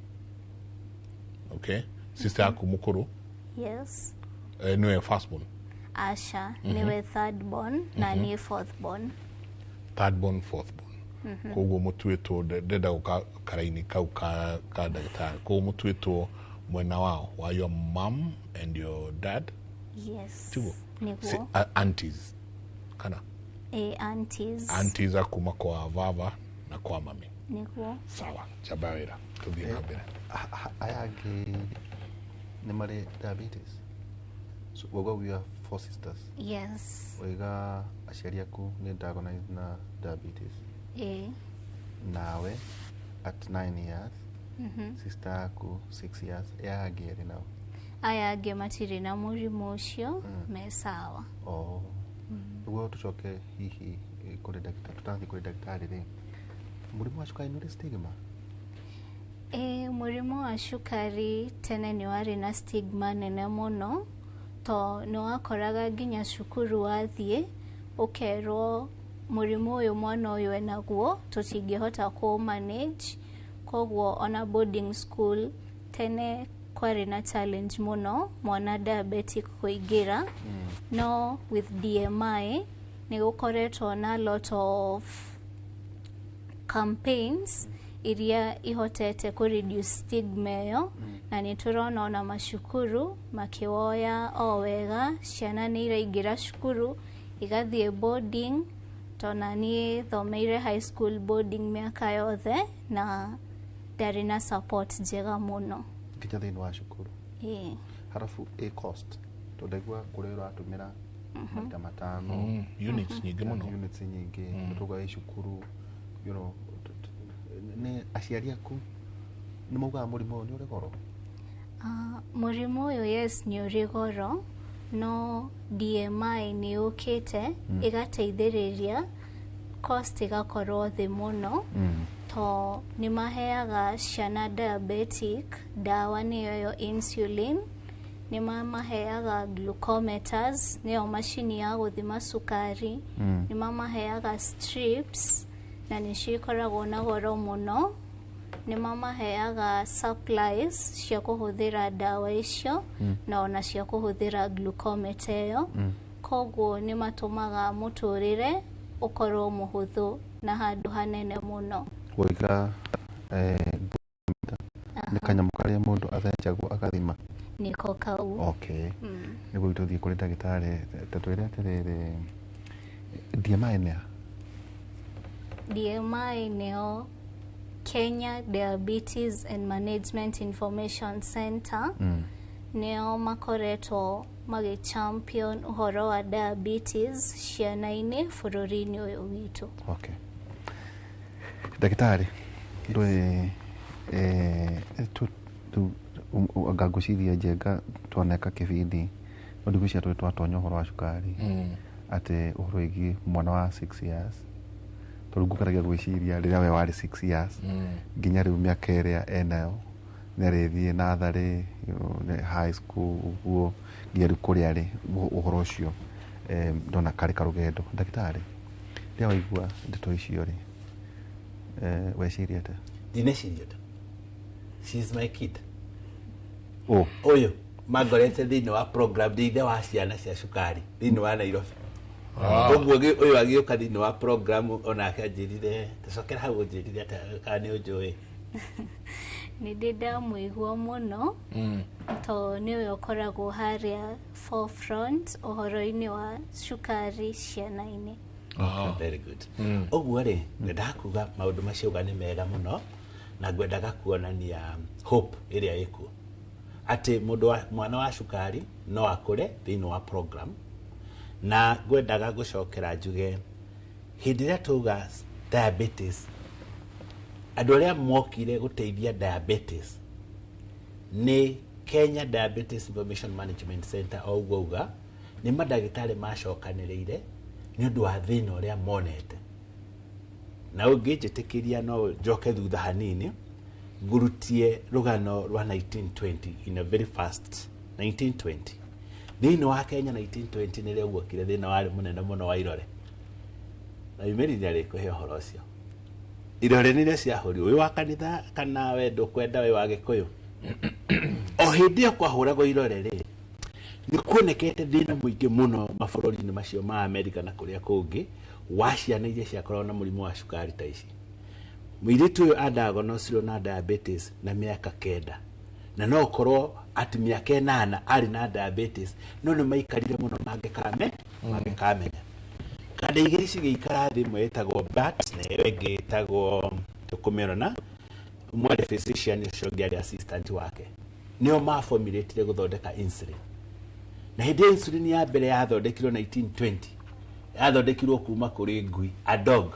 Okay. Sister yaku mũkũrũ? Yes. Nĩwe first born? Asha, nĩwe third born na niĩ fourth born. Third born, fourth born. Koguo mũtuĩtwo ndenda gũka karaini kau ka ndagĩtarĩ. Koguo mũtuĩtwo mwena wao wa your mom and your dad? Yes. Tugo? Niguo. Aunties kana? Aunties. Aunties akuma kwa baba na kwa mami. Niguo. Sawa, chaba wĩra tuthiĩ na mbere. Aya angĩ nĩ marĩ diabetes? So we have 4 sisters? Yes. Oiga aciari aku nĩ diagnosed na diabetes? Nawe at 9 years, sister yaku 6 years, aya angĩ erĩ nao? Aya angĩ matirĩ na mũrimũ ũcio, me sawa. Ũguo tũcoke hihi kũrĩ ndagĩtarĩ, tũtathiĩ kũrĩ ndagĩtarĩ rĩ, mũrimũ wa cukari nĩ ũrĩ stigma? Mũrimũ wa cukari tene nĩ warĩ na stigma nene mũno, to nĩ wakoraga nginya cukuru wathiĩ ũkerwo mũrimũ ũyũ mwana ũyũ enaguo tũtingĩhota kũ-manage. Koguo ona boarding school tene kwarĩ na challenge mũno mwana diabetic kũingĩra. No with DMI nĩ gũkoretwo na lot of campaigns iria ihotete ku reduce stigma yo na niturona ona mashukuru makiwoya o wega ciana ni iraingira shukuru igathie boarding tona ni thomeire high school boarding miaka yothe na ndari na support njega muno kinya thini wa shukuru harafu a cost tondegwa kurero atumira maita matano units nyingi muno units nyingi tuga shukuru you know ni aciari aku ni mauga murimo ni uri goro murimo yo yes ni uri goro no DMI ni ukite igateithiriria cost igakorwo thi muno to ni maheaga ciana diabetic dawa niyo yo insulin ni maheaga glucometers niyo mashini ya guthima sukari ni maheaga strips na nishikoragwo na goro muno ni maheaga supplies cia kuhuthira dawa icio na ona cia kuhuthira glucometer yo koguo ni matumaga muturire ukorwo muhuthu na handu hanene muno goika ni kanyamu karia mundu athenjagwo akathima niko kau okay niguo tuthie kuri ndagitari tatwire atiriri DMI neo Kenya Diabetes and Management Information Center neo makoretwo magi champion uhoro wa diabetes ciana-ini bururi-ini uyu witu okay ndagitari ndwe agaguciria njenga twoneka kibindi ndigucia twatonya uhoro wa cukari ate uhoro igi mwana wa 6 years turugukaragia gwiciria riria we wari 6 years nginya riu miaka iria enayo nerethie nathari high school uguo nginya riu kuria ri uhoro ucio ndona kari karugendo ndagitari ria waigua ndeto icio ri weciria ta dineciria ta she is my kid oyo magorete thini wa program thithe wa ciana cia cukari thini wa Nairobi oguo uyu agioka thini wa program ona akanjirire tacokera hau njirire ata kana unjui ni ndida muigua muno to niwe ukoragwo haria forefront uhoro-ini wa cukari ciana-ini very good oguo ri ndakuga maundu macio ga ni mega muno na ngwendaga kuonania hope iria ikuo ati mwana wa cukari no akure thini wa program na ngwendaga gucokera njuge hindi ria tuga diabetes andu aria mokire guteithia diabetes ni Kenya Diabetes Information Management Center oguga ni madagitari macokaniriire ni undu wa thina uria monete na ungijitikiria no njoke thutha hanini ngurutie rugano rwa 1920 in a very fast 1920 thina wa Kenya 1920 ni rio guokire thina wari munene muno wa irore na imeri ri kuhe horo cio irore ni ria cia hori uyu wa kanitha kana we ndukwenda we wa gikuyu o hindi kwa huragwo irore ri ni kuonekete thina muingi muno mabururi-ini macio ma America na kuria kungi wa ciana iria ciakorwo na murimu wa cukari ta ici mwiritu uyu andagonocirwo na diabetes na miaka 9 na no korwo ati miaka 8 ari na diabetes no ni maikarire muno mangekamenya kada igiri cigeikara thi mwetagwo bat na iyo ingi itagwo tukumirona mwari physician ucio assistant wake nio maformulate guthondeka insulin na hindi insulin ya mbere yathondekirwo 1920 yathondekirwo kuma kuri ngui a dog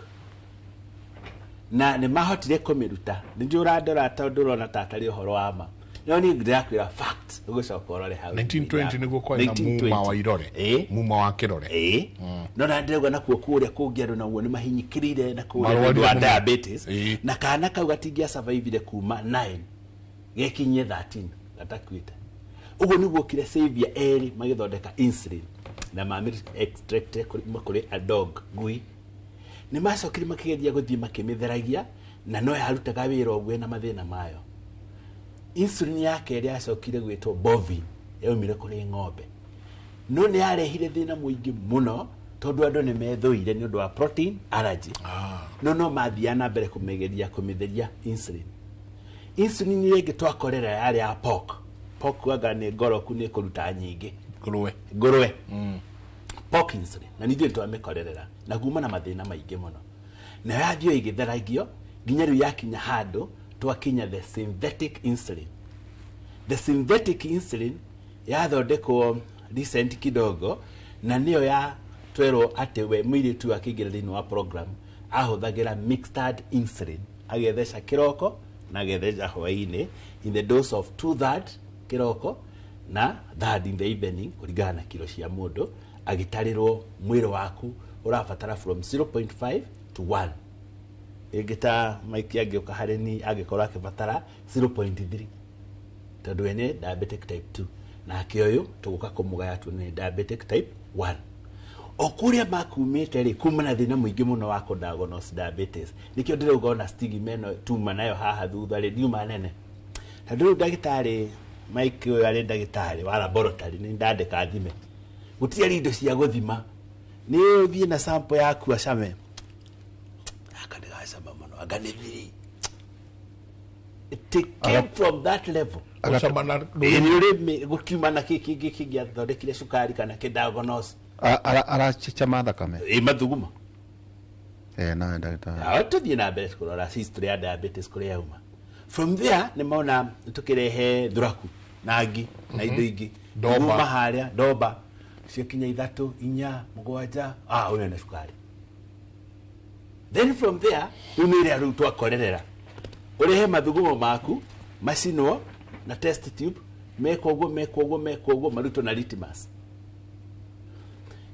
na ni mahotire kumiruta njura ndora tondu rona tatari uhoro wa ma no ni ndirakwira fact ugucoka urore hau 1920 niguo kwa na muma wa irore muma wa kirore no na ndirego na kuria kungi andu naguo ni mahinyikirire na kuria wa diabetes na kana kau gatingia survive kuma 9 gekinye 13 gatakwita uguo niguo kire savior eri magithondeka insulin na mamir extract kuri a dog ngui ni macokire makigeria guthie makimitheragia na no yarutaga wira ogwe na mathina mayo insulin yake iri acokire gwitwo bovine yaumire kuri ng'ombe no ni yarehire thina muingi muno tondu andu ni methuire ni undu wa protein allergy no mathiana mbere kumitheria insulin rĩngĩ twakorera yarĩ ya pork waga nĩ ngoroku nĩ kũruta nyingĩ ngũrwe pork insulin na nithuĩ twamĩkorerera na kuma na mathĩna maingĩ mũno na yathio igĩtheragio nginya rĩu yakinya handũ twakinya the synthetic insulin yathondekwo recent kidogo na nĩyo ya twerwo atĩ we mũirĩtu akĩingĩra thĩinĩ wa program ahũthagĩra mixed insulin agetheca kĩroko na agetheca hwaĩ-inĩ in the dose of 2/3 kĩroko na 1/3 in the evening kũringana na kilo cia mũndũ agĩtarĩrwo mwĩrĩ waku ũrabatara from 0.5 to 1 ĩngĩta Mike angĩũka harĩ ni angĩkorwo akĩbatara 0.3 tondũ we nĩ diabetic type 2 na kĩoyo tũgũka kũmũgaya tu nĩ diabetic type 1 okuria makumĩte rĩ kuma na thĩna mũingĩ mũno wa kũdiagnose diabetes nĩkĩo ndĩrauga ona stigma ĩno tuma nayo haha thutha rĩ ndiuma nene tondũ rĩu ndagĩtarĩ Mike ũyũ arĩ ndagĩtarĩ wa laboratory nĩ ndandĩka thime gũtirĩ indo cia gũthima nĩ ũthiĩ na sample yaku acame akandĩgacama mũno aganĩthiri it came from that level gũkiuma na kĩngĩ kĩngĩathondekire cukari kana kĩdiagnose aracama thakame mathuguma na ndagĩtarĩ tũthiĩ na mbere kũrora history ya diabetes kũrĩa yauma from there nĩ maona tũkĩrehe thuraku na ngi na indo ingĩ kuma harĩa ndomba ciakinya 3 4 7 ũyũ nĩ cukari then from there umĩre rĩu twakorerera ũrehe mathugumo maku macinwo na test tube mekwo ũguo marutwo na litmus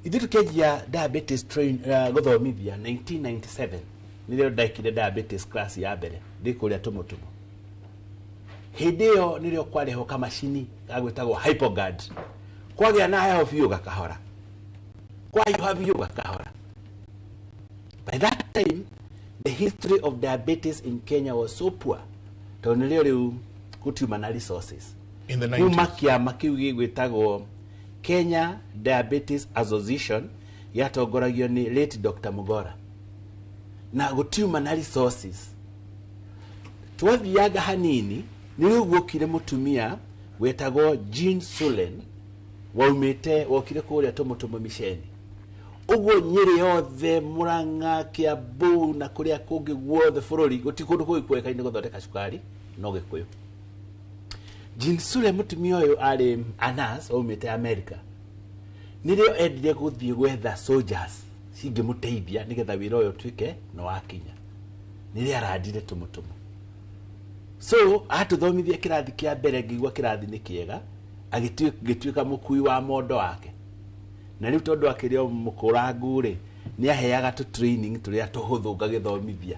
ithuĩ tũkĩanjia diabetes train gũthomithia 1997 nĩrĩo ndekire diabetes class ya mbere ndĩ kũrĩa tũmũtũmũ hĩndĩ ĩyo nĩrĩo kwarehwo kamacini gagwĩtagwo hypogard kwagĩa na heho biũ gakahora kwaiha biũ gakahora by that time the history of diabetes in Kenya was so poor tondũ nĩrĩo rĩu gũtiuma na resources kuma kĩama kĩu gĩgwĩtagwo Kenya Diabetes Association yatongoragio ni late Dr. Mugora na gũtiuma na resources twathiaga hanini nĩrĩo guokire mũtumia wetagwo Jean Sulen wokire kũrĩa tũmũtũmũ miceni ũguo Nyĩrĩ yothe Murang'a Kiambu na kũrĩa kũngĩ guothe bũrũri gũtikũndũ kũĩkaine gũthondeka cukari no Gĩkũyũ Jean Sulen mũtumia ũyũ arĩ anas oimĩte America nĩrĩo endire gũthiĩ gwetha soldiers cingĩmũteithia nĩgetha wĩra ũyũ ũtuĩke no wakinya nĩrĩo arandire tũmũtũmũ so atũthomithia kĩrathi kĩa mbere ngĩigua kĩrathi nĩ kĩega agĩtuĩka mũkui wa mondo wake na rĩu tondũ akĩrĩ o mũkũrangu rĩ nĩ aheaga tũ training tũrĩa tũhũthũ ngagĩthomithia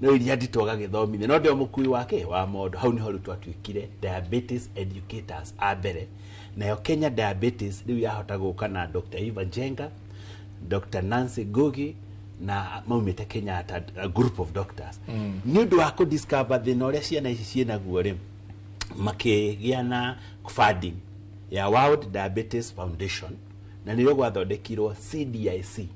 no iria nditũ agagĩthomithia no ndĩo mũkui wake wa mondo hau nĩho rĩu twatuĩkire diabetes educators a mbere nayo Kenya Diabetes rĩu yahota gũka na Dr. Eva Njenga Dr. Nancy Gogi na maumĩte Kenyatta a group of doctors nĩ ũndũ wa kũdiscover thĩna ũrĩa ciana ici ciĩnaguo rĩ makĩgĩa na funding ya World Diabetes Foundation na nĩrĩo gwathondekirwo CDIC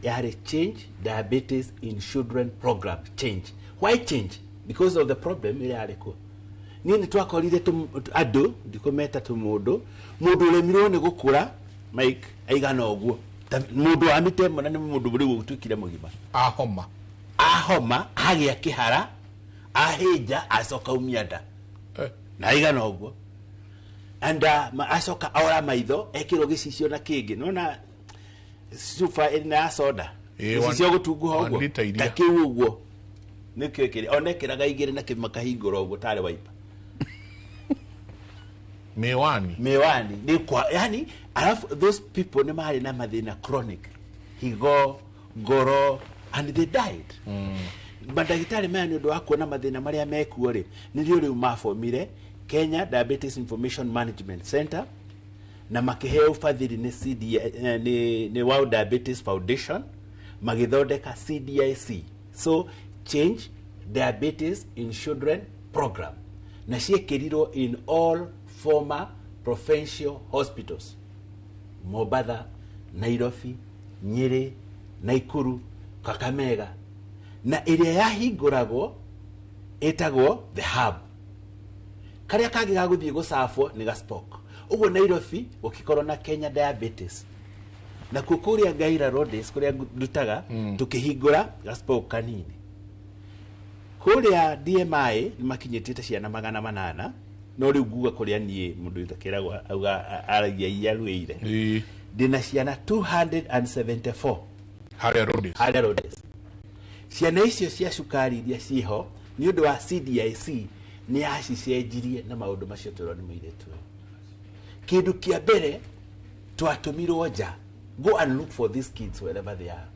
yarĩ Change Diabetes in Children Program change why change because of the problem ĩrĩa yarĩ kuo niĩ nĩ twakorire andũ ndikũmeta tũmũndũ mũndũ ũremirwo nĩ gũkũra Mike aigana ũguo mũndũ wa mĩtemo na nĩ mũndũ rĩu gũtuĩkire mũgima ahoma agĩa kĩhara ahĩnja acoka umia nda na aigana ũguo and acoka ora maitho ekĩrwo gĩcicio na kĩngĩ nona sufa ĩna ya soda gĩcicio gũtunguha ũguo takĩu ũguo nĩkĩo kĩrĩ onekĩraga igĩrĩ na kĩmakahingũra ũguo tarĩ waipa Miwani ni kwa yani alafu those people nĩ marĩ na mathĩna chronic higo ngoro and they died mandagĩtarĩ maya nĩ ũndũ wa kuona mathĩna marĩa mekuo rĩ nĩrĩo rĩu mafomire Kenya Diabetes Information Management Center na makĩheo ufadhili ni World Diabetes Foundation magĩthondeka CDIC so Change Diabetes in Children Program na ciekĩrirwo in all former provincial hospitals Mombasa, Nairobi, Nyeri Naikuru, Kakamega. Na iria yahinguragwo etagwo the hub. Karia kagi gaguthie gucafwo ni Gaspoke. Uguo Nairobi ukikorwo na Kenya Diabetes. Na kukuria Gaira Roads kuria ndutaga tukihingura Gaspoke kanini. Kuria DMI nimakinyitite ciana 800 no riu nguga kuria nie mundu itakiragwa auga aragia iyaruire. Dina ciana 274 Haria Roads. Ciana icio cia cukari iria ciho ni undu wa CDIC ni yacicenjirie na maundu macio turoni muiretu. Kindu kia mbere twatumirwo nja, go and look for these kids wherever they are.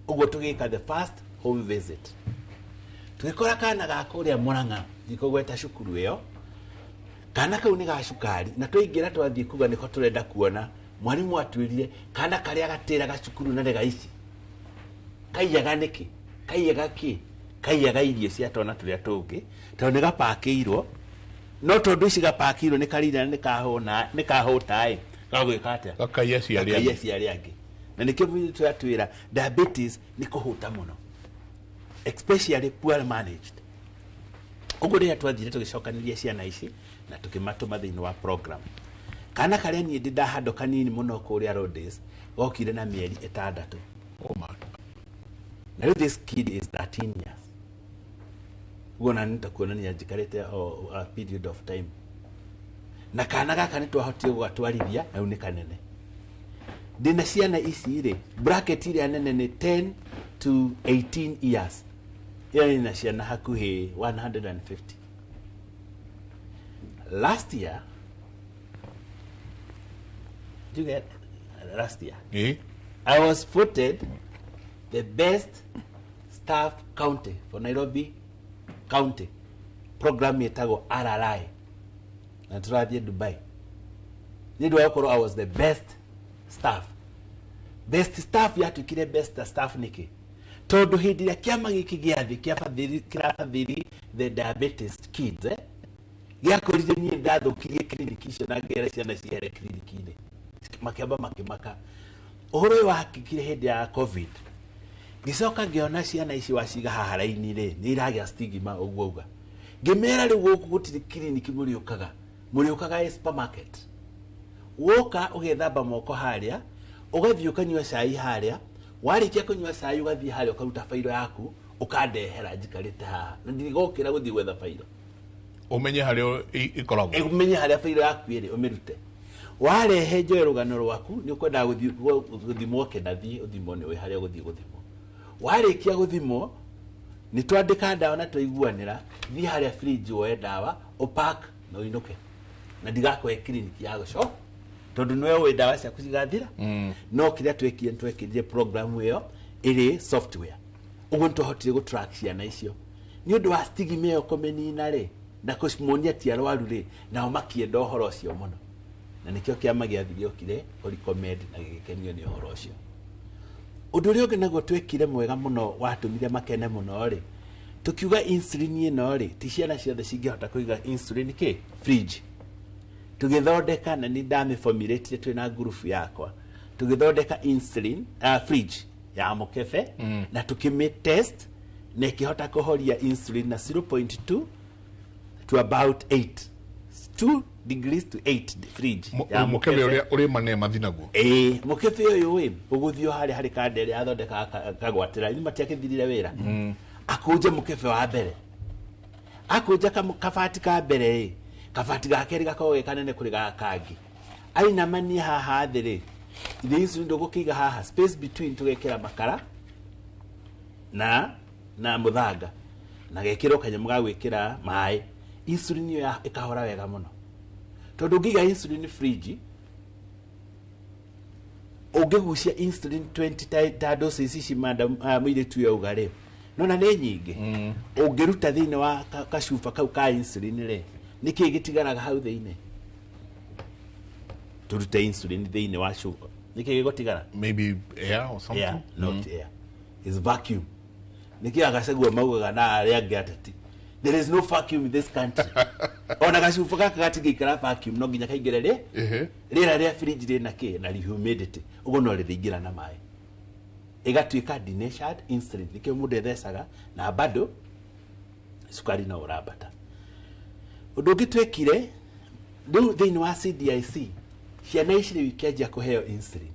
Uguo tugika the first home visit. Tugikora kana gakuria Murang'a ndikogweta cukuru iyo. Kana kau ni ga cukari na twigira twathie kuga niko turenda kuona mwarimu atwirire kana karia gatira ga cukuru na ndega ici. Kaiyaga niki? Kaiyaga ki? Kaiyaga irio cia tona turia tungi tondu ni gapakirwo no tondu ici gapakirwo ni karira ni kahona ni kahotai gagwika atia gakaiya ciari angi na nikio twatwira diabetes ni kuhuta muno, especially poor managed. Uguo ria twathire tugicokaniria ciana ici na tukimatuma thiini wa program. Kana karia ni ndahando kanini muno kuria Roads gokire na mieri 6. Oh man. Now this kid is 13 years. Gona nita kuonania jikarete a period of time. Na kana gaka ni twahotie gwatwarithia na uni kanene. Dina ciana ici ri bracket ile nene ni 10 to 18 years. Yani na ciana hakuhi 150. Last year, did you get last year? I was voted the best staff county for Nairobi County. Program yetago RRI. Na turathie Dubai. I was the best staff. Best staff yatukire best staff niki. Tondu hindi ya kiama giki giathi kirafathiri the diabetes kids giakorire nie ndathukirie clinic icio na ngera ciana ciere clinic ine makiamba makimaka. Uhoro wa hakikire hindi ya COVID gicoka ngiona ciana ici waciga haharaini ri ni iragia stigma uguuga ngimera ri guku gutiri clinic muriukaga supermarket woka ugethamba moko haria ugathie ukanywa cai haria warikia kunywa cai ugathie haria ukaruta failo yaku ukandehera njikarite haha na ndigokira guthie gwetha failo umenye haria ikoragwo umenye haria failo yaku iri umirute warehe njoe rugano rwaku ni ukwenda guthimwo kenathie uthimwo ni we haria guthie guthimwo warikia guthimwo ni twandika ndawa na twaiguanira thie haria fridge woe ndawa upack na uinuke na ndigakwe clinic ya guco tondu niwe we ndawa cia kucigathira no kiria twekire program iyo iri software uguo ntuhotire gutrack ciana icio ni undu wa stigma iyo kumenina ri na kucimonia ti arwaru ri nao makienda uhoro ucio muno na nikio kiama giathire okire recommend na gikenio ni uhoro ucio. Undu ri ungi naguo twekire mwega muno watumire makene muno ri tukiuga insulin ino ri ti ciana ciothe cingihota kuiga insulin ki fridge tugithondeka na ni ndame formulate twina group yakwa tugithondeka insulin fridge ya mukebe na tukimi test na ikihota kuhoria insulin na 0.2 to about 8 2 degrees to 8 fridge ya mukebe uri mane mathinagu mukebe uyu wi uguthio hari kandere athondeka kagwatira ni matiakithirire wira akuje mukebe wa mbere akuja kabati ka mbere kabati gakeri gakowe kanene kuri gakangi aina mani haha thiri these ndo gukiga haha space between tugekera makara na muthanga na gekiro kanyamu ga gwikira mai insulin yo ikahora wega muno tondu ngiga insulin fridge ugegucia insulin 20 doses ici madam mwire tu ya ugare nona ni nyingi ungiruta thini wa kacuba kau ka insulin ri niki gitigaraga hau thiini turute insulin thiini wa cuba niki gigotigara maybe air or something yeah, not air is vacuum niki agacegua maugaga na aria ngatati there is no vacuum in this country ona gacuba gaka gatigikara vacuum no nginya kaingire ri rira ria fridge ri na ki na humidity ugo no rithingira na mai igatuika denatured insulin nikio mundu ethecaga na bado sukari no urabata undu ngitwekire riu thiini wa CDIC ciana ici riu ikianjia kuheo insulin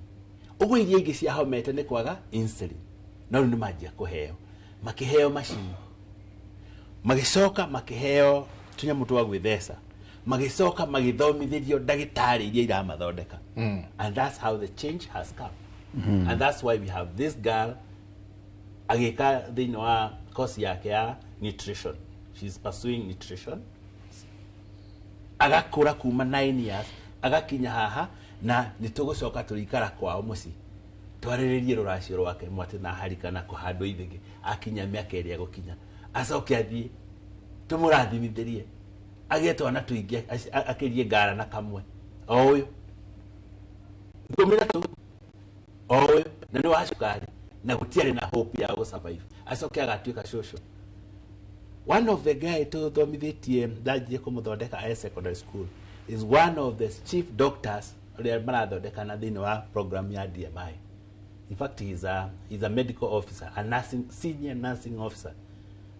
uguo iria ingi cia homete ni kwaga insulin no riu ni manjia kuheo makiheo macini magicoka makiheo tunyamu twa gwithesa magicoka magithomithirio ndagitari iria iramathondeka and that's how the change has come and that's why we have this girl agika thiini wa course yake ya nutrition. She's pursuing nutrition agakura kuma 9 years agakinya haha na nitugucoka turikara kwao muci twariririe ruracio rwake mwate na harikana kuhandwo ithigi akinya miaka iria gukinya acoke athie tumurathimithĩrie agetwo na tuingie akirie ngara na kamwe oyo ngomira tu oyo na ni wa cukari na gutiari na hope ya go survive acoke agatuika shosho. One of the guy to thomithitie ndajie kumuthondeka a secondary school is one of the chief doctors ria marathondeka na thini wa program ya DMI. In fact he's a medical officer, a nursing senior nursing officer,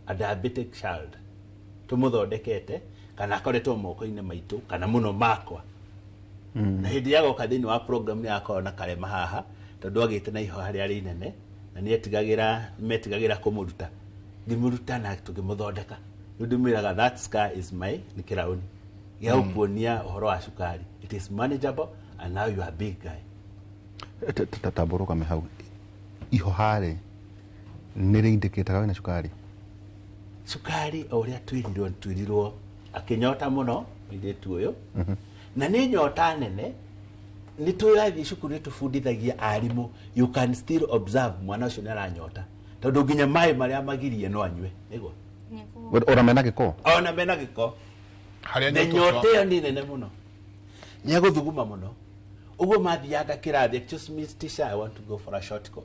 a diabetic child tumuthondekete kana akoretwo moko-inĩ maitũ kana muno makwa na hindi ya goka thini wa program ya akona karema haha tondu agite na iho hari ari nene na ni metigagira kumuruta ndimuruta na tukimuthondeka ndimiraga that scar is my nikirauni ya ukuonia uhoro wa cukari it is manageable and now you are big guy tataboroka me hau iho hari nire indicate na cukari oria twirirwo akinyota muno nditu uyo na ni nyota nene ni turathi cukuru tufundithagia arimu you can still observe mwana ucio ni aranyota tondu nginya mai maria magirie no anywe niguo ona mena giko haria nyota yo ni nene muno ni aguthuguma muno uguo mathiaga kirathi excuse me teacher I want to go for a short call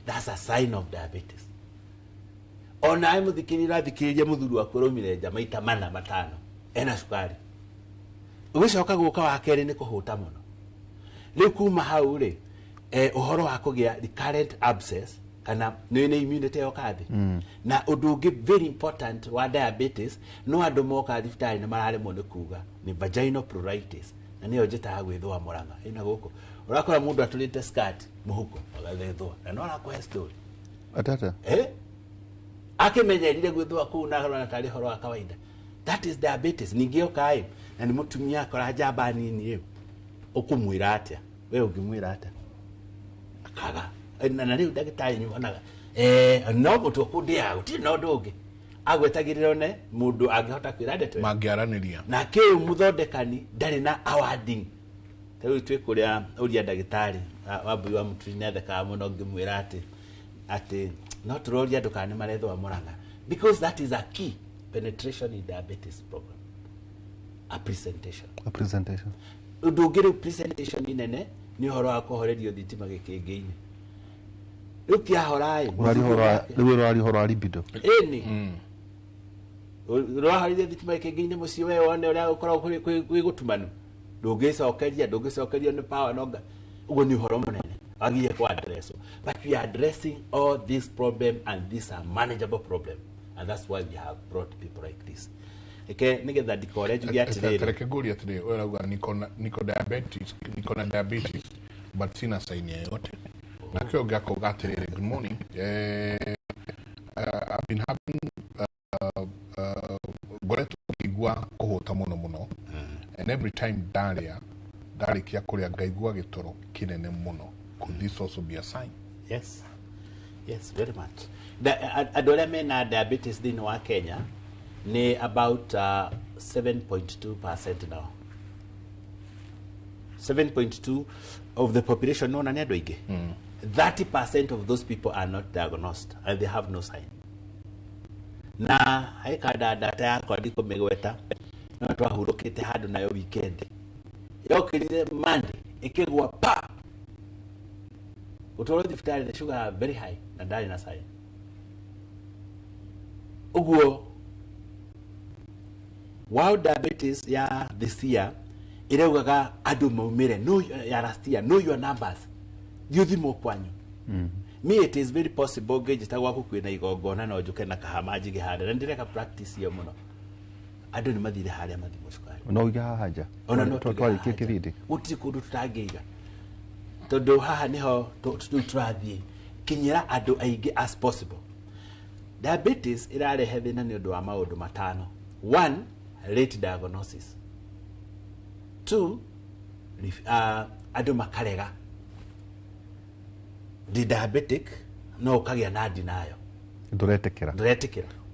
that's a sign of diabetes. Ona ai muthikiriria muthuru waku romire nja maita 4 5 ena cukari ugicoka guka wa keri ni kuhuta muno riu kuma hau ri uhoro wa kugia recurrent abscess kana ni immunity yo kathi na undu ungi very important wa diabetes no andu moka thibitarĩ na mararemwo ni kuga ni vaginal pruritus na niyo njitaga gwithwa muranga ina guku urakora mundu atulite skirt muhuko agathethwa na no arakuhe story atata akimenyerire gwithwa kuu na tari horo wa kawaida that is diabetes ningio kai na ni mutumia akora jamba nini iyo ukumwira atia we ungimwira atia akaga na riu ndagitari nyuonaga no mutu kundia uti no ndungi agwetagirira one mundu angihota kwira ndeto mangiaraniria na ke muthondekani ndari na awarding riu twikuria uria ndagitari wambui wa muturi netheka muno ngimwira ati no turoria ndukane marethwa muranga because that is a key penetration in diabetes program a presentation udugire presentation inene ni horo wa kuhorerio thitima gikingi-ini ukia horai rwari horo libido eni roharire thitima gikingi-ini muci we wone uria ukorwo kwi gutumanu ndungicokeria ni power noga ugo ni horo munene agiye kwa address but we are addressing all this problem and these are manageable problem and that's why we have brought people like this nigetha ndikore njuge atiriri tareke nguri atiriri urauga niko diabetes but sina sign yoyote na kio ngakauga atiriri good morning I've been having ngoretwo ngigua kuhuta muno and every time ndarikia kuria ngaigua gitoro kinene muno. Could this also be a sign? Yes, very much. Adoria mena diabetes thini wa Kenya ni about 7.2% now. 7.2 of the population no nani adoige. 30% of those people are not diagnosed and they have no sign. Na haikada data yako ndiko megweta na twahurukite handu nayo weekend. Yokirize Monday ikigwa pa utoro thibitari the sugar very high na ndari na sign. Uguo wow diabetes ya this year ireugaga andu maumire no ya last year know your numbers yuthimo kwanyu me it is very possible ngejita gwaku kwina igongona no njuke na kahama njige handa na ndireka practice yo muno andu ni mathire haria mathimo cukari no uga haja ona no twarikie kibindi gutiri kundu tutangiga tondu haha niho turathie kinyira andu aingi as possible. Diabetes irarehe thina ni undu wa maundu matano. 1, late diagnosis. 2, andu makarega the diabetic no kagia na denial nduretekera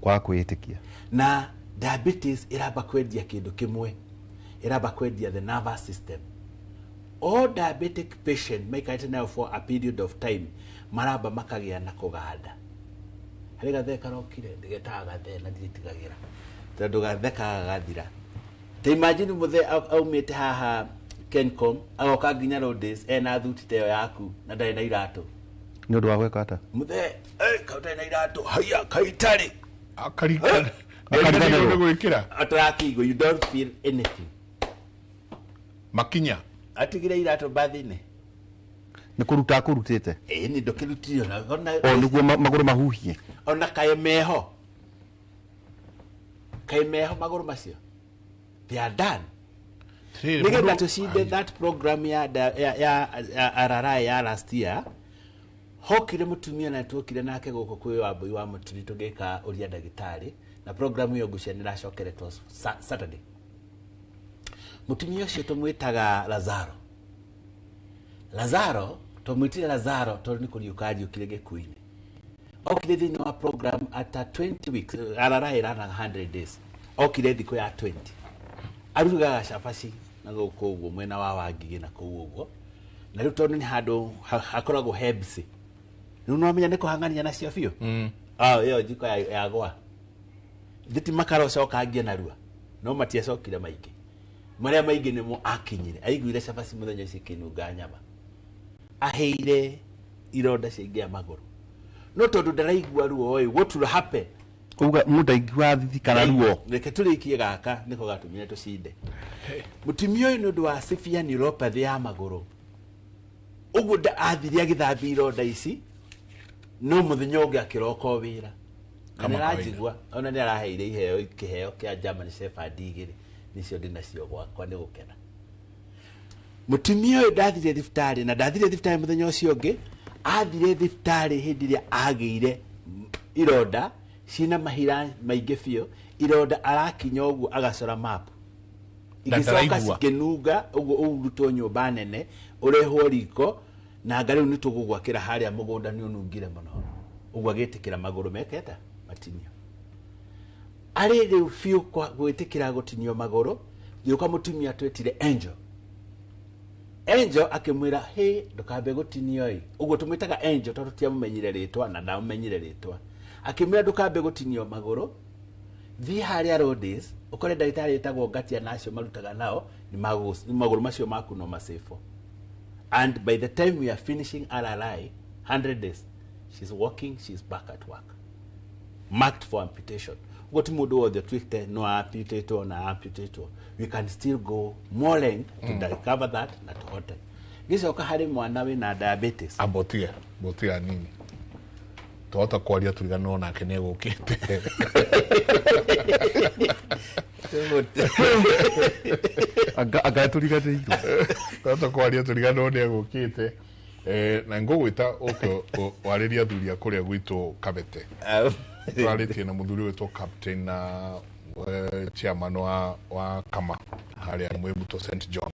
kwa kwitikia na diabetes iraba kwendia kindu kimwe, iraba kwendia the nervous system. All diabetic patient make it now for a period of time maraba makagia na kuganda hariga theka rokire ndigetaga thena nditigagira tondu gatheka gathira. Te imagine muthe aumite haha Kencom agoka nginya roads ena thutite yo yaku na ndari na iratu ni undu wa gweka ata muthe kauta na iratu haya kaitari akarika ni gwikira atarakigo you don't feel anything makinya atigire iratu bathine ni kurutite ni ndokirutirio na o niguo maguru mahuhie ona kaemeho maguru macio they are done. Nigetha tucinde that program ya RRI ya last year hokire mutumia na twokire nake guko kwi wambui wa muturi tugika uria ndagitari na program yo gucenera cokeretwo Saturday. Mutumia ucio tumwitaga Lazaro tumwitire Lazaro tondu ni kuriukaji ukire gikuini okire thini wa program at 20 weeks RRI rana 100 days okire thiko ya 20 arugaga cabaci na guko uguo mwena wa Wangigi na kuu uguo na riu tondu ni handu hakoragwo hebsi riu no menya niko hangania nacio biu yo jiko ya gwa thiti makaro coka ngia narua no matia cokire maingi maria maingi ni mo akinyire aiguire cabaci muthenya ucio kinunga nyama aheire ironda cingia maguru no tondu ndaraigua ruo what will happen uga mudaigua thithikana ruo reke turikie gaka niko gatumire tucinde mutumia uyu nundu wa severe neuropathy ya maguru uguo athiri agithambi ironda ici no muthenya ungi akiroko wira kanarajigua ona ni araheire kiheo kia German Shepherd igiri nicio ndinacio gwakwa ni gukena. Mutumia uyu ndathire thiftari na ndathire thiftari muthenya ucio ungi athire thiftari hindi ria agire ironda cina mahira maingi biu ironda arakinya uguo agacora map igicoka cikinunga uguo urutwo nyumba nene urehwo riko na ngari ni tugugwakira haria mugunda ni unungire muno uguo agitikira maguru meketa matinio ari riu fiu kwa gwitikira gutinio maguru yuka mutumia twetire Angel akimwira he ndukambe gutinio i uguo tumwitaga Angel tondu tia mumenyire ritwa na ndamumenyire ritwa akimwira ndukambe gutinio maguru thi haria roads ukore ndagitari etagwo Ngatia nacio marutaga nao ni maguru macio maku no masefo and by the time we are finishing RRI 100 days she's walking, she's back at work marked for amputation. What mudo or the twiste no amputate na amputate we can still go more length to recover that na to hotel gise okahari mwana we na diabetes abotia nini tota kwaria turigano na kene gukite aga turigateitwo tota kwaria turigano ne gukite na ngogwita uko wariria thuria kuria gwitwo Kabete twaritie na muthuri wetwo captain na chairman wa Kama haria Mwebuto St John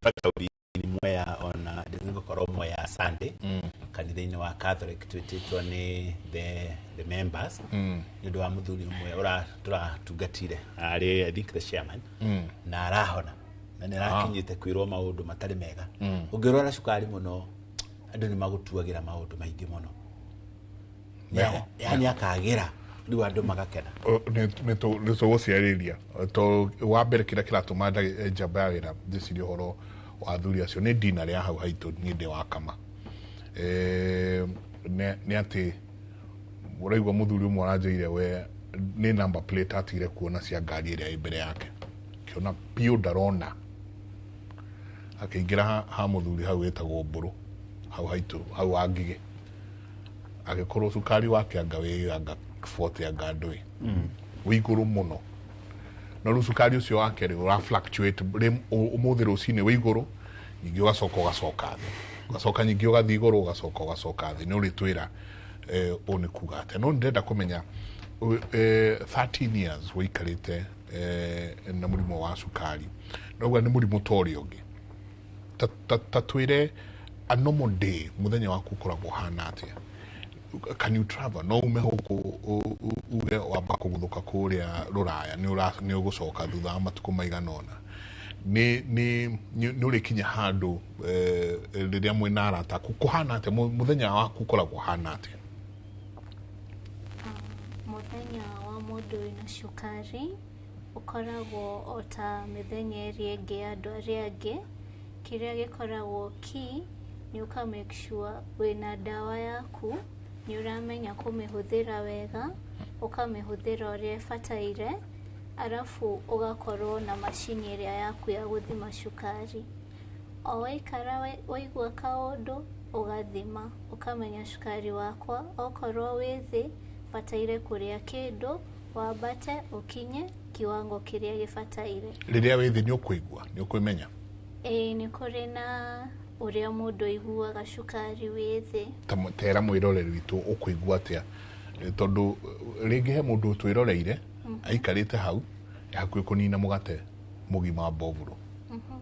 factory ni moya ona dingo koromo ya Sunday kanitha-ini wa Catholic twititwo ni the members ndio wa muthuri moya turatungatire ari I think the chairman na arahona na nirakinyite kwirwo maundu matari mega ungirora cukari muno andu ni magutuagira maundu maingi muno yani akagira riu andu magakena ni tuguciariria to wa mbere kira kiratuma njamba ya wira ndicirie horo wa thuri acio ni dina ria hau haitu ni ndi wa Kama ni ati uraigwa muthuri umwe aranjire we ni number plate atire kuona cia ngari iria imbere yake kiona pio ndarona akaingira ha muthuri hau etagwo Mburu hau haitu hau Wangigi agikorwo cukari wake anga we anga 40 anga ndui wiguru muno no ru cukari ucio wake ri ura fluctuate umuthi rucine wiguru nyingi ugacoka nyingi ugathi iguru ugacoka thi ni uri twira oni kugate no ndenda kumenya 13 years wikarite na murimo wa cukari no ni murimo tori ungi tatwire a normal day muthenya waku ukoragwo hana atia can you travel no ume huku uge wamba kuguthuka kuria ruraya ni ugucoka thutha matuku maiganona ni uri kinya handu riria mwina arata kuhana atia muthenya waku ukoragwo hana atia muthenya wa mundu wina cukari ukoragwo ota mithenya iri ingi andu aria angi kiria gikoragwo ki ni uka make sure wina dawa yaku ni uramenya kumihuthira wega ukamihuthira uria ifataire arafu ugakorwo na mashini iria yaku ya guthima cukari o waikara waigua kaundu ugathima ukamenya cukari wakwa okorwo withi fataire kuria kindu wambate ukinye kiwango kiria gifataire riria withi ni ukuigua ni ukwimenya ni kuri na uria mundu iguaga cukari withi tera mwiroreri witu ukuigua atia tondu ringi he mundu twiroreire aikarite hau hakuhi kunina mugate mugima bovuru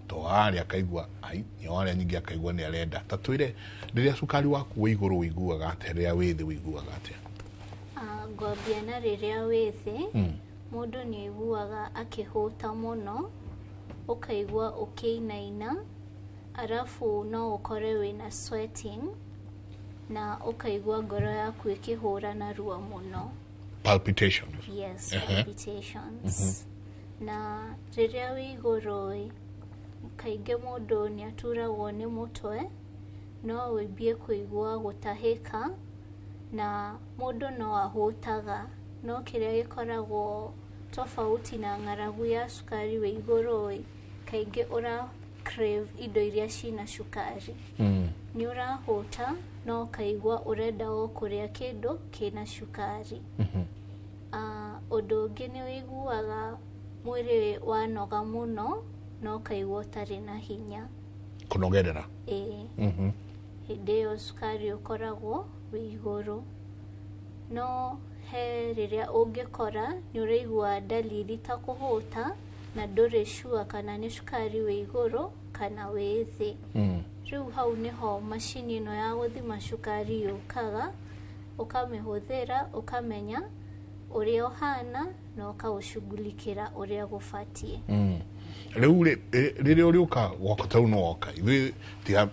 to ari akaigua ni ari nyingi akaigua ni arenda tatwire riria cukari waku wi iguru wiguaga atia riria withi wiguaga atia ngobia na riria withi mundu ni iguaga akihuta muno ukaigua ukiinaina arafu no ukore wina sweating na ukaigua ngoro yaku ikihura na ruo muno palpitations yes palpitations na riria wi iguru kaingi mundu ni aturagwo ni mutwe no wibie kuigua gutahika na mundu no ahutaga no kiria gikoragwo tofauti na ng'aragu ya cukari wi iguru kaingi ura crave indo iria cina cukari ni urahuta no kaigua urenda o kuria kindu kina cukari undu ungi ni wiguaga mwiri wanoga muno no kaigua utari na hinya kunogerera hindi iyo cukari ukoragwo wi iguru no he riria ungikora ni uraigua dalili ta kuhuta na nduri sure kana ni cukari wi iguru kana wi thi riu hau niho mashini no ya guthima cukari yukaga ukamihuthira ukamenya uria uhana no ukaushughulikira uria gufatie riu riria uriuka wakotau no oka ithui tiga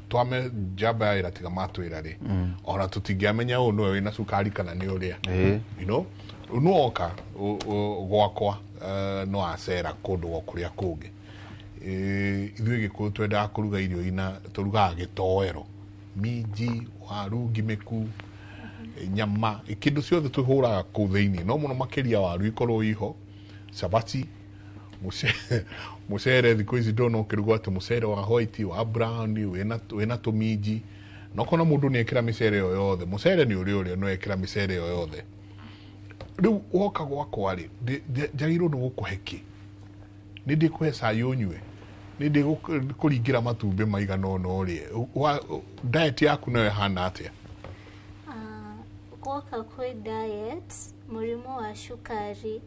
twame jaba ira tiga matwira ri ona tutingiamenya u no wina cukari kana ni uria you know no oka gwakwa no acera kundu gokuria kungi ithui giku twenda kuruga irio ina turugaga gitoero minji waru ngimeku nyama ikindu ciothe tuhuraga ku thiini no muno makiria waru ikorwo iho sabati musere thiko ici ndono ukirugwa ati musere wa white wa brown wena tuminji no kona mundu ni ekira misere yo yothe musere ni uri no ekira misere yo yothe riu woka gwakwa ri njagirwo no gukuheki ni ndikuhesa yonywe ni ndikuringira matumbe maigana no ri diet yaku no hana atia gwoka kwi diet murimo wa cukari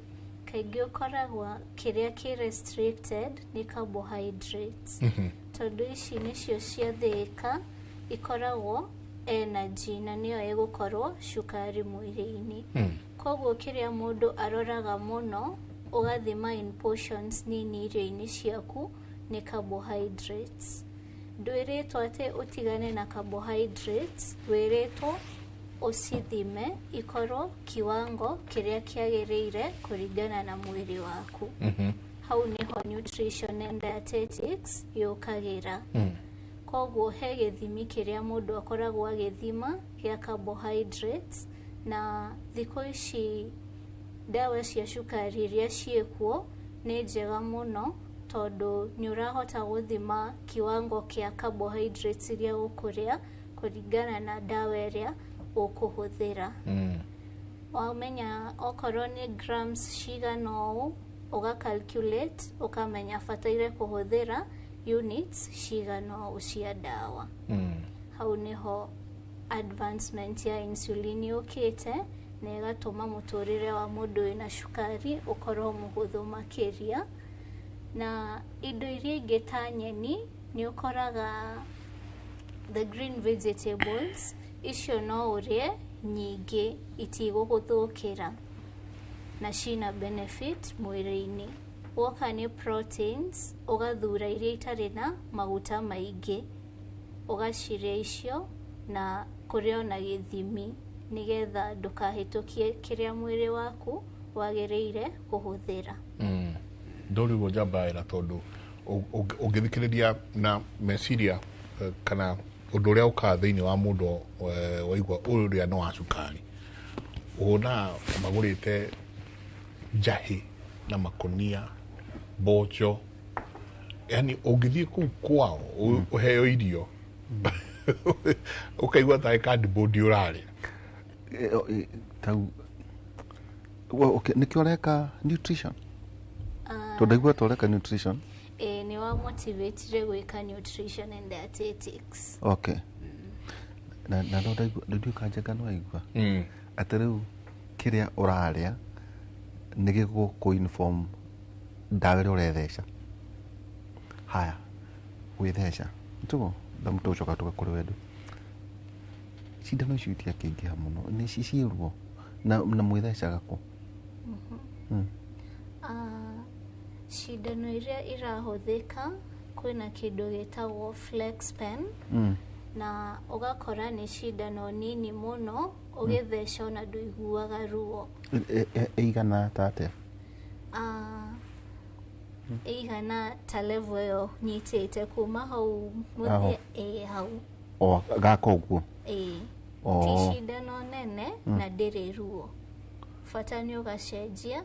kaingĩ ũkoragwo kĩrĩa kĩ restricted ni carbohydrates tondu ici nicio ciathĩka ikoragwo energy na niyo ĩgũkorwo cukari mwĩrĩ-inĩ koguo kĩrĩa mũndũ aroraga mũno ũgathima in portions nini irio-inĩ ciaku ni carbohydrates ndwĩrĩtwo atĩ ũtigane na carbohydrates wĩrĩtwo usithime ikorwo kiwango kiria kiagiriire kuringana na mwiri waku hau niho nutrition and dietetics yukagira koguo he githimi kiria mundu akoragwo agithima gia carbohydrates na thiko ici dawa cia cukari iria ciekuo ni njega muno tondu ni urahota guthima kiwango kia carbohydrates iria ukuria kuringana na dawa iria ukuhuthira wamenya okorwo ni grams cigana ũũ uga-calculate ukamenya bataire kuhuthira units cigana ũũ cia dawa hau niho advancement ya insulin yukite na igatuma muturire wa mundu wina cukari ukorwo muhuthu makiria na indo iria ingĩ ta nyeni ni ukoraga the green vegetables icio no urie nyingĩ itigũgũthũkĩra na cina benefit mwĩrĩ-inĩ. Woka ni proteins ugathura iria itarĩ na maguta maingĩ ugaciria icio na kũrĩa na gĩthimi nigetha ndũkahĩtũkie kĩrĩa mwĩrĩ waku wagĩrĩire kũhũthĩra. Ndũrĩguo njambaĩra tondũ ũngĩthikĩrĩria na meciria kana ũndũ ũrĩa ũkaga thĩinĩ wa mũndũ waigua ũrĩa no wa cukari ũna magũrĩte njahĩ na makonia mboco yani ũngĩthiĩ kũu kwao ũheo irio ukaigua ta cardboard urare tau nikĩoreka nutrition tondagua toreka nutrition ni wa motivate gwika nutrition and dietetics. Okay. Na ndio kanjega no aigua atĩrĩu kĩrĩa ũrarĩa nĩgĩgũ kũ-inform ndawa ĩrĩa ũretheca. Haya gwĩtheca tugo ndamuto coka kũrĩ wendu cindano icio itiakĩingĩha mũno nĩ ciciũrwo na mwĩthecaga kũ? Cindano iria irahuthika kwĩna kĩndũ gĩtagwo flex pen na ugakora ni cindano nini mũno ũgĩtheca ona ndũiguaga ruo. Igana tate igana ta level yo nyitĩte kuma hau mũthia hau gaka ũguo ti cindano nene na ndĩrĩ ruo bata nĩ ũgacenjia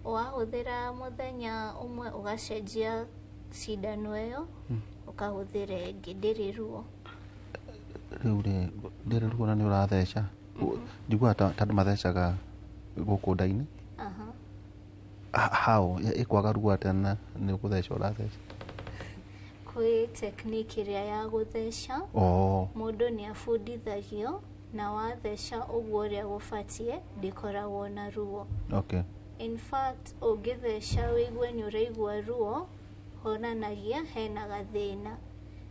wahũthĩra mũthenya ũmwe ũgacenjia cindano ĩyo ũkahũthĩra ĩngĩ ndĩrĩ ruo. Rĩu ndĩrĩ ruo na nĩ ũratheca njiguaga ta andũ mathecaga gũkũ nda-inĩ how ĩkwaga ruo atĩ na nĩ gũtheca ũratheca? Kwĩ technique ĩrĩa ya gũtheca mũndũ nĩ abundithagio na watheca ũguo ũrĩa gũbatiĩ ndĩkoragwo na ruo. Okay. In fact ũngĩtheca wĩigue nĩ ũraigua ruo honanagia hena gathĩna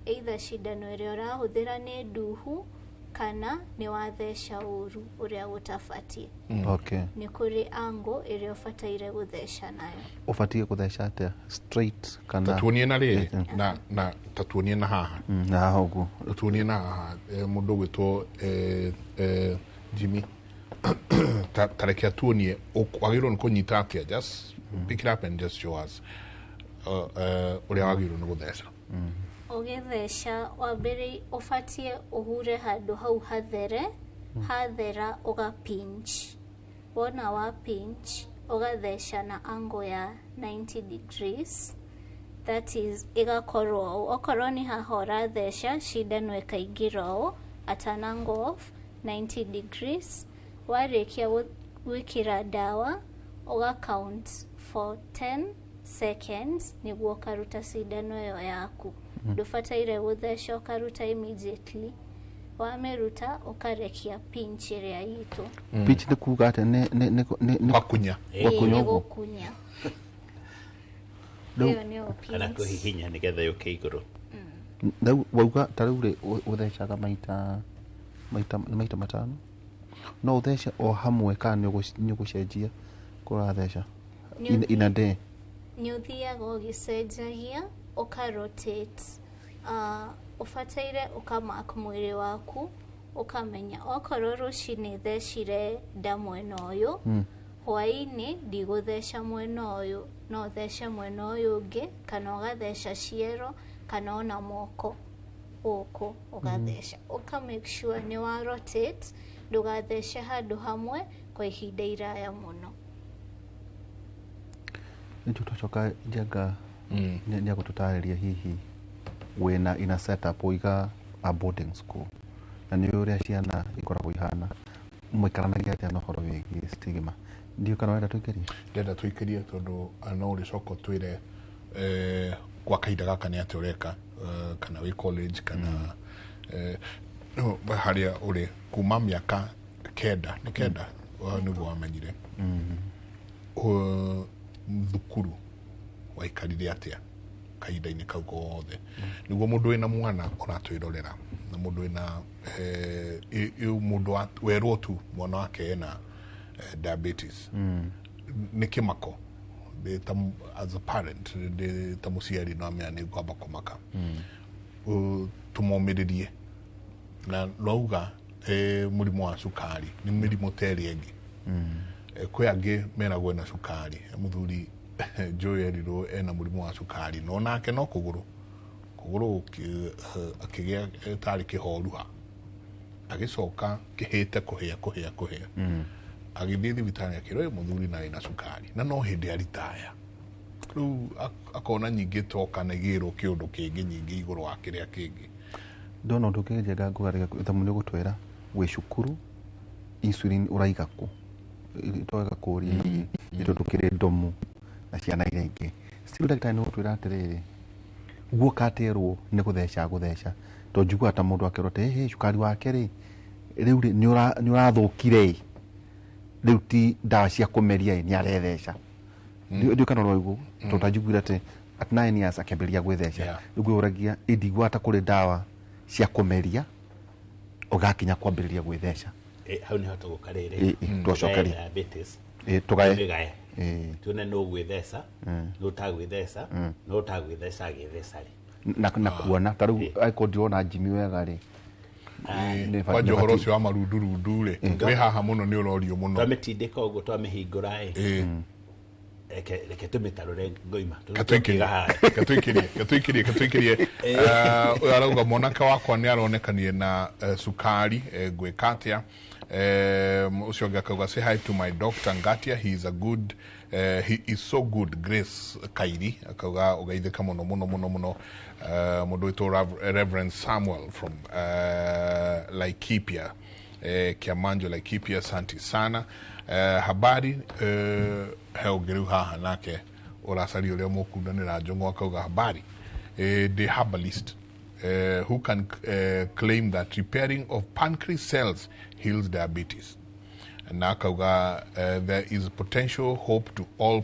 either cindano ĩrĩa ũrahũthĩra nĩ nduhu kana nĩ watheca ũru ũrĩa gũtabatiĩ. Okay. Nĩ kũrĩ angle ĩrĩa ũbataire gũtheca nayo. Ũbatiĩ gũtheca atĩa straight kana tatuonie na rĩrĩ na tatuonie na haha na ũguo tatuonie na haha mũndũ gwĩtwo Jimmy tareke atuonie wagĩrĩirwo nĩ kũnyita atĩa just pick it up and just show us ũrĩa wagĩrĩirwo nĩ gũtheca. Ũgĩtheca wambere ũbatiĩ ũhure handũ hau hathere hathera ũga pinch wona wa pinch ũgatheca na angle ya 90 degrees that is igakorwo okorwo ni haha ũratheca cindano ĩkaingĩra ũũ at an angle of 90 degrees. Warĩkia gwĩkĩra dawa ũga count for 10 seconds nĩguo ũkaruta cindano ĩyo yaku. Ndũbataire gũtheca ũkaruta immediately. Wamĩruta ũkarekia pinch ĩrĩa yitũ. Pinch nĩ kuga atĩ nĩ gũkunya gũkunya kana kũhihinya nĩgetha yũke igũrũ. Rĩu wauga ta rĩu rĩ ũthecaga maita matano no ũthece o hamwe kana nĩ ũgũcenjia kũratheca in a day? Nĩ ũthiaga ũgĩcenjagia ũkarotate. Ũbataire ũkamark mwĩrĩ waku ũkamenya okorwo rũcinĩ thecire nda mwena ũyũ hwaĩ-inĩ ndigũtheca mwena ũyũ no thece mwena ũyũ ũngĩ kana ũgatheca ciero kana ona moko gũkũ ũgatheca make sure nĩ wa rotate ndũgathece handũ hamwe kwa ihinda iraya mũno. Nĩtũ tũcoka Njenga nĩagũtũtarĩria hihi wĩna ina setup ũiga a boarding school na nĩ ũrĩa ciana ikoragwo ihana mũikaranagia atĩa na ũhoro wĩgiĩ stigma ndio kana wenda twĩkĩrie ndenda twĩkĩrie tondũ no ũrĩcoka twĩre kwa kahinda gaka nĩ atĩ ũreka kana wĩ college kana harĩa ũrĩ kuma mĩaka kenda nĩ kenda nĩguo wamenyire thukuru waikarire atĩa kahinda-inĩ kau gothe nĩguo mũndũ wĩna mwana ũratwĩrorera na mũndũ wĩna mũndũ werwo tu mwana wake ena diabetes nĩ kĩmako as a parent ta mũciari no amenya nĩ ngwamba kũmaka tũmomĩrĩrie na nouga mũrimũ wa cukari nĩ mĩrimũ ta ĩrĩa ĩngĩ kwĩ angĩ meragwo ena cukari mũthuri Joe erirwo ena mũrimũ wa cukari no nake no kũgũrũ akĩgĩa tarĩ kĩhoruha agĩcoka kĩhĩte kũhĩa agĩthiĩ thibitarĩ akĩrwo mũthuri na ena cukari na no hĩndĩ aritaya rĩu akona nyingĩ toka na igĩrwo kĩũndũ kĩngĩ nyingĩ igũrũ wa kĩrĩa kĩngĩ ndona ũndũ kĩnjega ngũgarĩga thamũ nĩ gũtwĩra gwĩ cukuru insulin ũraiga kũ twega kũria indo tũkĩrĩ ndomu na ciana iria ingĩ still ndagĩtarĩ nĩ gũtwĩra atĩrĩrĩ guoka aterwo nĩ gũtheca to njiguaga ta mũndũ akerwo atĩ cukari wake rĩ rĩu nĩ ũrathũkire rĩu ti ndawa cia kũmeria nĩ aretheca ndio kana rũiguo to tajiguira atĩ at 9 years akĩambĩrĩria gwĩtheca rĩu gwĩũragia indigwata kũrĩ ndawa cia kũmeria ũgakinya kwambĩrĩria gwĩtheca hau nĩ hoto gũkarĩre twacokerie diabetes tugae tuone no gwĩtheca no tagwĩtheca no tagwĩtheca agĩtheca rĩ na kuona ta rĩu aiko ndiona Jimmy wega rĩ kwanja ũhoro ũcio wa marundurundu rĩ wĩ haha mũno nĩ ũrorio mũno twamĩtindĩka ũguo twamĩhingũra reke tũmĩtarũre ngoima katwĩkirie arauga mwanake wakwa nĩ aronekanie na sukari gwĩka atĩa ucio ũngĩ akauga say hi to my doctor Ngatia he is so good Grace Kairi akauga ũgeithĩka mũno mũndũ wĩtwo Reverend Samuel from Laikipia Kiamanjo Laikipia asante sana habari heũngĩrĩu haha nake ũracari ũrĩa mũkundanĩra Njũng'ũ akauga habari the herbalist who can claim that repairing of pancreas cells heals diabetes. Na akauga there is potential hope to all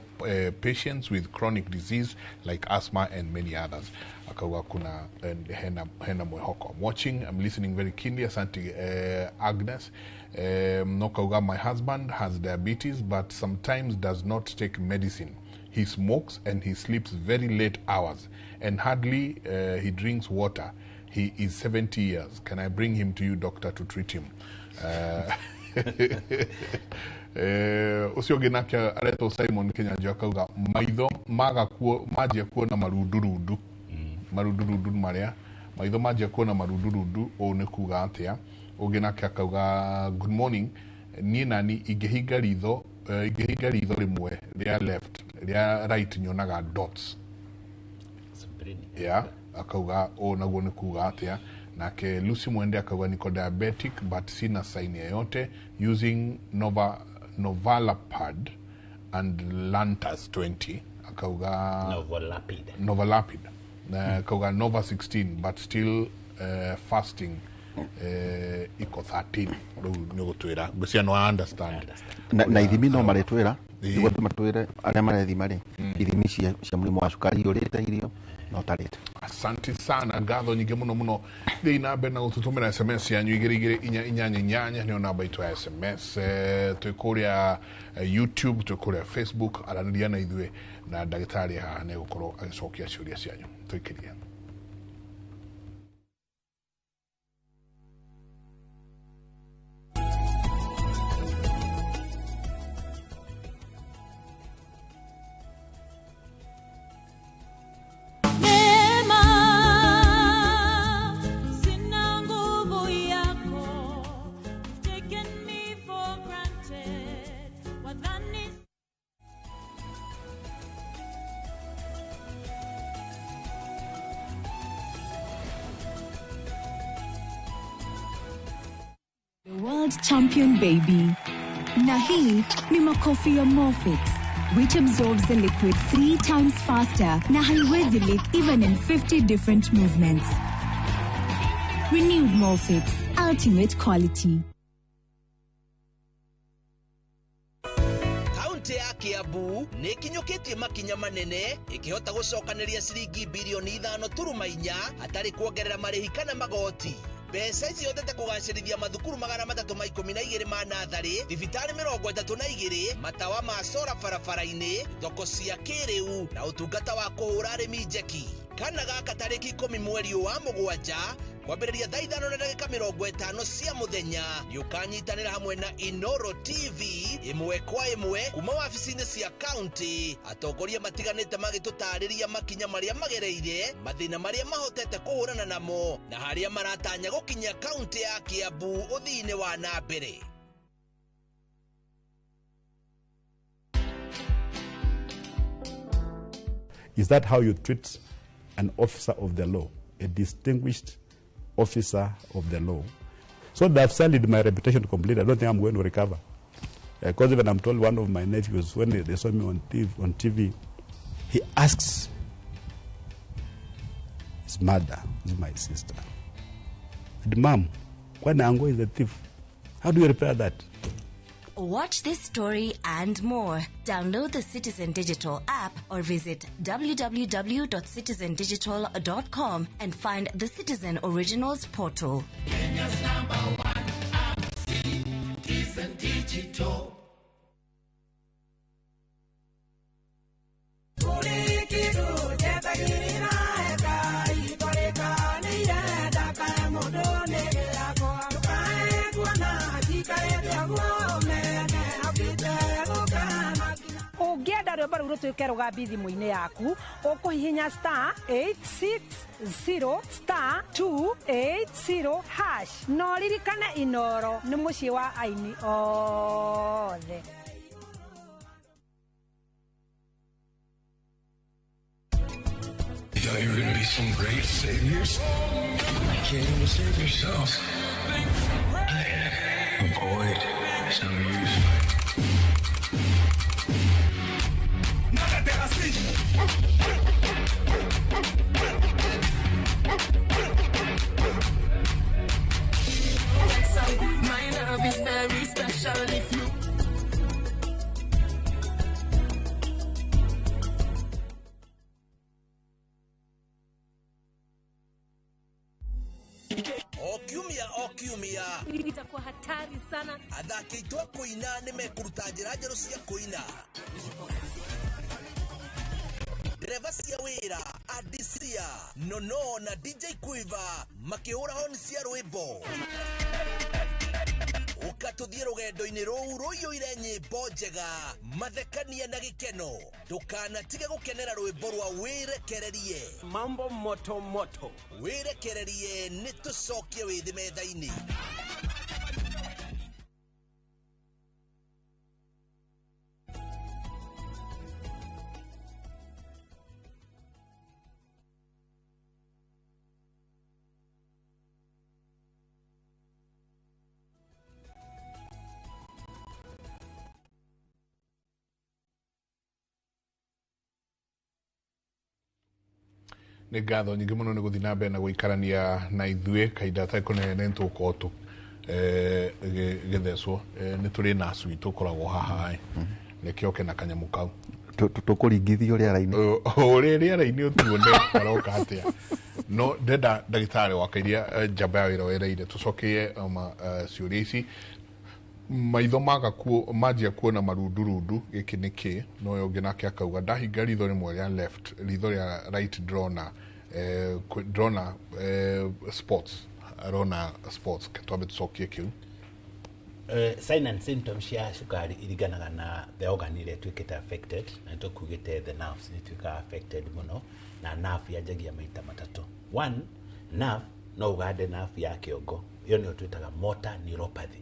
patients with chronic disease like asthma and many others. Akauga kuna hena mwehoko. I'm watching, I'm listening very keenly. Asante Agnes. Nokauga, my husband has diabetes but sometimes does not take medicine. He smokes and he sleeps very late hours and hardly he drinks water. He is 70 years. Can I bring him to you, doctor, to treat him? Ucio ũngĩ nake aretwo Simon Kenyanjũ akauga maitho manjia kuona marundurundu marĩa maitho manjia kuona marundurundu ũũ nĩ kuga atĩa. Ũngĩ nake akauga good morning, niĩ nani ingĩhinga ritho rĩmwe rĩa left rĩa right nyonaga dots. Akauga ũũ naguo nĩ kuga atĩa. Nake Lucy Mwende akauga niko diabetic but sina sign yoyote using Novalapid and Lantus 20 akauga Novalapid akauga Nova 16 but still fasting iko 13 nĩ gũtwĩra ngũcia no understand na ithimi no maretwĩra nĩguo matwĩre arĩa marethima rĩ ithimi cia mũrimũ wa cukari ũrĩte irio no tarĩte. Asante sana ngatho nyingĩ mũno thiĩ na mbere na gũtũtũmĩra SMS yanyu 22488 nĩyo namba itũ ya SMS twĩ kũrĩa YouTube twĩ kũrĩa Facebook aranĩria na ithuĩ na ndagĩtarĩ haha nĩ gũkorwo agĩcokia ciũria cianyu twĩkĩrie. World Champion Baby. Na hii ni makofi ya Morphix, which absorbs the liquid 3 times faster na haiwezi leak even in 50 different movements. Renewed Morphix, ultimate quality. Kaunti ya Kiambu nĩ kinyũkĩtie makinya manene ĩkĩhota gũcokanĩria ciringi bilioni 5.4 hatarĩ kuongerera marĩhi kana magoti. Mbeca ici hotete kũgacĩrithia mathukuru 312 ma natharĩ, thibitarĩ 32, matawa ma sola barabara-inĩ, thoko cia kĩrĩu na ũtungata wa kũhũra arĩmi njeki. Kana gaka tarĩki 10 mweri wa 7 kwambĩrĩria thaa 5:50 cia mũthenya nĩũkanyitanĩra hamwe na Inoro TV ĩmwe kwa ĩmwe kuma wabici-inĩ cia kaunti. Atongoria matiganĩte magĩtũtarĩria makinya marĩa magereire, mathĩna marĩa mahotete kũhũrana namo na harĩa maratanya gũkinya kaunti ya Kiambu ũthii-inĩ wa na mbere. Is that how you treat an officer of the law, a distinguished officer of the law? So they've sullied my reputation completely. I don't think I'm going to recover. Because even I'm told one of my nephews, when they saw me on TV, he asks his mother, who's my sister, Mom, when Ango is a thief, how do you repair that? Watch this story and more. Download the Citizen Digital app or visit www.citizendigital.com and find the Citizen Originals portal. Kenya's #1 app, Citizen Digital. Ũngĩenda rwĩmbo rũu rũtuĩke rũgambi thimũ-inĩ yaku, ũkũhihinya *860*280# no ririkane Inoro nĩ mũciĩ wa aini othe. You thought you were going to be some great saviors? You can't even save yourselves. Avoid is no use. My love is very special if you Okiumia itakuwa hatari sana. Athaki aitũ a kũina nĩmekũruta njĩra njerũ cia kũina. Dereva cia wĩra, Adisia, Nono na DJ Quiver makĩhũra honi cia rwĩmbo. Ukatũthiĩ rũgendo-inĩ rũu rũiyũire nyĩmbo njega, mathekania na gĩkeno. Ndũkanatige gũkenera rwĩmbo rwa wĩrekererie. Mambo moto moto. Wĩrekererie nĩ tũcokie wĩthĩ metha-inĩ. nä ngatho nyingä må no nä gå thiä na mbere na gå ikarania na ithuä kahinda atarä kå nene nä tå korwo tå gä thecwo nä tå rä nacu itå koragwo haha reke oke na kanyamå kau tå kå ringithio rä ara-inä å rä rä ara-inä å tuone aroka atä a no ndenda ndagä tarä waka iria njamba ya wä ra wereire tå cokie ciå ria ici maitho manjia kuona marundurundu gä kä nä kä no yo ngä nake akauga ndahinga ritho rä mwe rä a left ritho rä a right drona sports arona sports twambe tå cokie kä u sign and symptoms cia cukari iringanaga na the organ iria ĩtuĩkĩte affected na nĩtũkugĩte the nerves nĩtuĩkaga affected mũno na nerve yanjagia maita matatũ. One, nerve no ũgande nerve ya kĩongo, ĩyo nĩyo twĩtaga motor neuropathy.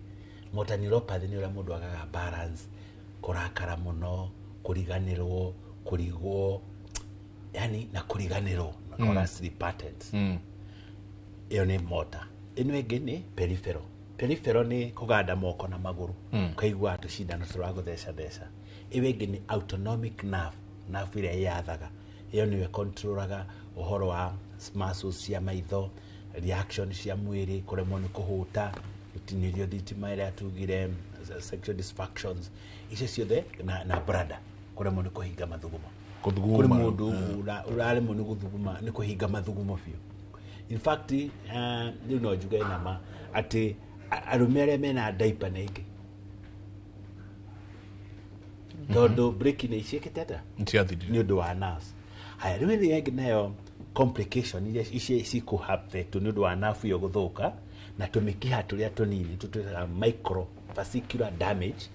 Motor neuropathy nĩ ũrĩa mũndũ agaga balance, kũrakara mũno, kũriganĩrwo, kũrigwo, yani na kũriganĩrwo na sleep patterns. Ĩyo nĩ motor. Ĩno ĩngĩ nĩ peripheral. peripheral ni kuganda moko na maguru kaigua tushindano turagutheca theca iwe ingi ni autonomic nerve iria yathaga iyo niwe controlaga uhoro wa muscles cia maitho reaction cia mwiri kuremwo ni kuhuta gutinirio thitima iria tugire sexual dysfunctions icio ciothe na brother kuremwo ni kuhinga mathugumo kuri mundu uraremwo ni guthuguma ni kuhinga mathugumo biu. In fact you know juga nama ati arumere mena diaper na ingi tondu breaking ni cieketeta ni undu wa nerves. Haya riu ni ingi nayo complication ici cikuhape tu ni undu wa nerve yo guthuka na tumikiha turia tunini tutwira microvascular damage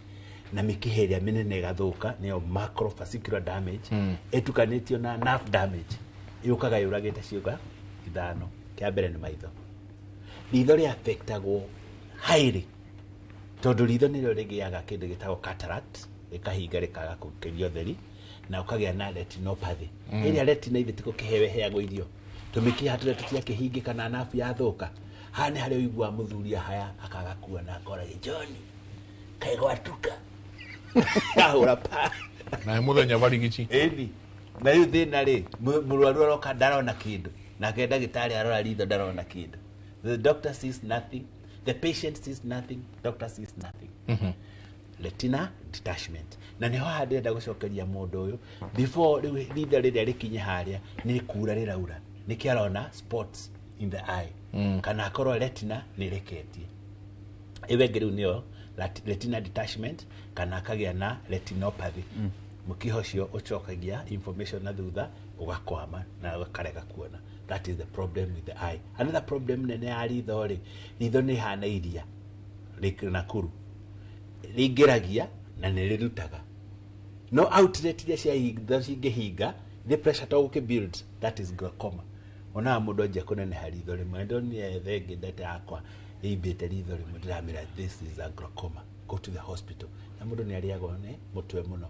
na mikiha iria minene gathuka niyo macrovascular damage etukanitio na nerve damage yukaga yuragite ciuga ithano kia mbere ni maitho. Ritho ria affectagwo highly tondu ritho niryo rigiaga kindu gitagwo cataract ikahinga rikaga kukiria theri na ukagia na retinopathy iria retina ithitiko kihewe heagwo irio tumikiha turia tutiakihingika na nafu yathuka hane hari uigua muthuria haya akaga kuona akora John kaigwatuka ahura pa na muthenya barigici endi na yu thina ri murwaru aroka ndarona kindu na kenda gitari arora ritho ndarona kindu. The doctor sees nothing, the patient sees nothing, doctor sees nothing. Retina detachment na niho handenda gucokeria mundu uyu before ritho riria rikinye haria ni kura riraura ni kiarona spots in the eye kana akorwo retina ni reketie iwe ngiru niyo retina detachment kana akagia na retinopathy mukiho cio ucokagia information na thutha ugakwama na ukarega kuona. That is the problem with the eye. Another problem nene ya ritho ni hana iria nakuru rigeragia na nirutaga no outlet iria cia hitho cingihinga the pressure to build, that is glaucoma. Ona mundu aje kunene haritho rimwe ndoni ethengi ndete akwa ibite ritho rimwe ndiramira this is a glaucoma, go to the hospital. Na mundu ni ariagwo ni mutwe muno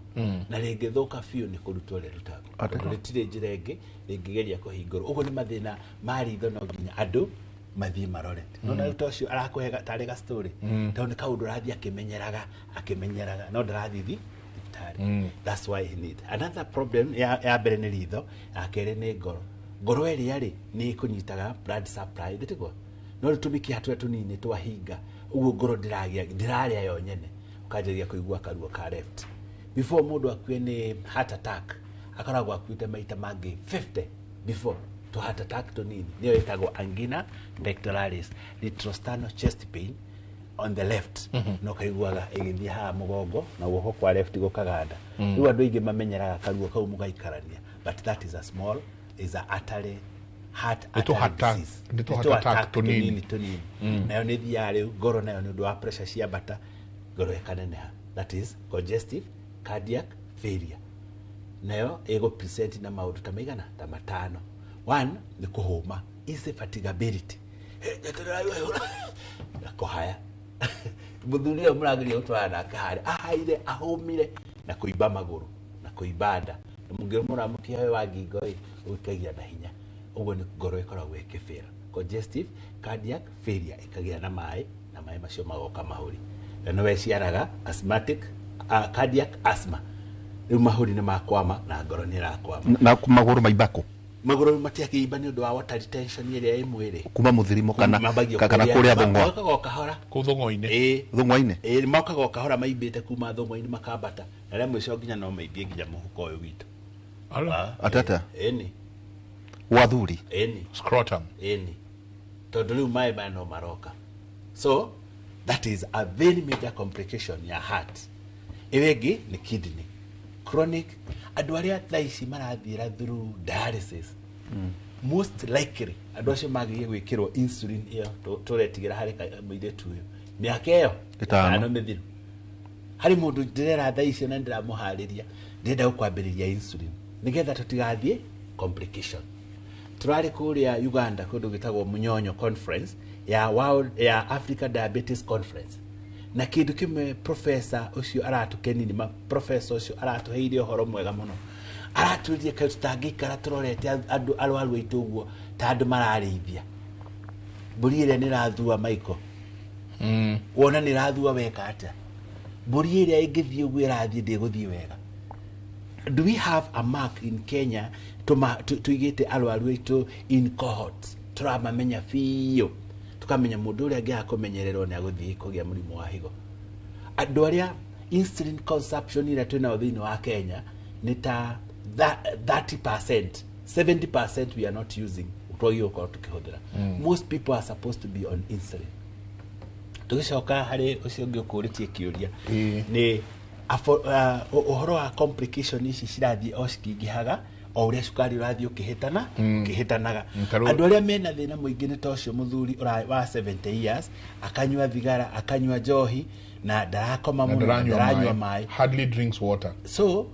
na ringithuka fiu ni kurutwo rutago ritire njira ingi ringigeria kuhingurwo. Uguo ni mathina ma ritho no nginya andu mathie marore nona utocio arakuhega tari ga story tondu kaundu rathi akimenyeraga no ndarathi thibitari. That's why he need another problem ya mbere ni ritho akere ni ngoro eri ari ni kunyitaga blood supply nditigwo no ritumiki hatu tunini twahinga uguo ngoro ndiraria yo nyene ukajeria kuigua karuo ka left before mundu akue ni heart attack akaragwa akuite maita mangi 50 before to heart attack tunini niyo itagwo angina pectoralis retrosternal chest pain on the left no kaiguaga igithia ha mugongo na guoko kwa left gukaganda riu andu ingi mamenyeraga karuo kau mugaikarania but that is a small is a artery heart attack tunini nayo ni thia riu ngoro nayo ni undu wa pressure cia bata ngoro ikaneneha. That is congestive cardiac failure. Nayo ego present na maundu ta maigana ta matano. One ni kuhuma, infatigability na kuhaya muthuria muragiria utwara akahari ahaire ahumire na kuiba maguru na kuibanda mungiro muramukia we wa ngingo ukagia na hinya uguo ni ngoro ikoragwo ikifira. Congestive cardiac failure ikagia na mai macio magoka mahuri no weciaraga asthmatic cardiac asthma riu mahuri ni makwama na ngoro ni rakwama na maguru maibako maguru matiakiimba ni undu wa water retention iria i mwiri kuma muthirimo kana kuria thongo makaga kahora kuthongo-ini thongo-ini makaga kahora maimbite kuma thongo-ini makambata na ria mwico nginya no maimbie nginya muhuko uyu witu atata eni wathuri eni scrotum eni tondu riu mai ba no maroka. So that is a very major complication ya heart. Iwengi ni kidney chronic andu aria thaici marathira through dialysis most likely andu acio magiye gwikirwo insulin iyo turetigira hari muiretu uyu miaka iyo itano mithiru hari mundu ndirera thaici na ndiramuhariria ndenda gukwambiriria insulin nigetha tutigathie complication. Turari kuria Uganda kundu gitagwo Munyonyo conference ya World ya Africa Diabetes Conference na kindu kimwe professor ucio aratukenini ma professor ucio aratuheire uhoro mwega muno araturie ka tutangikara turorete andu arwaru aitu uguo ta andu mararithia mburi ile ni rathua maiko wona nä rathua weka atä mbå ä rä a ä ngä thiä å guo ä rathiä ndä gå thiä wega. Do we have a mark in Kenya tuigä te arwaru aitå in cohorts tå ramamenya biå tå kamenya må ndå å rä a angä ha kå menyererwo nä agå thiä kå gä a må rimå wa higo. Andå arä a insulin consumption ä rä a twä nao thä inä wa Kenya nä ta 30%, 70% we are not using twagä gå korwo tå kä hå thä ra. Most people are supposed to be on insulin. Tå gä coka harä å cio å ngä å kå rä tie kä å ria nä å horo wa complication ici cirathiä o cikingä haga o å rä a cukari å rathiä å kä hä tanaga. Andå arä a mena thä na må ingä nä ta å cio må thuri wa 70 years akanyua thigara akanyua njohi na ndarakoma må no ndaranyua maä, hardly drinks water. So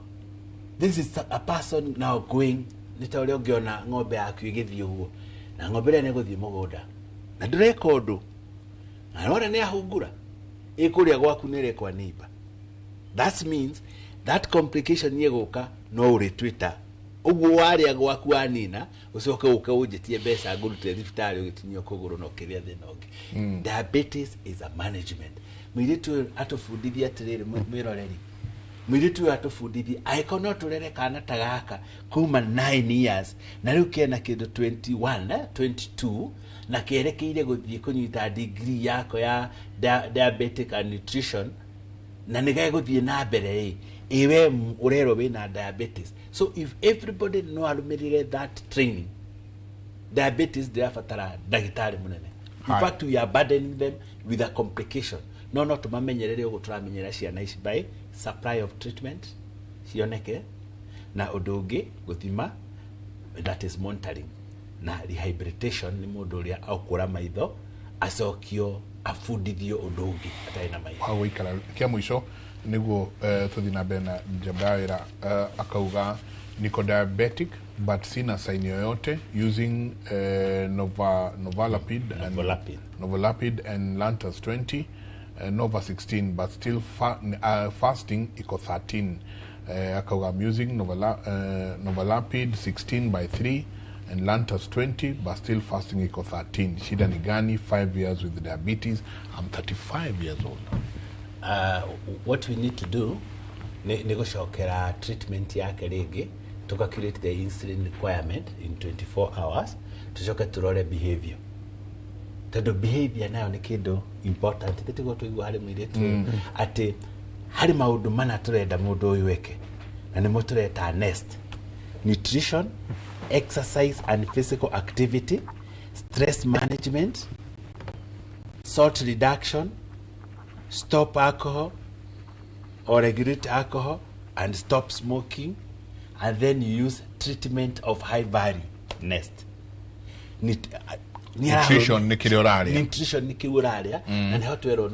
this is a person now going nä ta å rä a å ngä ona ng'ombe yaku ä gä thiä å guo na ng'ombe ä rä a nä gå thiä må gå nda na ndå reka å ndå na rona nä ahungura ä kå rä a gwaku nä rekwa neighbor. That means that complication ye goka no uri Twitter uguo waria gwaku anina ucoke uka unjitie mbeca ngurute thibitari ugitinio kuguru no kiria thina ungi. Diabetes is a management. Mwiritu atufundithia atiriri mwiroreri mwiritu atufundithia aiko no turere kana tagaka kuma 9 years na riu kena kindu 21 22 na kerekeire guthie kunyita degree yako ya diabetic and nutrition na nä gå thiä na mbere iwe urero wina diabetes. So if everybody no arumirire that training, diabetes ndirabatara ndagitari munene. In fact we are burdening them with a complication. No tumamenyerere uguo turamenyera ciana ici by supply of treatment cioneke na undu ungi guthima, that is monitoring, na rehabilitation ni mundu uria aukura maitho acokio afundithio undu ungi atai na maitho wa guikara kia muico niguo tuthi na bena jabaira akauga niko diabetic but sina sign yoyote using Novolapid and Lantus 20 Nova 16 but still fasting iko 13. Akauga I'm using Novolapid 16 by 3 and Lantus 20 but still fasting iko 13. Shida ni gani? 5 years with diabetes. I'm 35 years old. What we need to do ni gucokera treatment yake ringi to calculate the insulin requirement in 24 hours tucoke turore behavior tondu behavior nayo ni kindu important tetigo tuigua hari mwiritu ati hari maundu mana turenda mundu uyu weke na nimo tureta nest: nutrition, exercise and physical activity, stress management, salt reduction, stop alcohol or regulate alcohol and stop smoking, and then you use treatment of high value nest. Nutrition ni kile uraria. Nutrition ni kile uraria na ni hotwero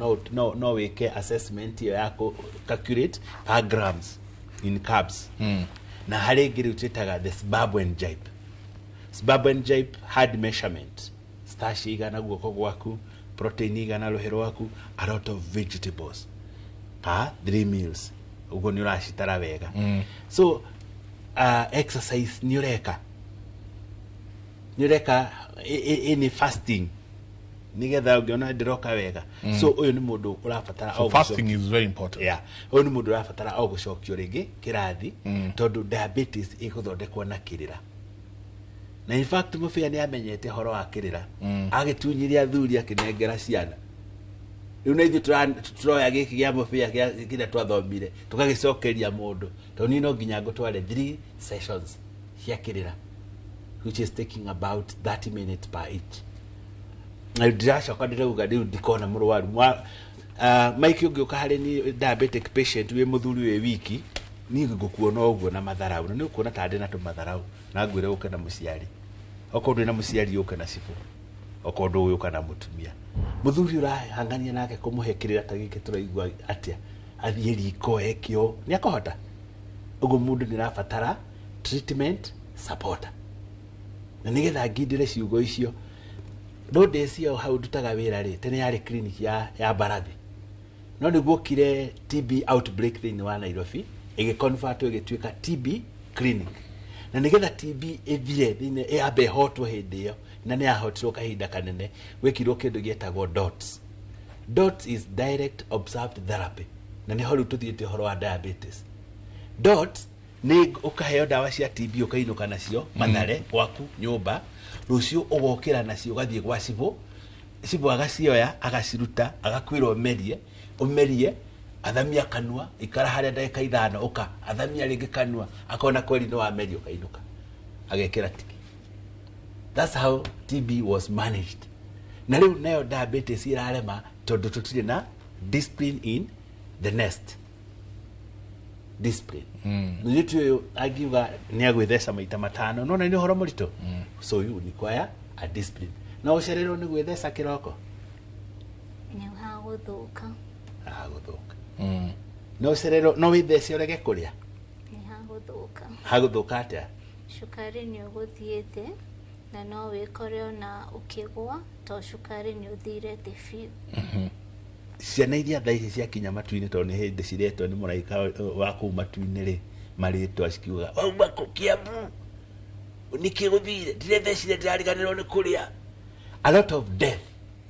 no weke assessment yo yako calculate per grams in carbs. Na hali ngiri utitaga the Zimbabwean jipe. Zimbabwean jipe hard measurement. Starch igana guoko gwaku, protein igana ruhero waku, a lot of vegetables. 3 meals. Ugo ni urashitara wega. So exercise ni ureka ini fasting nigetha ungiona ndiroka wega. So uyu ni mundu urabatara so fasting is very important. Yeah, uyu ni mundu urabatara au gucokio ringi kirathi tondu diabetes iguthondekwo na kirira. Na in fact mufia ni amenyete horo wa kirira agitunyiria athuri akinengera ciana. Riu na ithu turoya giki gia mufia kira twathomire tukagicokeria mundu tondu ni no nginya ngutware 3 sessions cia kirira, which is taking about 30 minutes per each. Na ndiracoka ndirauga riu ndikona murwaru maiki ungiuka hari ni diabetic patient we muthuri we wiki ni ngukuona uguo na matharau ni ukuona ta ndi na tu matharau na ngwire uke na muciari okondu na muciari uke na cibu okondu uke na mutumia muthuri urahangania nake kumuhekirira ta giki turaigua atia athie riko ekio ni akohota uguo mundu ni rabatara treatment support na nigetha ngindire ciugo icio no ndecio hau ndutaga wira ri tene yari clinic ya Barathi no niguo kire TB outbreak thini wa Nairobi igiconvert igituika TB clinic na nigetha TB ethire thini ambe hotwo hindi iyo na ni ahotirwo kahinda kanene wekirwo kindu gietagwo dots DOT is direct observed therapy na nĩ ho rĩu tũthiĩte ũhoro wa diabetes. DOT nĩ ũkaheo ndawa cia TB ũkainũka nacio Mathare gwaku nyũmba, rũciũ ũgokĩra nacio ũgathiĩ gwa cibũ agacioya agaciruta agakwĩra ũmerie athamia kanua ikara harĩa ndagĩka 5 ũka athamia rĩngĩ kanua akona kweli no amerio ũkainũka agekĩra tiki. That's how TB was managed. Na rĩu nayo diabetes irarema tondũ tũtirĩ na discipline in the nest. Discipline. Nĩtu ũyũ angiuga nĩ agwĩtheca maita 5 no na nĩ ũhoro mũritũ. So you require a discipline. Na ũcererwo nĩ gwĩtheca kĩroko. Nĩ hagũthũka. No ũcererwo no wĩthece ũrege kũrĩa. Nĩ hagũthũka. Hagũthũka atĩa? Cukari nĩ ũgũthiĩte na no wĩkore ona ũkĩgwa to cukari nĩ ũthirĩte biũ. Ciana iria thaa ici ciakinya matu-inĩ tondũ nĩ hĩndĩ ciretwo nĩ mũraika wa kũu matu-inĩ rĩ marĩtwa cikiuga wauma kũ Kiambu nĩkĩ gũthire ndirethecire ndĩrariganĩrwo nĩ kũrĩa. A lot of death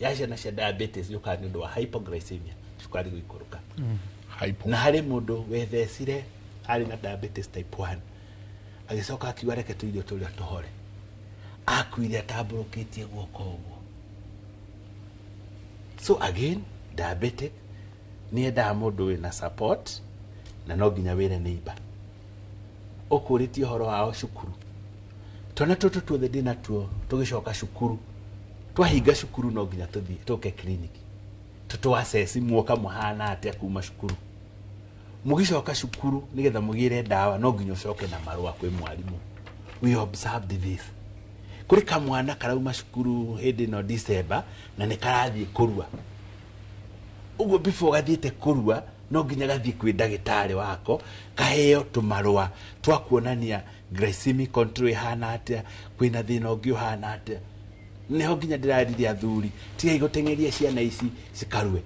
ya ciana cia diabetes yũkaga nĩ ũndũ wa hypoglycemia, cukari gũikũrũka. Na harĩ mũndũ wethecire arĩ na diabetes type 1 agĩcoka akiuga reke tũirio tũrĩa tũhore, akuire atambũrũkĩtie guoko ũguo. So again diabetic nĩ endaga mũndũ wĩna support na no nginya wĩre neighbor. Ũkũrĩtie ũhoro wao cukuru, twana tũtũ tuothe ndĩ natuo tũgĩcoka cukuru, twahinga cukuru no nginya tũthiĩ tũke clinic tũtwaceci muoka mũhana atĩa kuma cukuru. Mũgĩcoka cukuru nĩgetha mũgĩre ndawa no nginya ũcoke na marũa kwĩ mwarimũ. We observed this. Kũrĩ kamwana karauma cukuru hĩndĩ no December na nĩ karathiĩ kũrua. Uguo before gathiĩte kũrua no nginya gathiĩ kwĩ ndagĩtarĩ wako kaheo tũmarũa twa kuonania glycemic control ihana atĩa, kwĩna thĩna ũngĩ ũhana atĩa. Nĩho nginya ndĩrarire athuri tigai gũteng'eria ciana ici cikarue.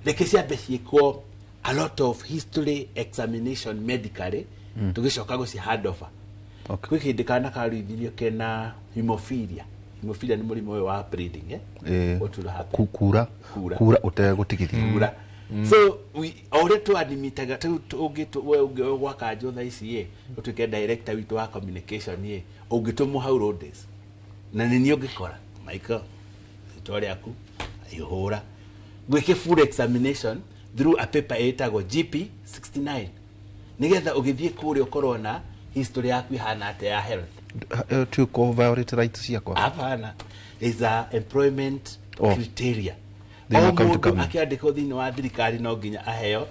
Reke ciambe ciĩkwo a lot of history examination medically tũgĩcoka gũci hand over. Kwĩ kĩndĩ kana karuithirio kena hemophilia. Hemophilia nĩ mũrimũ ũyũ wa bleeding kura ũtegũtigithia. So ũrĩa tũadimitaga ũngĩ gwaka njotha ici ũtuĩke director witũ wa communication ũngĩtũmwo hau road days na nĩ niĩ ũngĩkora Michael rĩtwa rĩaku ihũra gwĩke full examination through a paper ĩtagwo GP69 nĩgetha ũgĩthiĩ kũrĩa ũkorwo na history yaku ihana atĩa ya health. To violate rights ciakwa. Hapana, is a employment criteria. O mũndũ akĩandĩkwo thĩinĩ wa thirikari no nginya aheo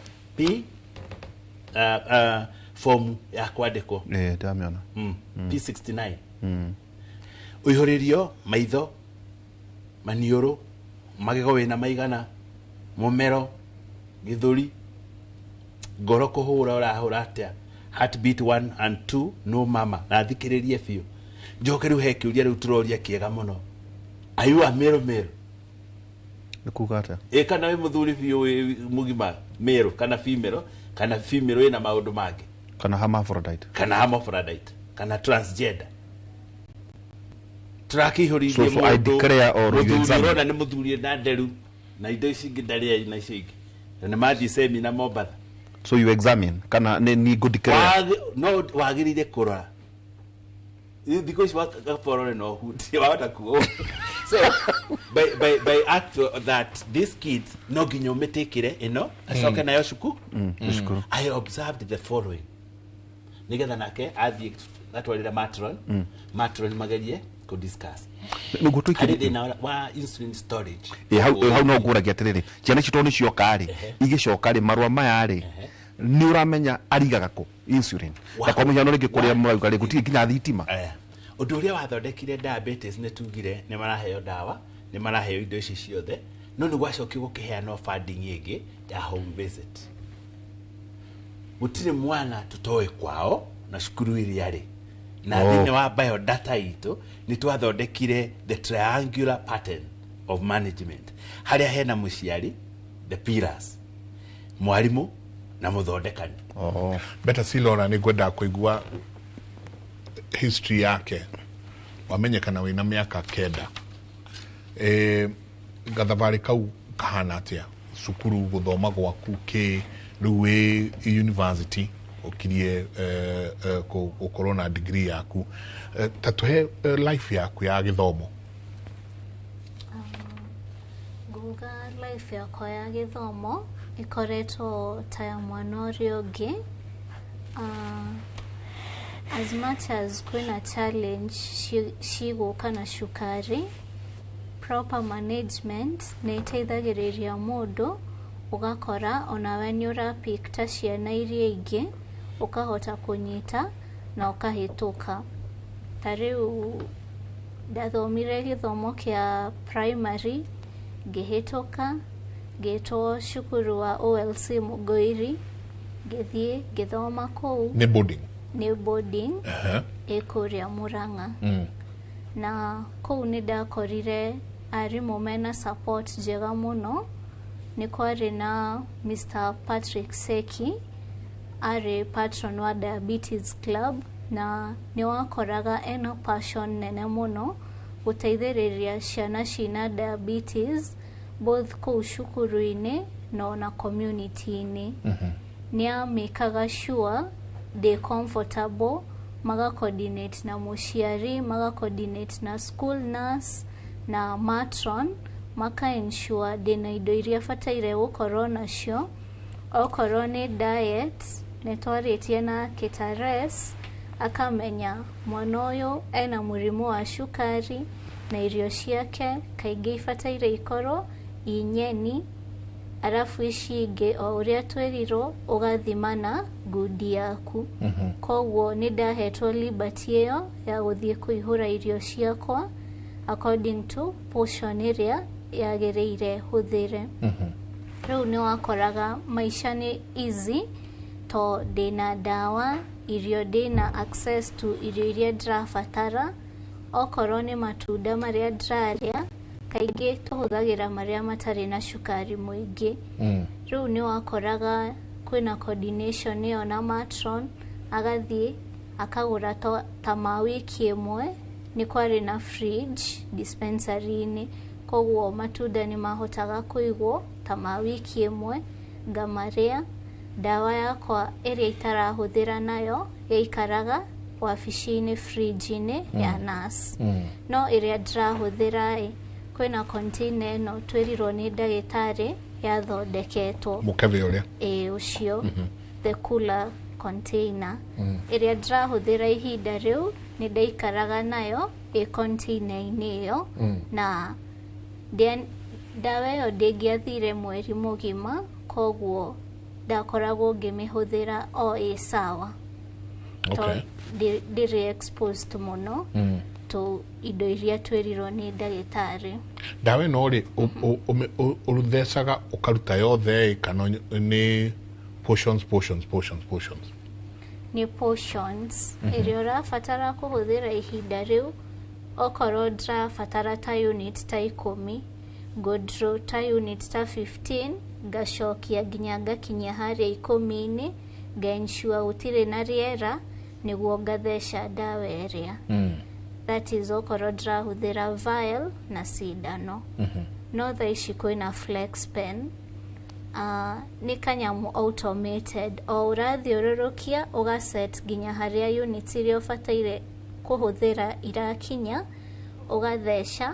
form ya kwandĩkwo. Ndamĩona. P69. Ũihũrĩrio maitho, maniũrũ, magego wĩna maigana, mũmero, gĩthũri, ngoro kũhũra ũrahũra atĩa, heartbeat 1 and 2 no mama na thikĩrĩrie biũ. Njoke rĩu he kĩũria rĩu tũroria kĩega mũno. Are you a male? Nĩkuga atĩa? Kana wĩ mũthuri biũ mũgima male kana female ĩna maũndũ mangĩ. Kana hermaphrodite. Kana transgender. Tũrakĩihũrithie mũndũ. So I declare or you examine. Mũthuri nĩ mũthuri na nderu na indo ici ingĩ ndarĩ na icio ingĩ. Na mathiĩ seminar Mombatha. So you examine kana ni good declare. No wagĩrĩire kũrora. Thikũ ici wakorore no huti wahota kuo. So by act that these kids no nginya ũmĩtĩkĩre ĩno acoke nayo cukuru. I observed the following. Nĩgetha nake athiĩ atwarĩre matron magerie ku discuss. Nĩguo twĩkĩre thĩna wa insulin storage. Hau no ngũragia atĩrĩrĩ ciana citũ nĩ cioka rĩ igĩcoka rĩ marũa maya rĩ nĩ ũramenya arigaga kũ insulin na kwa mũhiano rĩngĩ kũrĩa mũrauga rĩ gũtirĩ nginya thitima. Ũndũ ũrĩa wathondekire diabetes nĩ tugire nĩ maraheo ndawa nĩ maraheo indo ici ciothe no nĩ gwacokio gũkĩheanwo funding ĩngĩ ya home visit. Gũtirĩ mwana tũtoĩ kwao na cukuru iria rĩ na thĩinĩ wa biodata itũ nĩ twathondekire the triangular pattern of management harĩa hena mũciari the pillars mwarimũ na mũthondekani. Better Silora nĩ ngwenda kũigua history yake wamenyekana wĩna mĩaka 9. gathabari kau kahana atia cukuru guthoma gwaku ki riu wi university ukirie gukorwo na degree yaku tatuhe life yaku ya githomo. Nguga life yakwa ya githomo ikoretwo ta ya mwana ũrĩa ũngĩ. As much as kwina challenge cigũka na cukari, proper management nĩ ĩteithagĩrĩria mũndũ ugakora onawe nĩ ũrapick ta ciana iria ingĩ ukahota kunyita na ukahĩtũka. Ta rĩu ndathomire gĩthomo kĩa primary ngĩhĩtũka, ngĩtwo cukuru wa OLC Mũgũiri, ngĩthiĩ ngĩthoma kũu. Nĩ boarding? Nĩ boarding ĩkũrĩa Mũrang'a. Na kũu nĩ ndakorire arimũ mena support njega mũno. Nĩ kwarĩ na Mr. Patrick Seki, arĩ patron wa Diabetes Club, na nĩ wakoraga ena passion nene mũno gũteithĩrĩria ciana cina diabetes both kũu cukuru-inĩ na ona community-inĩ. Nĩ amĩkaga sure they comfortable, maga coordinate na mũciari, maga coordinate na school nurse na matron, maka ensure ndĩna indo iria bataire gũkorwo nacio. Okorwo nĩ diet nĩ twarĩtie na Kitares akamenya mwana ũyũ ena mũrimũ wa cukari na irio ciake kaingĩ ibataire ikorwo inyeni, arafu ici ingĩ o ũrĩa twerirwo ũgathima na ngundi yaku. Koguo nĩ ndahetwo liberty ĩyo ya gũthiĩ kũihũra irio ciakwa according to portion ĩrĩa yagĩrĩire hũthĩre. Rĩu nĩ wakoraga maica nĩ easy to ndĩna ndawa, irio ndĩna access to irio iria ndĩrabatara. Okorwo nĩ matunda marĩa ndĩrarĩa kaingĩ tũhũthagĩra marĩa matarĩ na cukari mũingĩ. Rĩu nĩ wakoraga kwĩna coordination ĩyo na matron, agathiĩ akagũra ta ma wiki ĩmwe. Nĩ kwarĩ na fridge dispensary-inĩ, koguo matunda nĩ mahotaga kũigwo ta ma wiki ĩmwe ngamarĩa. Ndawa yakwa ĩrĩa itarahũthĩra nayo yaikaraga wabici-inĩ fridge-inĩ ya nurse. No ĩrĩa ndĩrahũthĩra kwĩna container ĩno twerirwo nĩ ndagĩtarĩ yathondeketwo. Mũkebe ũrĩa? Ũcio, the cooler container. Ĩrĩa ndĩrahũthĩra ihinda rĩu nĩ ndaikaraga nayo container-inĩ ĩyo. Na ndawa ĩyo ndĩngĩathire mweri mũgima, koguo ndakoragwo ngĩmĩhũthĩra o sawa. Ndĩrĩ exposed mũno to indo iria twerirwo nĩ ndagĩtarĩ. Ndawa ĩno rĩ ũthecaga ũkaruta yothe kana nĩ portions? Nĩ portions ĩrĩa ũrabatara kũhũthĩra ihinda rĩu. Okorwo ndĩrabatara ta unit ta 10, ngũdraw ta unit ta 15, ngacokia nginya ngakinya harĩa 10-inĩ, ngaensure gũtirĩ na rĩera nĩguo ngatheca ndawa ĩrĩa. That is okorwo ndĩrahũthĩra vial na cindano. No thaa ici kwĩna flex pen, nĩ kanyamũ automated, o ũrathiũrũrũkia ũgaset nginya harĩa unit iria ũbataire kũhũthĩra irakinya, ũgatheca,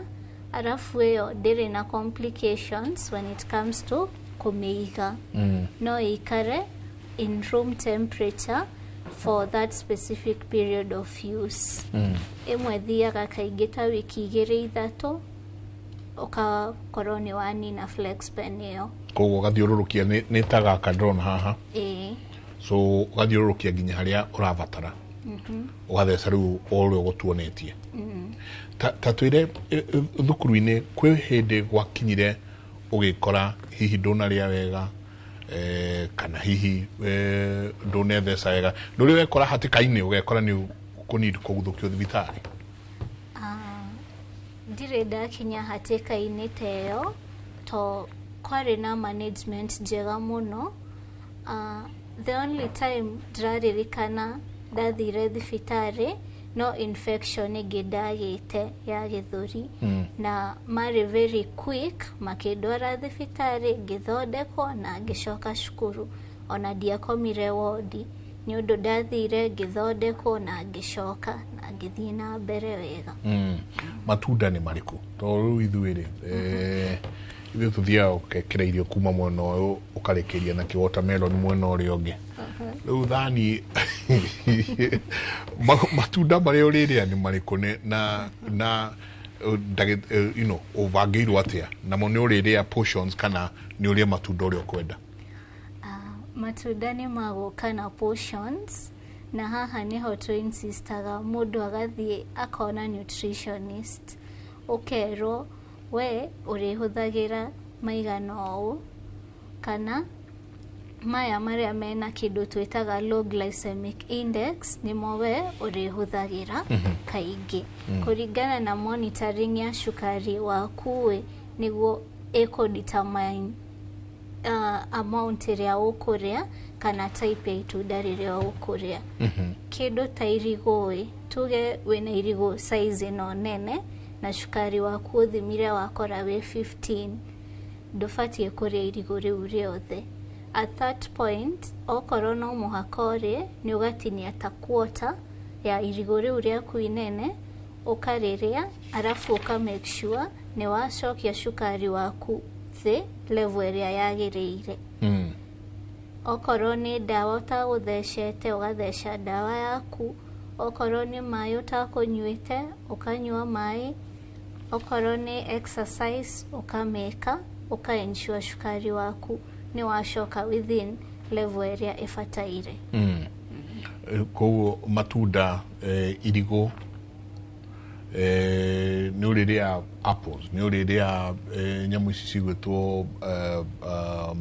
arafu ĩyo ndĩrĩ na complications when it comes to kũmĩiga. No ĩikare in room temperature for that specific period of use. Ĩmwe thiaga kaingĩ ta wiki 2-3 ũkakorwo nĩ wanina flex pen ĩyo. Koguo ũgathiũrũrũkia nĩ ta gaka ndĩrona haha. So ũgathiũrũrũkia nginya harĩa ũrabatara. Ũgatheca rĩu o ũrĩa ũgũtuonetie. Ta twĩre thukuru-inĩ kwĩ hĩndĩ gwakinyire ũgĩkora hihi ndũnarĩa wega kana hihi ndũnetheca wega, ndũrĩ wekora hatĩka-inĩ ũgekora nĩ ũkũnidi kũguthũkio thibitarĩ? Ndirĩ ndakinya hatĩka-inĩ ta ĩyo, to kwarĩ na management njega mũno. The only time ndĩraririkana ndathire thibitarĩ no infection igidagite ya githuri na mari very quick makidora thibitari githondeko na ngicoka cukuru ona ndiakomire wodi ni undu ndathire ngithondeko na ngicoka na ngithii na mbere wega. Matunda ni mariku to riu ithuire ithu tuthia ukekira irio kuma mwena uyu ukarekeria na ki watermelon mwena uria ungi riu thani matunda mari uriria ni mariku na you know ovagirwo atia na mo ni uriria portions kana ni uria matunda uria kwenda. Matunda ni maguka na portions na haha niho twinsistaga mundu agathie akona nutritionist ukero we urihuthagira maigana ũũ kana maya maria mena kindu twitaga low glycemic index nimo we urihuthagira kaingi kuringana na monitoring ya shukari waku niguo determine amount iria ukuria kana type ya itunda riria ukuria. Kindu ta irigo tuge wina irigo size no nene na shukari waku uthimire wakora we 15 ndufatie kuria irigo riu riothe. At that point okorwo no muhakori ni ugatinia ta quarter ya irigo riu riaku inene ukariria arafu uka make sure ni wacokia shukari waku thi level area yagiriire. Okorwo ni dawa utaguthecete ugatheca dawa yaku, okorwo ni mai utakunyuite ukanyua mai, okorwo ni exercise ukameka ukaensure shukari waku ni wacoka within level area ifataire. Ko matunda irigo ni uriria apples ni uriria nyamu ici cigwitwo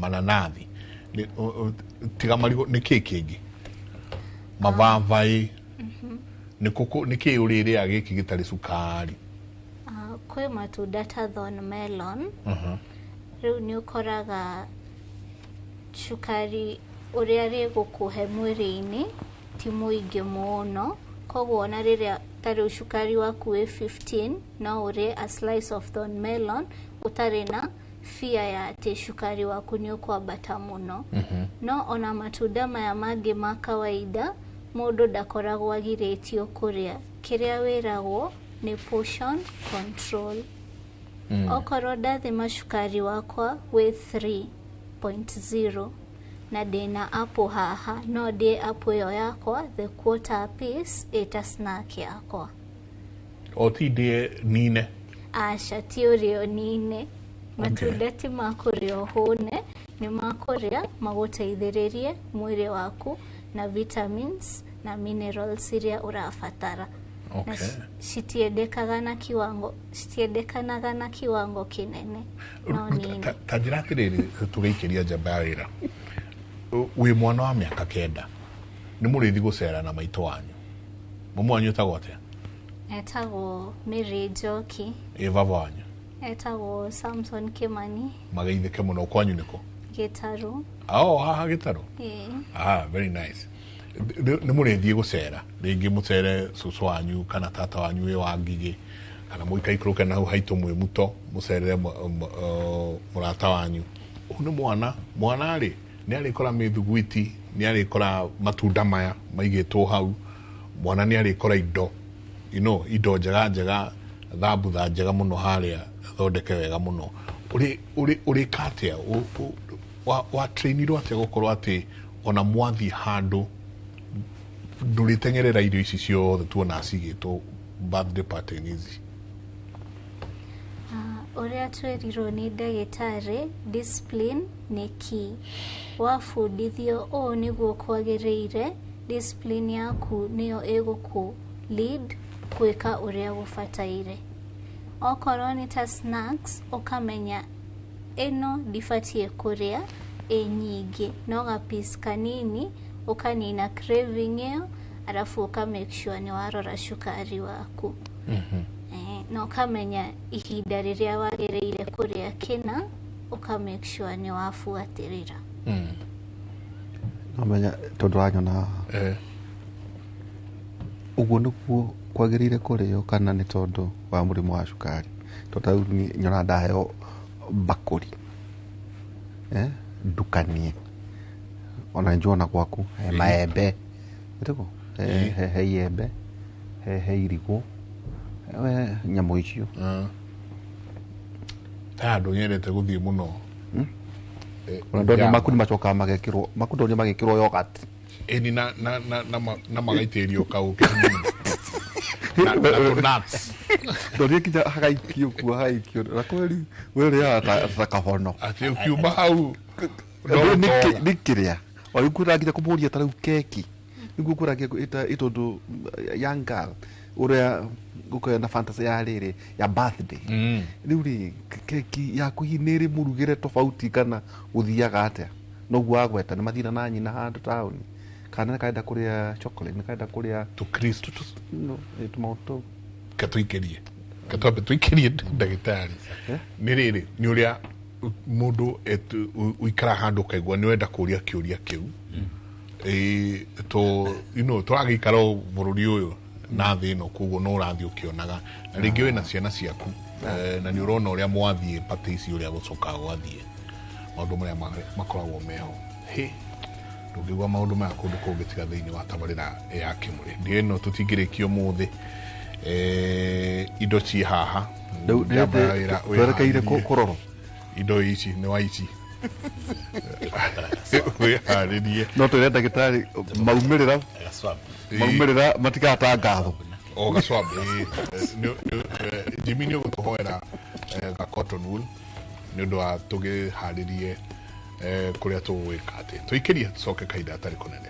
mananathi tiga marigo ni kingi mavavai ni ki uriria giki gitari sukari. Kwe matunda ta thorn melon riu ni ukoraga shukari uria rigukuhe mwiri-ini ti muingi muno koguo ona riria tari shukari waku 15 no uri a slice of thorn melon utari na fear ya ati shukari waku ni ukwambata muno. No ona matunda maya mangi ma kawaida mundu ndakoragwo agiritio kuria kiria wiragwo ni portion control. Okorwo ndathima shukari wakwa with 3.0 na dina apo haha no de apo yo yakwa the quarter piece eta snack yakwa oti de nine asha tiorio nine matunda ti makurio hone ni makuria maguteithiririe mwiri waku na vitamins na minerals iria urafatara. Na shitiendekanaga na kiwango kinene no nini. Tajiratiriri tugaikiria jabarira wi mwana wa miaka 9 ni murithi gucera na maito wanyu mumu wanyu etagwo atia? Etagwo Mary Njoki. Baba wanyu etagwo Samson Kimani. Magaithike muno kwanyu niko? Gitaru. Haha Gitaru. Very nice. Ni murithi gucera ringi mucere susu wanyu kana tata wanyu wi wa Ngigi kana muikaikruke na haitu mwe muto mucerere murata wanyu ni mwana ri ni arikora mithugwiti ni arikora matunda maya maigitwo hau mwana ni arikora indo indo njega thabutha njega muno haria thondeke wega muno uri katia wa trainirwo atia gukorwo ati ona mwathi handu nduritengerera irio ici ciothe tuona cigitwo birthday party ici? Uria twerirwo ni ndagitari discipline ni key. Wafundithio o niguo kwagiriire discipline yaku niyo iguku lead kwika uria gufataire. Okorwo ni ta snacks ukamenya eno difatie kuria nyingi no ga piece kanini ukanina craving yo arafu uka make sure ni warora shukari waku. No kamenya ihinda riria wagiriire kuria kina uka make sure ni wafuatirira. Namenya tondu wanyona uguo niguo kwagirire kurio kana ni tondu wa murimu wa cukari tondu nyona ndaheo bakuri ndukanie ona njona gwaku maembe ndiko he iembe he irigu we nyamu icio tando nyerete guthie muno ndonya makuni macoka magekirwo makundonya magekirwo yogurt eni na magaitirio kauke na nuts ndoria kinya hagaikio kwa hagaikio na kweli wewe ya atakahono ati ukiuma hau nikiria walikuwa nginya kumuria tarau keki niguo kuragia itondu young girl uria gukoya na fantasy ya riri ya birthday riu ri keki ya kuhiniri murugire tofauti kana guthiaga atia noguo agweta ni mathina na nyina handu town kana kaenda kuria chocolate kaenda kuria to Kristo no etumoto katuikerie katuikerie ndagitari ni riri ni uria mundu uikara handu kaigwa ni wenda kuria kiuria kiu to twagikara bururi uyu na thi no kuguo no urathi ukionaga na ringi wina ciana ciaku na ni urona uria mwathie pati ici uria gucoka gwathie maundu maria makoragwo meho ndungigwa maundu maya kundu kungitiga thiini wa tabarira ya kimuri ndieno tutingirikio muthi indo ci haha werekeire kuroro indo ici ni wa ici haririe no twire ndagitari maumirira matikata ngatho o gaswab Jimmy ni gutuhoera ga cotton wool ni undu wa tugiharirie kuria tugwika ati tuikirie tucoke kaida atari kunene.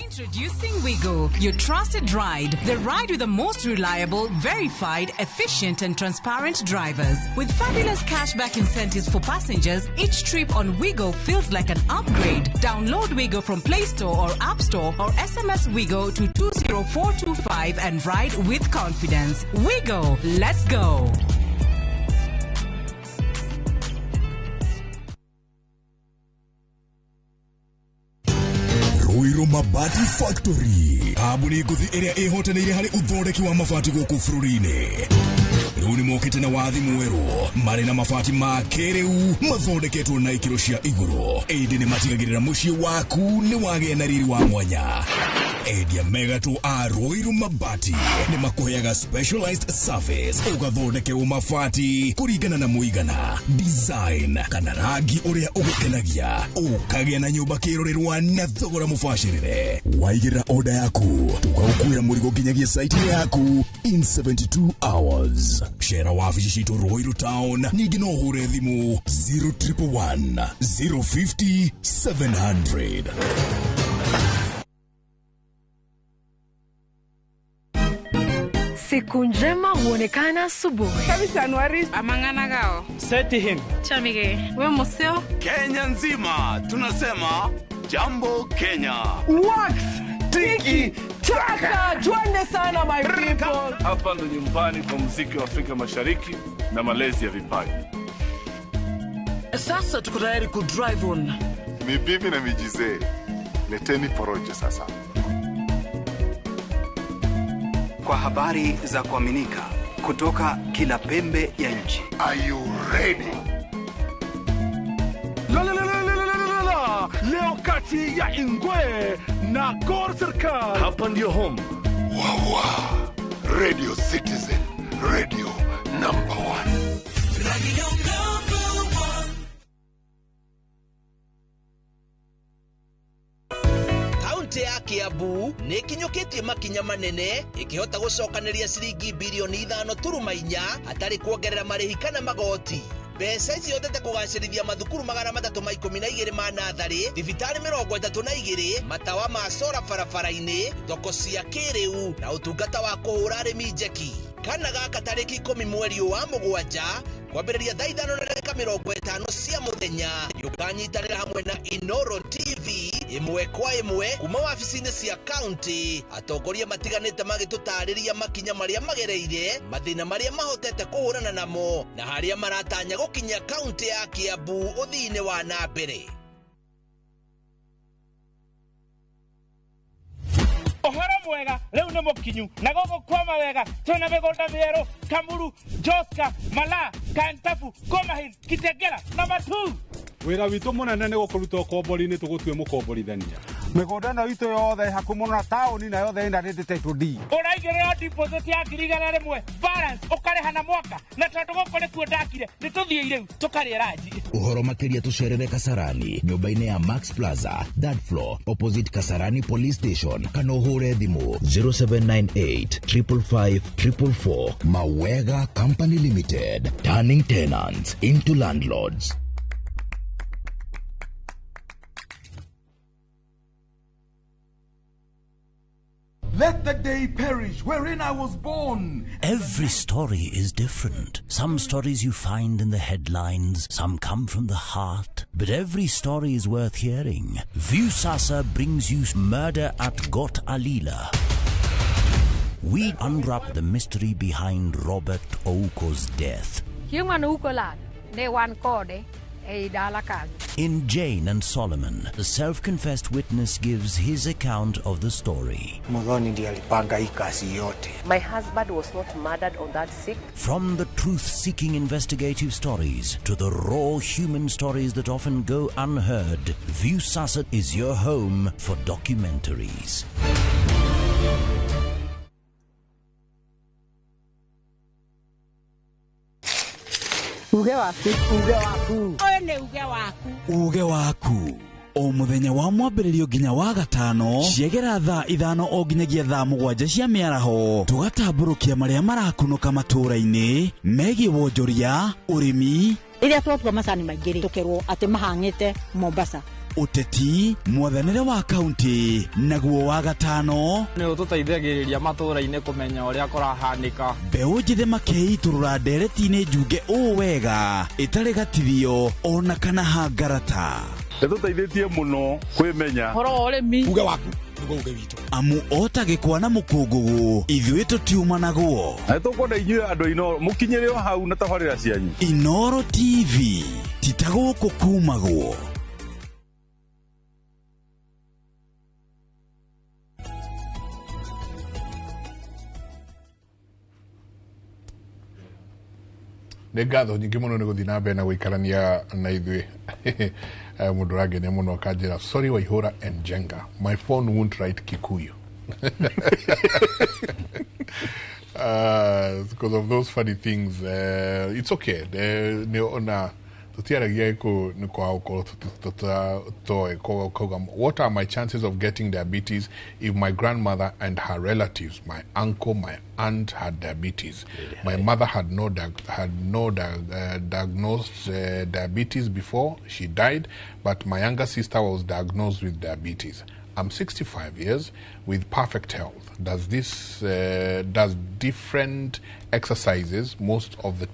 Introducing Wigo, your trusted ride. The ride with the most reliable, verified, efficient and transparent drivers. With fabulous cashback incentives for passengers, each trip on Wigo feels like an upgrade. Download Wigo from Play Store or App Store or SMS Wigo to 20425 and ride with confidence. Wigo, let's go. Ruiru Mabati Factory. Kambuni nguthi iria ihotanire hari uthondeki wa mabati guku bururi-ini. Riu ni mokite na wathi mweru mari na mabati ma kiriu mathondeketwo na ikiro cia iguru. Indi ni matigagirira mucii waku ni wagia na riri wa mwanya. Endia megato a Ruiru Mabati ni makuheaga specialized service ugathondekerwo mabati kuringana na muigana, design kana rangi uria ugukenagia, ukagia na nyumba kirorerwa na thogora mubashirire. Waigirira order yaku tugagukuira murigo nginyagia site yaku in 72 hours. Shera wabici citu Ruiru Town ningi no hure thimu 0111 050 700. Siku njema huonekana asubuhi. Kabisa Anuari amangana gao. Seti him. Chamige. We museo. Kenya nzima tunasema jambo Kenya. Wax. Tiki taka. Twende sana my people. Hapa ndo nyumbani kwa muziki wa Afrika Mashariki na malezi ya vipaji. Sasa tuko tayari ku drive on. Mibibi na mijize. Leteni porojo sasa. Kwa habari za kuaminika kutoka kila pembe ya nchi. Are you ready? Leo kati ya Ingwe na Gor Serikali. Hapa ndio home. Wawa. Radio Citizen. Radio number 1. Radio number 1. Kaunti ya Kiambu ni kinyukitie makinya manene ikihota gucokaniria ciringi bilioni 5.4 atari kuongerera marihi kana magoti. Mbeca icio thete kugacirithia mathukuru 312 ma nathari, thibitari 32, matawa ma sora barabara-ini, thoko cia kiriu na utungata wa kuhura arimi njeki. Kana gaka tariki 10 mweri wa 7 kwambĩrĩria thaa 5:50 cia mũthenya. Yukanyitanĩra hamwe na Inoro TV imwe kwa imwe kuma wabici-inĩ cia kaunti. Atongoria matiganĩte magĩtũtarĩria makinya marĩa magereire, mathĩna marĩa mahotete kũhũrana namo na harĩa maratanya gũkinya kaunti ya Kiambu ũthii-inĩ wa na mbere. Ohoro mwega leo nĩ mũkinyu na gũkũ kwa mawega twĩna mĩgũnda mĩerũ Kamuru, Joska, Mala, Kantafu, Komahin, Kitengela na Matu. Wĩra witũ mũnene nĩ gũkũruta ũkombori-inĩ tũgũtue mũkomborithania. Mĩgũnda ĩno itũ yothe hakuhĩ mũno na taũni na yothe ĩna title deed. Ũraigĩrĩra deposit ya 1,100 balance ũkarĩha na mwaka na tondũ gũkũ nĩkuo ndakire nĩtũthiĩ rĩu tũkarĩe ranji. Ũhoro makĩria tũcerere Kasarani nyũmba-inĩ ya Max Plaza, third floor, opposite Kasarani Police Station. Kana ũhũre thimũ 0798 555 444. Mawega Company Limited, turning tenants into landlords. Let the day perish wherein I was born. Every story is different. Some stories you find in the headlines, some come from the heart, but every story is worth hearing. Viusasa brings you Murder at Got Alila. We unwrap the mystery behind Robert Ouko's death. Human Ukolan, they one code. In Jane and Solomon, the self-confessed witness gives his account of the story. My husband was not murdered on that sick. From the truth-seeking investigative stories to the raw human stories that often go unheard, Viusasa is your home for documentaries. Uge waku. Oyo nĩ uge waku. Uge waku. O muthenya wa mwambĩrĩrio nginya wa gatano ciegera thaa 5 o nginyagia thaa 7 cia mĩaraho tugatambũrũkia marĩa marakunũka matũũra-inĩ megiĩ wonjoria, ũrĩmi, rĩrĩa twatua macani maingĩ tũkerwo atĩ mahang'ĩte Mombasa. Ũteti, mwathanĩre wa kaunti, naguo wa gatano nĩ ũtũteithagĩrĩria matũũra-inĩ kũmenya ũrĩa kũrahanĩka. Mbeũ njĩthĩ makeitũrũra ndereti-inĩ njunge ũũ wega ĩtarĩ gatithio ona kana hangarata. Nĩtũteithĩtie mũno kwĩmenya horo wa ũrĩmi. Uge waku nĩguo uge witũ. Amu ota gĩkwa na mũkũngũgũ ithuĩ tũtiuma naguo. Nĩtũkwenda inyuĩ andũ Inoro mũkinyĩre o hau na tabarĩra cianyu. Inoro TV titagũkũ kumagwo. nä ngatho nyingä må no nä gå thiä na mbere na gå ikarania na ithuä må ndå rangenia må no kanjä ra sorry Waihura and Jenga, my phone won't write Kikuyu because of those funny things. It's okay. What are my chances of getting diabetes if my grandmother and her relatives, my uncle, my aunt, had diabetes? My mother had diagnosed diabetes before she died, but my younger sister was diagnosed with diabetes. I'm 65 years with perfect health. Does different exercises most of the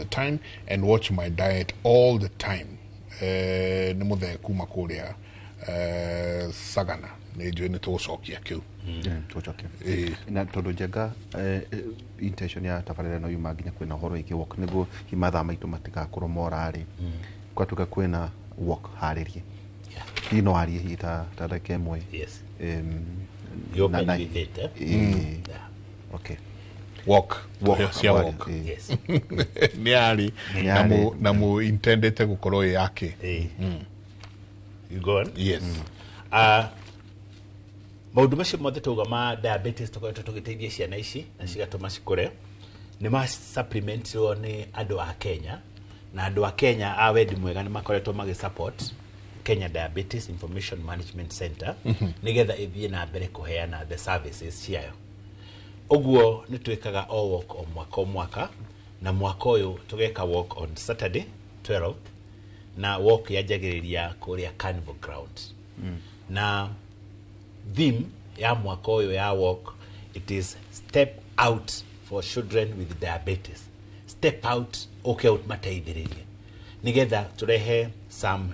time and watch my diet all the time. Nemuthe kuma kuria sagana nejwe nitucokia kiu tucokia na tondu Njenga intention ya tabarĩra no yuma nginya kwina horo iki walk niguo himatha maitu matigakorwo morari kwatuka kwina walk haririe no arie hita ndagĩka ĩmwe. Yes. Okay. Walk. Yes. Niari na mu intendete gukorwo yake. You go on? Yes. Maundu macio mothe tuga ma diabetes tukoretwo tugiteithia ciana ici na cigatũma cikũre nĩ ma supplementwo nĩ andũ a Kenya, na andũ a Kenya a wendi mwega nĩ makoretwo magi support Kenya Diabetes Information Management Center nigetha ithie na mbere kuheana the services ciayo. Oguo nĩ twĩkaga o walk o mwaka na mwaka ũyũ tugeka walk on Saturday 12th na walk yanjagĩrĩria kũrĩa Carnival Grounds. Na theme ya mwaka ũyũ ya walk, it is step out for children with diabetes. Step out, okay out mateithĩrĩrie nigetha turehe some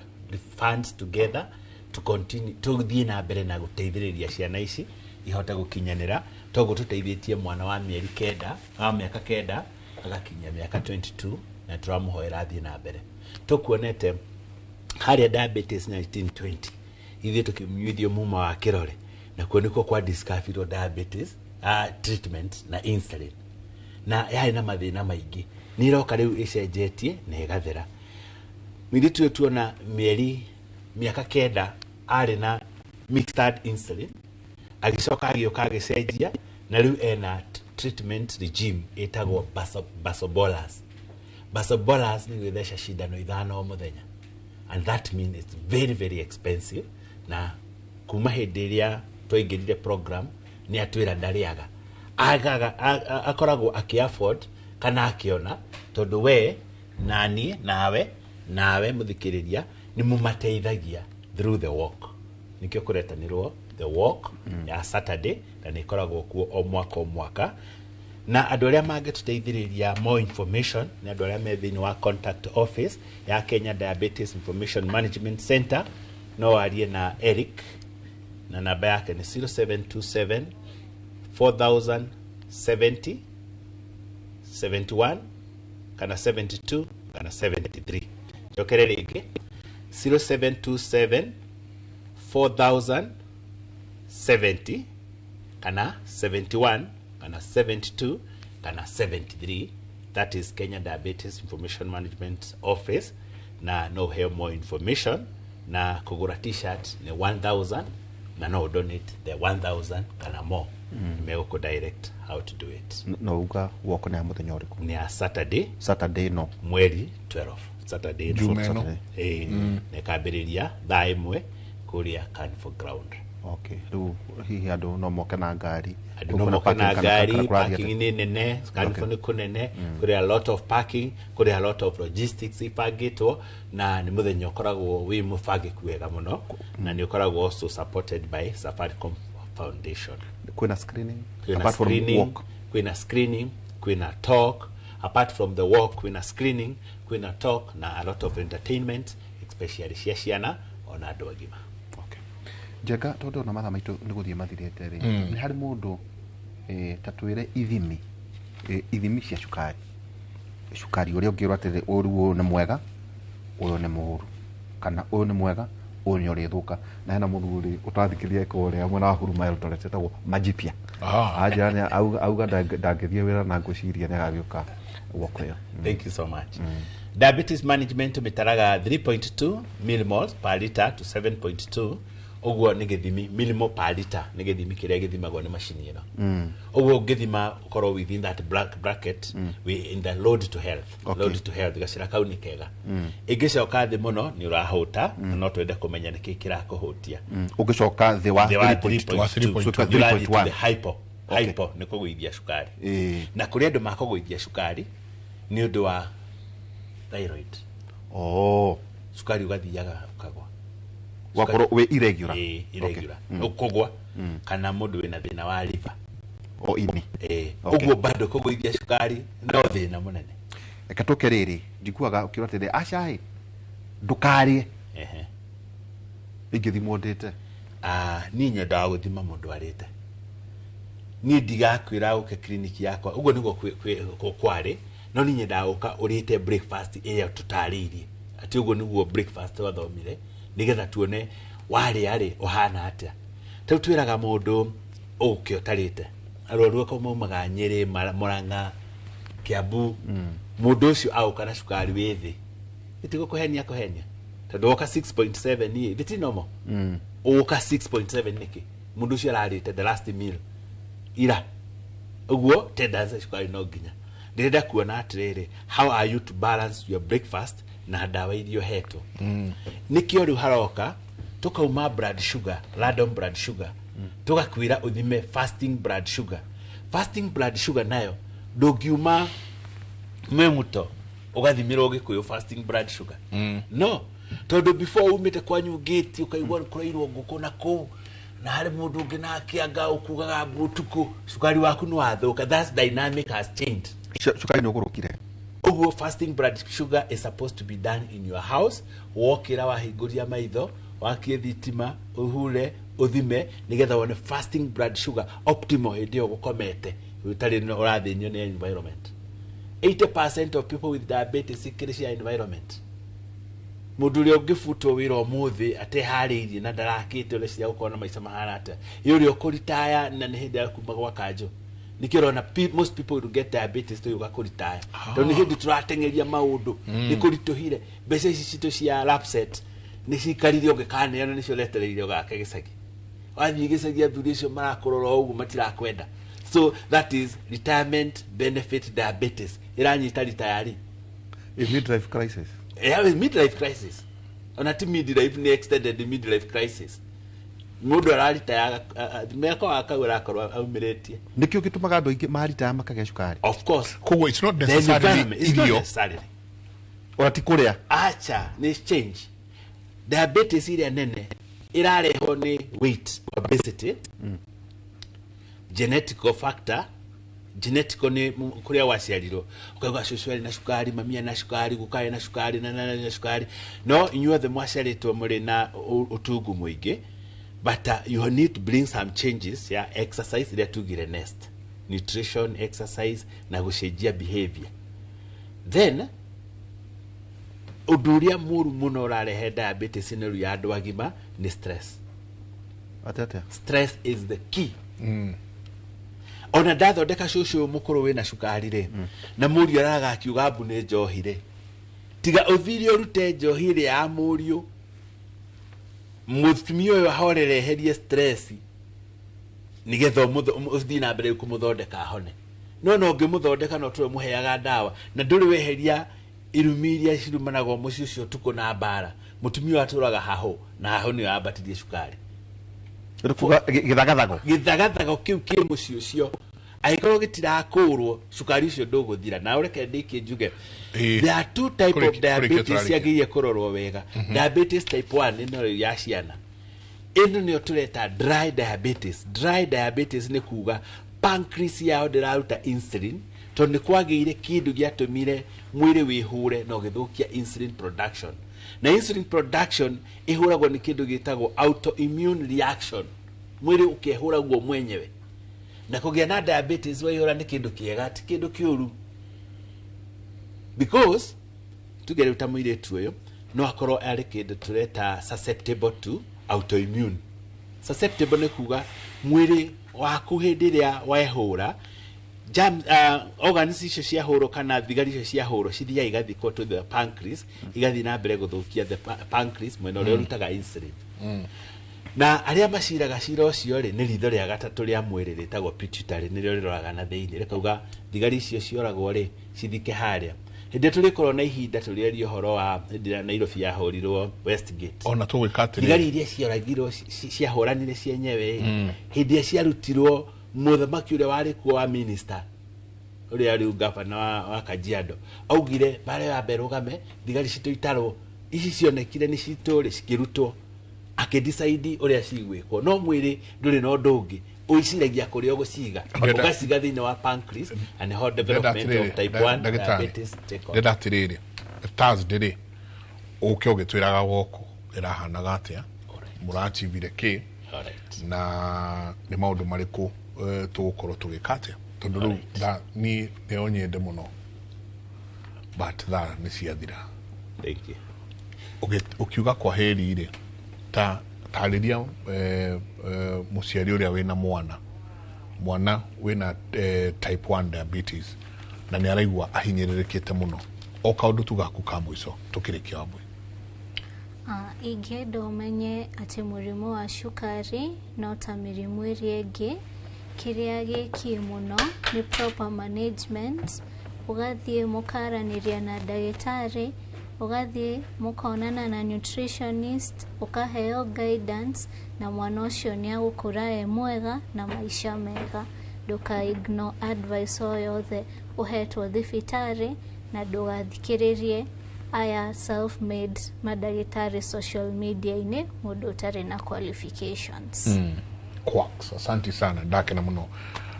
funds together to continue to thie na mbere na guteithiriria ciana ici ihota gukinyanira togo tuteithĩtie mwana wa mieri kenda miaka kenda agakinya miaka 22 na turamuhoera athie na mbere tukuonete haria diabetes 1920 ithuĩ tukimnyuithio muma wa kirore na kuoneko kwa discovery diabetes treatment na insulin na yari na mathina maingi ni roka riu icenjetie na igathera mithitu tuona miaka kenda ari na mixed insulin agicoka agioka agicenjia na riu ena treatment regime etagwo basobolas ni gwithesha cindano 5 o muthenya and that means it's very very expensive na kuma hindi iria twaingirire program ni atwira ndariaga akoragwo aki-afford kana akiona tondu we nani nawe muthikiriria ni mumateithagia through the walk nikio kuretanirwo the walk ya Saturday na nikoragwo kuo o mwaka na andu aria mangituteithiriria more information ni andu aria me thiini wa contact office ya Kenya Diabetes Information Management Center no warie na Eric na namba yake ni 0727 4070 71 kana 72 kana 73 jokere ringi 0727 4070 kana 71 kana 72 kana 73 that is Kenya Diabetes Information Management Office na no have more information na kugura t-shirt ni 1000 na no donate the 1000 kana more meko direct how to do it no uga walk na muthenya uriku ni a Saturday no mweri 12 Saturday no ne kabiriria thaa imwe kuria Carnival Ground. Okay, riu hihi andu no moke na ngari parking ni nene Carnival ni kunene kuri a lot of parking kuri a lot of logistics ipagitwo na ni muthenya ukoragwo wi mubangiku wega muno na ni ukoragwo also supported by Safaricom Foundation. Kuna screening apart from walk, kuna screening, kuna talk apart from the walk, kuna screening, kuna talk na a lot of entertainment especially ciana ona andu agima. Jega todo na matha maitu ni guthie mathirete ri ni hari mundu tatwire ithimi cia cukari uria ungirwa atiri uru ni mwega uyu ni muuru kana uyu ni mwega uyu ni urithuka na hena muthuri utathikiriria kuria mwena wa huruma Eldoret etagwo Majipia ajani auga ndangithie wira na nguciria ni agagiuka woko yo. Thank you so much. Diabetes management mitaraga 3.2 millimoles per liter to 7.2 ogwo ni githimi millimol per liter ni githimi kiria githimagwo ni machine ino ogwo githima ukorwo within that bracket we in the load to health gacira kau ni kega ingicoka thi muno ni urahota no twende kumenya ni kikira kuhutia ugicoka thi wa 3.2 the hypo ni kugwithia cukari na kuri andu makugwithia cukari ni undu wa thyroid cukari ugathiaga ukagwa wakoro we irregular ukugwa kana mundu wina thina wa liver ini ogwo bado kugwithia cukari no thina munene ekatoke riri njiguaga ukirotete acai ndukarie ingithimwo ndite ni nyendaga guthima mundu arite ni ndigakwira uke kliniki yakwa ugo niguo kwari no ni nyendaga uka urite breakfast iyo tutaririe ati ugo niguo breakfast wathomire nigetha tuone wari ari ohana atia tau twiraga mundu uke utarite arorua ko maumaga Nyeri Murang'a Kiambu mundu ucio auka na cukari withi itigo kuhenia tondu oka 6.7 ni thiti nomo oka 6.7 niki mundu ucio ararite the last meal ira uguo tendaza cukari no nginya ndirenda kuona atiriri how are you to balance your breakfast na dawa irio heto nikio riu haroka tukauma blood sugar random blood sugar tugakwira uthime fasting blood sugar nayo ndungiuma memuto ugathimirwo gikuyu fasting blood sugar no tondu before umite kwanyu gate ukaigwa kurairwo nguku na ku na hari mundu ungi na kianga ukugaga butuku cukari waku ni wathuka. That's dynamic has changed. Cukari ni ugurukire Ogo fasting blood sugar is supposed to be done in your house. Wokira wahinguria maitho, wakie thitima, uhule, uthime, nigetha wone fasting blood sugar optimal hindi yo gukomete. Utari no urathinio ni environment. 80% of people with diabetes ikirishia environment. Mudule ugifutwo wira omuthi ate hariri na ndarakite ule cia gukona maisha mahana ate. Yuri okuritaya na ni hindi ya kumba gwa kanjo. Nikirona most people will get diabetes to yuga kuritaya. Don't hindi turatengeria maundu. Nikurituhire bese ici cito cia lapset. Nicikarithio ngekane yana nicio letereirio gake gicagi. Wathi gicagi athurisho marakorora ugu matirakwenda. So that is retirement benefit diabetes. Iranyita retire. A midlife crisis. Yeah, with midlife crisis. Onati midlife ni extended midlife crisis. Mundu araritaya meko akagura akorwa aumiretie. Nikio gitumaga andu aingi maritaya makage cukari. Of course. Kogo it's not necessarily irio. Orati kuria. Acha ni change. Diabetes ile nene irareho ni weight, obesity. Genetic factor. Genetic ni kuria waciariro. Ukagwa shosho na shukari, mamia na shukari, gukaye na shukari na shukari. No, inyuwa the mwasharitwo muri na utugu muingi. But you need to bring some changes, yeah, exercise ile tugire next. Nutrition, exercise na gushejia behavior. Then uduria muru muno rarehe diabetes ino ya andu agima ni stress. Atete. Stress is the key. Ona ndathondeka shushu mukuru we na shukari re. Na muri araga akiuga mbune njohire. Tiga uthiri urute njohire ya murio. Mutumio yo horere herie stress. Nigetho uthi na mbere kumuthondeka hone. No ngimuthondeka no twe muheaga ndawa na nduri weheria irumiria cirumanago mucio cio tuko na bara. Mutumio aturaga haho na haho ni abatirie shukari. Githagathago kiu ki mucio cio aikorwo gitirakurwo shukari cio nduguthira na ureke ndike njuge. There are two type of diabetes yagiye kurorwo wega. Diabetes type 1 ino ya ciana. Ino ni tureta dry diabetes. Dry diabetes ni kuga pancreas yao ndiraruta insulin to ni kwagire kindu giatumire mwiri wihure no githukia insulin production. Na insulin production ihuragwo ni kindu gitagwo autoimmune reaction. Mwiri ukehuragwo mwenyewe. Na kugia na diabetes wayora ni kindu kiega ti kindu kiuru. Because tugere utamwire tuyo no akorwo ari kindu tureta susceptible to autoimmune. Susceptible ni kuga mwiri waku hindiria wehura organs icio cia huro kana thigari icio cia huro cithia igathikwo to the pancreas igathi na mbere guthukia the pancreas mwena uria rutaga insulin. Na aria maciraga cira ucio ri ni ritho ria gatatu ria mwiri ritagwo pituitary nirio riroraga na thiini rikauga thigari icio cioragwo ri cithike haria. Hindi tulikorwo na ihinda tuliario horo wa Nairobi ya horirwo Westgate. Ona tugikatire. Thigari iria cioragirwo ciahuranire cienyewe. Hindi ciarutirwo muthamaki uria wari kuo wa minister uria ari gavana wa Kajiado augire bare wa berugame thigari citu itaro ici cionekire ni citore cikirutwo akidecide uria cigwikwo no mwiri nduri no ndungi uiciragia kuria guciga ugasiga thini wa pancreas and how development of type 1 diabetes take on. Ndatirire Thursday uke ugitwiraga goko irahanaga atia murachivire ki na ni maundu mariku tugukorwo tugikate tondu riu ni neonyende muno but that ni ciathira. Thank you. Ukiuga kwa heri ri tariria muciari uria wina mwana wina type 1 diabetes na ni araigua ahinyiririkite muno o kaundu tugaku ka mwiso tukirikia wabwe. Ingĩenda ũmenye atĩ mũrimũ wa cukari no ta mĩrimũ ĩrĩa ĩngĩ, kĩrĩa gĩkĩ mũno nĩ proper management. Ũgathiĩ mũkaranĩria na ndagĩtarĩ, ũgathiĩ mũkonana na nutritionist, ũkaheo guidance na mwana ũcio nĩ agũkũra e mwega na maisha mega. Ndũka-ignore advice o yothe ũhetwo thibitarĩ na ndũgathikĩrĩrie aya self-made madagitari social media-inĩ mũndũ ũtarĩ na qualifications. Quacks, asante sana ndake na muno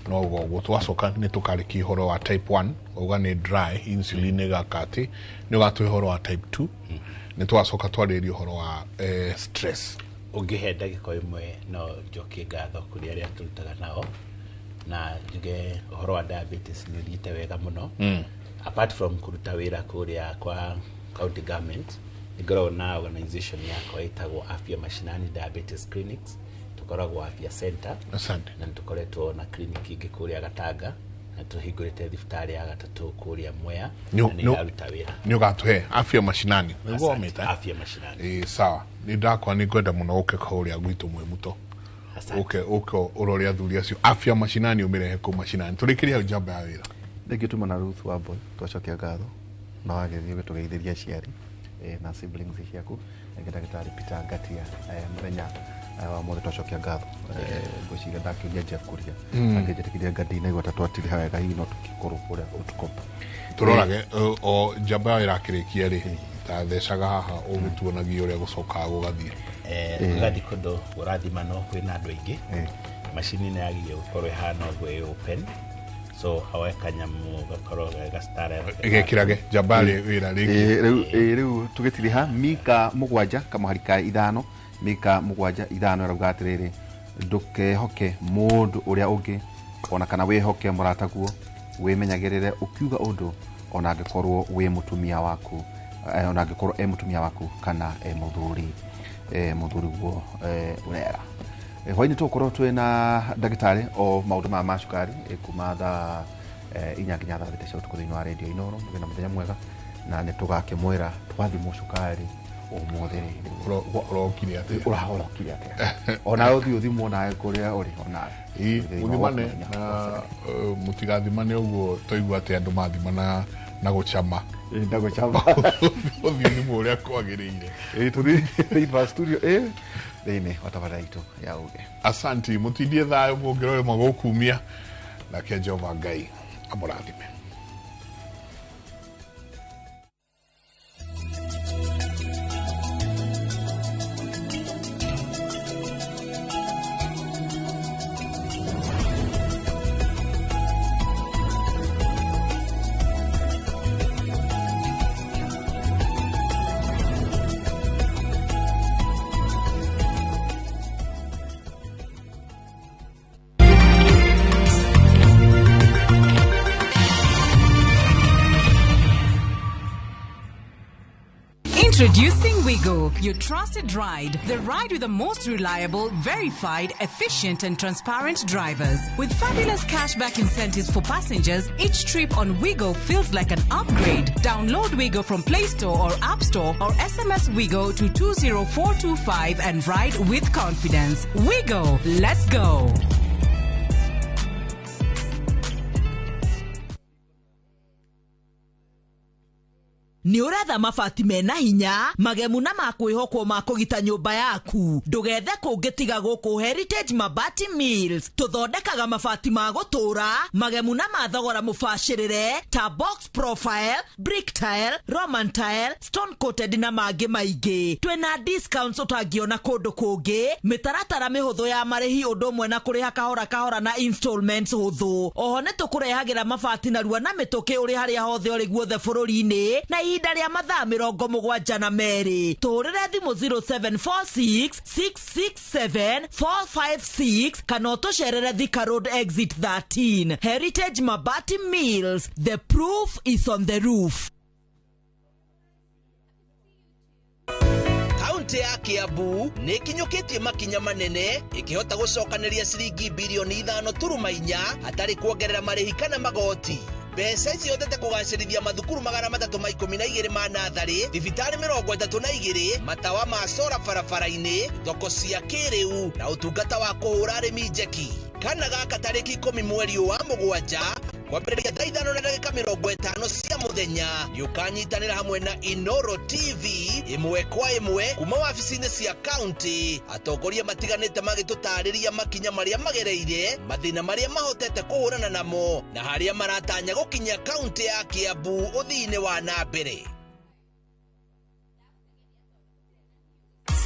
no go twacoka nä tå karä horo wa type 1 uga nä dry insulin gakati nä gatwä horo wa type 2 nä twacoka twarä horo wa stress ũngĩhe ndagĩka ĩmwe no njokie ngatho kũrĩ arĩa tũrutaga nao na njuge ũhoro wa diabetes nĩ ũthiĩte wega mũno apart from kũruta wĩra kũrĩa kwa county government nĩngoragwo na organization yakwa ĩtagwo Afya Mashinani Diabetes Clinics tũkoragwo Afya Center na nĩtũkoretwo na clinic ingĩ kũrĩa Gatanga na tũhingũrĩte thibitarĩ ya gatatũ kũrĩa Mwea na nĩraruta wĩra nĩ ũgatũhe Afya Mashinani nĩguo ũmĩta Afya Mashinani sawa nĩ ndakwa nĩ ngwenda mũno ũke kũrĩa gwitũ mwĩ mũto ũke ũrore athuri acio Afya Mashinani ũmĩrehe kũ Mashinani tũrĩkĩrie hau njamba ya wĩra ndĩngĩtuma na Ruth Wamboi twacokia ngatho na wagĩthiĩ gũtũgeithĩria aciari na siblings ciaku ndagĩtarĩ Peter Ngatia mũthenya wa mothe twacokia ngatho ngwĩciria ndakĩũria Jeff Kuria angĩnjĩtĩkĩria ngadi na igweta twatiri wega hihi no tũkĩkorwo kũrĩa ũtukopa tũrorage o njamba ya wĩra akĩrĩkia rĩ ta thecaga haha ũgĩtuonagia ũrĩa gũcokaga gũgathiĩ ũgathiĩ kũndũ ũrathima no kwĩna andũ aingĩ macini nĩ yagĩrĩire gũkorwo ĩhana ũguo open so hawe kanyamu gakorwo gastara igekirage jabali wira riu tugitiriha mika mugwanja kamaharika ithano mika mugwanja ithano rauga atiriri ndukehoke mundu uria ungi ona kana wihoke murataguo wimenyagirire ukiuga undu ona angikorwo wi mutumia waku ona angikorwo mutumia waku kana muthuri guo urera hwaini tukorwo twina ndagitari o maundu ma macukari kuma tha inya nginya tha thite cia utuku thiini wa radio Inoro mugina muthenya mwega na ni tugakimwira twathimwo cukari umuthi urokire atia urahorokire atia ona uthimwo nawe kuria uri ona uthimane na mutigathimane uguo toigua ati andu mathimana na guchama ndaguchama uthimwo uria kwagiriire tuthi studio thini watabara itu ya uge asanti mutindie thayo mungirore magokumia na ke Jehova Ngai amurathime. Introducing Wigo, your trusted ride. The ride with the most reliable, verified, efficient and transparent drivers. With fabulous cashback incentives for passengers, each trip on Wigo feels like an upgrade. Download Wigo from Play Store or App Store or SMS Wigo to 20425 and ride with confidence. Wigo, let's go. Ni uratha mabati mena hinya magemu na makwihokwo makugita nyumba yaku ndugethe kungitiga guku Heritage Mabati Mills tuthondekaga mabati ma gutura magemu na mathogora mubashirire ta box profile, brick tile, roman tile, stone coated na mangi maingi. Twina discounts utangiona kundu kungi, mitaratara mihuthu ya marihi undu umwe na kuriha kahora na installments huthu. Oho ni tukurehagira mabati na rua na mituki uri haria hothe uri guothe bururi-ini na ihinda ria mathaa 72 tuhurire thimu 0746 667 456 kana tucerere Thika Road exit 13. Heritage Mabati Mills, the proof is on the roof. Kaunti ya Kiambu nĩ kinyũkĩtie makinya manene ikihota gucokanĩria ciringi bilioni 5.4 hatarĩ kuongerera marĩhi kana magoti. Mbeca icio hotete kũgacĩrithia mathukuru 312 ma natharĩ, thibitarĩ 32, matawa ma sola barabara-inĩ, thoko cia kĩrĩu na ũtungata wa kũhũra arĩmi njeki. Kana gaka tarĩki 10 mweri wa Mũgwanja kwambĩrĩria thaa 5:50 cia mũthenya nĩũkanyitanĩra hamwe na Inoro TV ĩmwe kwa ĩmwe kuma wabici-inĩ cia kaunti. Atongoria matiganĩte magĩtũtarĩria makinya marĩa magereire, mathĩna marĩa mahotete kũhũrana namo na harĩa maratanya gũkinya kaunti ya Kiambu ũthii-inĩ wa na mbere.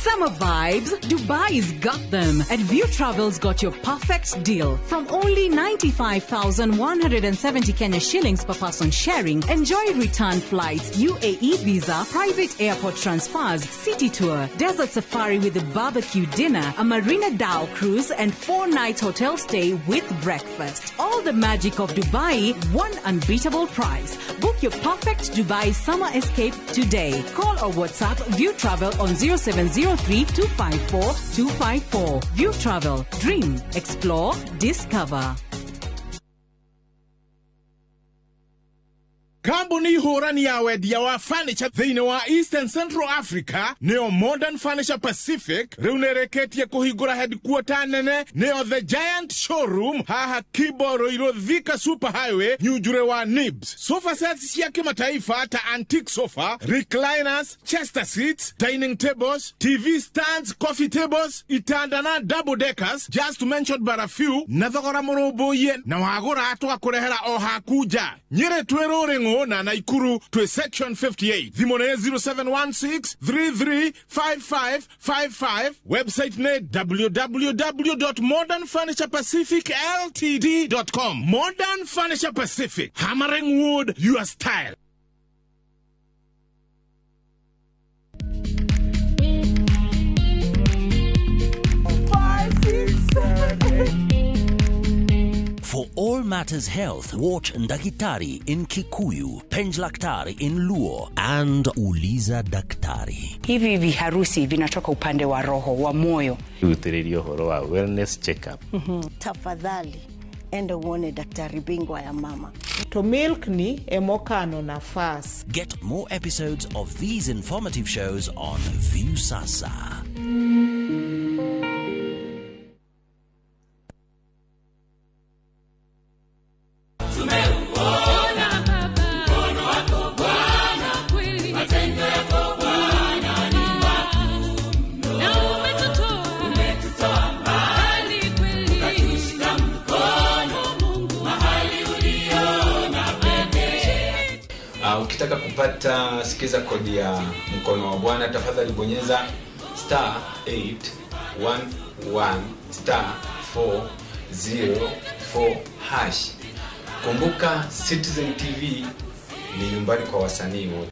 Summer vibes, Dubai's got them. And View Travel's got your perfect deal. From only 95,170 Kenya shillings per person sharing, enjoy return flights, UAE visa, private airport transfers, city tour, desert safari with a barbecue dinner, a Marina Dao cruise, and 4 nights hotel stay with breakfast. All the magic of Dubai, one unbeatable price. Book your perfect Dubai summer escape today. Call or WhatsApp View Travel on 0703 254 254. View Travel. Dream. Explore. Discover. Kambuni hurani ya wedia wa furniture thine wa East and Central Africa neo Modern Furniture Pacific reunereketie kuhigura headquarter nene neo The Giant Showroom haha Kiboro ilo Thika Super Highway nyujure wa Nibs. Sofa sets ya kimataifa hata antique sofa, recliners, chester seats, dining tables, TV stands, coffee tables, itandana double deckers, just to mention but a few. Nathogora murobo yen na wagora atwa kurehera oha kuja. Nyere twero rengo na Naikuru to section 58. Dhimone 0716-335555. Website ne www.modernfurniturepacificltd.com. Modern Furniture Pacific. Hammering wood, your style. For all matters health, watch Ndakitari in Kikuyu, Penjlaktari in Luo, and Uliza Daktari. Hivi viharusi vinatoka upande wa roho, wa moyo. Uthiririo horo wa wellness check-up. Tafadhali, enda uone daktari bingwa ya mama. To milk ni emokano na fast. Get more episodes of these informative shows on View Sasa. Ukitaka kupata sikiza kodi ya mkono wa Bwana, tafadhali bonyeza *811*404#. Kumbuka Citizen TV ni nyumbani kwa wasanii wote.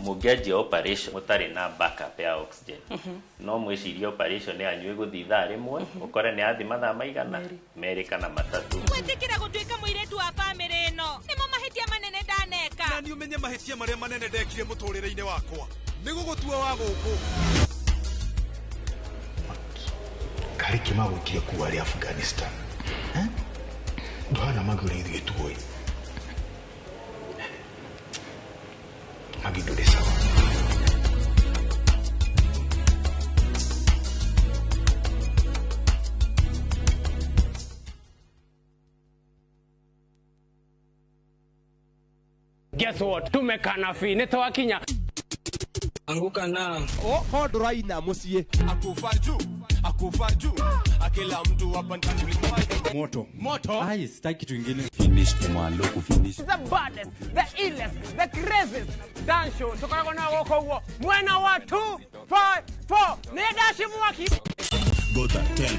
Mugiaji operation mutari na backup ya oxygen. No mwiciria operation ya nywe guthitha rimwe ukore ni athi mathaa maigana meri kana matatu. Wetikira gutwika muiretu wa family ino nimo mahitia manene ndaneka na ni umenye mahitia maria manene ndekire muturire-ine wakwa ni gugutua wa guku kari kima gwikire kuwa ri Afghanistan ndwana magure ithuĩ tuoi magindure sawa. Guess what? Tumekana fi nitawakinya anguka na hoduraina musie akufaju akila mtu hapa ndani moto ai sitaki kitu kingine finish kumalo kufinish the baddest the illest the craziest dance show tukako na woko huo mwena wa 254 ne dashi mwaki go that 10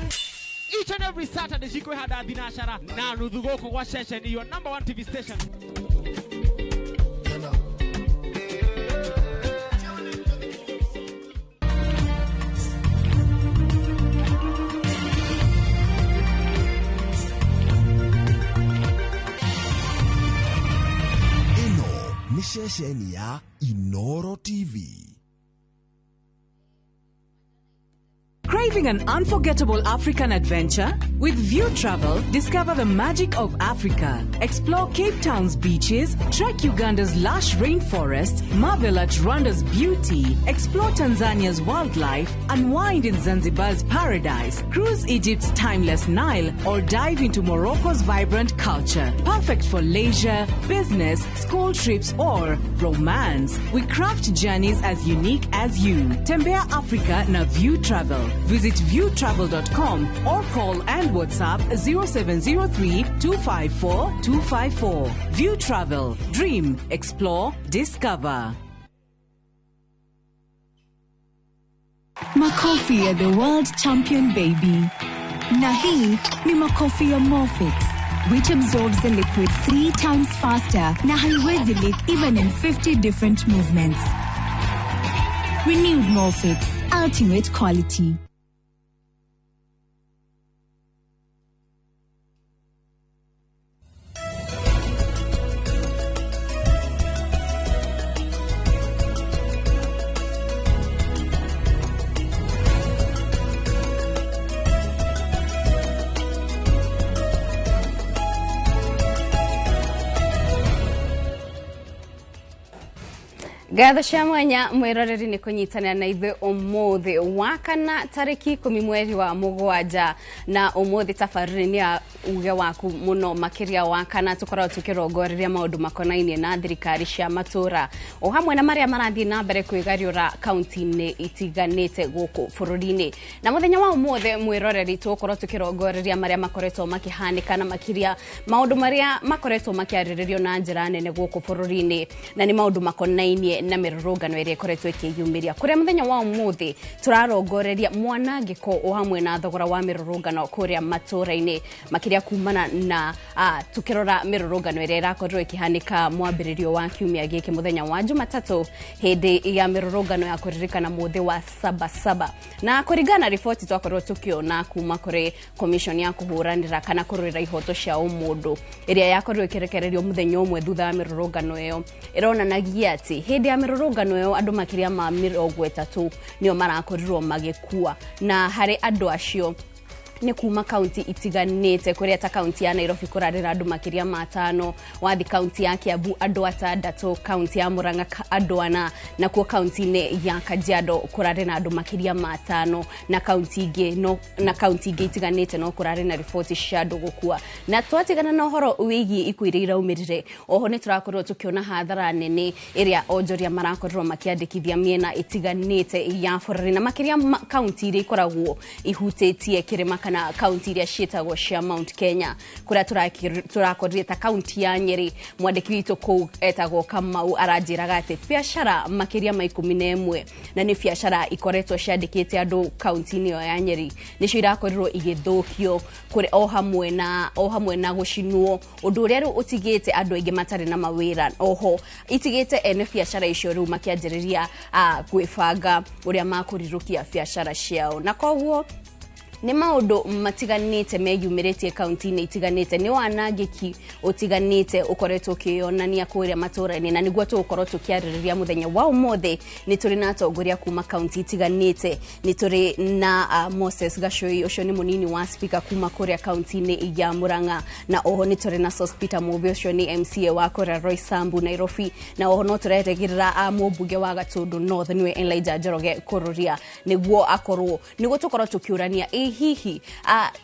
each and every Saturday shiko hada binashara na nuthu goko kwa session your number 1 TV station. Shesheni ya Inoro TV. Craving an unforgettable African adventure? With View Travel, discover the magic of Africa. Explore Cape Town's beaches, trek Uganda's lush rainforest, marvel at Rwanda's beauty, explore Tanzania's wildlife, unwind in Zanzibar's paradise, cruise Egypt's timeless Nile, or dive into Morocco's vibrant culture. Perfect for leisure, business, school trips, or romance. We craft journeys as unique as you. Tembea Africa na View Travel. Visit viewtravel.com or call and WhatsApp 0703 254 254. View Travel. Dream, explore, discover. Makofi ya the world champion baby. Na hii ni makofi ya Morphix, which absorbs the liquid 3 times faster na haiwezi leak even in 50 different movements. Renewed Morphix, ultimate quality. Gatha cia mwanya mwiroreri ni kunyitanira na ithe umuthi wakana tariki 10 mweri wa mugwanja na umuthi tafariri ya uge waku muno makiria wakana tukorwo tukirongoreria maundu makonainie na thirikari cia matura o hamwe na maria marathii na mbere kwigariura county-ini itiganite guku bururi-ini na muthenya wa umuthi mwiroreri tukorwo tukirongoreria maria makoretwo makihanika na makiria maundu maria makoretwo makiariririo na njira nene guku bururi-ini na ni maundu makonainie na mirurungano iria ikoretwo ikiyumiria kuria muthenya wa umuthi turarongoreria mwanangiko o hamwe na thogora wa mirurungano kuria matura-ini makiria kumana na tukirora mirurungano iria irakorwo ikihanika mwambiririo wa kiumia giki muthenya wa Jumatatu hindi ya mirurungano ya kuririkana muthi wa 77 na kuringana ripoti twakorwo tukiona kuma kuri commission ya kuhuranira kana kurira ihoto cia umundu iria yakorwo ikirekererio muthenya umwe thutha wa mirurungano iyo ironanagia ati hindi ya mirurungano iyo andu makiria ma 30 nio marakorirwo magikua na hari andu acio ni kuma county itiganite kuria ta county ya Nairobi kurarira andu makiria matano wathi county ya Kiambu andu 6 county ya Murang'a andu 4 na ku county ne ya Kajiado kurarira andu makiria matano na county ingi itiganite no kurarira na report cia andu gukua na twatigana na horo wigi ikuirira umirire oho ni turakorwo tukiona hathara nene iria onjoria marakorwo makiandikithia miena itiganite ya bururi na makiria county iri koragwo ihutĩtie kirima na county iria cietagwo cia Mount Kenya kuria turakorire ta county ya Nyeri mwandiki witu ku etagwo Kamau aranjiraga ati biashara makiria ma 11 na ni biashara ikoretwo ciandikite andu county ni ya Nyeri nicio irakorirwo igithukio kuri o hamwe na gucinwo undu uria utigite andu aingi matari na mawira oho itigite ene biashara icio ru makianjiriria gwibanga uria makurirukia biashara ciao na koguo ni maundu matiganite meyumiretie county-ini itiganite ni wanangiki utiganite ukoretwo kionania kuria matura-ini na niguo tukorwo tukiaririria muthenya wa umuthi ni turi na atongoria kuma county itiganite ni turi na Moses Gachui ucio ni munini wa speaker kuma kuria county-ini ya Murang'a na oho ni turi na Sospita Mubi ucio ni MCA wa kuria Roysambu Nairobi na oho no turetegirira mubunge wa Gatundu North niwe Elijah Njoroge kururia niguo tukorwo tukiurania hihi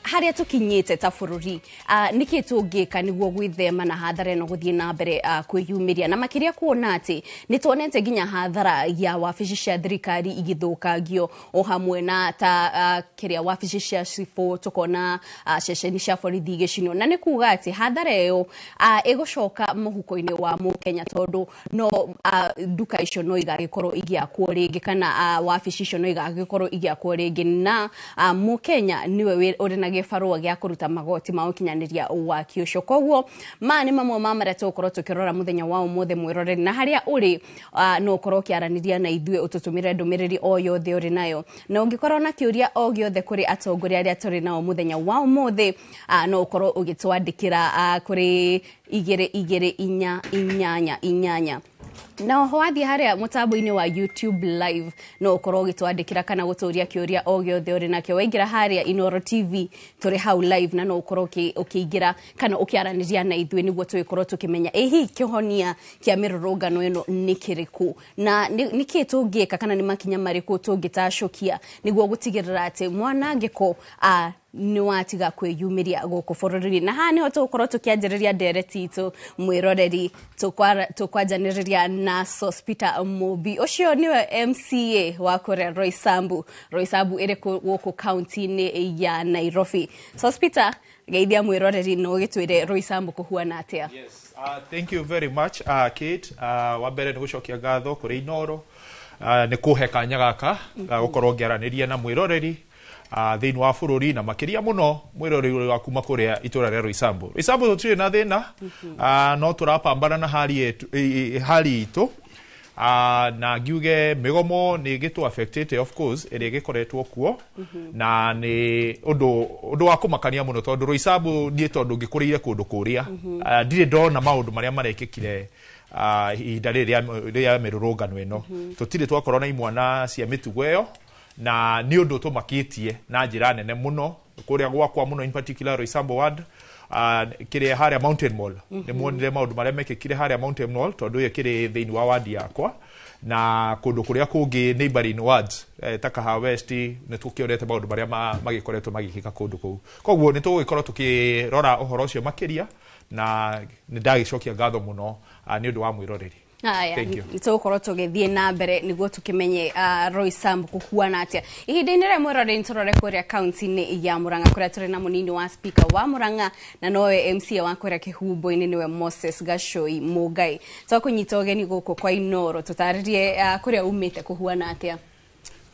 haria tukinyite ta bururi niki tungika niguo gwithema na hathara no guthie na mbere kwiyumiria na makiria kuona ati nitonete ginya hathara ya wabici cia thirikari igithukagio o hamwe na ta kiria wabici cia cifo tukona ceceni cia borithi gicino na nikuga ati hathara iyo igucoka muhuko-ini wa Mukenya tondu no duka icio no igagikorwo igiakwo ringi kana wabici icio no igagikorwo igiakwo ringi na Mukenya niwe uri na gifarua gya kuruta magoti ma ukinyaniria waki ucio koguo ni mamwe ma maria tukorwo tukirora muthenya wa umuthi mwiroreri na haria uri no ukorwo kiaraniria na ithue ututumire ndumiriri o yothe uri nayo na ungikorwo na kiuria o giothe kuri atongoria aria turi nao muthenya wa umuthi no ukorwo ugitwandikira kuri 2288 na wathi haria mutambo-ini wa YouTube live no ukorwo gitwandikira kana guturia kiuria o giothe uri nakyo waingira haria Inoro TV turi hau live na no ukorwo ukiingira kana ukiaraniria na ithue niguo tuikorwo tukimenya ehi kihonia kia mirurungano ino nikiriku na niki tungika kana ni makinya mariku tungitacokia niguo gutigirira ati mwanangiko ni watiga kwiyumiria guku bururi na ha ni ho tukorwo tukianjiriria ndereti itu mwiroreri tukwanjaniria na Sospita Mobi ucio niwe MCA wa kuria Roysambu iri guku county ni ya Nairobi. Sospita, geithia mwiroreri no gitwire Roysambu kuhuana atia? Yes, thank you very much Kate. Wa mbere ni gucokia ngatho kuri Inoro ni kuhe kanya gaka gukorwo ngiaraniria na mwiroreri thiini wa bururi na makiria muno mwiroreri wa kuma kuria itura ria Roysambu. Roysambu tutire na thina no turapambana na hali itu na ngiuge migomo ni gitu affected of course iri gikoretwo kuo na ni undu wa kumakania muno tondu Roysambu ni tondu ngikuriire kundu kuria ndire ndona maundu maria marekikire ihinda ria mirurungano ino tutire twakorwo na imwana cia mitugo iyo na ni undu tumakitie na njira nene muno kuria gwakwa muno in particular Roysambu ward kire haria Mountain Mall ni muonire maundu maria mekikire haria Mountain Mall tondu ye kire thiini wa ward yakwa na kundu kuria kungi neighboring wards Takaha West ni tukionete maundu maria magikoretwo magikika kundu kou. Koguo ni tugikorwo tukirora uhoro ucio makiria na ni ndagicokia ngatho muno ni undu wa mwiroreri. Thank you. Itukorwo tugithie na mbere niguo tukimenye Roysambu kuhuana atia. Ihinda-ini ria mwiroreri turore kuria county ni ya Murang'a kuria turi na munini wa speaker wa Murang'a na nowe MCA wa kuria Kihumbu-ini niwe Moses Gashoi Mugai. Twakunyita ugeni guku kwa Inoro tutaririe kuria umite kuhuana atia.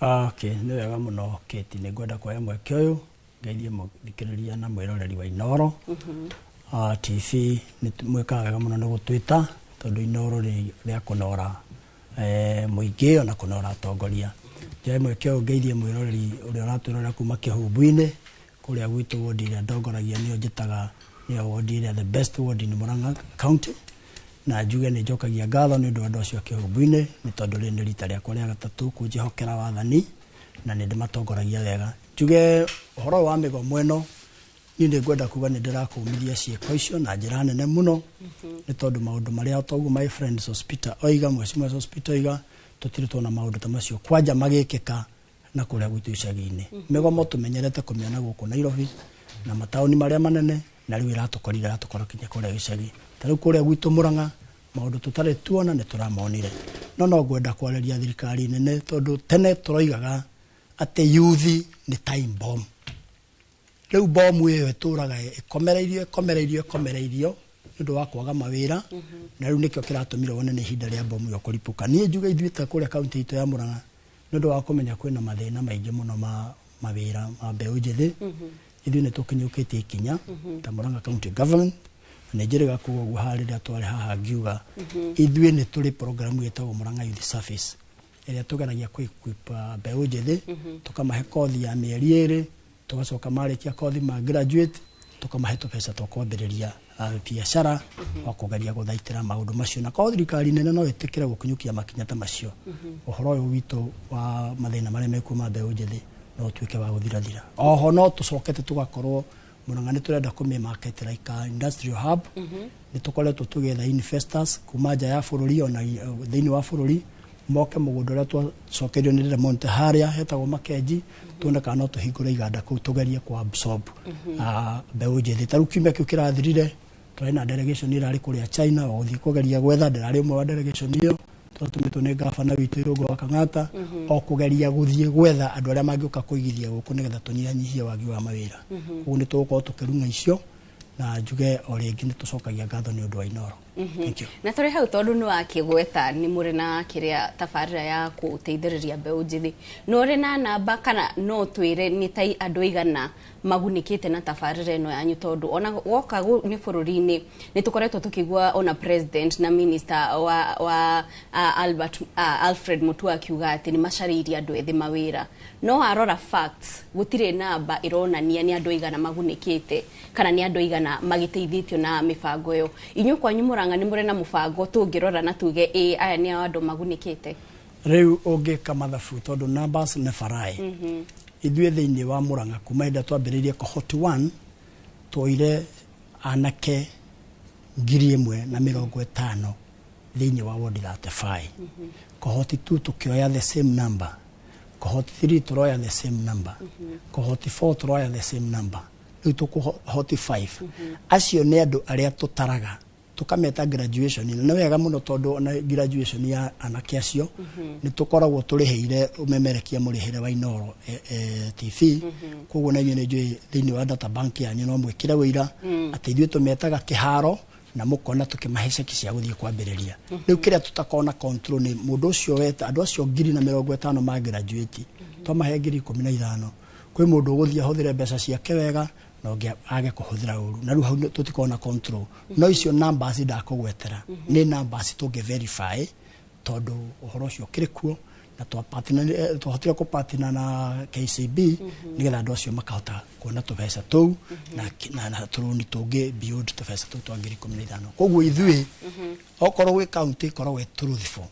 Okay, ni wega muno Kate ni ngwenda kuoya mweke uyu ngeithie muthikiriria na mwiroreri wa Inoro. TV ni mweka wega muno ni gutwita tondu Inoro ria kunora muingi ona kunora atongoria. Jai mweke uyu ngeithie mwiroreri uria uraturora kuma Kihumbu-ini kuria gwitu ward iria ndongoragia nio njitaga nio ward iria the best ward in Murang'a county na njuge ni njokagia ngatho ni undu andu acio Kihumbu-ini ni tondu ri ni rita riakwa ria gatatu kunjihokera wathani na ni ndimatongoragia wega. Njuge uhoro wa migomo ino ni ngwenda kuga ni ndirakumithia cieko icio na njira nene muno ni tondu maundu maria toguo my friend Sospita oiga mwecimu Sospita oiga tutire tuona maundu ta macio kwanja magikika na kuria gwitu icagi-ini. Migomo tumenyerete kumiona guku Nairobi na matauni maria manene na riu iratukorire atukora kinya kuria icagi. Tariu kuria gwitu Murang'a maundu tutare tuona ni turamonire no ngwenda kwariria thirikari nene tondu tene turoigaga ate youth ni time bomb. Riu bomu iyo ituraga ikomereirio ndu wa kwaga mawira na riu nikio kiratumire wone ni hinda ria bomu yo kuripuka. Nie njuga ithuite kuria county itu ya Murang'a ndu wa kumenya kwina mathina maingi muno mawira ma mbeu njithi ithu ni tukinyukitie ikinya ta Murang'a county government na njiriga kuguo hariria twari haha ngiuga ithu ni turi program yetagwo Murang'a Youth Service iria tugeragia kwipa mbeu njithi tukamahe kothi ya mieri iri tugacoka marikia kothi ma graduate tukamahe pesa tukwambiriria biashara wa kugeria guthaitira maundu macio na kwa thirikari nene no itikire gukunyukia makinya ta macio. Uhoro uyu witu wa mathina maria mekuma mbeu njithi no twike wa guthirathira. Oho no tucokete tugakorwo Murang'a ni turenda kumi market like industrial hub ni tukoretwo tugetha investors kuma nja ya bururi ona thiini wa bururi moke mugundu uria twacokerio ni Remont haria hetagwo Makenji tuone kana no tuhingure iganda kuu tugerie kwa absorb mbeu njithi. Tariu kiumia kiu kirathirire twari na delegation irari kuria China o guthii kugeria gwetha ndirari umwe wa delegation iyo twatumitwo ni gavana witu Irungu wa Kang'ata o kugeria guthii gwetha andu aria mangiuka kuigithia guku nigetha tunyihanyihie wagi wa mawira. Ugu ni tugukorwo tukirunga icio na njuge o ringi ni tucokagia ngatho ni undu wa Inoro. Thank you. Na tore hau tondu no akigweta ni muri na kiria tabarira ya guteithiriria mbeu njithi no ri na namba kana no twire ni tai andu igana magunikite na tabarira eno yanyu tondu ona woka ni bururi-ini ni tukoretwo tukigwa ona president na minister wa Alfred Mutua akiuga ati ni macariria andu ethi mawira no arora facts gutire namba ironania ni andu igana magunikite kana ni andu igana magiteithitio na mibango yo. Inyu kwanyu Murang'a ni muri na mubango tungirora na tuge aya ni andu magunikite riu ungika mathabu tondu numbers ne farai ithuĩ thĩinĩ wa Murang'a kuma hĩndĩ twambĩrĩirie cohort 1 twoire anake 1,050 thĩinĩ wa ward 35 cohort 2 tukioya the same number cohort 3 turoya the same number cohort 4 turoya the same number rĩu cohort 5 acio nĩ andũ arĩa tũtaraga tukameta graduation na wega muno tondu na graduation ya anake acio ni tukoragwo turiheire umemerekia murihere wa Inoro TV koguo na nyene njui thini wa data bank yanyu no mwikire wira ati ithuĩ tumetaga kiharo na mukona tukimaheceki cia guthie kwambiriria riu kiria tutakona control ni mundu ucio weta andu acio 250 ma graduate twamahe 15 kwi mundu uguthie huthire mbeca ciake wega no age kuhuthira uru na ruha tutikona control no icio numbers ndakugwetera ni numbers tunge verify tondu uhoro ucio kirikuo na tuhotire kupatina na KCB nigetha andu acio makahota kuona tubesa tu na turuni tunge build tubesa tu twangiri 15 koguo ithui okorwo gwe county korwo we truthful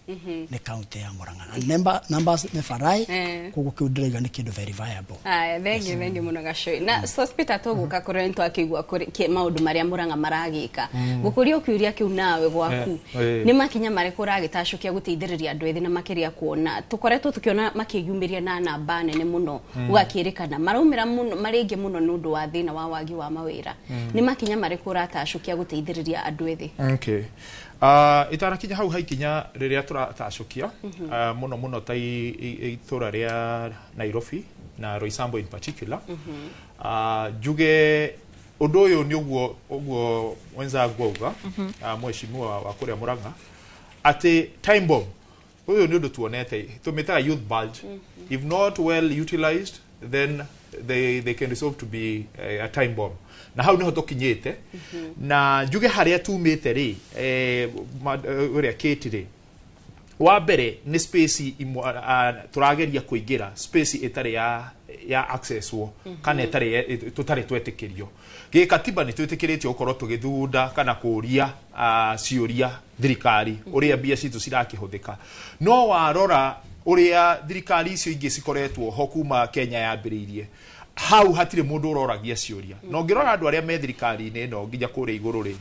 ni county ya Murang'a numbers ne farai koguo kiudiriga ni kindu very viable thank you muno gacoi na hospital tuguka kurento akigwa kuri maundu maria Murang'a maragika gukuria ukiuria kiu nawe gwaku ni makinya mari kuragitashukia guteithiriria andu ethi na makiria kuona tukoretwo tukiona makiyumiria na namba nene muno ugakirikana maraumira muno maringi muno nundu wa thina wa wagi wa mawira ni makinya mari kuratashukia guteithiriria andu ethi itarakinya hau haikinya riria turatacukia muno ta itura ria Nairobi na Roysambu in particular juge undu uyu ni uguo wenza gwauga mheshimiwa wa kuria Murang'a ati time bomb uyu ni undu tuonete tumetaga youth bulge if not well utilized then they can resolve to be a time bomb na hau niho tukinyite na juge haria tumite ri uria kitire wa mbere ni space turageria kuingira space itari ya access wo kana itari tutari twetikirio ge katiba ni twetikiritio ukorwo tugithunda kana kuria ciuria thirikari uria bia citu cirakihũthĩka no warora uria thirikari icio ingi cikoretwo ho kuma Kenya yambiririe hau hatire mundu uroragia ciuria no ngirora andu aria me thirikari-ini no nginya kure iguru ri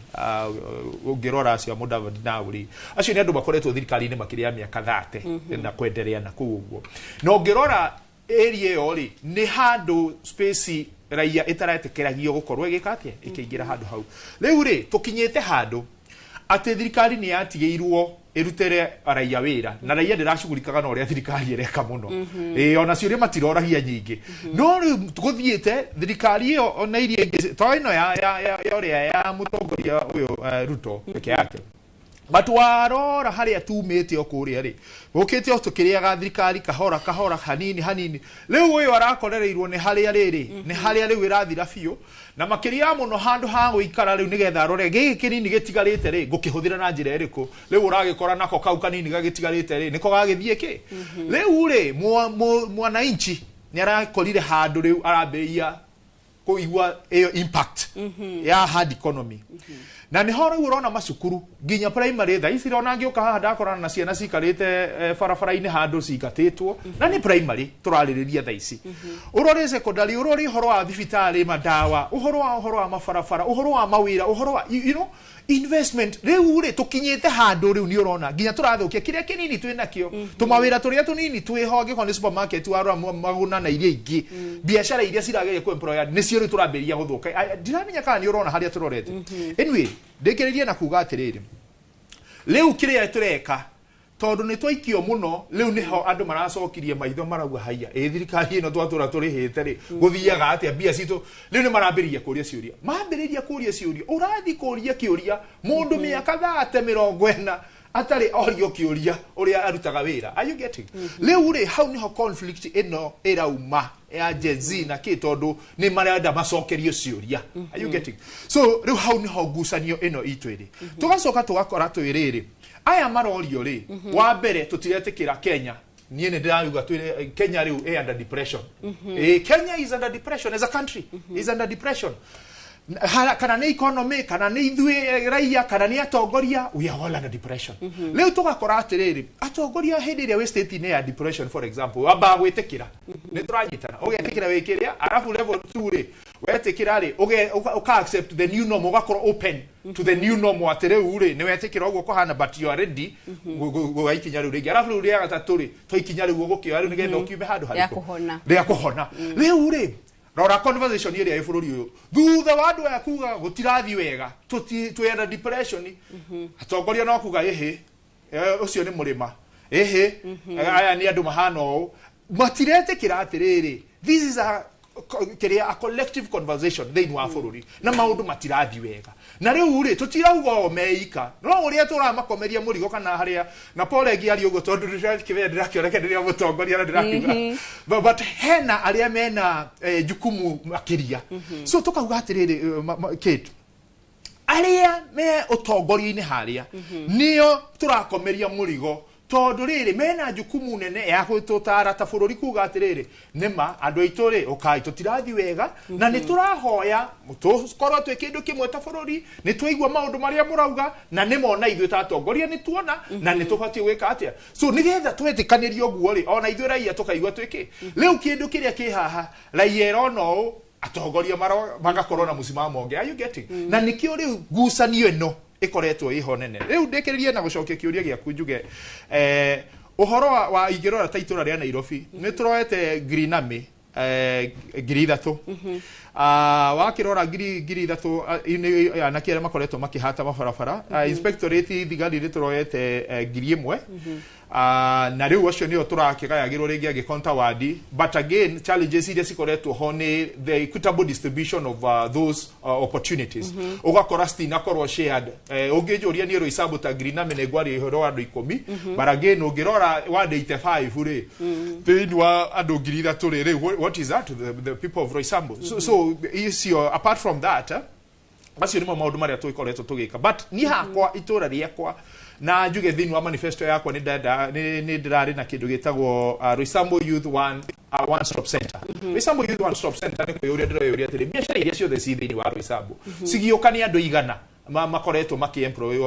ngirora acio Mudavadi na uri acio ni andu bakoretwo thirikari-ini makiria miaka 30 na kwendelea na kuguo no ngirora area yo ri ni handu space raia itaratekeragio gukorwo igikatie ikiingira handu hau riu ri tukinyite handu ati thirikari ni yatigeirwo irutere raia wira na raia ndiracugurikaga na uria thirikari ireka muno ona ciuria matiroragia nyingi no guthiete thirikari iyo ona iria to ino ya uria ya mutongoria uyu Ruto peke yake batwarora haria tumite okuria ri gukite tukiriaga thirikari kahora hanini riu uyu arakorereirwo ni haria riri ni haria riu irathira biu na makiria muno handu ha guikara riu nigetha rore giki kinini gitigarite ri gukihuthira na njira iriku riu uragikora nako kau kanini gagitigarite ri niko gagithie ki riu ri mwananchi ni arakorire handu riu arabeia kuigwa iyo impact ya hard economy na ni horo urona macukuru ginya primary tha ici rona ngioka haha ndakorana na ciana cikarite barabara-ini handu cigatitwo na ni primary turaririria tha ici urore secondary urore horo wa thibitari madawa uhoro wa mabarabara uhoro wa mawira uhoro wa investment riu ri tukinyite handu riu ni urona ginya turathukia kiria kinini twinakio tumawira turia tunini twihonge ko ni supermarket warora maguna na iria ingi biashara iria cirageria ku employer ni cio ri turamberia guthuka ndiramenya kana ni urona haria turorete anyway ndikiririe na kuga atiriri riu kiria tureka tondu ni twaikio muno riu niho andu maracokirie maitho marauga haya thirikari ino twatura turihite ri guthiaga atia bia citu riu ni marambiria kuria ciuria mambiriria kuria ciuria urathi kuria kiuria mundu miaka 30 atari orio kiuria uria arutaga wira are you getting riu ri hau niho conflict ino irauma ya Gen na kitondu ni marenda macokerio ciuria are you getting so riu hau niho ngucanio ino itwiri tugacoka tugakora twiriri aya marorio ri wa mbere tutiretikira Kenya nie ne ndiraruga twire Kenya riu under depression Kenya is under depression as a country is under depression kana nĩ economy kana nĩ ithuĩ raia kana nĩ atongoria, we are all under depression. Leo tugakora atiriri atongoria hindi ĩrĩa wĩ state-inĩ ya depression for example wamba gwĩtĩkĩra nĩ tũranyitana ũgetĩkĩra wĩkĩrĩa arabu level 2 rĩ wetĩkĩra rĩ ũka accept the new norm ũgakorwo open to the new norm atĩrĩu rĩ nĩ wetĩkĩra ũguo kũhana but you are ready gũgaikinya rĩu rĩngĩ arabu rĩu rĩa gatatũ rĩ tũikinya rĩu ũgũkĩoya rĩu nĩgetha ũkiume handũ harĩkũ rĩa kũhona rĩu rĩ rora conversation ĩrĩa ĩ bũrũri ũyũ thutha wa andũ aya kuga gũtirathi wega twenda depression atongoria no kuga ĩhĩ ũcio nĩ mũrĩma ĩhĩ aya nĩ andũ mahana ũũ matiretĩkĩra atĩrĩrĩ this is a collective conversation thĩinĩ wa bũrũri na maũndũ matirathi wega na rĩu rĩ tũtirauga meika no ũrĩa tũramakomeria mũrigo kana harĩa na Paul egiari ũguo tondũ ndĩrakĩoneka rĩrĩa mũtongoria na ndĩrakiuga but hena arĩa mena jukumu makĩria so tũkauga atĩrĩrĩ Kate arĩa me ũtongoria-inĩ harĩa nĩo tũrakomeria mũrigo tondu riri mena jukumu nene ya gwitutara ta bururi kuga atiriri nima andu aitu ri ukai tutirathi wega na ni turahoya tukorwo twi kindu kimwe ta bururi ni twaigua maundu maria murauga na nimona ithuĩ ta atongoria ni tuona na ni tubatie gwika atia so nigetha twetikanirio guo ri ona ithuĩ raia tukaigua twiki riu kindu kiria ki haha raia erono atongoria magakorwo na musimamo onge are you getting na nikio riu gucanio eno ikoretwo iho nene riu ndikiririe na gucokia kiuria giaku njuge uhoro wa ingirora ta itura ria Nairobi ni turoete green army ngiri ithatu wakirora ngiri ithatu anake aria makoretwo makihata mabarabara inspectorate thigari ri turoete ngiri imwe na riu acio nio turakigayagirwo ringi agikonta wadi but again challenges iria cikoretwo ho ni the equitable distribution of those opportunities ugakora stina korwo shared ungijuria ni roisabu ta green army ne gwari ihoro andu 10 but again ungirora ward 85 ri thini wa andu ngiri ithatu ri what is that the people of Roysambu so is your apart from that acio nimo maundu maria twikoretwo tugika but ni hakwa itura riakwa na njuge thini wa manifesto yakwa ni ndirari na kindu gitagwo Roysambu Youth One Stop Center. Roysambu Youth One Stop Center ni kuyoria ndiroyoria atiri biashara iria ciothe ci thini wa Roysambu cigiukania andu igana makoretwo makiemploy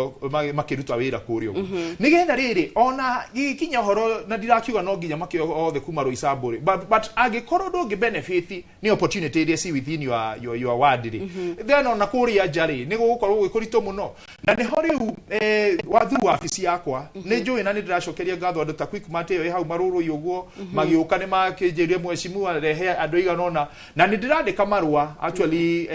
makiruta wira kurio nigetha riri ona gikinya horo na ndirakiuga no nginya makio othe kuma Roysambu but agikorwo ndungi benefit ni opportunity iria ci within your ward ri then ona kuria njari ni gukorwo gwikurito muno na ni ho riu wathu wabici yakwa ni njui na ni ndiracokeria ngatho andu ta quick mate yo hau maruru yuguo magiuka ni makinjirie mwecimu rehe andu iganona na ni ndirandika marua actually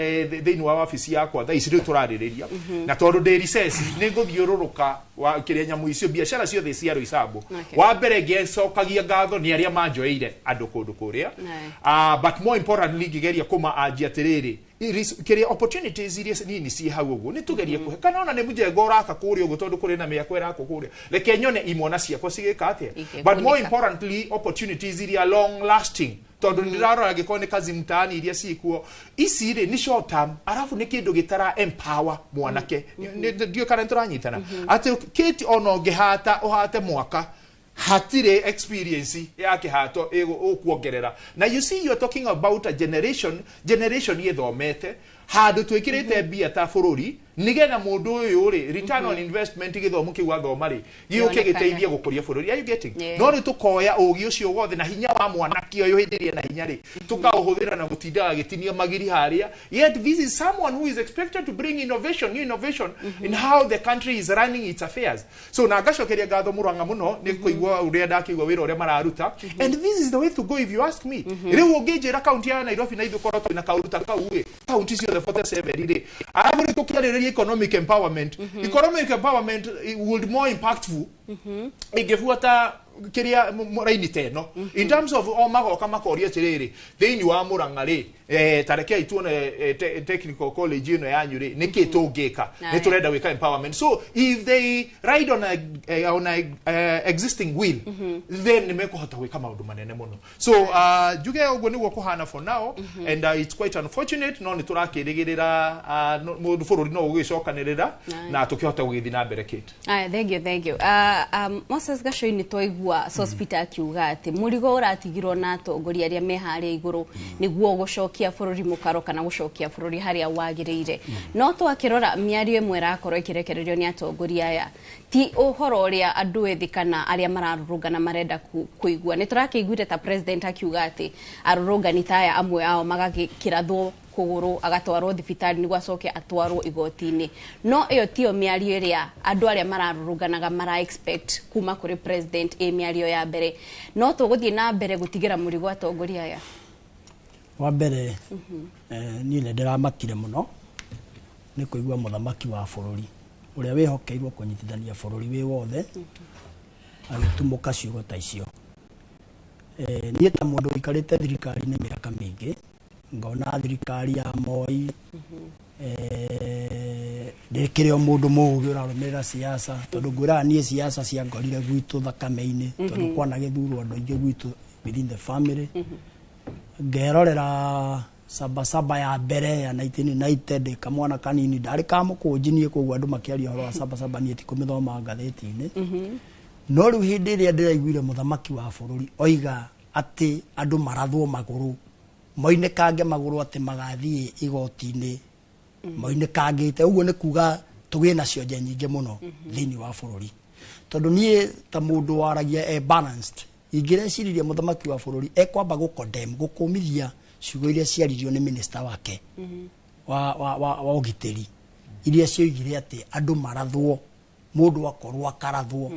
thini wa wabici yakwa tha iciru turaririria na tondu ndi recess ni nguthiururuka wa kiria nyamu icio biashara ciothe cia Roysambu wa mbere ngecokagia ngatho ni aria manjoeire andu kundu kuria but more importantly ngigeria kuma anjia atiriri kiria opportunities iria nini ci hau uguo ni tugerie kuhe kana ona ni mujengo uraka kuria uguo tondu kuri na miako irako kuria reke nyone imona ciakwa cigika atia but more importantly opportunities iria long lasting tondu ndirarora gikone kazi mtaani iria cikuo ici ri ni short term arafu ni kindu gitara empower mwanake ndio kana turanyitana ati kiti ono ngihata uhate mwaka hatire experience yake hato ukuongerera na you see you're talking about a generation yethomete handu twikirite bia ta bururi nigetha mundu uyu ri return on investment githomo kiu athoma ri giuke giteithie gukuria bururi are you getting no ri tukoya ugi ucio wothe na hinya wa mwanaki uyu hindirie na hinya ri tukauhuthira na gutinda gitinia magiri haria yet this is someone who is expected to bring new innovation in how the country is running its affairs so na gacokeria ngatho muranga muno ni kuigwa uria ndakiigwa wira uria mararuta and this is the way to go if you ask me riu unginjira county ya Nairobi na ithukorwo twina kauruta kauwe county cio the 47 ri arabu ri tukiaririria economic empowerment would more impactful igifuata kiria raini teno in terms of magoka makoria tiriri thini wa muranga ri tareke ituone technical college ino yanyu ri niki tungika ni turenda wika empowerment so if they ride on a existing will then nimekuhota wika maundu manene muno so juge uguo niguo kuhana for now and it's quite unfortunate no ni turakirigirira mundu bururi no ugicokanirira na tukihota gugithi na mbere kit thank you Moses Gachoi ni toigua tũraigua Sospita akiuga ati mũrigo ũratigirwo na atongoria arĩa me harĩa igũrũ nĩguo gũcokia bũrũri mũkaro kana gũcokia bũrũri harĩa wagĩrĩire no twakĩrora mĩario ĩmwe ĩrakorwo ĩkĩrekererio nĩ atongoria aya ti ũhoro ũrĩa andũ ethĩ kana arĩa mararũrũngana marenda kũigua nĩ tũrakĩiguire ta president akiuga ati arũrũngani ta aya amwe ao magagĩkĩrathwo kũgũrũ agatwarwo thibitari nĩguo acoke atwarwo igoti-inĩ no ĩyo tiyo mĩario ĩrĩa andũ arĩa mararũrũnganaga mara expect kuma kũrĩ president mĩario ya mbere no tũgũthiĩ na mbere gũtigĩra mũrigo atongoria aya wa mbere niĩ nĩ ndĩramakire mũno nĩ kũigua mũthamaki wa bũrũri ũrĩa wĩhokeirwo kũnyitithania bũrũri wĩ wothe agĩtumũka ciugo ta icio niĩ ta mũndũ ũikarĩte thirikari-inĩ mĩaka mĩingĩ ngona thirikari ya Moi ndĩkĩrĩ o mũndũ mũũgĩ ũrarũmĩrĩra siasa tondũ ngwĩraga niĩ siasa ciangorire gwitũ thakame-inĩ tondũ kwanagĩthurwo andũ aingĩ gwitũ within the family ngerorera Sabasaba ya mbere ya 1990 kamwana kanini ndarĩ kamũkũnji niĩ koguo andũ makĩaria ũhoro wa Sabasaba niĩ tikũmĩthoma ngathĩti-inĩ no rĩu hĩndĩ ĩrĩa ndĩraiguire mũthamaki wa bũrũri oiga atĩ andũ marathwo magũrũ moinĩkange magũrũ atĩ magathiĩ igoti-inĩ moinĩkangĩte ũguo nĩ kuga tũgĩe na cionje nyingĩ mũno thĩinĩ wa bũrũri tondũ niĩ ta mũndũ waragia balanced ingĩreciria mũthamaki wa bũrũri ekwamba gũcondemn gũkũmithia ciugo iria ciaririo nĩ minister wake wa ũgitĩri iria cioigire atĩ andũ marathwo mũndũ akorwo akarathwo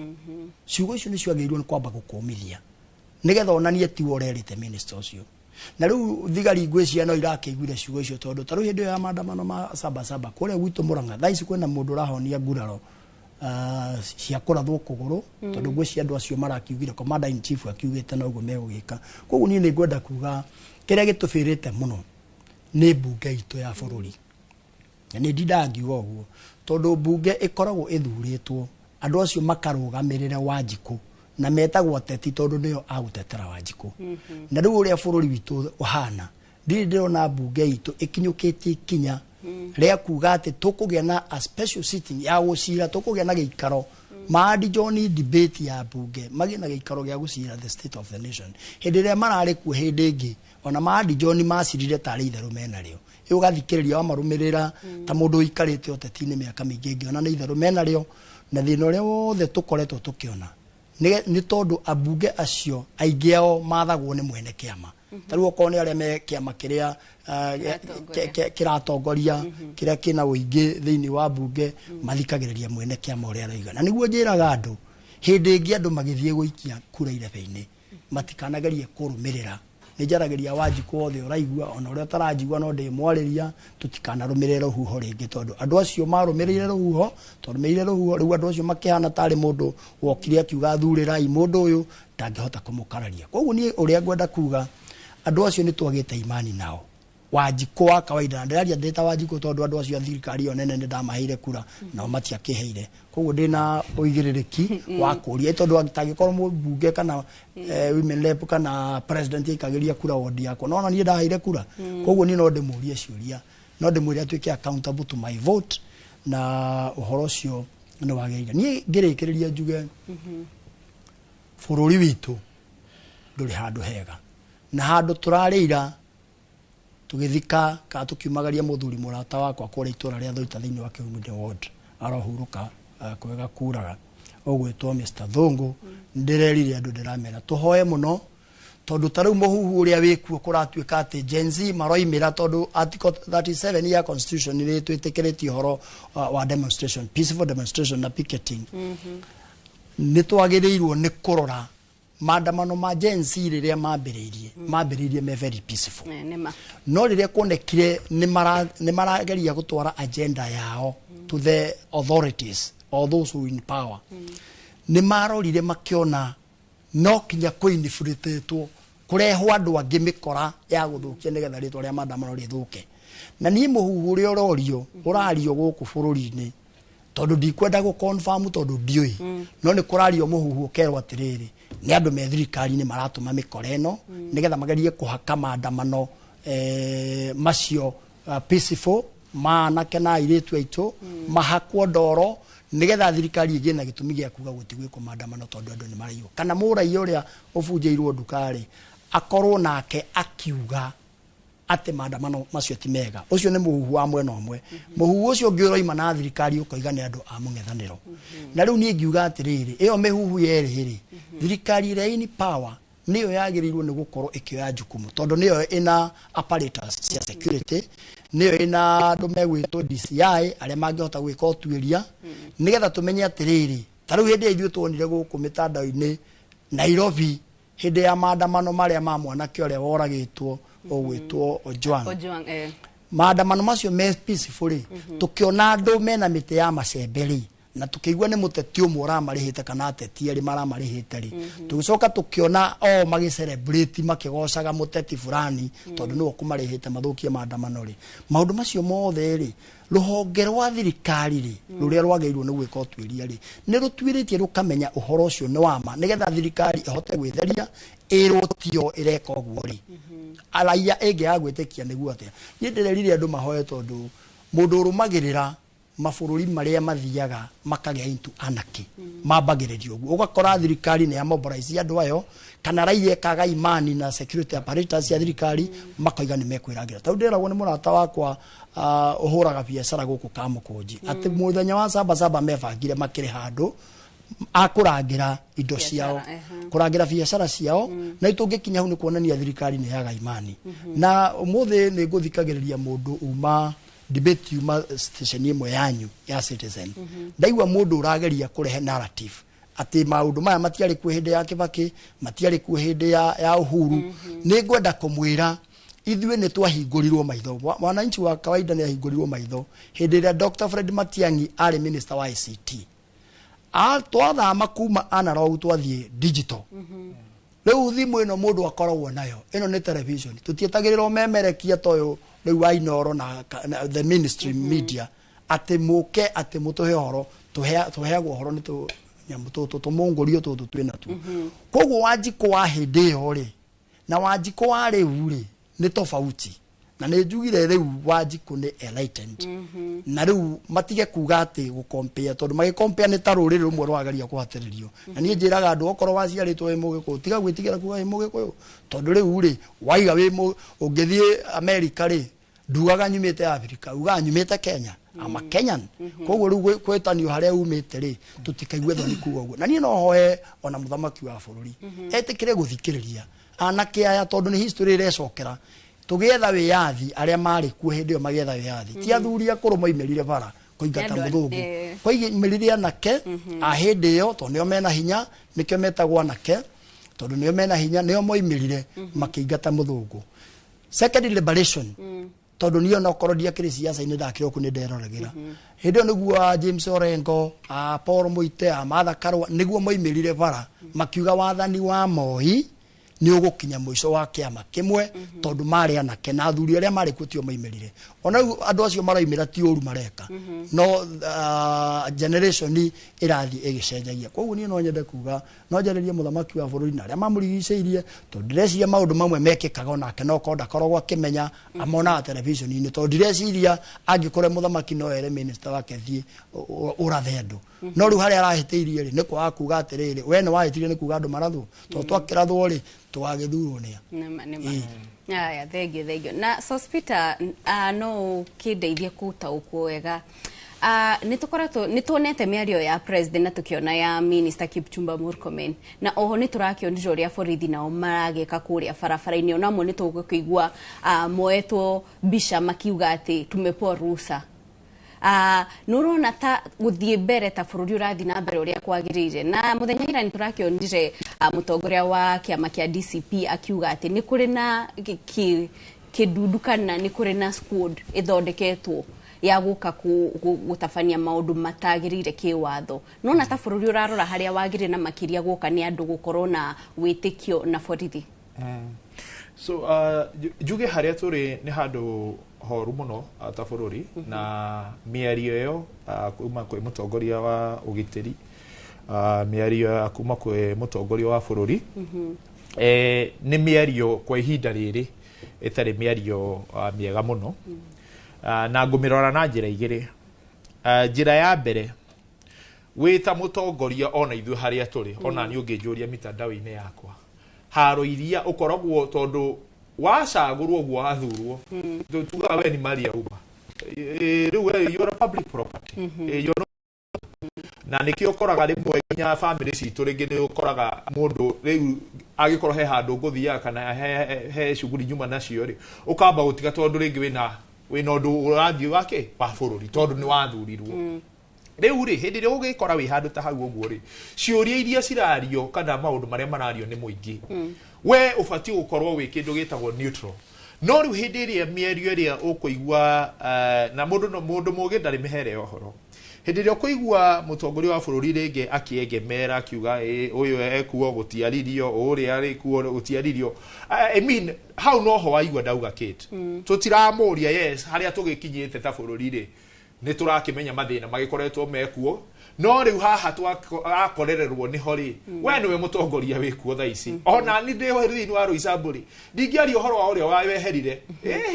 ciugo icio nĩ ciagĩrĩirwo nĩ kwamba gũkũmithia nĩgetha onanie ti worerĩte minister ũcio na rĩu thigari ngwĩciria no irakĩiguire ciugo icio tondũ ta rĩu hĩndĩ ya maandamano ma Sabasaba kũrĩa gwitũ Mũrang'a thaa ici kwĩna mũndũ ũrahonia nguraro cia kũrathwo kũgũrũ tondũ ngwĩciria andũ acio marakiugire commander in chief akiugĩte na ũguo megũgĩka koguo niĩ nĩ ngwenda kuga kĩrĩa gĩtũbĩrĩte mũno nĩ mbunge itũ ya bũrũri na nĩ ndindaga ngiuga ũguo tondũ mbunge ĩkoragwo ĩthurĩtwo andũ acio makarũgamĩrĩra Wanjikũ na metagwo ateti tondũ nĩo agũtetera Wanjikũ na rĩu ũrĩa bũrũri witũ ũhana ndirĩ ndĩrona mbunge itũ ĩkinyũkĩtie ikinya rĩa kuga atĩ tũkũgĩa na a special sitting ya gũcira tũkũgĩa na gĩikaro Maadi John debate ya mbunge magĩ na gĩikaro gĩa gũcira the state of the nation hĩndĩ ĩrĩa mararĩ kuo hĩndĩ ĩngĩ ona Maadi John macirire tarĩ itherũ mena rĩo ũgathikĩrĩria wamarũmĩrĩra ta mũndũ ũikarĩte ũteti-inĩ mĩaka mĩingĩ ngĩona nĩ itherũ mena rĩo na thĩna ũrĩa wothe tũkoretwo tũkĩona nĩ tondũ ambunge acio aingĩ ao mathagwo nĩ mwene kĩama ta rĩu okorwo nĩ arĩa me kĩama kĩrĩa kĩratongoria kĩrĩa kĩna ũingĩ thĩinĩ wa mbunge mathikagĩrĩria mwene kĩama ũrĩa arauga na nĩguo njĩraga andũ hĩndĩ ĩngĩ andũ magĩthiĩ gũikia kura irebe-inĩ matikanagerie kũrũmĩrĩra nĩ njaragĩria Wanjikũ wothe ũraigua ona ũrĩa ũtaranjigua no ndĩmwarĩria tũtikanarũmĩrĩre rũhuho rĩngĩ tondũ andũ acio marũmĩrĩire rũhuho twarũmĩrĩire rũhuho rĩu andũ acio makĩhana tarĩ mũndũ wokire akiuga thurĩrai mũndũ ũyũ ndangĩhota kũmũkararia koguo niĩ ũrĩa ngwenda kuga andũ acio nĩ twagĩte imani nao Wanjikũ wa kawaida ndĩraria ndĩta Wanjikũ tondũ andũ acio thirikari yo nene nĩ ndamaheire kura nao matiakĩheire koguo ndĩna ũigĩrĩrĩki wa kũria tondũ angĩtangĩkorwo mũmbunge kana women rep kana president ikagĩria kura wodi yakwa no niĩ ndaheire kura koguo niĩ no ndĩmũrie ciũria no ndĩmwĩre atuĩke accountable to my vote na ũhoro ũcio nĩ wagĩrĩire niĩ ngĩrĩkĩrĩria njuge bũrũri witũ ndũrĩ handũ hega na handũ tũrarĩira tũgĩthika kana tũkiumagaria mũthuri mũrata wakwa kũrĩa itũra rĩa Thũita thĩinĩ wa Kĩhumo ward arohurũka kwega kuraga ũgwĩtwo Mr. Thũngũ ndĩrerire andũ ndĩramera tũhoe mũno tondũ ta rĩu mũhuhu ũrĩa wĩkuo kũratuĩka atĩ Gen Z maroimĩra tondũ article 37 ya constitution nĩ twĩtĩkĩrĩtie ũhoro wa demonstration peaceful demonstration na picketing nĩ twagĩrĩirwo nĩ kũrora maandamano ma Gen Z rĩrĩa mambĩrĩirie me very peaceful no rĩrĩa kuonekire nĩ marageria gũtwara agenda yao to the authorities or those who in power nĩ marorire makĩona no kinya kũinifuritetwo kũrehwo andũ angĩ mĩkora ya gũthũkia nĩgetha rĩtwa rĩa maandamano rĩthũke na niĩ mũhuhu ũrĩa ũrario gũkũ bũrũri-inĩ tondũ ndikwenda gũconfirm tondũ ndiũĩ no nĩ kũrario mũhuhu ũkerwo atĩrĩrĩ nĩ andũ me thirikari-inĩ maratũma mĩkora ĩno nĩgetha magerie kũhaka maandamano macio peaceful manake na airitu aitu mahakwo ndoro nigetha thirikari ige na gitumi gia kuga gutigwiko maandamano tondu andu ni maraiyo kana murai uria ubunjeirwo ndukari akorwo nake akiuga ate maandamano macio ti mega ucio ni muhuhu wa mwena omwe muhuhu ucio ngiroima na thirikari ukoiga ni andu a mung'ethaniro na riu ni ngiuga atiriri iyo mihuhu yerihiri thirikari ira ini power niyo yagirirwo ni gukorwo ikioya jukumu tondu niyo ina apparatus cia security niyo ina andu megwitwo DCI aria mangihota gwika utuiria nigetha tumenye atiriri tariu hindi ithuĩ tuonire guku mitandao-ini Nairobi hindi ya maandamano maria ma mwanake uria woragitwo ogwitwo Ojwang maandamano macio me peacefully tukiona andu mena mite ya macemberi na tukigwa ni muteti umwe uramarihite kana ateti eri maramarihite ri tugicoka tukiona o magi celebrate makigocaga muteti fulani tondu niwo kumarihite mathukie maandamano ri maundu macio mothe ri ruhonge rwa thirikari ri ruria rwageirwo ni gwika utwiria ri ni rutwiritie rukamenya uhoro ucio ni wama nigetha thirikari ihote gwitheria irotio ireka uguo ri araia ege agwitikia niguo atia ni ndirerire andu mahoye tondu mundu urumagirira mabururi maria mathiaga makagea into anaki mambagiririo uguo ugakora thirikari ni ya mobilize andu ayo kana raia kaga imani na security apparatus ya thirikari makaiga ni mekwiragira tau ndiragwo ni murata wakwa uhuraga biacara guku Kamukunji ati muthenya wa saba mebangire makiri handu akurangira indo ciao kurangira biacara ciao na itungikinya hu ni kuonania thirikari ni yaga imani na umuthi ni nguthikagiriria mundu uma debate yuma station imwe yanyu ya Citizen ndaigwa mundu urageria kurehe narrative ati maundu maya matiari ku hindi ya Kibaki matiari ku hindi ya Uhuru ni ngwenda kumwira ithuĩ ni twahingũrirwo maitho mwananchi wa kawaida ni ahingũrirwo maitho hindi ĩrĩa Dr. Fred Matiang'i ari minister wa ICT twathama kuma analog twathie digital riu thimu ino mundu akoragwo nayo ino ni television tutietagirira memerekia toyo riu wa Inoro na the ministry media ati muke ati mutuhe horo tuheagwo horo ni tu nyamu tumungurio tutu twina tu koguo wanjiko wa hindi yo ri na wanjiko wa riu ri ni tofauti na ni njugire riu wanjiko ni enlightened na riu matige kuga ati gu compare tondu magi compare ni taruri rumwe rwagaria kuhatiririo na ni njiraga andu okorwo waciaritwo wi mugiko tiga gwitigira kuga wi mugiko tondu riu ri waiga wi ungithie America ri ndugaga nyumite Africa uga nyumite Kenya ama Kenyan koguo riu kwetanio haria umite ri tutikaigwe thoni kuga uguo na ni no hoye ona muthamaki wa bururi etikire guthikiriria anake aya tondu ni history irecokera tugetha wiyathi aria mari ku hindi yo magetha wiyathi ti athuri akuru moimerire bara kuingata muthungu koimerire anake a hindi yo tondu nio mena hinya nikio metagwo anake tondu nio mena hinya nio moimerire makiingata muthungu second liberation tondu nio no korodia kiri siasa ine ndakire ku ni nderoragira hindi yo niguo James Orengo Paul Muite Martha Karua niguo moimerire bara makiuga wathani wa Moi ni ugukinya mwisho wa kiama kimwe tondu mari anake na athuri aria mari kutio maimerire ona andu acio maraimira ti uru mareka no generation irathi igicenjagia koguo ni no nyende kuga no njererie muthamaki wa bururi na aria mamurigiceirie tondu ndĩreciria maundu mamwe mekikaga onake no konda korogwo akimenya amona television ni tondu ndĩreciria angikore muthamaki no ere minister wake thie urathe andu no riu haria arahiteirie ri ni kwa kuga atiriri we ni wahitirie ni kuga andu marathu tondu twakirathwo ri twagithurwo nia aya thengio na Sospita no kindeithie kutaukwo wega nituonete miario ya president na tukiona ya minister Kipchumba Murkomen na oho niturakionire uria borithi nao marageka kuria barabara-ini ona mo nitugukigwa moetwo bisha makiuga ati tumepewa ruhusa nurona ta guthie mbere ta bururi urathi na mbere uria kwagirire na muthenya ira niturakionire mutongoria wa kiama kia DCP akiuga ati ni kuri na kidudukana ni kuri na squad ithondeketwo ya guka gutabania maundu matagirire kiwatho nona ta bururi urarora haria wagire na makiria guka ni andu gukorwo na witikio na borithi so juge haria turi ni handu horu muno ta bururi na miario yo kuma kwi mutongoria wa ugitiri miario kuma kwi mutongoria wa bururi ni miario kwa ihinda riri itari miario miega muno na ngumirora na njira igiri. Njira ya mbere wita mutongoria ona ithu haria turi ona ni unginjuria mitandao-ini yakwa haro iria ukoragwo tondu wacagurwo guo wathurwo tuga we ni Maria Uba riu you are public property na nikio koraga rimwe nginya family citu ringi ni ukoraga mundu riu agikorwo he handu nguthia kana he shuguri nyuma nacio ri ukamba gutiga tondu ringi wina undu urathii wake wa bururi tondu ni wathurirwo riu ri hindi ri ugikora wi handu ta hau uguo ri ciuria iria cirario kana maundu maria marario ni muingi we ubati gukorwo wi kindu gitagwo neutral no riu hindi iria mierio iria ukuigua na mundu mugi ndari mihere ohoro hindi iria ukuigua mutongoria wa bururi ringi akiegemera akiuga uyu ekuo gutiaririo uria ari kuo gutiaririo I mean how no ho waigua ndauga kit tutiramuria yes haria tugikinyite ta bururi ri ni turakimenya mathina magikoretwo mekuo no riu haha twakorererwo ni hori we niwe mutongoria wikuo tha ici ona ni ndi thini wa Roisaburi ndingiaria uhoro wa uria waweherire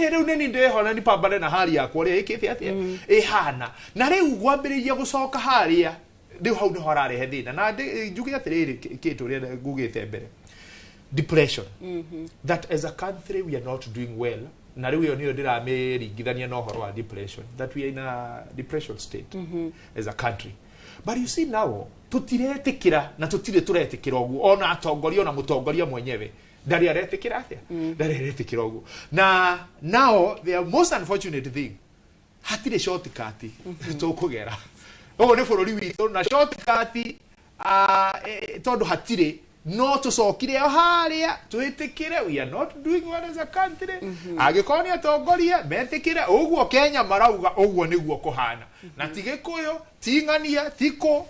riu ni ndihona ni pambane na hali yakwa uria ikite atia ihana na riu gwambiriria gucoka haria riu hau ni horarehe thina na njuge atiriri kitu ria ngugite mbere depression that as a country we are not doing well na riu yo niyo ndirameringithania na uhoro wa depression that we are in a depression state as a country. But you see now tutiretikira na tutire turetikira oguo ona atongoria ona mutongoria mwenyewe ndari aretikira atia ndari aretikira oguo na now the most unfortunate thing hatire shortcut tukugera ogo ni bururi witu na shortcut tondu hatire no tucokire haria twitikire we are not doing well as a country agikoni atongoria metikire uguo Kenya marauga uguo niguo kuhana na tigikuyo tingania tiko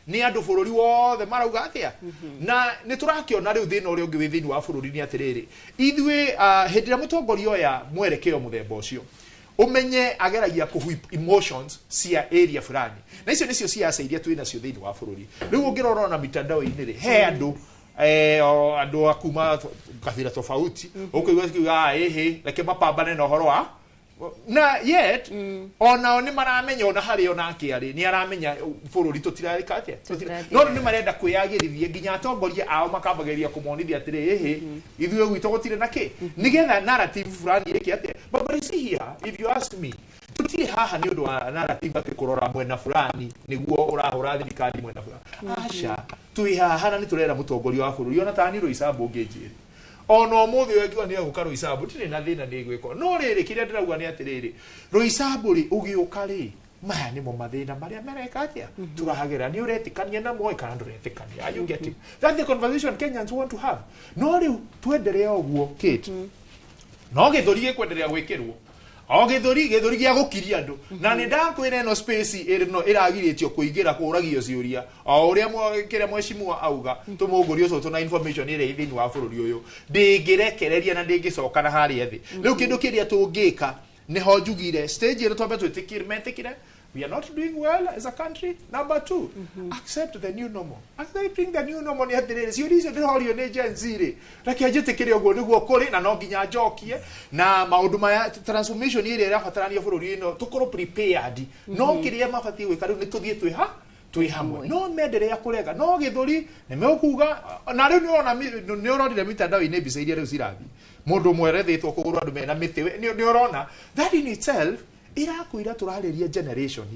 ni andu bururi wothe marauga atia na ni turakiona riu thina uria ungi wi thini wa bururi ni atiriri ithwe hindira mutongoria oya mwerekeo muthemba ucio umenye ageragia kuhwip emotions cia area fulani na icio nicio siasa iria twina cio thini wa bururi riu ungirora na mitandao-ini ri he andu andu akuma kabila tofauti ukigwa kiuga reke mapambane na uhoro wa na yet ona ni maramenya ona hari ona akiari ni aramenya bururi tutirarika atia no ni marenda kwiyagirithia nginya atongoria ao makambageria kumonithia atiri ithuĩ gwitũ gutire na ki nigetha narrative fulani iki atia but you see here if you ask me tutire haha ni undu wa narrative ati kurora mwena fulani niguo urahura thirikari mwena fulani asha tui haha na ni turera mutongoria wa bururi ona tani Roisaburi ngejiri ono muthi wegiwa ni guka Roisaburi tiri na thina ni gwiko no riri kiria ndirauga ni atiriri Roisaburi ugiuka ri maya ni mo mathina maria mereka atia turahagira ni uretikania na moyo kana nduretikania are you getting that's the conversation Kenyans want to have no riu twenderea oguo kit no githuri kwenderea gwikirwo o githuri gia gukiria andu na ni ndakwira no space irino iragiritio kuingira kuragio ciuria o uria mwekire mweshimua auga tumuguri ucio tuna information ire thini wa bururi uyu ndingirekereria na ndingicoka na haria thi riu kindu kiria tungika ni ho njugire stage ire twambe twitikire we are not doing well as a country. Number two, accept the new normal. Accepting the new normal ni atiriri ciuria ndi horio ni Gen Z ri reke ajitikire uguo niguo kuri na no nginya njokie na maundu maya transformation ire irabatarania bururi ino tukorwo prepared no kiria mabati gwika riu ni tuthie twi hamwe no menderea kurega no githuri ni mekuga na riu ni urorire mitandao-ini mbica iria riu cirathi mundu mwerethitwo kuguru andu mena mitiwe ni urona that in itself irakwira turariria generation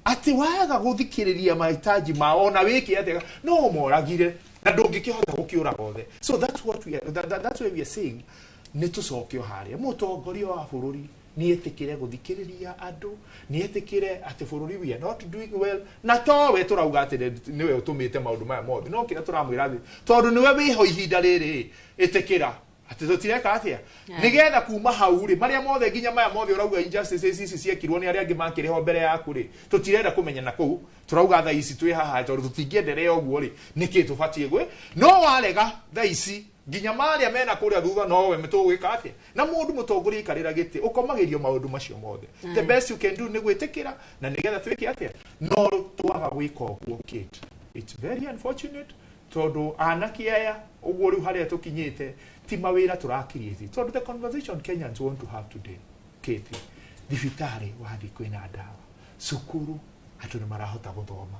ati waga guthikiriria mahitaji mao na wiki ati no moragire na ndungikihota gukiura gothe so that's what that's why we are saying ni tucokio haria mutongoria wa bururi ni etikire guthikiriria andu ni etikire ati bururi we are not doing well na towe turauga ati niwe utumite maundu maya mothe no kira turamwira tondu niwe wiho ihinda riri etikira ati tutireka atia nigetha kuma hau ri maria mothe nginya maya mothe urauga injustices ici ciekirwo ni aria angi makiriho mbere yaku ri tutirenda kumenya na kuu turauga tha ici twi haha tondu tutingienderea uguo ri niki tubatie gwe no warega tha ici nginya maria mena kuria thutha no we mitugwika atia na mundu mutongoria ikarira giti ukomagirio maundu macio mothe the best you can do ni gwitikira na nigetha twike atia no twaga gwika uguo kit it's very unfortunate tondu anaki aya uguo riu haria tukinyite ti mawira turakirie tondu the conversation Kenyans want to have today Katie thibitari wathi kwina ndawa cukuru atu ni marahota guthoma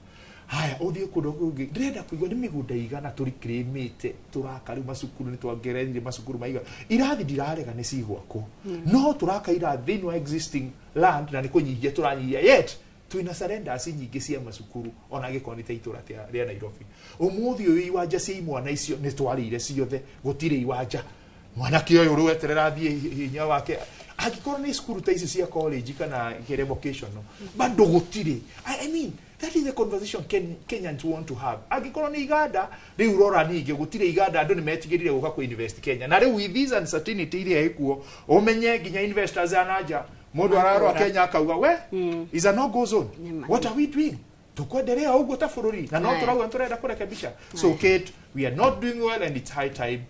haya uthie kundu kungi ndirenda kuigwa ni migunda igana turi crimate turaka riu macukuru ni twangereire macukuru maiga irathi ndirarega ni cigwako no turaka irathi no existing land na ni kunyihia turanyihia yet twina surrenders nyingi cia macukuru ona gikoni ta itura ria Nairobi umuthi uyu iwanja cia imwana icio ni twarire ciothe gutire iwanja mwana kioyo rueterera thie hinya wake akikorwo ni skuru ta ici cia college kana kire vocational bado gutire I mean that is the conversation Kenyans want to have akikorwo ni iganda riu rora ningi gutire iganda andu ni metigirire guka ku invest Kenya na riu with this uncertainty iria ikuo umenye ginya investors anaja mundu ararwa Kenya akauga we is a no go zone what are we doing tukwendelea uguo ta bururi na no turauga turenda kurekebisha so Kate we are not doing well and it's high time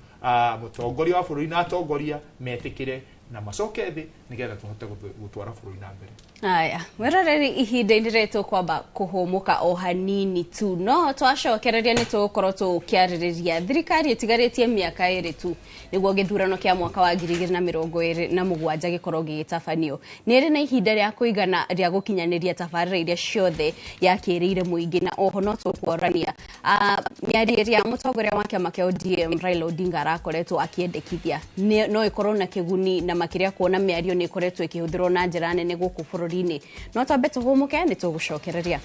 mutongoria wa bururi na atongoria metikire na macoke thi nigetha tuhote gutwara bururi na mbere aya weroreri ihinda-inĩ rĩtũ kwamba kũhũmũka o hanini tu no twacokereria nĩ tũgũkorwo tũkĩarĩrĩria thirikari ĩtigarĩtie mĩaka ĩrĩ tu nĩguo gĩthurano kĩa mwaka wa 2027 gĩkorwo gĩgĩtabanio nĩ ĩrĩ na ihinda rĩa kũigana rĩa gũkinyanĩria tabarĩra iria ciothe yakĩrĩire mũingĩ na oho no tũkuorania mĩario mũtongoria wa kĩama kĩa ODM Raila Odinga arakoretwo akĩendekithia no ĩkorwo na kĩguni na makĩria kuona mĩario nĩ ĩkoretwo ĩkĩhũthĩrwo na njĩra nene gũkũ bũrũri-inĩ no twambe tũhũmũke nĩ tũgũcokereria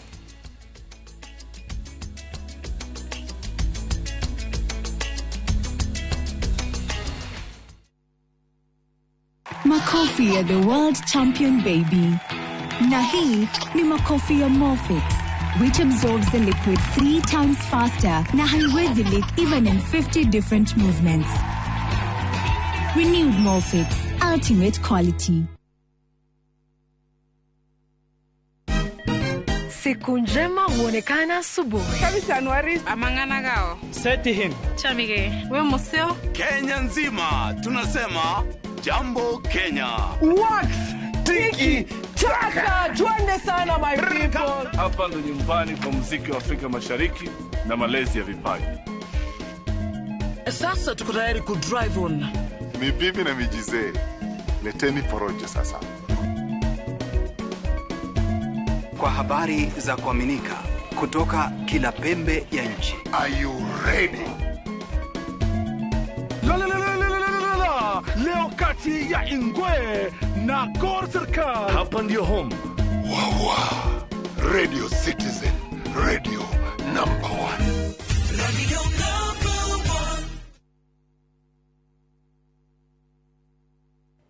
Makofi ya the world champion baby. Na hii ni makofi ya Morphix, which absorbs the liquid 3 times faster na haiwezi leak even in 50 different movements. Renewed Morphix, ultimate quality. Siku njema huonekana asubuhi. Kabisa Januari amangana gao. Seti him. Chamige. We museo. Kenya nzima tunasema jambo Kenya. Wax tiki taka twende sana my people. Hapa ndo nyumbani kwa muziki wa Afrika Mashariki na malezi ya vipaji. Sasa tuko tayari ku drive on. Mibibi na mijize. Leteni porojo sasa. Kwa habari za kuaminika kutoka kila pembe ya nchi. Are you ready? Leo kati ya Ingwe na Gor Serikali. Hapa ndio home. Wawa. Radio Citizen. Radio number 1. Radio number 1.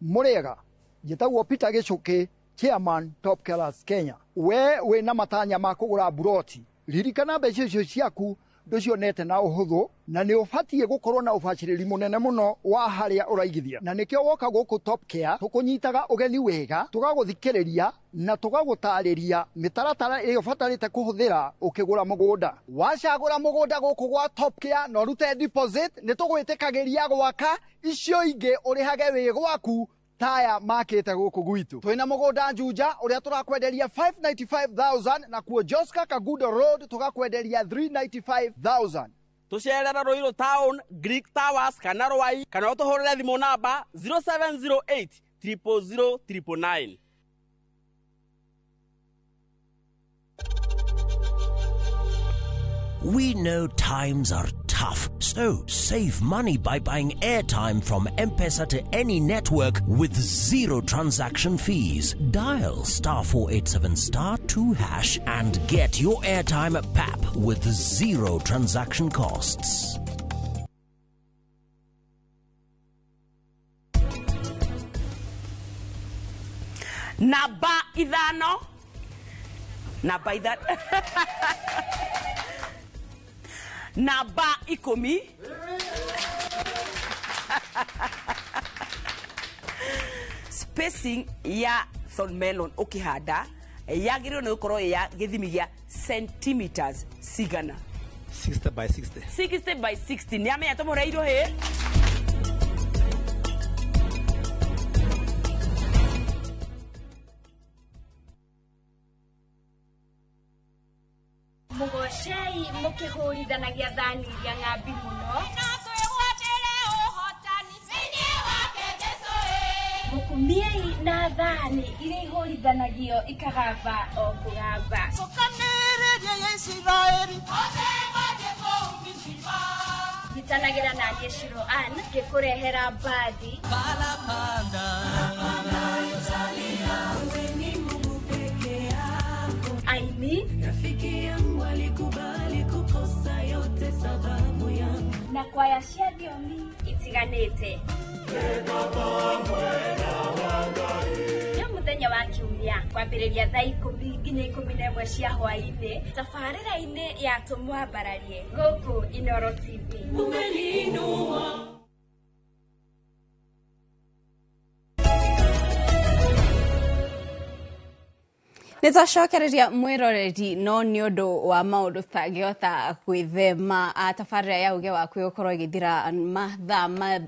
Murega. Jitagwo Peter Gichuki, Chairman Top Killers Kenya. We na matanya ma kugura buroti. Ririkana mbeca icio ciaku nducionete na uhuthu na ni ubatie gukorwo na ubaciriri munene muno wa haria uraigithia na nikio woka guku Top Care tukunyitaga ugeni wega tugaguthikiriria na tugagutariria mitaratara iyo batarite kuhuthira ukigura mugunda wacagura mugunda guku gwa Top Care no rute deposit ni tugwitikagiria gwaka icio ingi urihage wi gwaku taya makete guku gwitu twina mugunda Juja uria turakwenderia 595,000 na kuo Joska Kagudo Road tugakwenderia 395,000 tucerera Roiro Town Greek Towers kana Rwai kana utuhurire thimu namba 0708 000 999. We know times are tough, so save money by buying airtime from M-Pesa to any network with zero transaction fees. Dial *487*2# and get your airtime PAP with zero transaction costs. Namba idhano. Namba idhano. Namba ikomi. Spacing ya thorn melon ukihanda yagĩrĩirwo nĩ gũkorwo ya gĩthimi gĩa centimeters cigana 60 by 60. 60 by 60 nĩ amenya tũmũreirwo hĩ Mugocei mukihurithanagia thani iria ng'ambi muno Miei na thani iria ihurithanagio ikagamba o kugamba. Gitanagira na Yeshiro An gikurehera bathi. Aini rafiki yangu alikubali kukosa yote sababu yangu. Na kwaya cia thiomi itiganite. Nĩ mũthenya wa kiumia kwambĩrĩria thaa 10 nginya 11 cia hwaĩ-inĩ tabarĩra-inĩ ya tũmwambararie gũkũ Inooro TV. Umeninua Nitwacokereria mwiroreri no ni undu wa maundu tangihota gwithema tabarira ya uge waku gukorwo igithira mathaa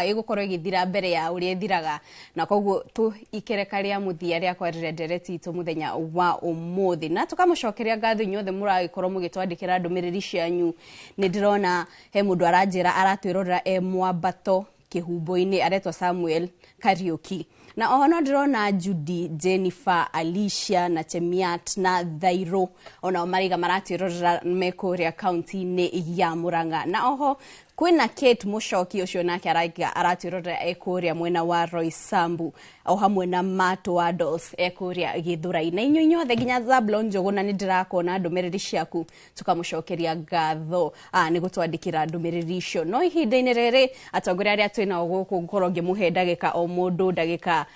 igukorwo igithira mbere ya uria ithiraga na koguo tu ikerekaria muthia ria kwarire ndereti itu muthenya wa umuthi na tukamucokeria ngatho inyothe muragikorwo mugitwandikira ndumiriri cianyu ni ndirona he mundu aranjira aratwirorera mwambato kihumbo-ini aretwa Samuel Kariuki. Na oho ndirona Judy, Jennifer, Alicia na Chemiat na Thairo ona mariga maratirorera mekuria county-ini ya Murang'a. Na oho kwina Kate Mushoki ucio nake aratirorera ekuria mwena wa Roysambu o hamwe na Mato wa Dolls ekuria Githurai-ini. Inyu inyothe nginya Zablon Njuguna ni ndirakona ndumiriri ciaku tukamucokeria ngatho ni gutwandikira ndumiriri icio. No ihinda-ini riri atongoria aria twina guku ngorwo ngimuhe ndagika o mundu ndagika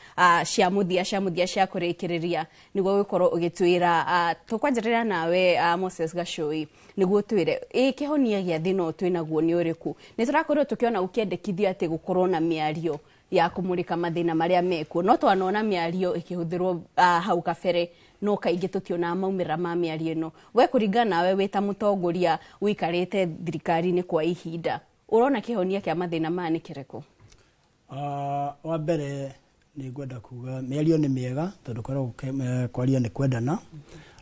cia muthia cia kurikiriria niguo gukorwo ugitwira tukwanjirira nawe Moses Gachui niguo twire kihonia gia thina twinaguo ni uriku ni turakorwo tukiona ukiendekithia ati gukorwo na miario ya kumurika mathina maria mekuo no twanona miario ikihuthirwo hau kabere no kaingi tutiona maumira ma miario ino we kuringana nawe wita mutongoria wikarite thirikari-ini kwa ihinda urona kihonia kia mathina ma ni kireko wa mbere ni ngwenda kuga miario ni miega tondu korwo kwaria ni kwendana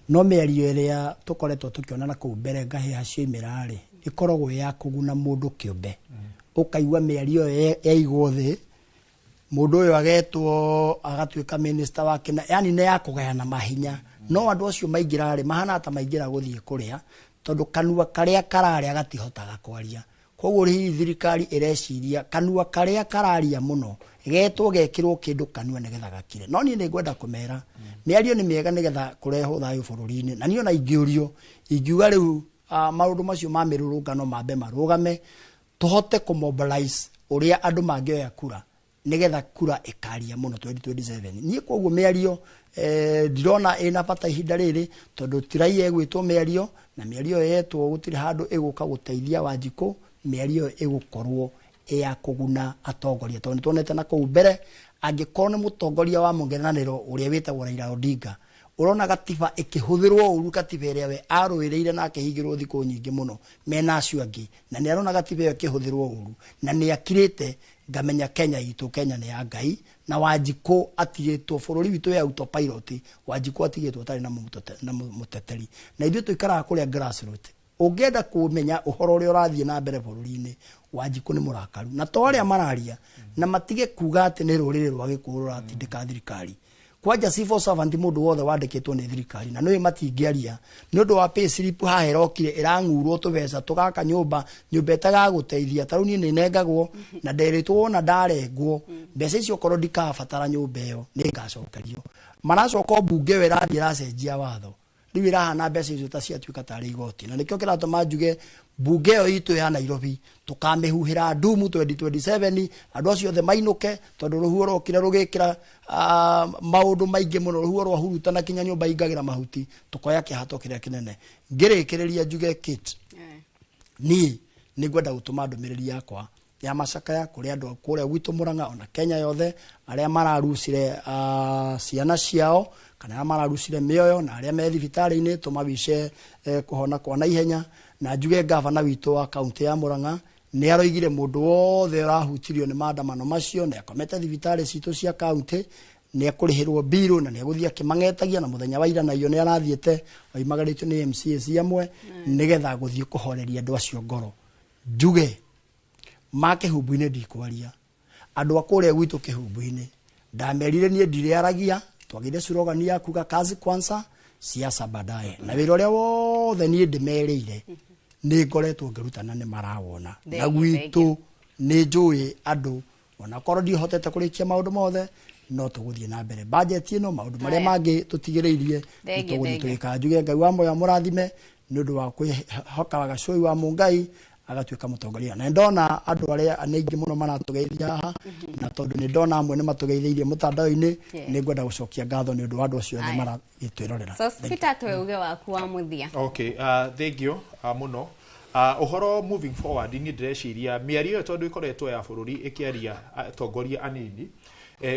no miario iria tukoretwo tukionana kuu mbere ngahi hacio imirari ikoragwo ya kuguna mundu kiumbe ukaigua miario ya igothe mundu uyu agetwo agatuika minister wake yani ne ya kugayana mahinya no andu acio maingirari mahana ta maingira guthie kuria tondu kanua karia karari agatihotaga kwaria koguo ri thirikari ireciria kanua karia kararia muno getwo gekirwo kindu kanua nigetha gakire no ni ngwenda kumera miario ni miega nigetha kureho thayu bururi-ini na niona ingiurio ingiuga riu maundu macio ma mirurungano mambe marugame tuhote kumobilize uria andu mangioya kura nigetha kura ikaria muno 2027 nie koguo miario ndirona ina bata ihinda riri tondu tirai egwitwo miario na miario yetwo gutiri handu iguka guteithia Wanjiku miario igukorwo ya kuguna atongoria tondu tuonete na kuu mbere angikorwo ni mutongoria wa mungenaniro uria witagwo Raila Odinga urona gatiba ikihuthirwo uru gatiba iria we aruireire na akihingirwo thiku nyingi muno mena acio angi na ni arona gatiba iyo ikihuthirwo uru na ni akirite ngamenya Kenya itu Kenya ni ya Ngai na Wanjiku atigitwo bururi witu ya autopilot Wanjiku atigitwo tari na muteteri na ithuĩ tuikaraga kuria grassroots ungenda kumenya uhoro uria urathie na mbere bururi-ini Wanjiku ni murakaru na toria mararia na matige kuga ati ni ruriri rwa Gikuyu ruratindika thirikari kwanja civil servant mundu wothe wandikitwo ni thirikari na noe matingiaria ni undu wa pay slip haherokire irangurwo tubeca tugaka nyumba etaga guteithia taru ni nengagwo na nderitwo na ndarengwo mbeca icio korwo ndikabatara nyumba iyo ni ngacokerio maracoka bunge we rathie racenjia watho riu irahana mbeca icio ta ciatuika tari igoti na nikio kiratuma njuge bunge iyo itu ya Nairobi tukamihuhira ndumu 2027 andu acio othe mainuke tondu ruhuo rokire rugikira maundu maingi muno ruhuo rwa hurutana kinya nyumba ingagira mahuti tukoya kihato kiria kinene ngirikiriria njuge Kate ni ngwenda gutuma ndumiriri yakwa ya macakaya kuria andu kuria gwitu Murang'a ona Kenya yothe aria mararucire ciana ciao kana mararucire mioyo na aria me thibitari-ini tumabice kuhona kwa naihenya na njuge gavana witu wa county ya Murang'a ni aroigire mundu wothe urahutirio ni maandamano macio na akomete thibitari citu cia county ni akurihirwo biru na ni aguthia kimangetagia na muthenya wa ira na iyo ni arathiete oimagaritio ni MCA amwe nigetha guthie kuhoreria andu acio ngoro njuge make humbu-ini ndikwaria andu akuria gwitu kihumbu-ini ndamerire nie ndiriaragia twagire slogan ya kuga kazi kwanza siasa baadaye na wira uria wothe nie ndimereire ni ngoretwo ngirutana ni marawona na gwitu ni njui andu ona korwo ndihotete kurikia maundu mothe no tuguthie na mbere budget ino maundu maria mangi tutigiriirie tuguthie twika njuge Ngai wa moyo murathime ni undu wa kwihoka gacui wa Mungai agatuika mutongoria na ndona andu aria anaingi muno maratugeithia haha na tondu ni ndona amwe ni matugeitheirie mutandao-ini ni ngwenda gucokia ngatho ni undu wa andu acio ni maragitwirorera. So Peter tweuge waku wa muthia. Okay, thank you muno. Uhoro moving forward ni ndĩreciria mĩario tondu ikoretwo ya bururi ikiaria atongoria anini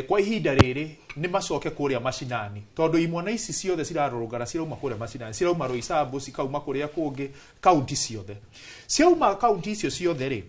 kwa ihinda riri ni macoke kuria macinani tondu imwana ici ciothe cirarurungana cirauma kuria macinani cirauma Roysambu cikauma kuria kungi county ciothe ciauma county icio ciothe ri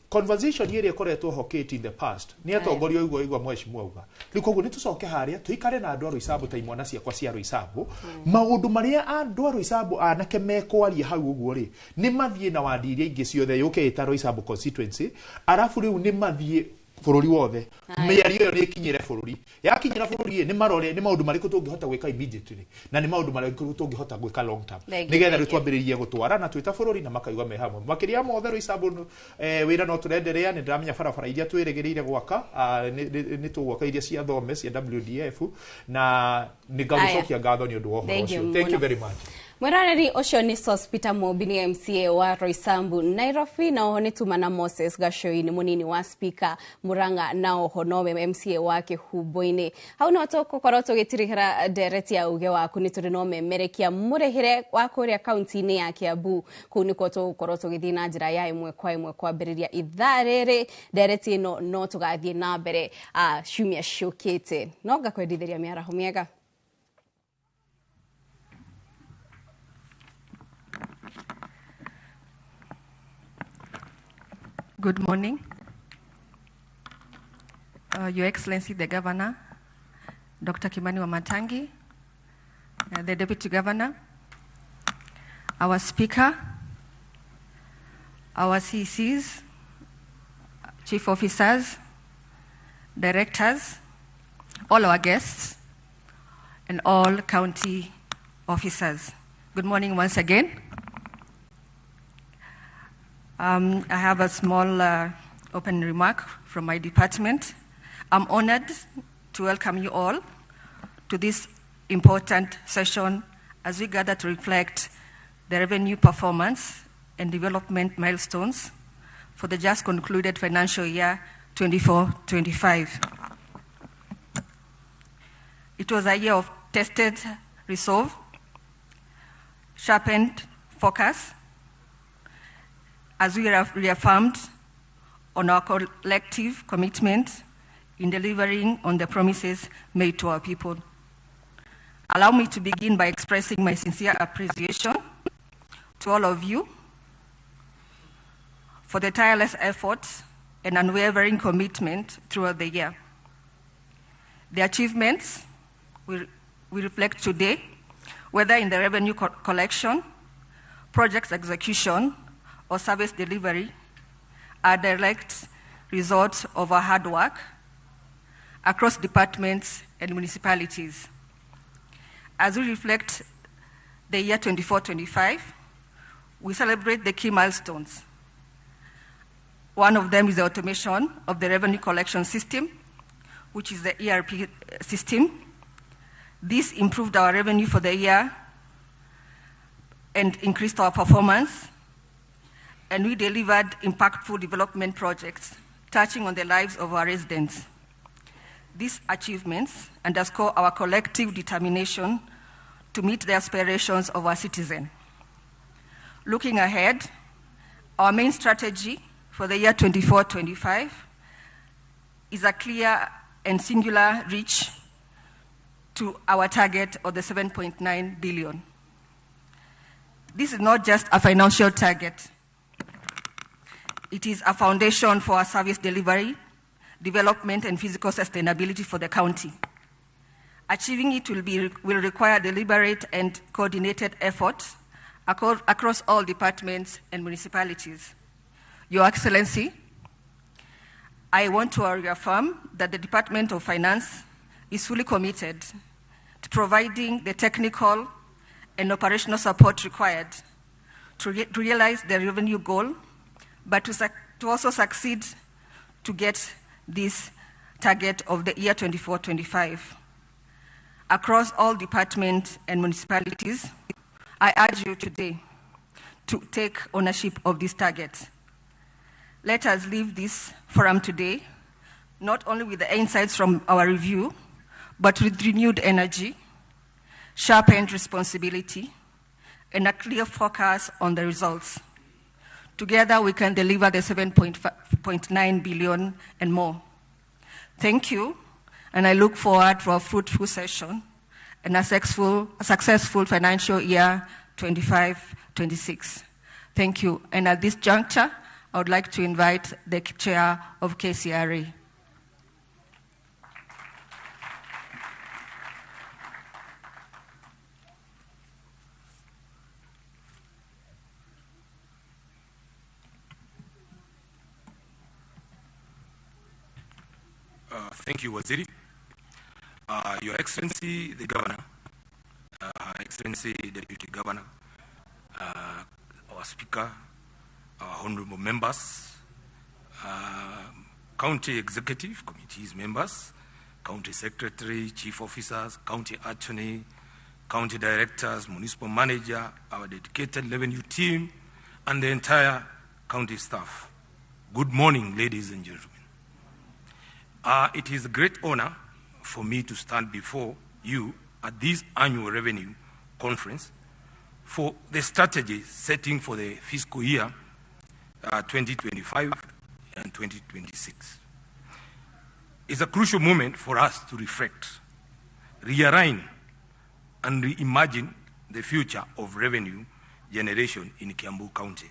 conversation iria ikoretwo hoketi in the past ni atongoria igwa mheshimiwa uga rikoguo ni tucoke haria tuikare na andu a Roysambu ta imwana ciakwa cia Roysambu maundu maria andu a Roysambu anake mekwaria hau uguo ri ni mathie na wadi iria ingi ciothe yukita Roysambu constituency arafu riu ni mathie bururi wothe mĩario ĩyo nĩ ĩkinyĩre bururi yakinyĩra bururi nĩ marore nĩ maũndũ marĩkũ tũngĩhota gwĩka immediately na nĩ maũndũ marĩkũ tũngĩhota gwĩka long term nĩgetha rĩu twambĩrĩrie gũtwarana twĩta bururi na makaiga me hamwe makĩria mothe Roysambu wĩra no tũrenderea nĩ ndĩramenya barabara iria twĩrĩgĩrĩire gwaka nĩ tũgwaka iria cia thome cia WDF na nĩ ngagũcokia ngatho nĩ ũndũ wa ũhoro ũcio. Thank you very much. Mwerareri ucio ni Peter Mobi ni MCA wa Roysambu Nairobi na oho ni Tumana Moses Gachui ni munini wa speaker Muranga na oho nowe MCA wa Kihubo-ini hau no tugukorwo tugitirihira ndereti ya uge waku ni turi no memerekia murehire wa kuria county-ini ya Kiambu kuu niko tugukorwo tugithii na njira ya imwe kwambiriria ithaa riri ndereti ino no tugathie na mbere ciumia ciukite no ngakwendithiria miaraho miega. Good morning, Your Excellency the Governor, Dr. Kimani Wamatangi, the Deputy Governor, our Speaker, our CCs, Chief Officers, Directors, all our guests, and all county officers. Good morning once again. I have a small open remark from my department. I'm honored to welcome you all to this important session as we gather to reflect the revenue performance and development milestones for the just concluded financial year 24-25. It was a year of tested resolve, sharpened focus, as we have reaffirmed on our collective commitment in delivering on the promises made to our people. Allow me to begin by expressing my sincere appreciation to all of you for the tireless efforts and unwavering commitment throughout the year. The achievements we reflect today, whether in the revenue collection, projects execution, or service delivery, are direct results of our hard work across departments and municipalities. As we reflect the year 24-25, we celebrate the key milestones. One of them is the automation of the revenue collection system, which is the ERP system. This improved our revenue for the year and increased our performance, and we delivered impactful development projects touching on the lives of our residents. These achievements underscore our collective determination to meet the aspirations of our citizens. Looking ahead, our main strategy for the year 24-25 is a clear and singular reach to our target of the 7.9 billion. This is not just a financial target. It is a foundation for our service delivery, development, and physical sustainability for the county. Achieving it will require deliberate and coordinated efforts across all departments and municipalities. Your Excellency, I want to reaffirm that the Department of Finance is fully committed to providing the technical and operational support required to realize the revenue goal, but to also succeed to get this target of the year 24-25. Across all departments and municipalities, I urge you today to take ownership of this target. Let us leave this forum today, not only with the insights from our review, but with renewed energy, sharpened responsibility, and a clear focus on the results. Together, we can deliver the 7.9 billion and more. Thank you, and I look forward to a fruitful session and a successful financial year 25-26. Thank you. And at this juncture, I would like to invite the chair of KCRA. Thank you, Waziri. Your Excellency, the Governor, Her Excellency, the Deputy Governor, our Speaker, our honorable members, County Executive Committees members, County Secretary, Chief Officers, County Attorney, County Directors, Municipal Manager, our dedicated revenue team, and the entire county staff. Good morning, ladies and gentlemen. It is a great honor for me to stand before you at this annual revenue conference for the strategy setting for the fiscal year 2025 and 2026. It's a crucial moment for us to reflect, realign, and reimagine the future of revenue generation in Kiambu County.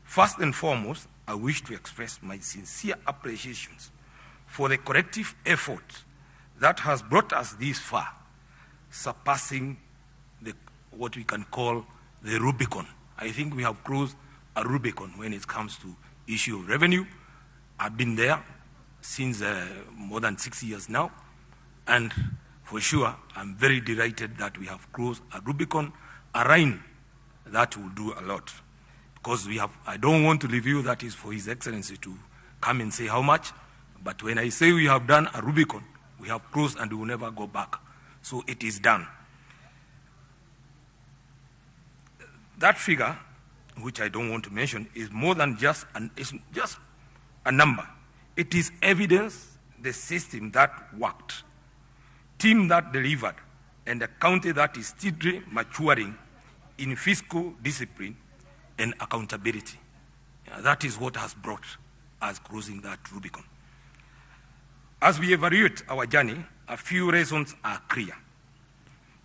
First and foremost, I wish to express my sincere appreciations for the collective effort that has brought us this far, surpassing what we can call the Rubicon. I think we have crossed a Rubicon when it comes to issue of revenue. I've been there since more than 6 years now, and for sure, I'm very delighted that we have crossed a Rubicon, a line that will do a lot. Because I don't want to reveal that is for His Excellency to come and say how much, but when I say we have done a Rubicon, we have crossed and we will never go back. So it is done. That figure, which I don't want to mention, is more than just a number. It is evidence the system that worked, team that delivered, and a county that is still maturing in fiscal discipline and accountability. That is what has brought us crossing that Rubicon. As we evaluate our journey, a few reasons are clear.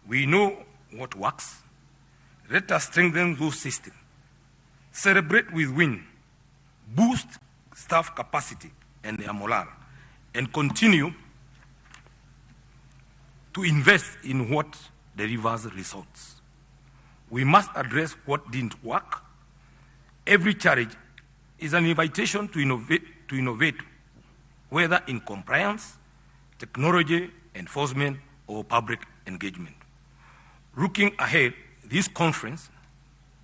We know what works. Let us strengthen those systems, celebrate with win, boost staff capacity and their morale, and continue to invest in what delivers results. We must address what didn't work. Every challenge is an invitation to innovate, whether in compliance, technology, enforcement, or public engagement. Looking ahead, this conference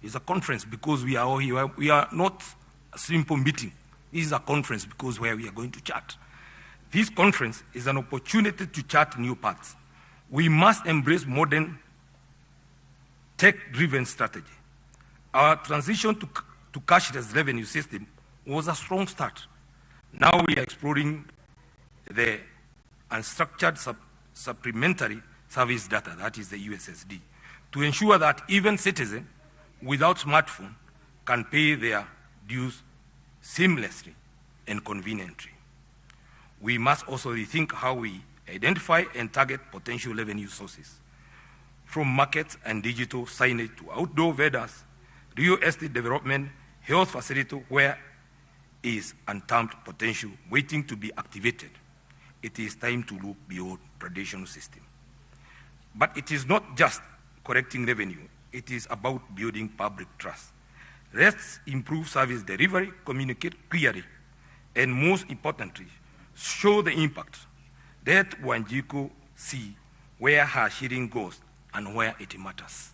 is a conference because we are all here. We are not a simple meeting. This is a conference because where we are going to chat. This conference is an opportunity to chart new paths. We must embrace modern tech-driven strategy. Our transition to cashless revenue system was a strong start. Now we are exploring the unstructured supplementary service data, that is the USSD, to ensure that even citizens without smartphone can pay their dues seamlessly and conveniently. We must also rethink how we identify and target potential revenue sources, from markets and digital signage to outdoor vendors, real estate development, health facility where is untapped potential waiting to be activated. It is time to look beyond traditional system. But it is not just collecting revenue. It is about building public trust. Let's improve service delivery, communicate clearly, and most importantly, show the impact that Wanjiku see where her sharing goes and where it matters.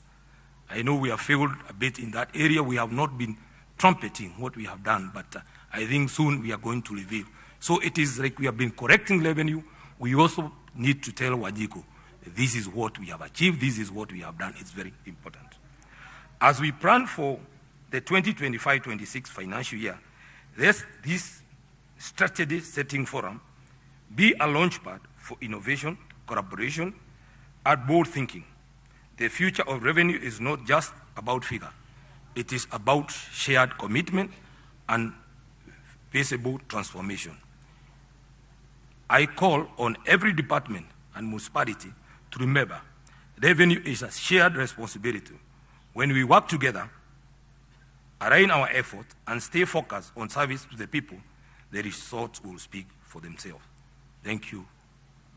I know we have failed a bit in that area. We have not been trumpeting what we have done, but I think soon we are going to reveal. So it is like we have been correcting revenue. We also need to tell Wanjiku, this is what we have achieved, this is what we have done. It's very important. As we plan for the 2025-26 financial year, this strategy setting forum be a launchpad for innovation, collaboration, and bold thinking. The future of revenue is not just about figure. It is about shared commitment and visible transformation. I call on every department and municipality to remember revenue is a shared responsibility. When we work together, align our effort, and stay focused on service to the people, the results will speak for themselves. Thank you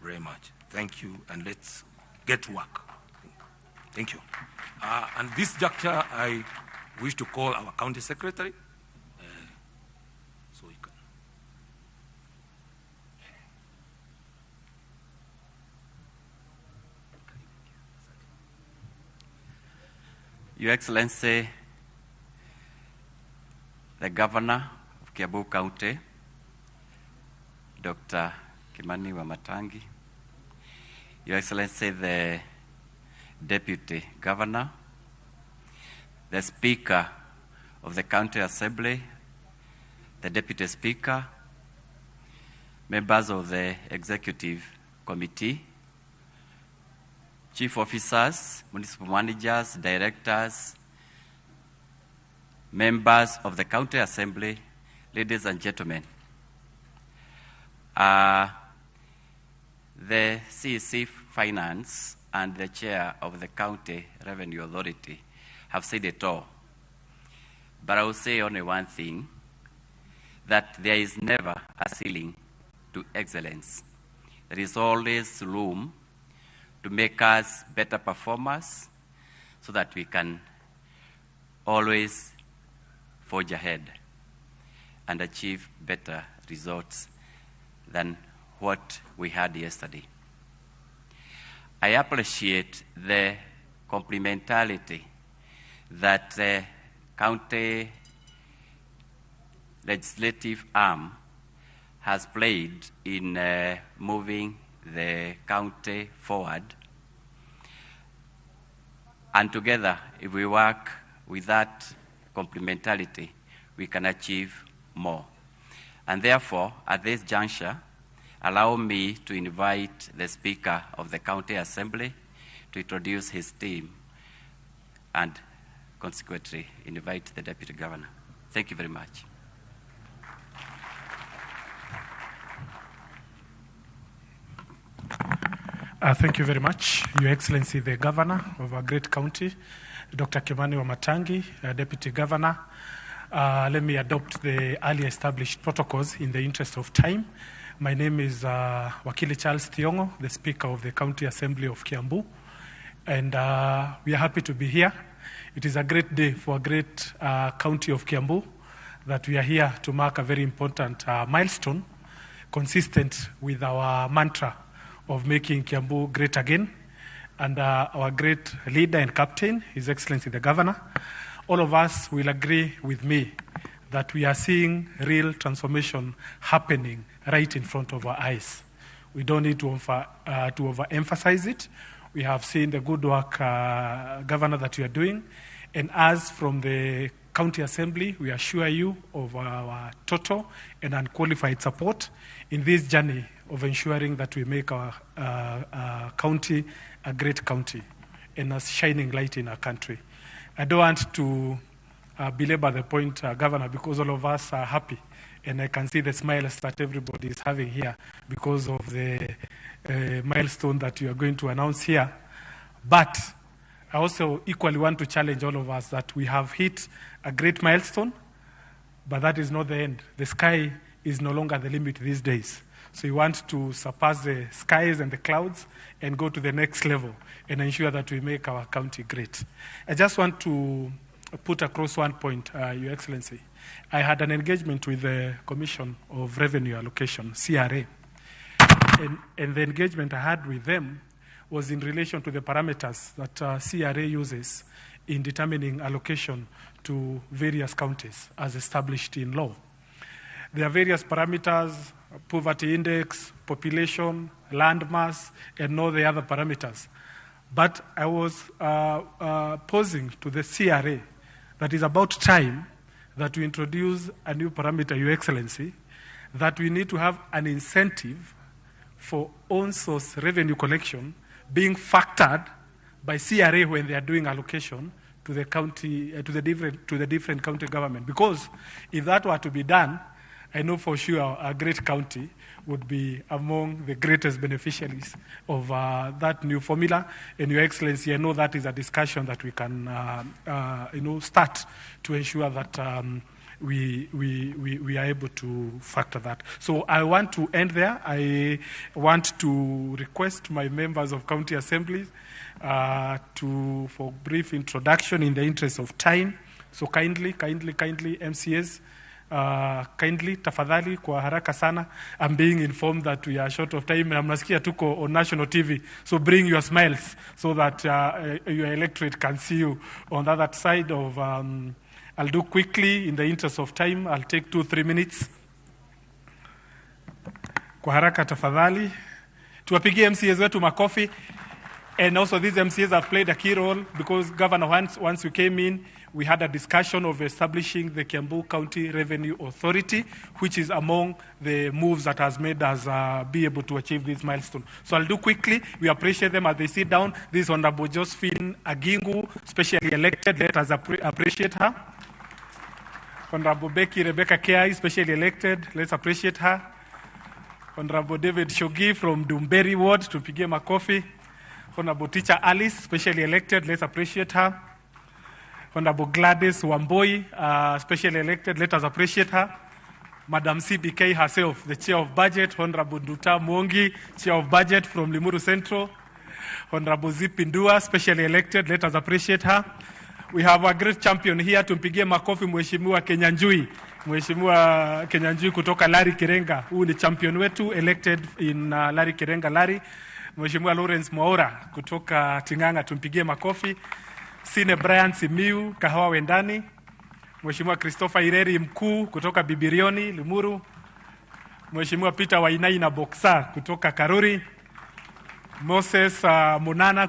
very much. Thank you, and let's get to work. Thank you. And this juncture, I wish to call our county secretary. So you can. Your Excellency, the Governor of Kiambu County, Dr. Kimani Wamatangi, Your Excellency, the Deputy Governor, the Speaker of the County Assembly, the Deputy Speaker, members of the Executive Committee, Chief Officers, Municipal Managers, Directors, members of the County Assembly, ladies and gentlemen. The CEC Finance and the Chair of the County Revenue Authority have said it all. But I will say only one thing, that there is never a ceiling to excellence. There is always room to make us better performers so that we can always forge ahead and achieve better results than what we had yesterday. I appreciate the complementarity that the county legislative arm has played in moving the county forward. And together, if we work with that complementarity, we can achieve more. And therefore, at this juncture, allow me to invite the Speaker of the County Assembly to introduce his team and consequently invite the Deputy Governor. Thank you very much. Thank you very much, Your Excellency, the Governor of our great county, Dr. Kimani Wamatangi, Deputy Governor. Let me adopt the earlier established protocols in the interest of time. My name is Wakili Charles Thiongo, the Speaker of the County Assembly of Kiambu, and we are happy to be here. It is a great day for a great county of Kiambu that we are here to mark a very important milestone consistent with our mantra of making Kiambu great again. And our great leader and captain, His Excellency the Governor, all of us will agree with me that we are seeing real transformation happening right in front of our eyes. We don't need to overemphasize it. We have seen the good work, Governor, that you are doing. And as from the County Assembly, we assure you of our total and unqualified support in this journey of ensuring that we make our county a great county and a shining light in our country. I don't want to belabor the point, Governor, because all of us are happy, and I can see the smiles that everybody is having here because of the milestone that you are going to announce here. But I also equally want to challenge all of us that we have hit a great milestone, but that is not the end. The sky is no longer the limit these days. So we want to surpass the skies and the clouds and go to the next level and ensure that we make our county great. I just want to put across one point, Your Excellency. I had an engagement with the Commission of Revenue Allocation, CRA. And the engagement I had with them was in relation to the parameters that CRA uses in determining allocation to various counties as established in law. There are various parameters, poverty index, population, land mass, and all the other parameters. But I was posing to the CRA that it's about time that we introduce a new parameter, Your Excellency, that we need to have an incentive for on-source revenue collection being factored by CRA when they are doing allocation to the county, to the different county government. Because if that were to be done, I know for sure our great county would be among the greatest beneficiaries of that new formula. And Your Excellency, I know that is a discussion that we can, start to ensure that we are able to factor that. So I want to end there. I want to request my members of county assemblies for brief introduction in the interest of time. So kindly, MCAs, kindly, tafadhali, kwa haraka sana. I'm being informed that we are short of time. Na mnasikia tuko on national TV. So bring your smiles so that your electorate can see you on the other side of... I'll do quickly in the interest of time. I'll take 2-3 minutes. Kwa haraka tafadhali. Tuwapigie MCAs wetu makofi. And also these MCAs have played a key role because Governor, once we came in, we had a discussion of establishing the Kiambu County Revenue Authority, which is among the moves that has made us be able to achieve this milestone. So I'll do quickly. We appreciate them as they sit down. This is Honorable Josephine Agingu, specially elected. Let us appreciate her. Honorable Becky Rebecca Kei, specially elected. Let's appreciate her. Honorable David Shogi from Dumberi Ward, tupigie makofi. Honorable Teacher Alice, specially elected. Let's appreciate her. Honorable Gladys Wamboi, specially elected. Let us appreciate her. Madam CBK herself, the Chair of Budget. Honorable Duta Mwongi, Chair of Budget from Limuru Central. Honorable Zipindua, specially elected. Let us appreciate her. We have a great champion here. Tumpigie makofi Mheshimiwa Kenyanjui. Mheshimiwa Kenyanjui kutoka Lari Kirenga. Huyu ni champion wetu, elected in Lari Kirenga Lari. Mheshimiwa Lawrence Mwaura kutoka Tinganga. Tumpigie makofi. Sine Brian Simiu, Kahawa Wendani. Mheshimiwa Christopher Ireri mkuu kutoka Bibirioni, Limuru. Mheshimiwa Peter Wainai na Boxa kutoka Karuri. Moses Munana